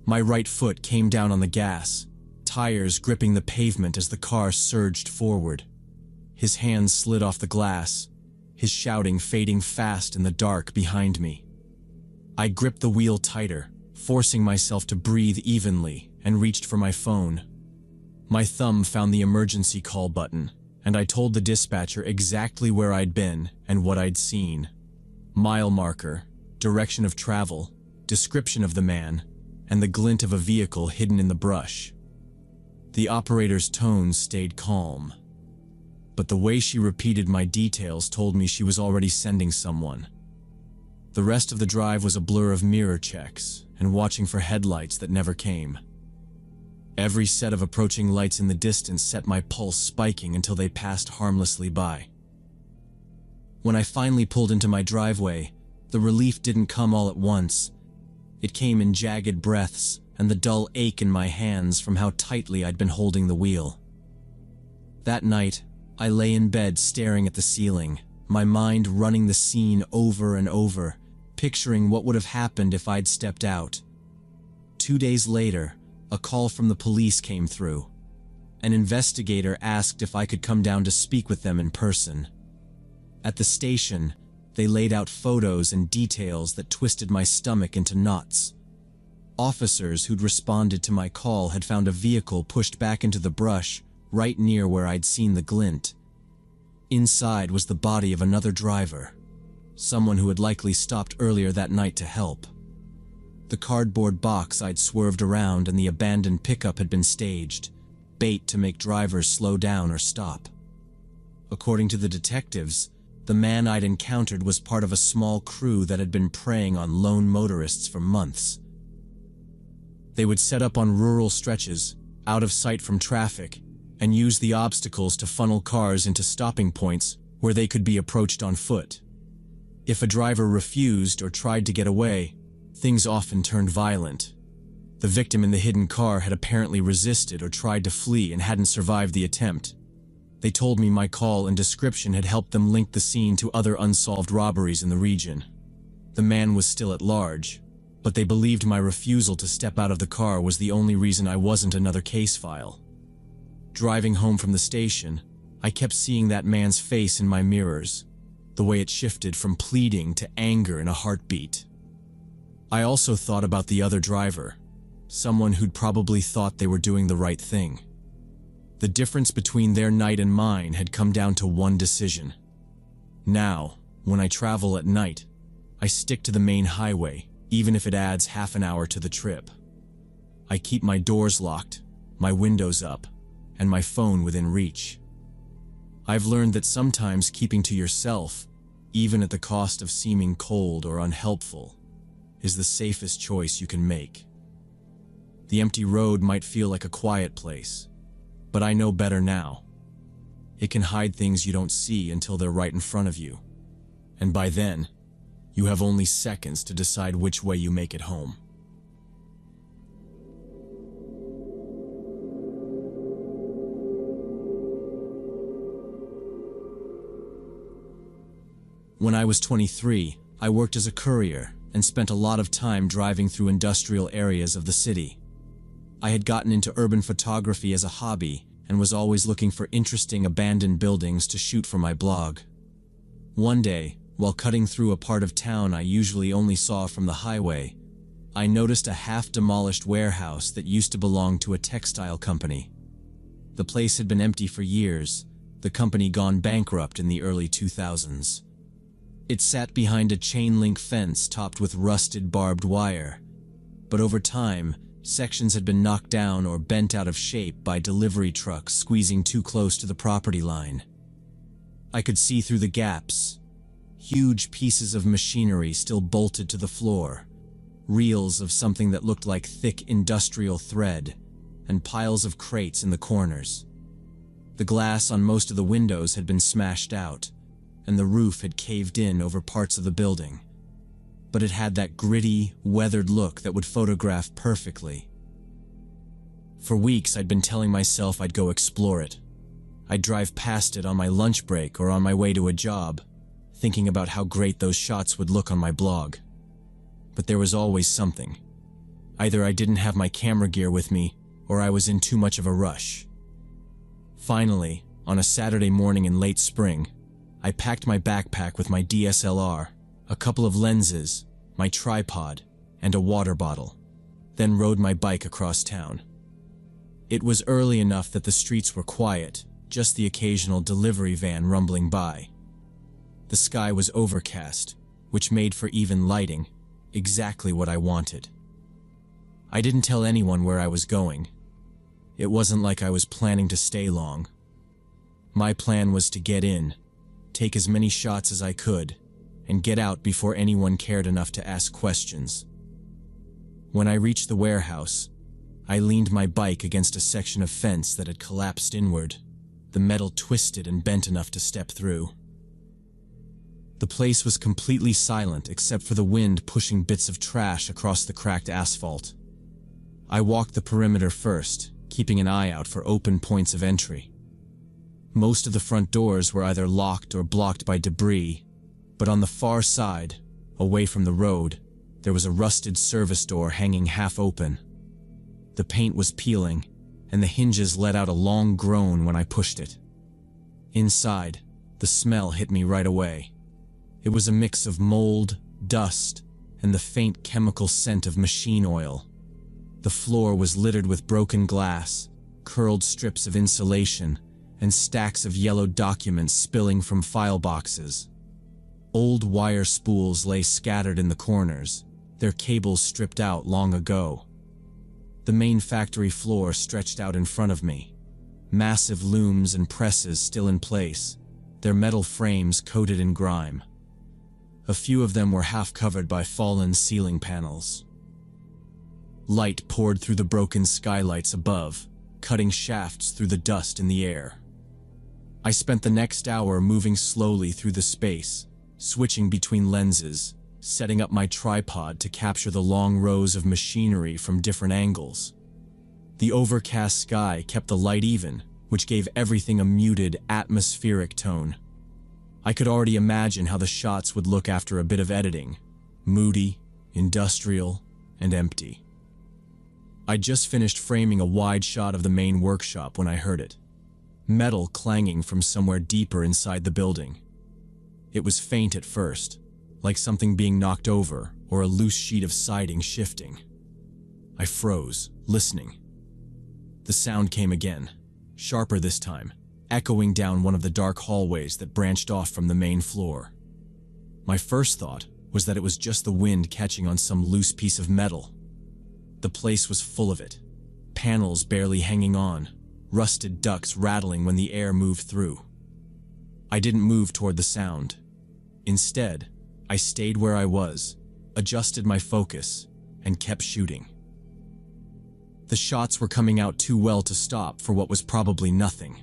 My right foot came down on the gas, tires gripping the pavement as the car surged forward. His hands slid off the glass, his shouting fading fast in the dark behind me. I gripped the wheel tighter, forcing myself to breathe evenly, and reached for my phone. My thumb found the emergency call button, and I told the dispatcher exactly where I'd been and what I'd seen. Mile marker, direction of travel, description of the man, and the glint of a vehicle hidden in the brush. The operator's tone stayed calm, but the way she repeated my details told me she was already sending someone. The rest of the drive was a blur of mirror checks and watching for headlights that never came. Every set of approaching lights in the distance set my pulse spiking until they passed harmlessly by. When I finally pulled into my driveway, the relief didn't come all at once. It came in jagged breaths and the dull ache in my hands from how tightly I'd been holding the wheel. That night, I lay in bed staring at the ceiling, my mind running the scene over and over, picturing what would have happened if I'd stepped out. 2 days later, a call from the police came through. An investigator asked if I could come down to speak with them in person. At the station, they laid out photos and details that twisted my stomach into knots. Officers who'd responded to my call had found a vehicle pushed back into the brush right near where I'd seen the glint. Inside was the body of another driver, someone who had likely stopped earlier that night to help. The cardboard box I'd swerved around and the abandoned pickup had been staged, bait to make drivers slow down or stop. According to the detectives, the man I'd encountered was part of a small crew that had been preying on lone motorists for months. They would set up on rural stretches, out of sight from traffic, and use the obstacles to funnel cars into stopping points where they could be approached on foot. If a driver refused or tried to get away, things often turned violent. The victim in the hidden car had apparently resisted or tried to flee and hadn't survived the attempt. They told me my call and description had helped them link the scene to other unsolved robberies in the region. The man was still at large, but they believed my refusal to step out of the car was the only reason I wasn't another case file. Driving home from the station, I kept seeing that man's face in my mirrors, the way it shifted from pleading to anger in a heartbeat. I also thought about the other driver, someone who'd probably thought they were doing the right thing. The difference between their night and mine had come down to one decision. Now, when I travel at night, I stick to the main highway, even if it adds half an hour to the trip. I keep my doors locked, my windows up, and my phone within reach. I've learned that sometimes keeping to yourself, even at the cost of seeming cold or unhelpful, is the safest choice you can make. The empty road might feel like a quiet place, but I know better now. It can hide things you don't see until they're right in front of you. And by then, you have only seconds to decide which way you make it home. When I was 23, I worked as a courier and spent a lot of time driving through industrial areas of the city. I had gotten into urban photography as a hobby and was always looking for interesting abandoned buildings to shoot for my blog. One day, while cutting through a part of town I usually only saw from the highway, I noticed a half-demolished warehouse that used to belong to a textile company. The place had been empty for years, the company gone bankrupt in the early 2000s. It sat behind a chain-link fence topped with rusted barbed wire, but over time, sections had been knocked down or bent out of shape by delivery trucks squeezing too close to the property line. I could see through the gaps, huge pieces of machinery still bolted to the floor, reels of something that looked like thick industrial thread, and piles of crates in the corners. The glass on most of the windows had been smashed out, and the roof had caved in over parts of the building. But it had that gritty, weathered look that would photograph perfectly. For weeks I'd been telling myself I'd go explore it. I'd drive past it on my lunch break or on my way to a job, thinking about how great those shots would look on my blog. But there was always something. Either I didn't have my camera gear with me, or I was in too much of a rush. Finally, on a Saturday morning in late spring, I packed my backpack with my DSLR, a couple of lenses, my tripod, and a water bottle, then rode my bike across town. It was early enough that the streets were quiet, just the occasional delivery van rumbling by. The sky was overcast, which made for even lighting, exactly what I wanted. I didn't tell anyone where I was going. It wasn't like I was planning to stay long. My plan was to get in, take as many shots as I could, and get out before anyone cared enough to ask questions. When I reached the warehouse, I leaned my bike against a section of fence that had collapsed inward, the metal twisted and bent enough to step through. The place was completely silent except for the wind pushing bits of trash across the cracked asphalt. I walked the perimeter first, keeping an eye out for open points of entry. Most of the front doors were either locked or blocked by debris, but on the far side, away from the road, there was a rusted service door hanging half open. The paint was peeling, and the hinges let out a long groan when I pushed it. Inside, the smell hit me right away. It was a mix of mold, dust, and the faint chemical scent of machine oil. The floor was littered with broken glass, curled strips of insulation, and stacks of yellow documents spilling from file boxes. Old wire spools lay scattered in the corners, their cables stripped out long ago. The main factory floor stretched out in front of me, massive looms and presses still in place, their metal frames coated in grime. A few of them were half covered by fallen ceiling panels. Light poured through the broken skylights above, cutting shafts through the dust in the air. I spent the next hour moving slowly through the space, switching between lenses, setting up my tripod to capture the long rows of machinery from different angles. The overcast sky kept the light even, which gave everything a muted, atmospheric tone. I could already imagine how the shots would look after a bit of editing, moody, industrial, and empty. I'd just finished framing a wide shot of the main workshop when I heard it. Metal clanging from somewhere deeper inside the building. It was faint at first, like something being knocked over or a loose sheet of siding shifting. I froze, listening. The sound came again, sharper this time, echoing down one of the dark hallways that branched off from the main floor. My first thought was that it was just the wind catching on some loose piece of metal. The place was full of it, panels barely hanging on, rusted ducts rattling when the air moved through. I didn't move toward the sound. Instead, I stayed where I was, adjusted my focus, and kept shooting. The shots were coming out too well to stop for what was probably nothing.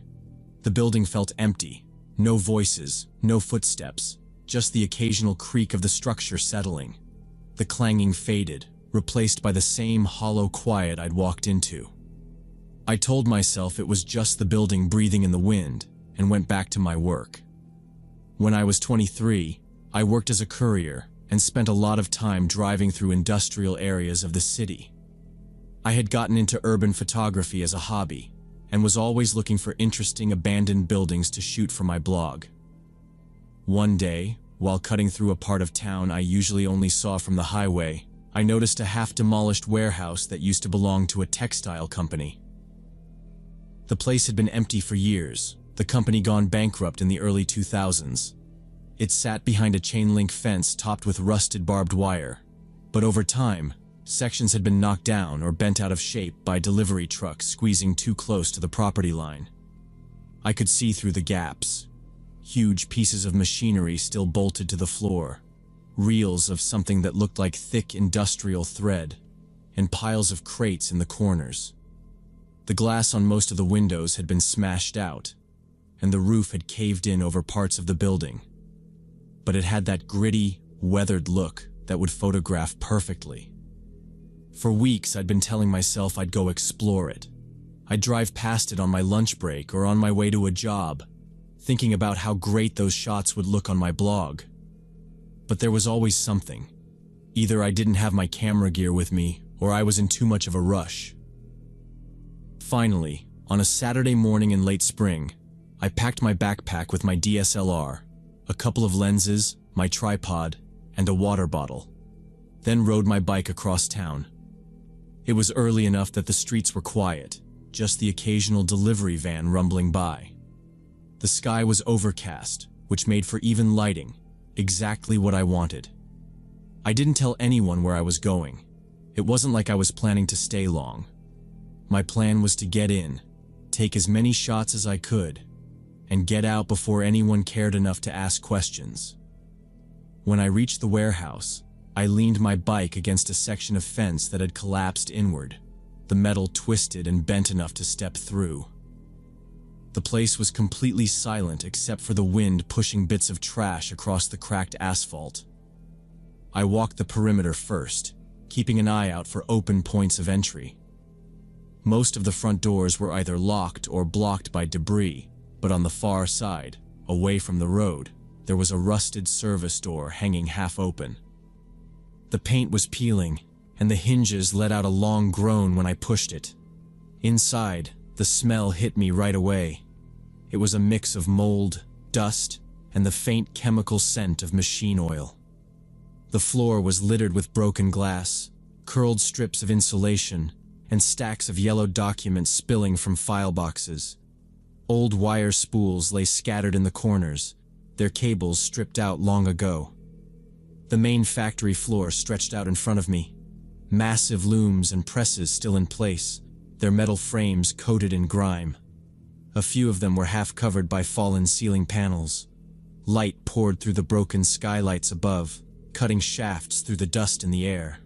The building felt empty, no voices, no footsteps, just the occasional creak of the structure settling. The clanging faded, replaced by the same hollow quiet I'd walked into. I told myself it was just the building breathing in the wind, and went back to my work. When I was 23, I worked as a courier and spent a lot of time driving through industrial areas of the city. I had gotten into urban photography as a hobby, and was always looking for interesting abandoned buildings to shoot for my blog. One day, while cutting through a part of town I usually only saw from the highway, I noticed a half-demolished warehouse that used to belong to a textile company. The place had been empty for years, the company gone bankrupt in the early 2000s. It sat behind a chain-link fence topped with rusted barbed wire, but over time, sections had been knocked down or bent out of shape by delivery trucks squeezing too close to the property line. I could see through the gaps. Huge pieces of machinery still bolted to the floor, reels of something that looked like thick industrial thread, and piles of crates in the corners. The glass on most of the windows had been smashed out, and the roof had caved in over parts of the building. But it had that gritty, weathered look that would photograph perfectly. For weeks, I'd been telling myself I'd go explore it. I'd drive past it on my lunch break or on my way to a job, thinking about how great those shots would look on my blog. But there was always something. Either I didn't have my camera gear with me, or I was in too much of a rush. Finally, on a Saturday morning in late spring, I packed my backpack with my DSLR, a couple of lenses, my tripod, and a water bottle, then rode my bike across town. It was early enough that the streets were quiet, just the occasional delivery van rumbling by. The sky was overcast, which made for even lighting, exactly what I wanted. I didn't tell anyone where I was going. It wasn't like I was planning to stay long. My plan was to get in, take as many shots as I could, and get out before anyone cared enough to ask questions. When I reached the warehouse, I leaned my bike against a section of fence that had collapsed inward, the metal twisted and bent enough to step through. The place was completely silent except for the wind pushing bits of trash across the cracked asphalt. I walked the perimeter first, keeping an eye out for open points of entry. Most of the front doors were either locked or blocked by debris, but on the far side, away from the road, there was a rusted service door hanging half open. The paint was peeling, and the hinges let out a long groan when I pushed it. Inside, the smell hit me right away. It was a mix of mold, dust, and the faint chemical scent of machine oil. The floor was littered with broken glass, curled strips of insulation, and stacks of yellow documents spilling from file boxes. Old wire spools lay scattered in the corners, their cables stripped out long ago. The main factory floor stretched out in front of me, massive looms and presses still in place, their metal frames coated in grime. A few of them were half covered by fallen ceiling panels. Light poured through the broken skylights above, cutting shafts through the dust in the air.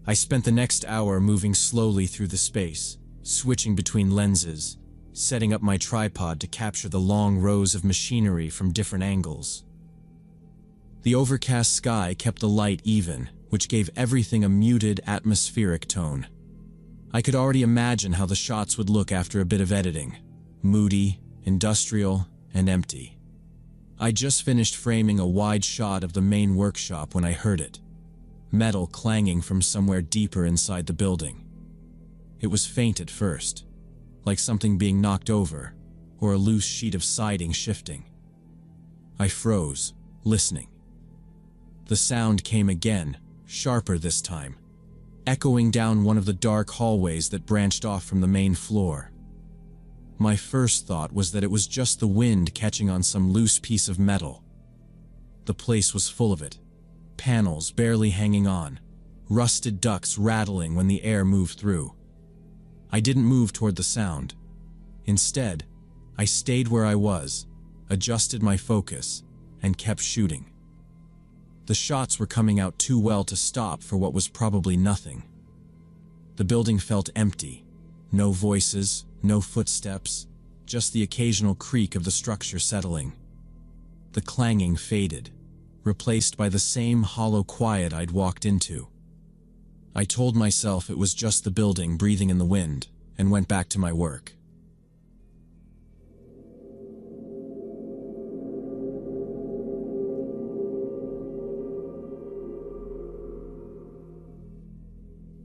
I spent the next hour moving slowly through the space, switching between lenses, setting up my tripod to capture the long rows of machinery from different angles. The overcast sky kept the light even, which gave everything a muted, atmospheric tone. I could already imagine how the shots would look after a bit of editing. Moody, industrial, and empty. I just finished framing a wide shot of the main workshop when I heard it. Metal clanging from somewhere deeper inside the building. It was faint at first, like something being knocked over, or a loose sheet of siding shifting. I froze, listening. The sound came again, sharper this time, echoing down one of the dark hallways that branched off from the main floor. My first thought was that it was just the wind catching on some loose piece of metal. The place was full of it, panels barely hanging on, rusted ducts rattling when the air moved through. I didn't move toward the sound. Instead, I stayed where I was, adjusted my focus, and kept shooting. The shots were coming out too well to stop for what was probably nothing. The building felt empty. No voices, no footsteps, just the occasional creak of the structure settling. The clanging faded, replaced by the same hollow quiet I'd walked into. I told myself it was just the building breathing in the wind, and went back to my work.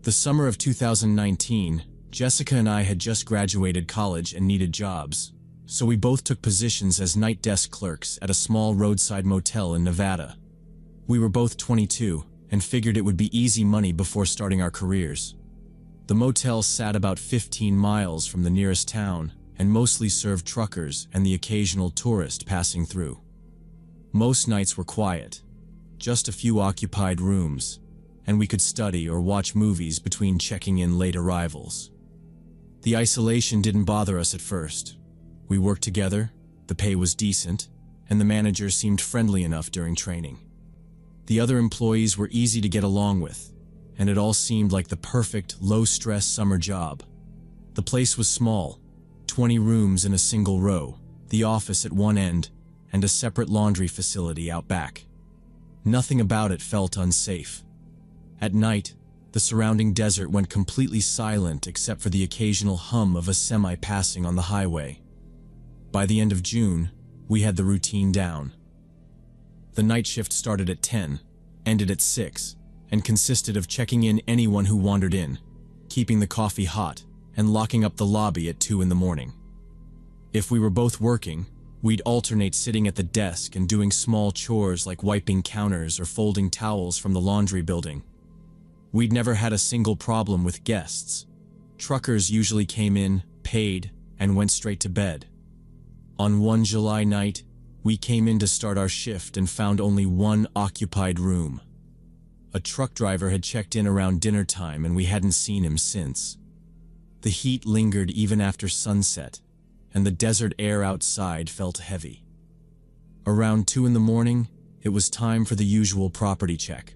The summer of 2019, Jessica and I had just graduated college and needed jobs, so we both took positions as night desk clerks at a small roadside motel in Nevada. We were both 22 and figured it would be easy money before starting our careers. The motel sat about 15 miles from the nearest town and mostly served truckers and the occasional tourist passing through. Most nights were quiet, just a few occupied rooms, and we could study or watch movies between checking in late arrivals. The isolation didn't bother us at first. We worked together, the pay was decent, and the manager seemed friendly enough during training. The other employees were easy to get along with, and it all seemed like the perfect, low-stress summer job. The place was small, 20 rooms in a single row, the office at one end, and a separate laundry facility out back. Nothing about it felt unsafe. At night, the surrounding desert went completely silent except for the occasional hum of a semi passing on the highway. By the end of June, we had the routine down. The night shift started at 10, ended at 6, and consisted of checking in anyone who wandered in, keeping the coffee hot, and locking up the lobby at 2 in the morning. If we were both working, we'd alternate sitting at the desk and doing small chores like wiping counters or folding towels from the laundry building. We'd never had a single problem with guests. Truckers usually came in, paid, and went straight to bed. On one July night, we came in to start our shift and found only one occupied room. A truck driver had checked in around dinner time and we hadn't seen him since. The heat lingered even after sunset, and the desert air outside felt heavy. Around 2 in the morning, it was time for the usual property check.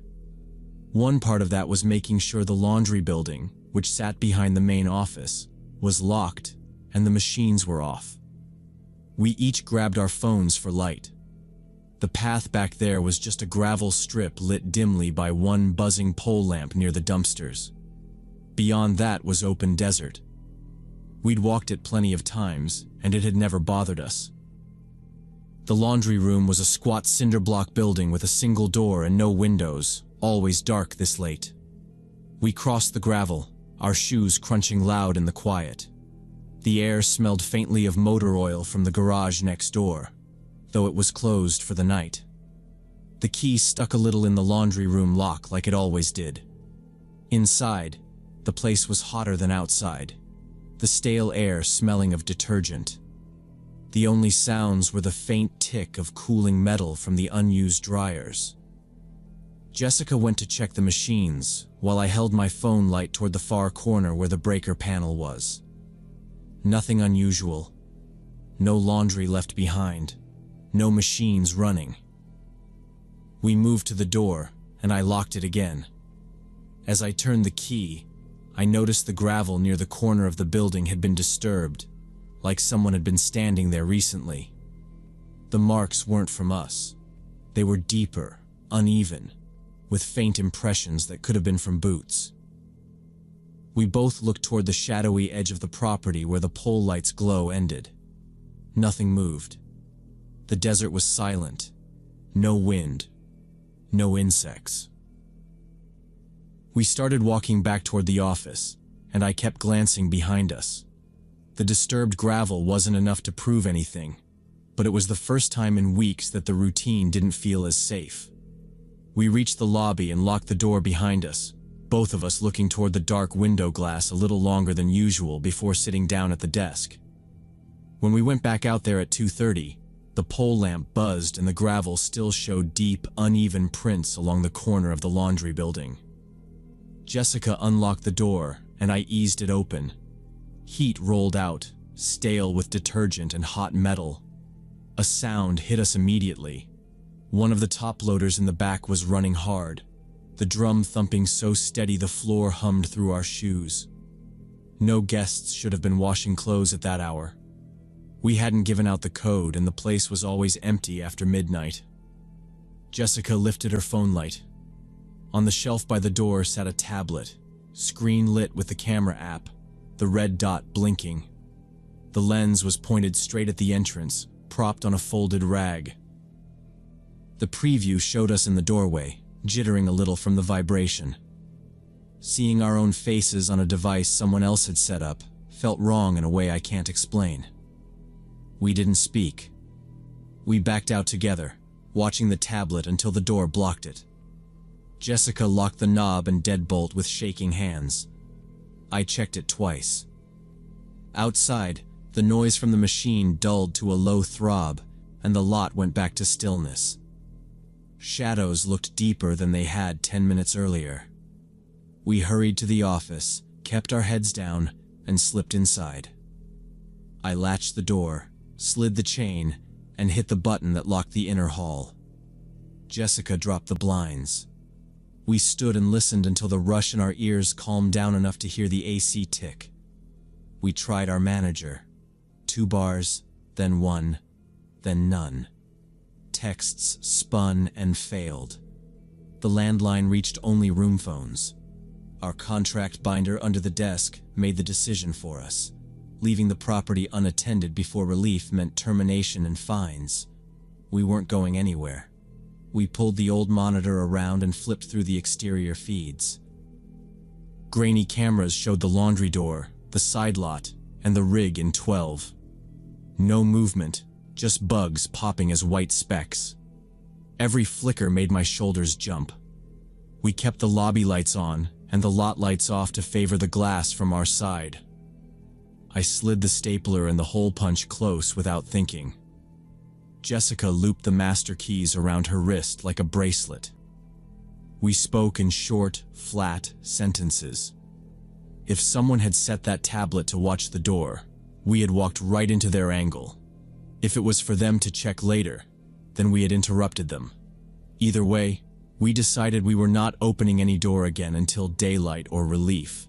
One part of that was making sure the laundry building, which sat behind the main office, was locked and the machines were off. We each grabbed our phones for light. The path back there was just a gravel strip lit dimly by one buzzing pole lamp near the dumpsters. Beyond that was open desert. We'd walked it plenty of times, and it had never bothered us. The laundry room was a squat cinder block building with a single door and no windows, always dark this late. We crossed the gravel, our shoes crunching loud in the quiet. The air smelled faintly of motor oil from the garage next door, though it was closed for the night. The key stuck a little in the laundry room lock like it always did. Inside, the place was hotter than outside, the stale air smelling of detergent. The only sounds were the faint tick of cooling metal from the unused dryers. Jessica went to check the machines, while I held my phone light toward the far corner where the breaker panel was. Nothing unusual. No laundry left behind. No machines running. We moved to the door, and I locked it again. As I turned the key, I noticed the gravel near the corner of the building had been disturbed, like someone had been standing there recently. The marks weren't from us. They were deeper, uneven, with faint impressions that could have been from boots. We both looked toward the shadowy edge of the property where the pole light's glow ended. Nothing moved. The desert was silent. No wind. No insects. We started walking back toward the office, and I kept glancing behind us. The disturbed gravel wasn't enough to prove anything, but it was the first time in weeks that the routine didn't feel as safe. We reached the lobby and locked the door behind us, both of us looking toward the dark window glass a little longer than usual before sitting down at the desk. When we went back out there at 2:30, the pole lamp buzzed and the gravel still showed deep, uneven prints along the corner of the laundry building. Jessica unlocked the door, and I eased it open. Heat rolled out, stale with detergent and hot metal. A sound hit us immediately. One of the top loaders in the back was running hard, the drum thumping so steady the floor hummed through our shoes. No guests should have been washing clothes at that hour. We hadn't given out the code, and the place was always empty after midnight. Jessica lifted her phone light. On the shelf by the door sat a tablet, screen lit with the camera app, the red dot blinking. The lens was pointed straight at the entrance, propped on a folded rag. The preview showed us in the doorway, jittering a little from the vibration. Seeing our own faces on a device someone else had set up felt wrong in a way I can't explain. We didn't speak. We backed out together, watching the tablet until the door blocked it. Jessica locked the knob and deadbolt with shaking hands. I checked it twice. Outside, the noise from the machine dulled to a low throb, and the lot went back to stillness. Shadows looked deeper than they had 10 minutes earlier. We hurried to the office, kept our heads down, and slipped inside. I latched the door, slid the chain, and hit the button that locked the inner hall. Jessica dropped the blinds. We stood and listened until the rush in our ears calmed down enough to hear the AC tick. We tried our manager. 2 bars, then 1, then none. Texts spun and failed. The landline reached only room phones. Our contract binder under the desk made the decision for us. Leaving the property unattended before relief meant termination and fines. We weren't going anywhere. We pulled the old monitor around and flipped through the exterior feeds. Grainy cameras showed the laundry door, the side lot, and the rig in 12. No movement, just bugs popping as white specks. Every flicker made my shoulders jump. We kept the lobby lights on and the lot lights off to favor the glass from our side. I slid the stapler and the hole punch close without thinking. Jessica looped the master keys around her wrist like a bracelet. We spoke in short, flat sentences. If someone had set that tablet to watch the door, we had walked right into their angle. If it was for them to check later, then we had interrupted them. Either way, we decided we were not opening any door again until daylight or relief.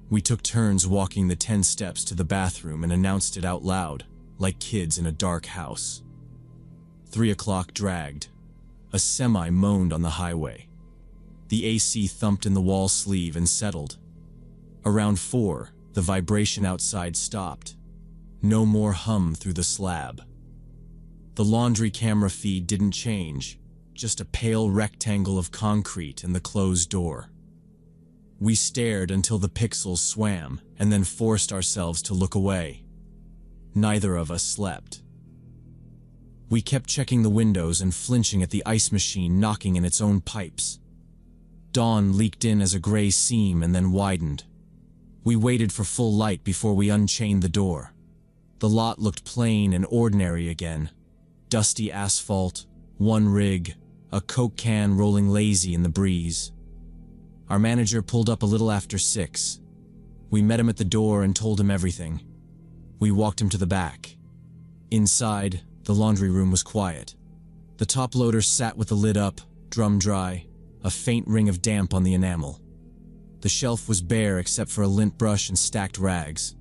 We took turns walking the 10 steps to the bathroom and announced it out loud, like kids in a dark house. 3 o'clock dragged. A semi moaned on the highway. The AC thumped in the wall sleeve and settled. Around 4, the vibration outside stopped. No more hum through the slab. The laundry camera feed didn't change, just a pale rectangle of concrete and the closed door. We stared until the pixels swam and then forced ourselves to look away. Neither of us slept. We kept checking the windows and flinching at the ice machine knocking in its own pipes. Dawn leaked in as a gray seam and then widened. We waited for full light before we unchained the door. The lot looked plain and ordinary again. Dusty asphalt, one rig, a Coke can rolling lazy in the breeze. Our manager pulled up a little after 6. We met him at the door and told him everything. We walked him to the back. Inside, the laundry room was quiet. The top loader sat with the lid up, drum dry, a faint ring of damp on the enamel. The shelf was bare except for a lint brush and stacked rags.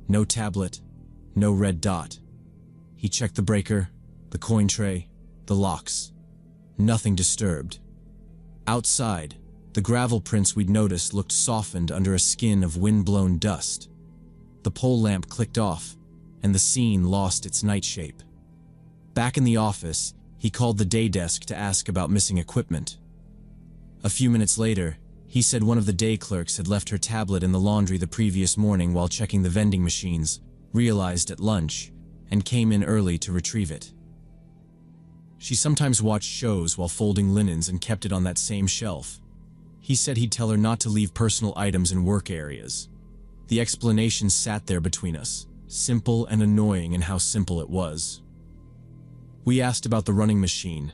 No tablet, no red dot. He checked the breaker, the coin tray, the locks. Nothing disturbed. Outside, the gravel prints we'd noticed looked softened under a skin of wind-blown dust. The pole lamp clicked off, and the scene lost its night shape. Back in the office, he called the day desk to ask about missing equipment. A few minutes later, he said one of the day clerks had left her tablet in the laundry the previous morning while checking the vending machines, realized at lunch, and came in early to retrieve it. She sometimes watched shows while folding linens and kept it on that same shelf. He said he'd tell her not to leave personal items in work areas. The explanation sat there between us, simple and annoying in how simple it was. We asked about the running machine.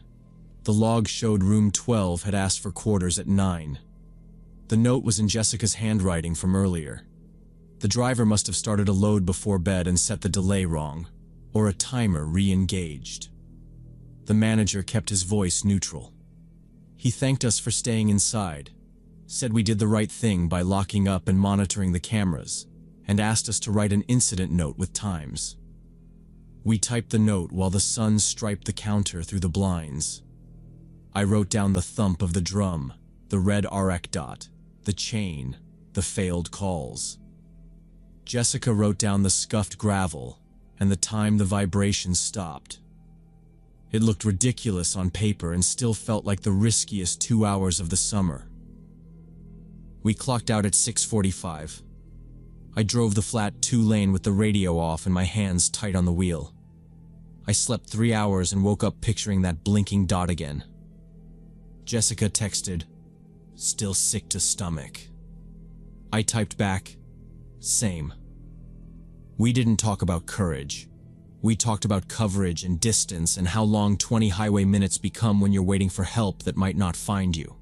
The log showed room 12 had asked for quarters at 9. The note was in Jessica's handwriting from earlier. The driver must have started a load before bed and set the delay wrong, or a timer re-engaged. The manager kept his voice neutral. He thanked us for staying inside, said we did the right thing by locking up and monitoring the cameras, and asked us to write an incident note with times. We typed the note while the sun striped the counter through the blinds. I wrote down the thump of the drum, the red RX dot, the chain, the failed calls. Jessica wrote down the scuffed gravel and the time the vibration stopped. It looked ridiculous on paper and still felt like the riskiest 2 hours of the summer. We clocked out at 6:45. I drove the flat 2-lane with the radio off and my hands tight on the wheel. I slept 3 hours and woke up picturing that blinking dot again. Jessica texted, "Still sick to stomach." I typed back, "Same." We didn't talk about courage. We talked about coverage and distance and how long 20 highway minutes become when you're waiting for help that might not find you.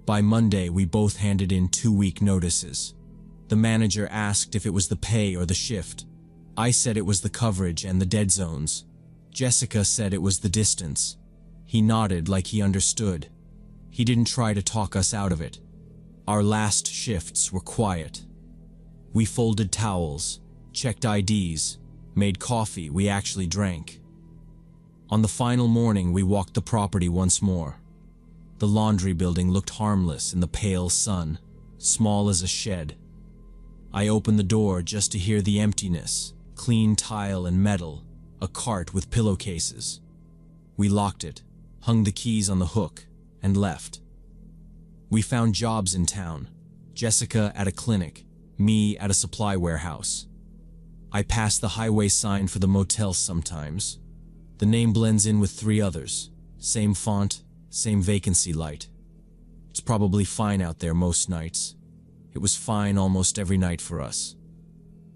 By Monday, we both handed in 2-week notices. The manager asked if it was the pay or the shift. I said it was the coverage and the dead zones. Jessica said it was the distance. He nodded like he understood. He didn't try to talk us out of it. Our last shifts were quiet. We folded towels, checked IDs, made coffee we actually drank. On the final morning, we walked the property once more. The laundry building looked harmless in the pale sun, small as a shed. I opened the door just to hear the emptiness, clean tile and metal, a cart with pillowcases. We locked it, hung the keys on the hook, and left. We found jobs in town, Jessica at a clinic, me at a supply warehouse. I pass the highway sign for the motel sometimes. The name blends in with 3 others, same font, same vacancy light. It's probably fine out there most nights. It was fine almost every night for us.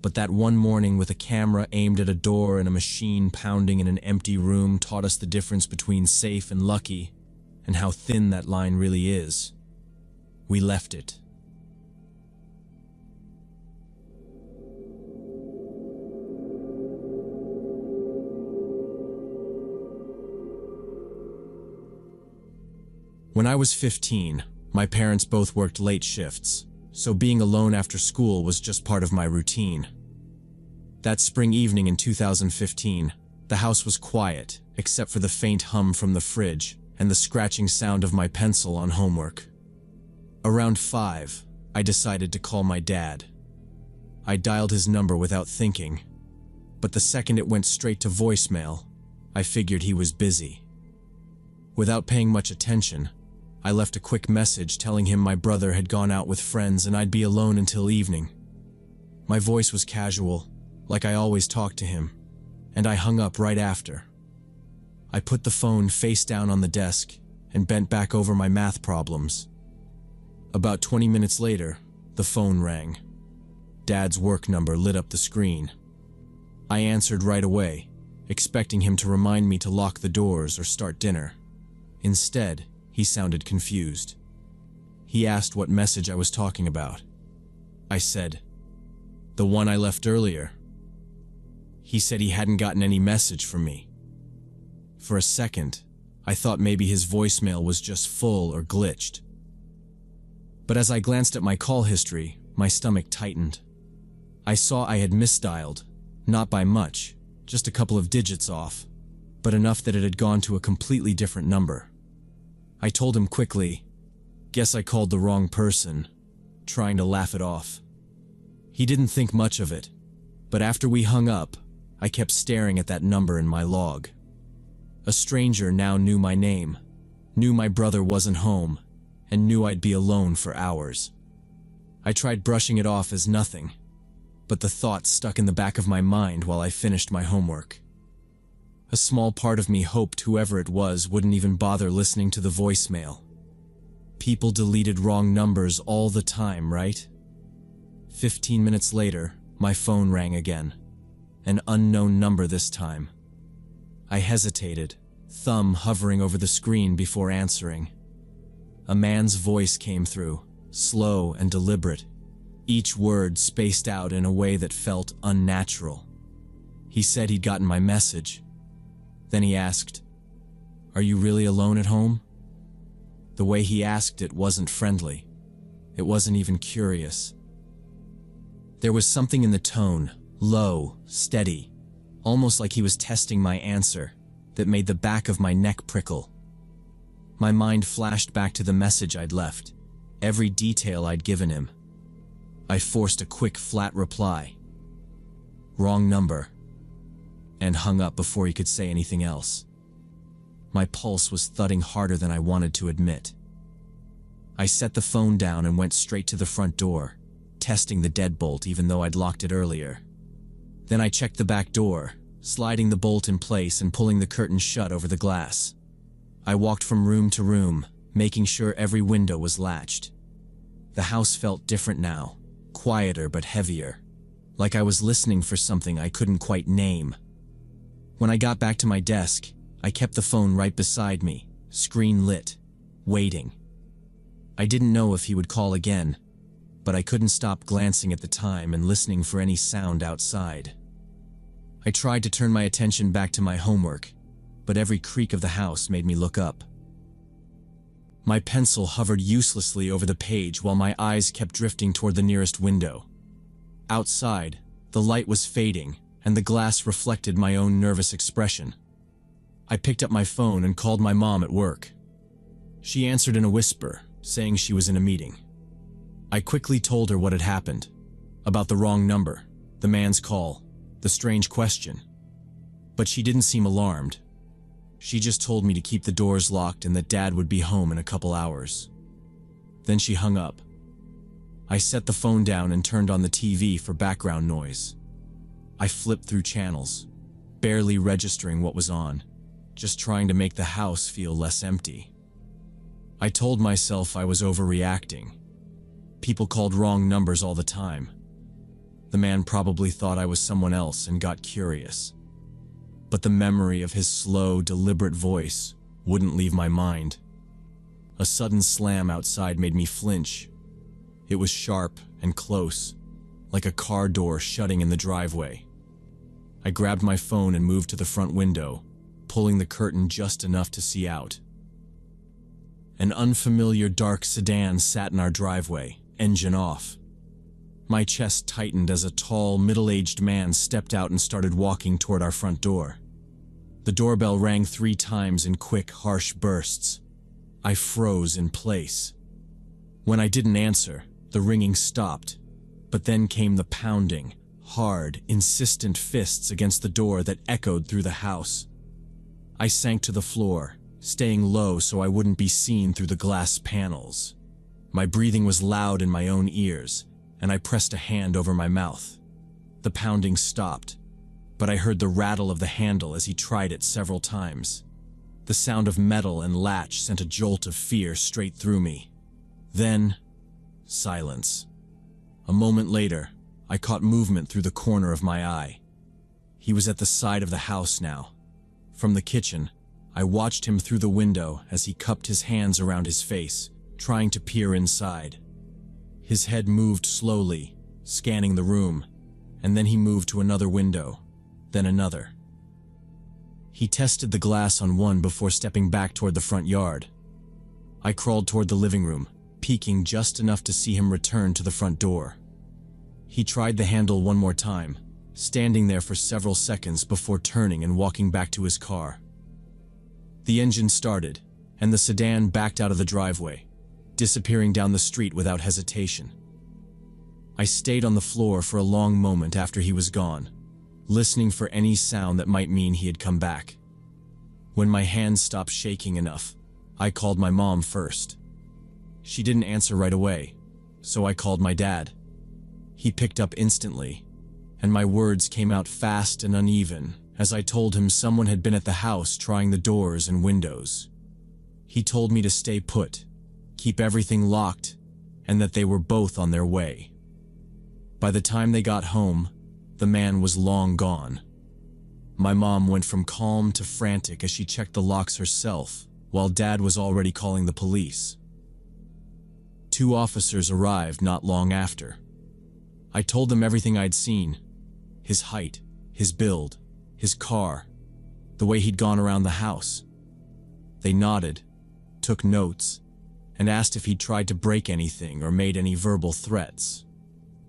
But that one morning with a camera aimed at a door and a machine pounding in an empty room taught us the difference between safe and lucky, and how thin that line really is. We left it. When I was 15, my parents both worked late shifts, so being alone after school was just part of my routine. That spring evening in 2015, the house was quiet, except for the faint hum from the fridge and the scratching sound of my pencil on homework. Around 5, I decided to call my dad. I dialed his number without thinking, but the second it went straight to voicemail, I figured he was busy. Without paying much attention, I left a quick message telling him my brother had gone out with friends and I'd be alone until evening. My voice was casual, like I always talked to him, and I hung up right after. I put the phone face down on the desk and bent back over my math problems. About 20 minutes later, the phone rang. Dad's work number lit up the screen. I answered right away, expecting him to remind me to lock the doors or start dinner. Instead, he sounded confused. He asked what message I was talking about. I said, "The one I left earlier." He said he hadn't gotten any message from me. For a second, I thought maybe his voicemail was just full or glitched. But as I glanced at my call history, my stomach tightened. I saw I had misdialed, not by much, just a couple of digits off, but enough that it had gone to a completely different number. I told him quickly, "Guess I called the wrong person," trying to laugh it off. He didn't think much of it, but after we hung up, I kept staring at that number in my log. A stranger now knew my name, knew my brother wasn't home, and knew I'd be alone for hours. I tried brushing it off as nothing, but the thought stuck in the back of my mind while I finished my homework. A small part of me hoped whoever it was wouldn't even bother listening to the voicemail. People deleted wrong numbers all the time, right? 15 minutes later, my phone rang again. An unknown number this time. I hesitated, thumb hovering over the screen before answering. A man's voice came through, slow and deliberate, each word spaced out in a way that felt unnatural. He said he'd gotten my message. Then he asked, "Are you really alone at home?" The way he asked it wasn't friendly. It wasn't even curious. There was something in the tone, low, steady, almost like he was testing my answer, that made the back of my neck prickle. My mind flashed back to the message I'd left, every detail I'd given him. I forced a quick, flat reply. "Wrong number," and hung up before he could say anything else. My pulse was thudding harder than I wanted to admit. I set the phone down and went straight to the front door, testing the deadbolt even though I'd locked it earlier. Then I checked the back door, sliding the bolt in place and pulling the curtain shut over the glass. I walked from room to room, making sure every window was latched. The house felt different now, quieter but heavier, like I was listening for something I couldn't quite name. When I got back to my desk, I kept the phone right beside me, screen lit, waiting. I didn't know if he would call again, but I couldn't stop glancing at the time and listening for any sound outside. I tried to turn my attention back to my homework, but every creak of the house made me look up. My pencil hovered uselessly over the page while my eyes kept drifting toward the nearest window. Outside, the light was fading, and the glass reflected my own nervous expression. I picked up my phone and called my mom at work. She answered in a whisper, saying she was in a meeting. I quickly told her what had happened, about the wrong number, the man's call, the strange question. But she didn't seem alarmed. She just told me to keep the doors locked and that Dad would be home in a couple hours. Then she hung up. I set the phone down and turned on the TV for background noise. I flipped through channels, barely registering what was on, just trying to make the house feel less empty. I told myself I was overreacting. People called wrong numbers all the time. The man probably thought I was someone else and got curious. But the memory of his slow, deliberate voice wouldn't leave my mind. A sudden slam outside made me flinch. It was sharp and close, like a car door shutting in the driveway. I grabbed my phone and moved to the front window, pulling the curtain just enough to see out. An unfamiliar dark sedan sat in our driveway, engine off. My chest tightened as a tall, middle-aged man stepped out and started walking toward our front door. The doorbell rang 3 times in quick, harsh bursts. I froze in place. When I didn't answer, the ringing stopped, but then came the pounding, hard, insistent fists against the door that echoed through the house. I sank to the floor, staying low so I wouldn't be seen through the glass panels. My breathing was loud in my own ears, and I pressed a hand over my mouth. The pounding stopped, but I heard the rattle of the handle as he tried it several times. The sound of metal and latch sent a jolt of fear straight through me. Then, silence. A moment later, I caught movement through the corner of my eye. He was at the side of the house now. From the kitchen, I watched him through the window as he cupped his hands around his face, trying to peer inside. His head moved slowly, scanning the room, and then he moved to another window, then another. He tested the glass on one before stepping back toward the front yard. I crawled toward the living room, peeking just enough to see him return to the front door. He tried the handle one more time, standing there for several seconds before turning and walking back to his car. The engine started, and the sedan backed out of the driveway, disappearing down the street without hesitation. I stayed on the floor for a long moment after he was gone, listening for any sound that might mean he had come back. When my hands stopped shaking enough, I called my mom first. She didn't answer right away, so I called my dad. He picked up instantly, and my words came out fast and uneven as I told him someone had been at the house trying the doors and windows. He told me to stay put, keep everything locked, and that they were both on their way. By the time they got home, the man was long gone. My mom went from calm to frantic as she checked the locks herself, while Dad was already calling the police. 2 officers arrived not long after. I told them everything I'd seen: his height, his build, his car, the way he'd gone around the house. They nodded, took notes, and asked if he'd tried to break anything or made any verbal threats.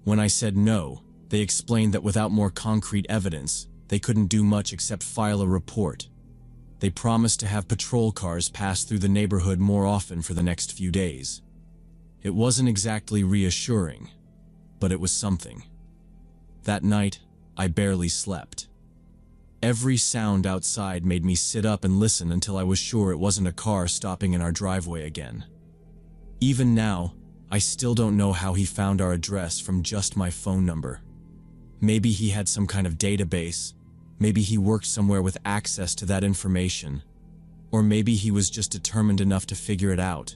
When I said no, they explained that without more concrete evidence, they couldn't do much except file a report. They promised to have patrol cars pass through the neighborhood more often for the next few days. It wasn't exactly reassuring, but it was something. That night, I barely slept. Every sound outside made me sit up and listen until I was sure it wasn't a car stopping in our driveway again. Even now, I still don't know how he found our address from just my phone number. Maybe he had some kind of database, maybe he worked somewhere with access to that information, or maybe he was just determined enough to figure it out.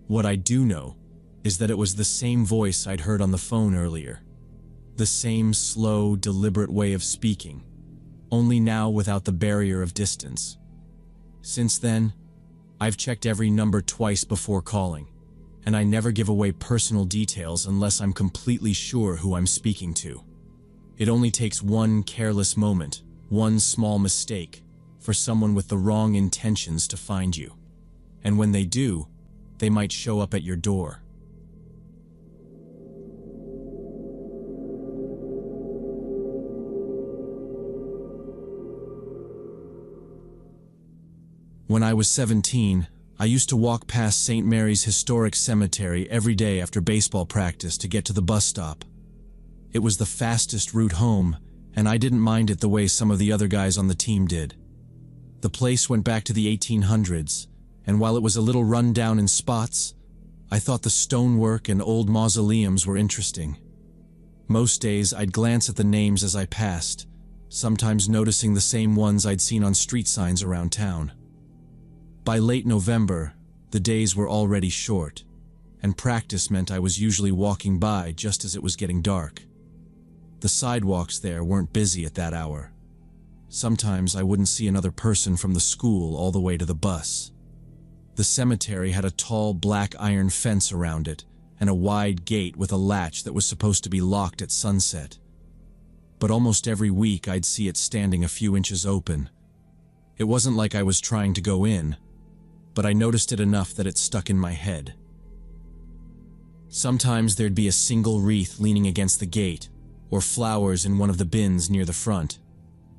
What I do know is that it was the same voice I'd heard on the phone earlier. The same slow, deliberate way of speaking, only now without the barrier of distance. Since then, I've checked every number twice before calling, and I never give away personal details unless I'm completely sure who I'm speaking to. It only takes one careless moment, one small mistake, for someone with the wrong intentions to find you. And when they do, they might show up at your door. When I was 17, I used to walk past St. Mary's Historic Cemetery every day after baseball practice to get to the bus stop. It was the fastest route home, and I didn't mind it the way some of the other guys on the team did. The place went back to the 1800s, and while it was a little run down in spots, I thought the stonework and old mausoleums were interesting. Most days I'd glance at the names as I passed, sometimes noticing the same ones I'd seen on street signs around town. By late November, the days were already short, and practice meant I was usually walking by just as it was getting dark. The sidewalks there weren't busy at that hour. Sometimes I wouldn't see another person from the school all the way to the bus. The cemetery had a tall black iron fence around it and a wide gate with a latch that was supposed to be locked at sunset. But almost every week I'd see it standing a few inches open. It wasn't like I was trying to go in, but I noticed it enough that it stuck in my head. Sometimes there'd be a single wreath leaning against the gate, or flowers in one of the bins near the front,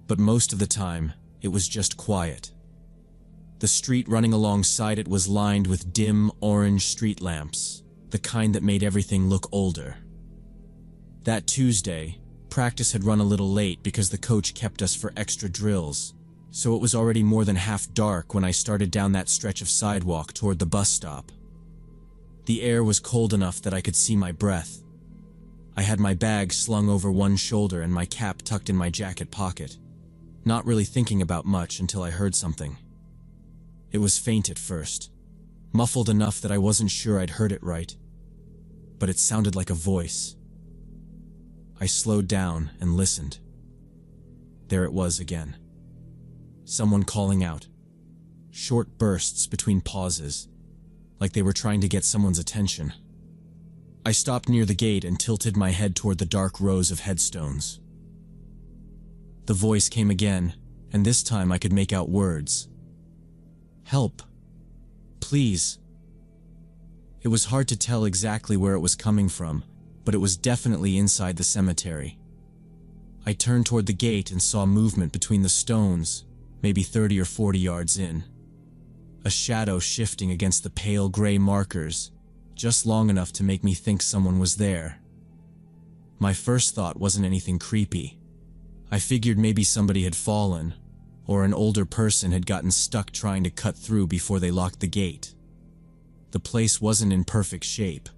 but most of the time, it was just quiet. The street running alongside it was lined with dim, orange street lamps, the kind that made everything look older. That Tuesday, practice had run a little late because the coach kept us for extra drills, so it was already more than half dark when I started down that stretch of sidewalk toward the bus stop. The air was cold enough that I could see my breath. I had my bag slung over one shoulder and my cap tucked in my jacket pocket, not really thinking about much until I heard something. It was faint at first, muffled enough that I wasn't sure I'd heard it right, but it sounded like a voice. I slowed down and listened. There it was again. Someone calling out. Short bursts between pauses, like they were trying to get someone's attention. I stopped near the gate and tilted my head toward the dark rows of headstones. The voice came again, and this time I could make out words. Help. Please. It was hard to tell exactly where it was coming from, but it was definitely inside the cemetery. I turned toward the gate and saw movement between the stones, maybe 30 or 40 yards in. A shadow shifting against the pale gray markers, just long enough to make me think someone was there. My first thought wasn't anything creepy. I figured maybe somebody had fallen, or an older person had gotten stuck trying to cut through before they locked the gate. The place wasn't in perfect shape,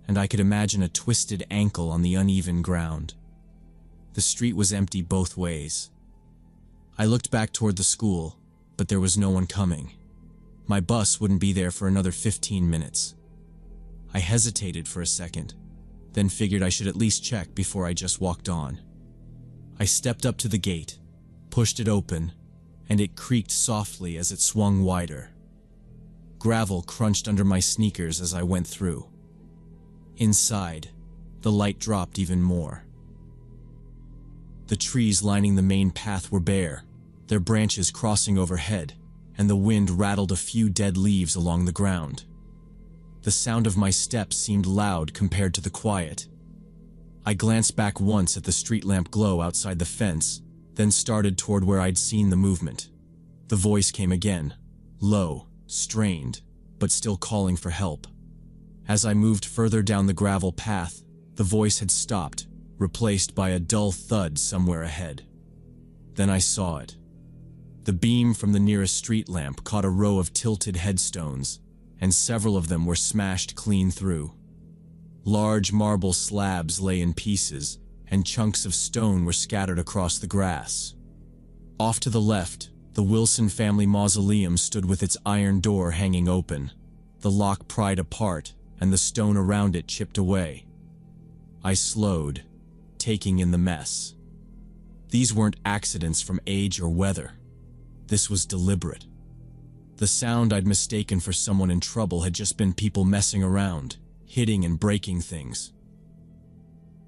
and I could imagine a twisted ankle on the uneven ground. The street was empty both ways. I looked back toward the school, but there was no one coming. My bus wouldn't be there for another 15 minutes. I hesitated for a second, then figured I should at least check before I just walked on. I stepped up to the gate, pushed it open, and it creaked softly as it swung wider. Gravel crunched under my sneakers as I went through. Inside, the light dropped even more. The trees lining the main path were bare, their branches crossing overhead, and the wind rattled a few dead leaves along the ground. The sound of my steps seemed loud compared to the quiet. I glanced back once at the street lamp glow outside the fence, then started toward where I'd seen the movement. The voice came again, low, strained, but still calling for help. As I moved further down the gravel path, the voice had stopped, replaced by a dull thud somewhere ahead. Then I saw it. The beam from the nearest street lamp caught a row of tilted headstones, and several of them were smashed clean through. Large marble slabs lay in pieces, and chunks of stone were scattered across the grass. Off to the left, the Wilson family mausoleum stood with its iron door hanging open, the lock pried apart, and the stone around it chipped away. I slowed, taking in the mess. These weren't accidents from age or weather. This was deliberate. The sound I'd mistaken for someone in trouble had just been people messing around, hitting and breaking things.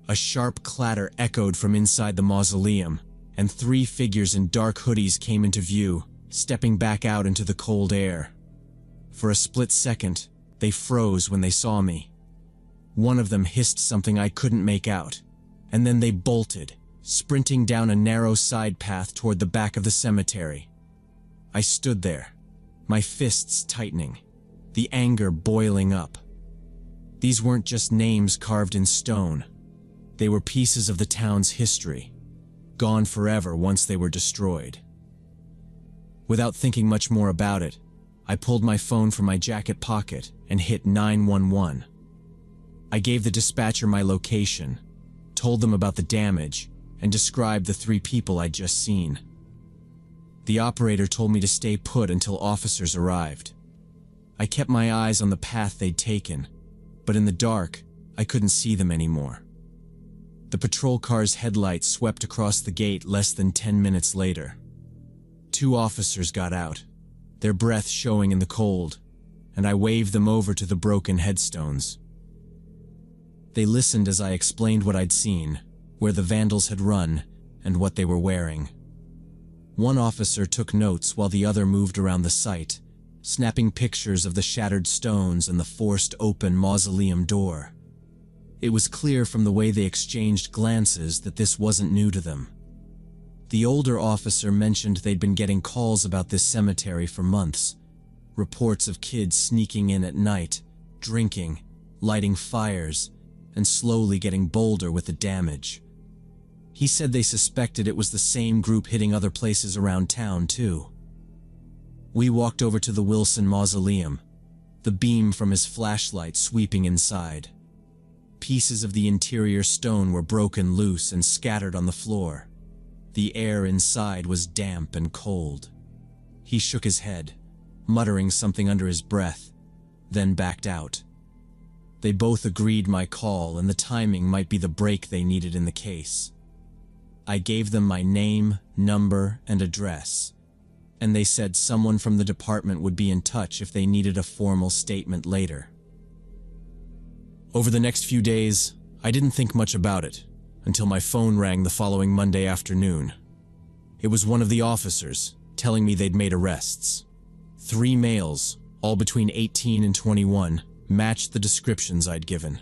A sharp clatter echoed from inside the mausoleum, and 3 figures in dark hoodies came into view, stepping back out into the cold air. For a split second, they froze when they saw me. One of them hissed something I couldn't make out, and then they bolted, sprinting down a narrow side path toward the back of the cemetery. I stood there, my fists tightening, the anger boiling up. These weren't just names carved in stone. They were pieces of the town's history, gone forever once they were destroyed. Without thinking much more about it, I pulled my phone from my jacket pocket and hit 911. I gave the dispatcher my location, told them about the damage, and described the 3 people I'd just seen. The operator told me to stay put until officers arrived. I kept my eyes on the path they'd taken, but in the dark, I couldn't see them anymore. The patrol car's headlights swept across the gate less than 10 minutes later. 2 officers got out, their breath showing in the cold, and I waved them over to the broken headstones. They listened as I explained what I'd seen, where the vandals had run, and what they were wearing. One officer took notes while the other moved around the site, snapping pictures of the shattered stones and the forced open mausoleum door. It was clear from the way they exchanged glances that this wasn't new to them. The older officer mentioned they'd been getting calls about this cemetery for months. Reports of kids sneaking in at night, drinking, lighting fires, and slowly getting bolder with the damage. He said they suspected it was the same group hitting other places around town, too. We walked over to the Wilson Mausoleum, the beam from his flashlight sweeping inside. Pieces of the interior stone were broken loose and scattered on the floor. The air inside was damp and cold. He shook his head, muttering something under his breath, then backed out. They both agreed my call and the timing might be the break they needed in the case. I gave them my name, number, and address, and they said someone from the department would be in touch if they needed a formal statement later. Over the next few days, I didn't think much about it, until my phone rang the following Monday afternoon. It was one of the officers, telling me they'd made arrests. 3 males, all between 18 and 21, matched the descriptions I'd given.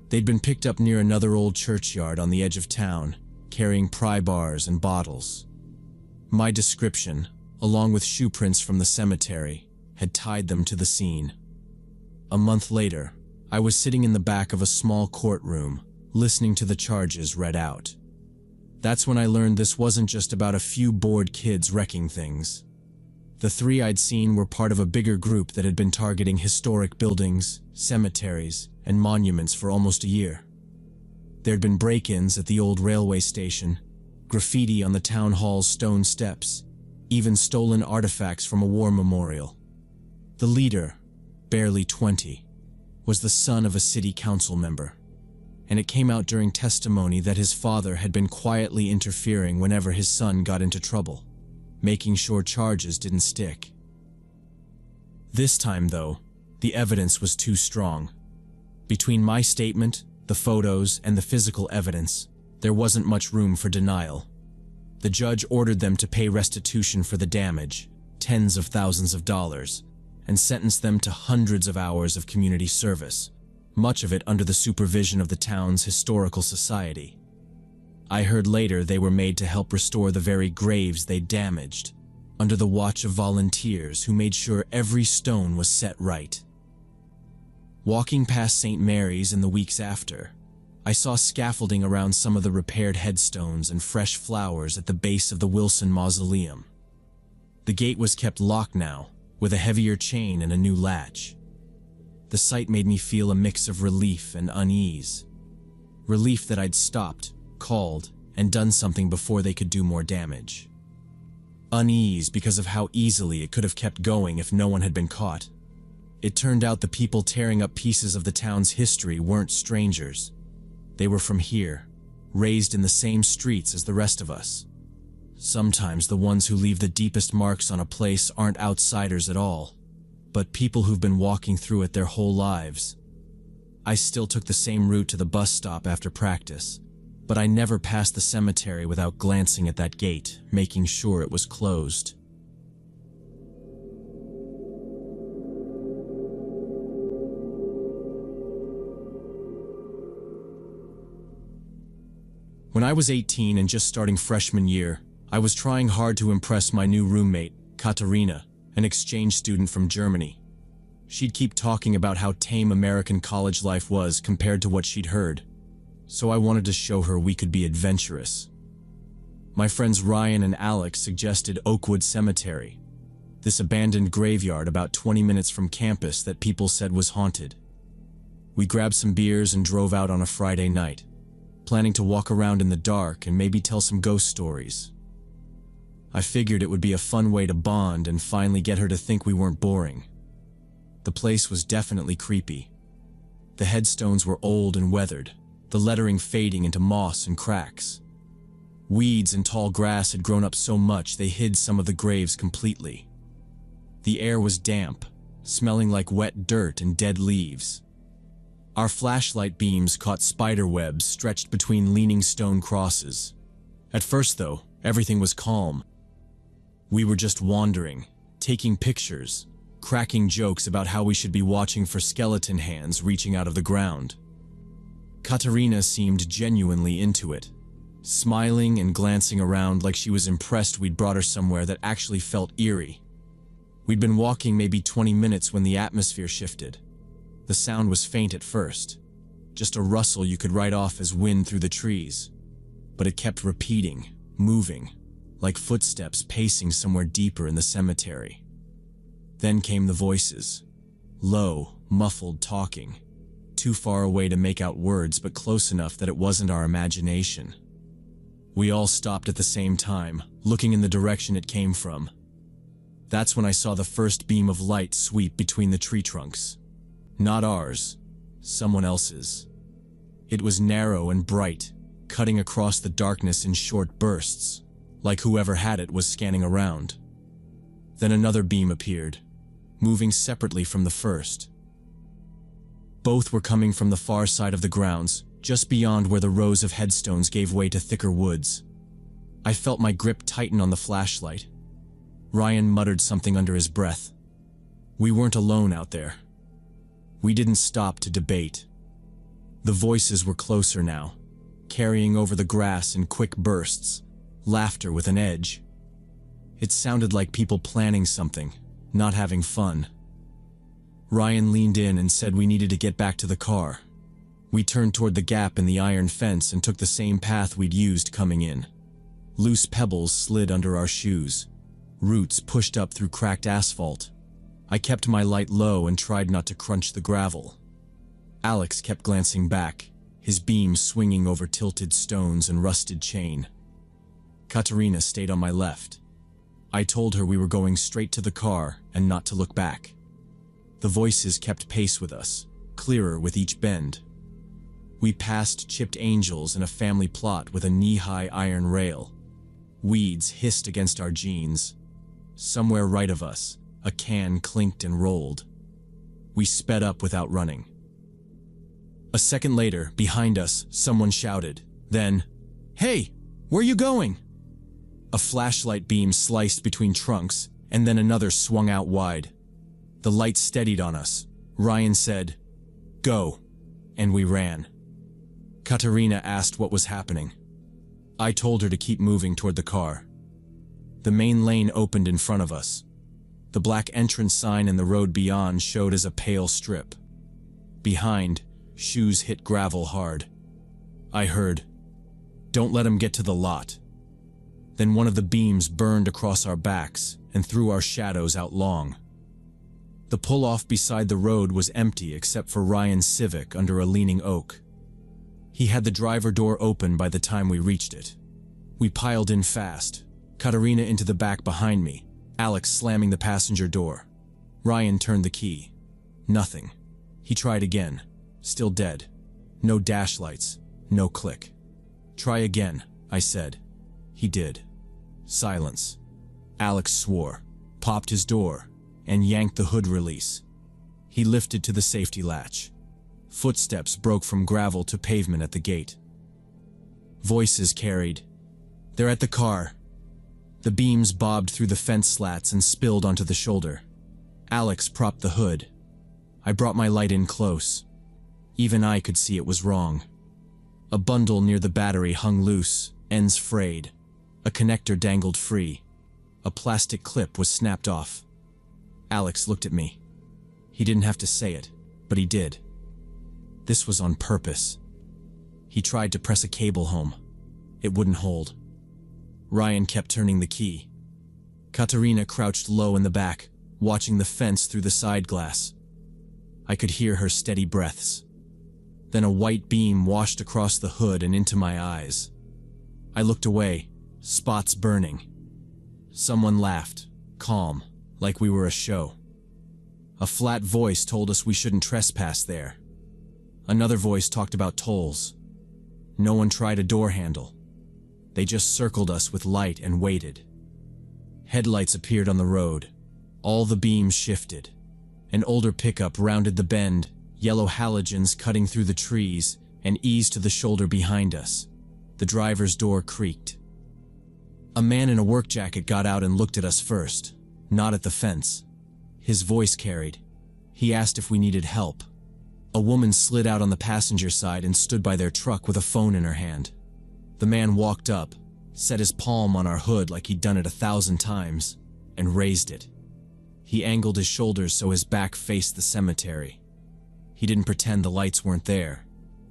They'd been picked up near another old churchyard on the edge of town, carrying pry bars and bottles. My description, along with shoe prints from the cemetery, had tied them to the scene. A month later, I was sitting in the back of a small courtroom, listening to the charges read out. That's when I learned this wasn't just about a few bored kids wrecking things. The 3 I'd seen were part of a bigger group that had been targeting historic buildings, cemeteries, and monuments for almost a year. There'd been break-ins at the old railway station, graffiti on the town hall's stone steps, even stolen artifacts from a war memorial. The leader, barely 20, was the son of a city council member, and it came out during testimony that his father had been quietly interfering whenever his son got into trouble, making sure charges didn't stick. This time, though, the evidence was too strong. Between my statement, the photos, and the physical evidence, there wasn't much room for denial. The judge ordered them to pay restitution for the damage, tens of thousands of dollars, and sentenced them to hundreds of hours of community service, much of it under the supervision of the town's historical society. I heard later they were made to help restore the very graves they damaged, under the watch of volunteers who made sure every stone was set right. Walking past St. Mary's in the weeks after, I saw scaffolding around some of the repaired headstones and fresh flowers at the base of the Wilson Mausoleum. The gate was kept locked now, with a heavier chain and a new latch. The sight made me feel a mix of relief and unease. Relief that I'd stopped, called, and done something before they could do more damage. Unease because of how easily it could have kept going if no one had been caught. It turned out the people tearing up pieces of the town's history weren't strangers. They were from here, raised in the same streets as the rest of us. Sometimes the ones who leave the deepest marks on a place aren't outsiders at all, but people who've been walking through it their whole lives. I still took the same route to the bus stop after practice, but I never passed the cemetery without glancing at that gate, making sure it was closed. When I was 18 and just starting freshman year, I was trying hard to impress my new roommate, Katarina, an exchange student from Germany. She'd keep talking about how tame American college life was compared to what she'd heard, so I wanted to show her we could be adventurous. My friends Ryan and Alex suggested Oakwood Cemetery, this abandoned graveyard about 20 minutes from campus that people said was haunted. We grabbed some beers and drove out on a Friday night, planning to walk around in the dark and maybe tell some ghost stories. I figured it would be a fun way to bond and finally get her to think we weren't boring. The place was definitely creepy. The headstones were old and weathered, the lettering fading into moss and cracks. Weeds and tall grass had grown up so much they hid some of the graves completely. The air was damp, smelling like wet dirt and dead leaves. Our flashlight beams caught spider webs stretched between leaning stone crosses. At first, though, everything was calm. We were just wandering, taking pictures, cracking jokes about how we should be watching for skeleton hands reaching out of the ground. Katerina seemed genuinely into it, smiling and glancing around like she was impressed we'd brought her somewhere that actually felt eerie. We'd been walking maybe 20 minutes when the atmosphere shifted. The sound was faint at first, just a rustle you could write off as wind through the trees. But it kept repeating, moving, like footsteps pacing somewhere deeper in the cemetery. Then came the voices, low, muffled talking, too far away to make out words but close enough that it wasn't our imagination. We all stopped at the same time, looking in the direction it came from. That's when I saw the first beam of light sweep between the tree trunks. Not ours, someone else's. It was narrow and bright, cutting across the darkness in short bursts, like whoever had it was scanning around. Then another beam appeared, moving separately from the first. Both were coming from the far side of the grounds, just beyond where the rows of headstones gave way to thicker woods. I felt my grip tighten on the flashlight. Ryan muttered something under his breath. We weren't alone out there. We didn't stop to debate. The voices were closer now, carrying over the grass in quick bursts, laughter with an edge. It sounded like people planning something, not having fun. Ryan leaned in and said we needed to get back to the car. We turned toward the gap in the iron fence and took the same path we'd used coming in. Loose pebbles slid under our shoes. Roots pushed up through cracked asphalt. I kept my light low and tried not to crunch the gravel. Alex kept glancing back, his beam swinging over tilted stones and rusted chain. Katerina stayed on my left. I told her we were going straight to the car and not to look back. The voices kept pace with us, clearer with each bend. We passed chipped angels and a family plot with a knee-high iron rail. Weeds hissed against our jeans. Somewhere right of us, a can clinked and rolled. We sped up without running. A second later, behind us, someone shouted. Then, "Hey, where you going?" A flashlight beam sliced between trunks, and then another swung out wide. The light steadied on us. Ryan said, "Go," and we ran. Katerina asked what was happening. I told her to keep moving toward the car. The main lane opened in front of us. The black entrance sign in the road beyond showed as a pale strip. Behind, shoes hit gravel hard. I heard, "Don't let him get to the lot." Then one of the beams burned across our backs and threw our shadows out long. The pull-off beside the road was empty except for Ryan's Civic under a leaning oak. He had the driver door open by the time we reached it. We piled in fast, Katerina into the back behind me, Alex slamming the passenger door. Ryan turned the key. Nothing. He tried again. Still dead. No dash lights. No click. "Try again," I said. He did. Silence. Alex swore, popped his door, and yanked the hood release. He lifted to the safety latch. Footsteps broke from gravel to pavement at the gate. Voices carried, "They're at the car." The beams bobbed through the fence slats and spilled onto the shoulder. Alex propped the hood. I brought my light in close. Even I could see it was wrong. A bundle near the battery hung loose, ends frayed. A connector dangled free. A plastic clip was snapped off. Alex looked at me. He didn't have to say it, but he did. This was on purpose. He tried to press a cable home. It wouldn't hold. Ryan kept turning the key. Katerina crouched low in the back, watching the fence through the side glass. I could hear her steady breaths. Then a white beam washed across the hood and into my eyes. I looked away, spots burning. Someone laughed, calm, like we were a show. A flat voice told us we shouldn't trespass there. Another voice talked about tolls. No one tried a door handle. They just circled us with light and waited. Headlights appeared on the road. All the beams shifted. An older pickup rounded the bend, yellow halogens cutting through the trees, and eased to the shoulder behind us. The driver's door creaked. A man in a work jacket got out and looked at us first, not at the fence. His voice carried. He asked if we needed help. A woman slid out on the passenger side and stood by their truck with a phone in her hand. The man walked up, set his palm on our hood like he'd done it 1,000 times, and raised it. He angled his shoulders so his back faced the cemetery. He didn't pretend the lights weren't there.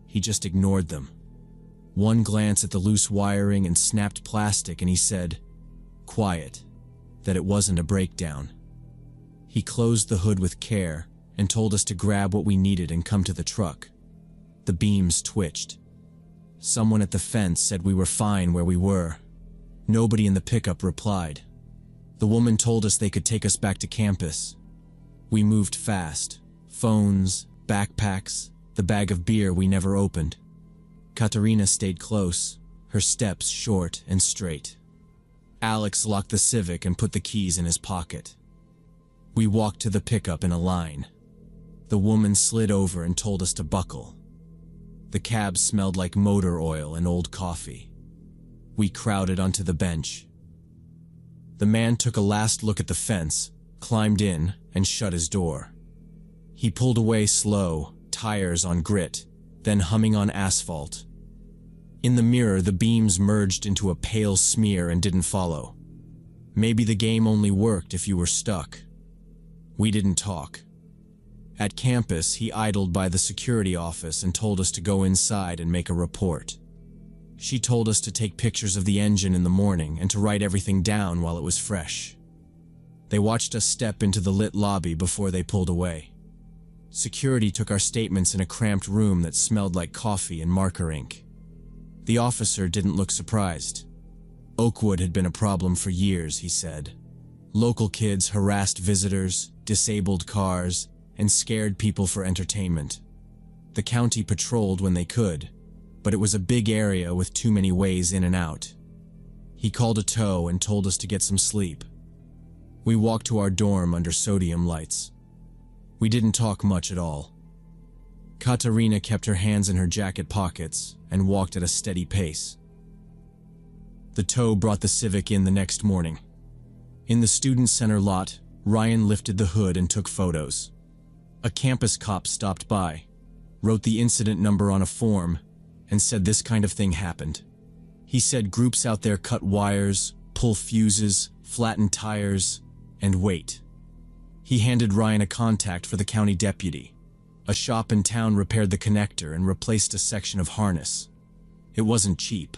He just ignored them. One glance at the loose wiring and snapped plastic and he said, quiet, that it wasn't a breakdown. He closed the hood with care and told us to grab what we needed and come to the truck. The beams twitched. Someone at the fence said we were fine where we were. Nobody in the pickup replied. The woman told us they could take us back to campus. We moved fast. Phones, backpacks, the bag of beer we never opened. Katerina stayed close, her steps short and straight. Alex locked the Civic and put the keys in his pocket. We walked to the pickup in a line. The woman slid over and told us to buckle. The cab smelled like motor oil and old coffee. We crowded onto the bench. The man took a last look at the fence, climbed in, and shut his door. He pulled away slow, tires on grit, then humming on asphalt. In the mirror, the beams merged into a pale smear and didn't follow. Maybe the game only worked if you were stuck. We didn't talk. At campus, he idled by the security office and told us to go inside and make a report. She told us to take pictures of the engine in the morning and to write everything down while it was fresh. They watched us step into the lit lobby before they pulled away. Security took our statements in a cramped room that smelled like coffee and marker ink. The officer didn't look surprised. Oakwood had been a problem for years, he said. Local kids harassed visitors, disabled cars, and scared people for entertainment. The county patrolled when they could, but it was a big area with too many ways in and out. He called a tow and told us to get some sleep. We walked to our dorm under sodium lights. We didn't talk much at all. Katerina kept her hands in her jacket pockets and walked at a steady pace. The tow brought the Civic in the next morning. In the student center lot, Ryan lifted the hood and took photos. A campus cop stopped by, wrote the incident number on a form, and said this kind of thing happened. He said groups out there cut wires, pull fuses, flatten tires, and wait. He handed Ryan a contact for the county deputy. A shop in town repaired the connector and replaced a section of harness. It wasn't cheap.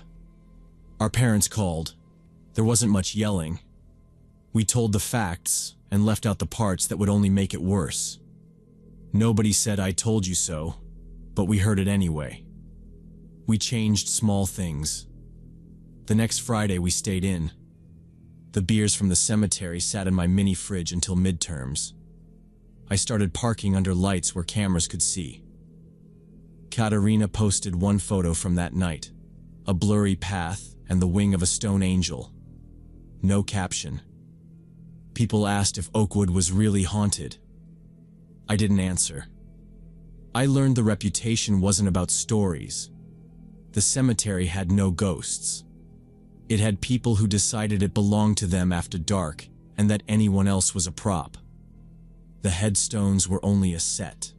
Our parents called. There wasn't much yelling. We told the facts and left out the parts that would only make it worse. Nobody said "I told you so," but we heard it anyway. We changed small things. The next Friday we stayed in. The beers from the cemetery sat in my mini fridge until midterms. I started parking under lights where cameras could see. Katerina posted one photo from that night, a blurry path and the wing of a stone angel. No caption. People asked if Oakwood was really haunted. I didn't answer. I learned the reputation wasn't about stories. The cemetery had no ghosts. It had people who decided it belonged to them after dark and that anyone else was a prop. The headstones were only a set.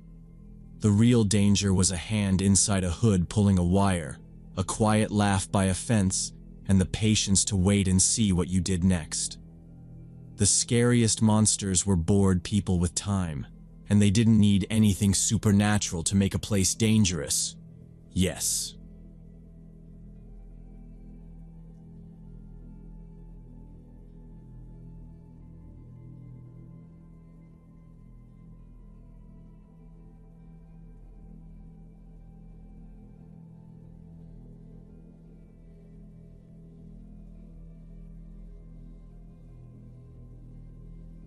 The real danger was a hand inside a hood pulling a wire, a quiet laugh by a fence, and the patience to wait and see what you did next. The scariest monsters were bored people with time, and they didn't need anything supernatural to make a place dangerous. Yes.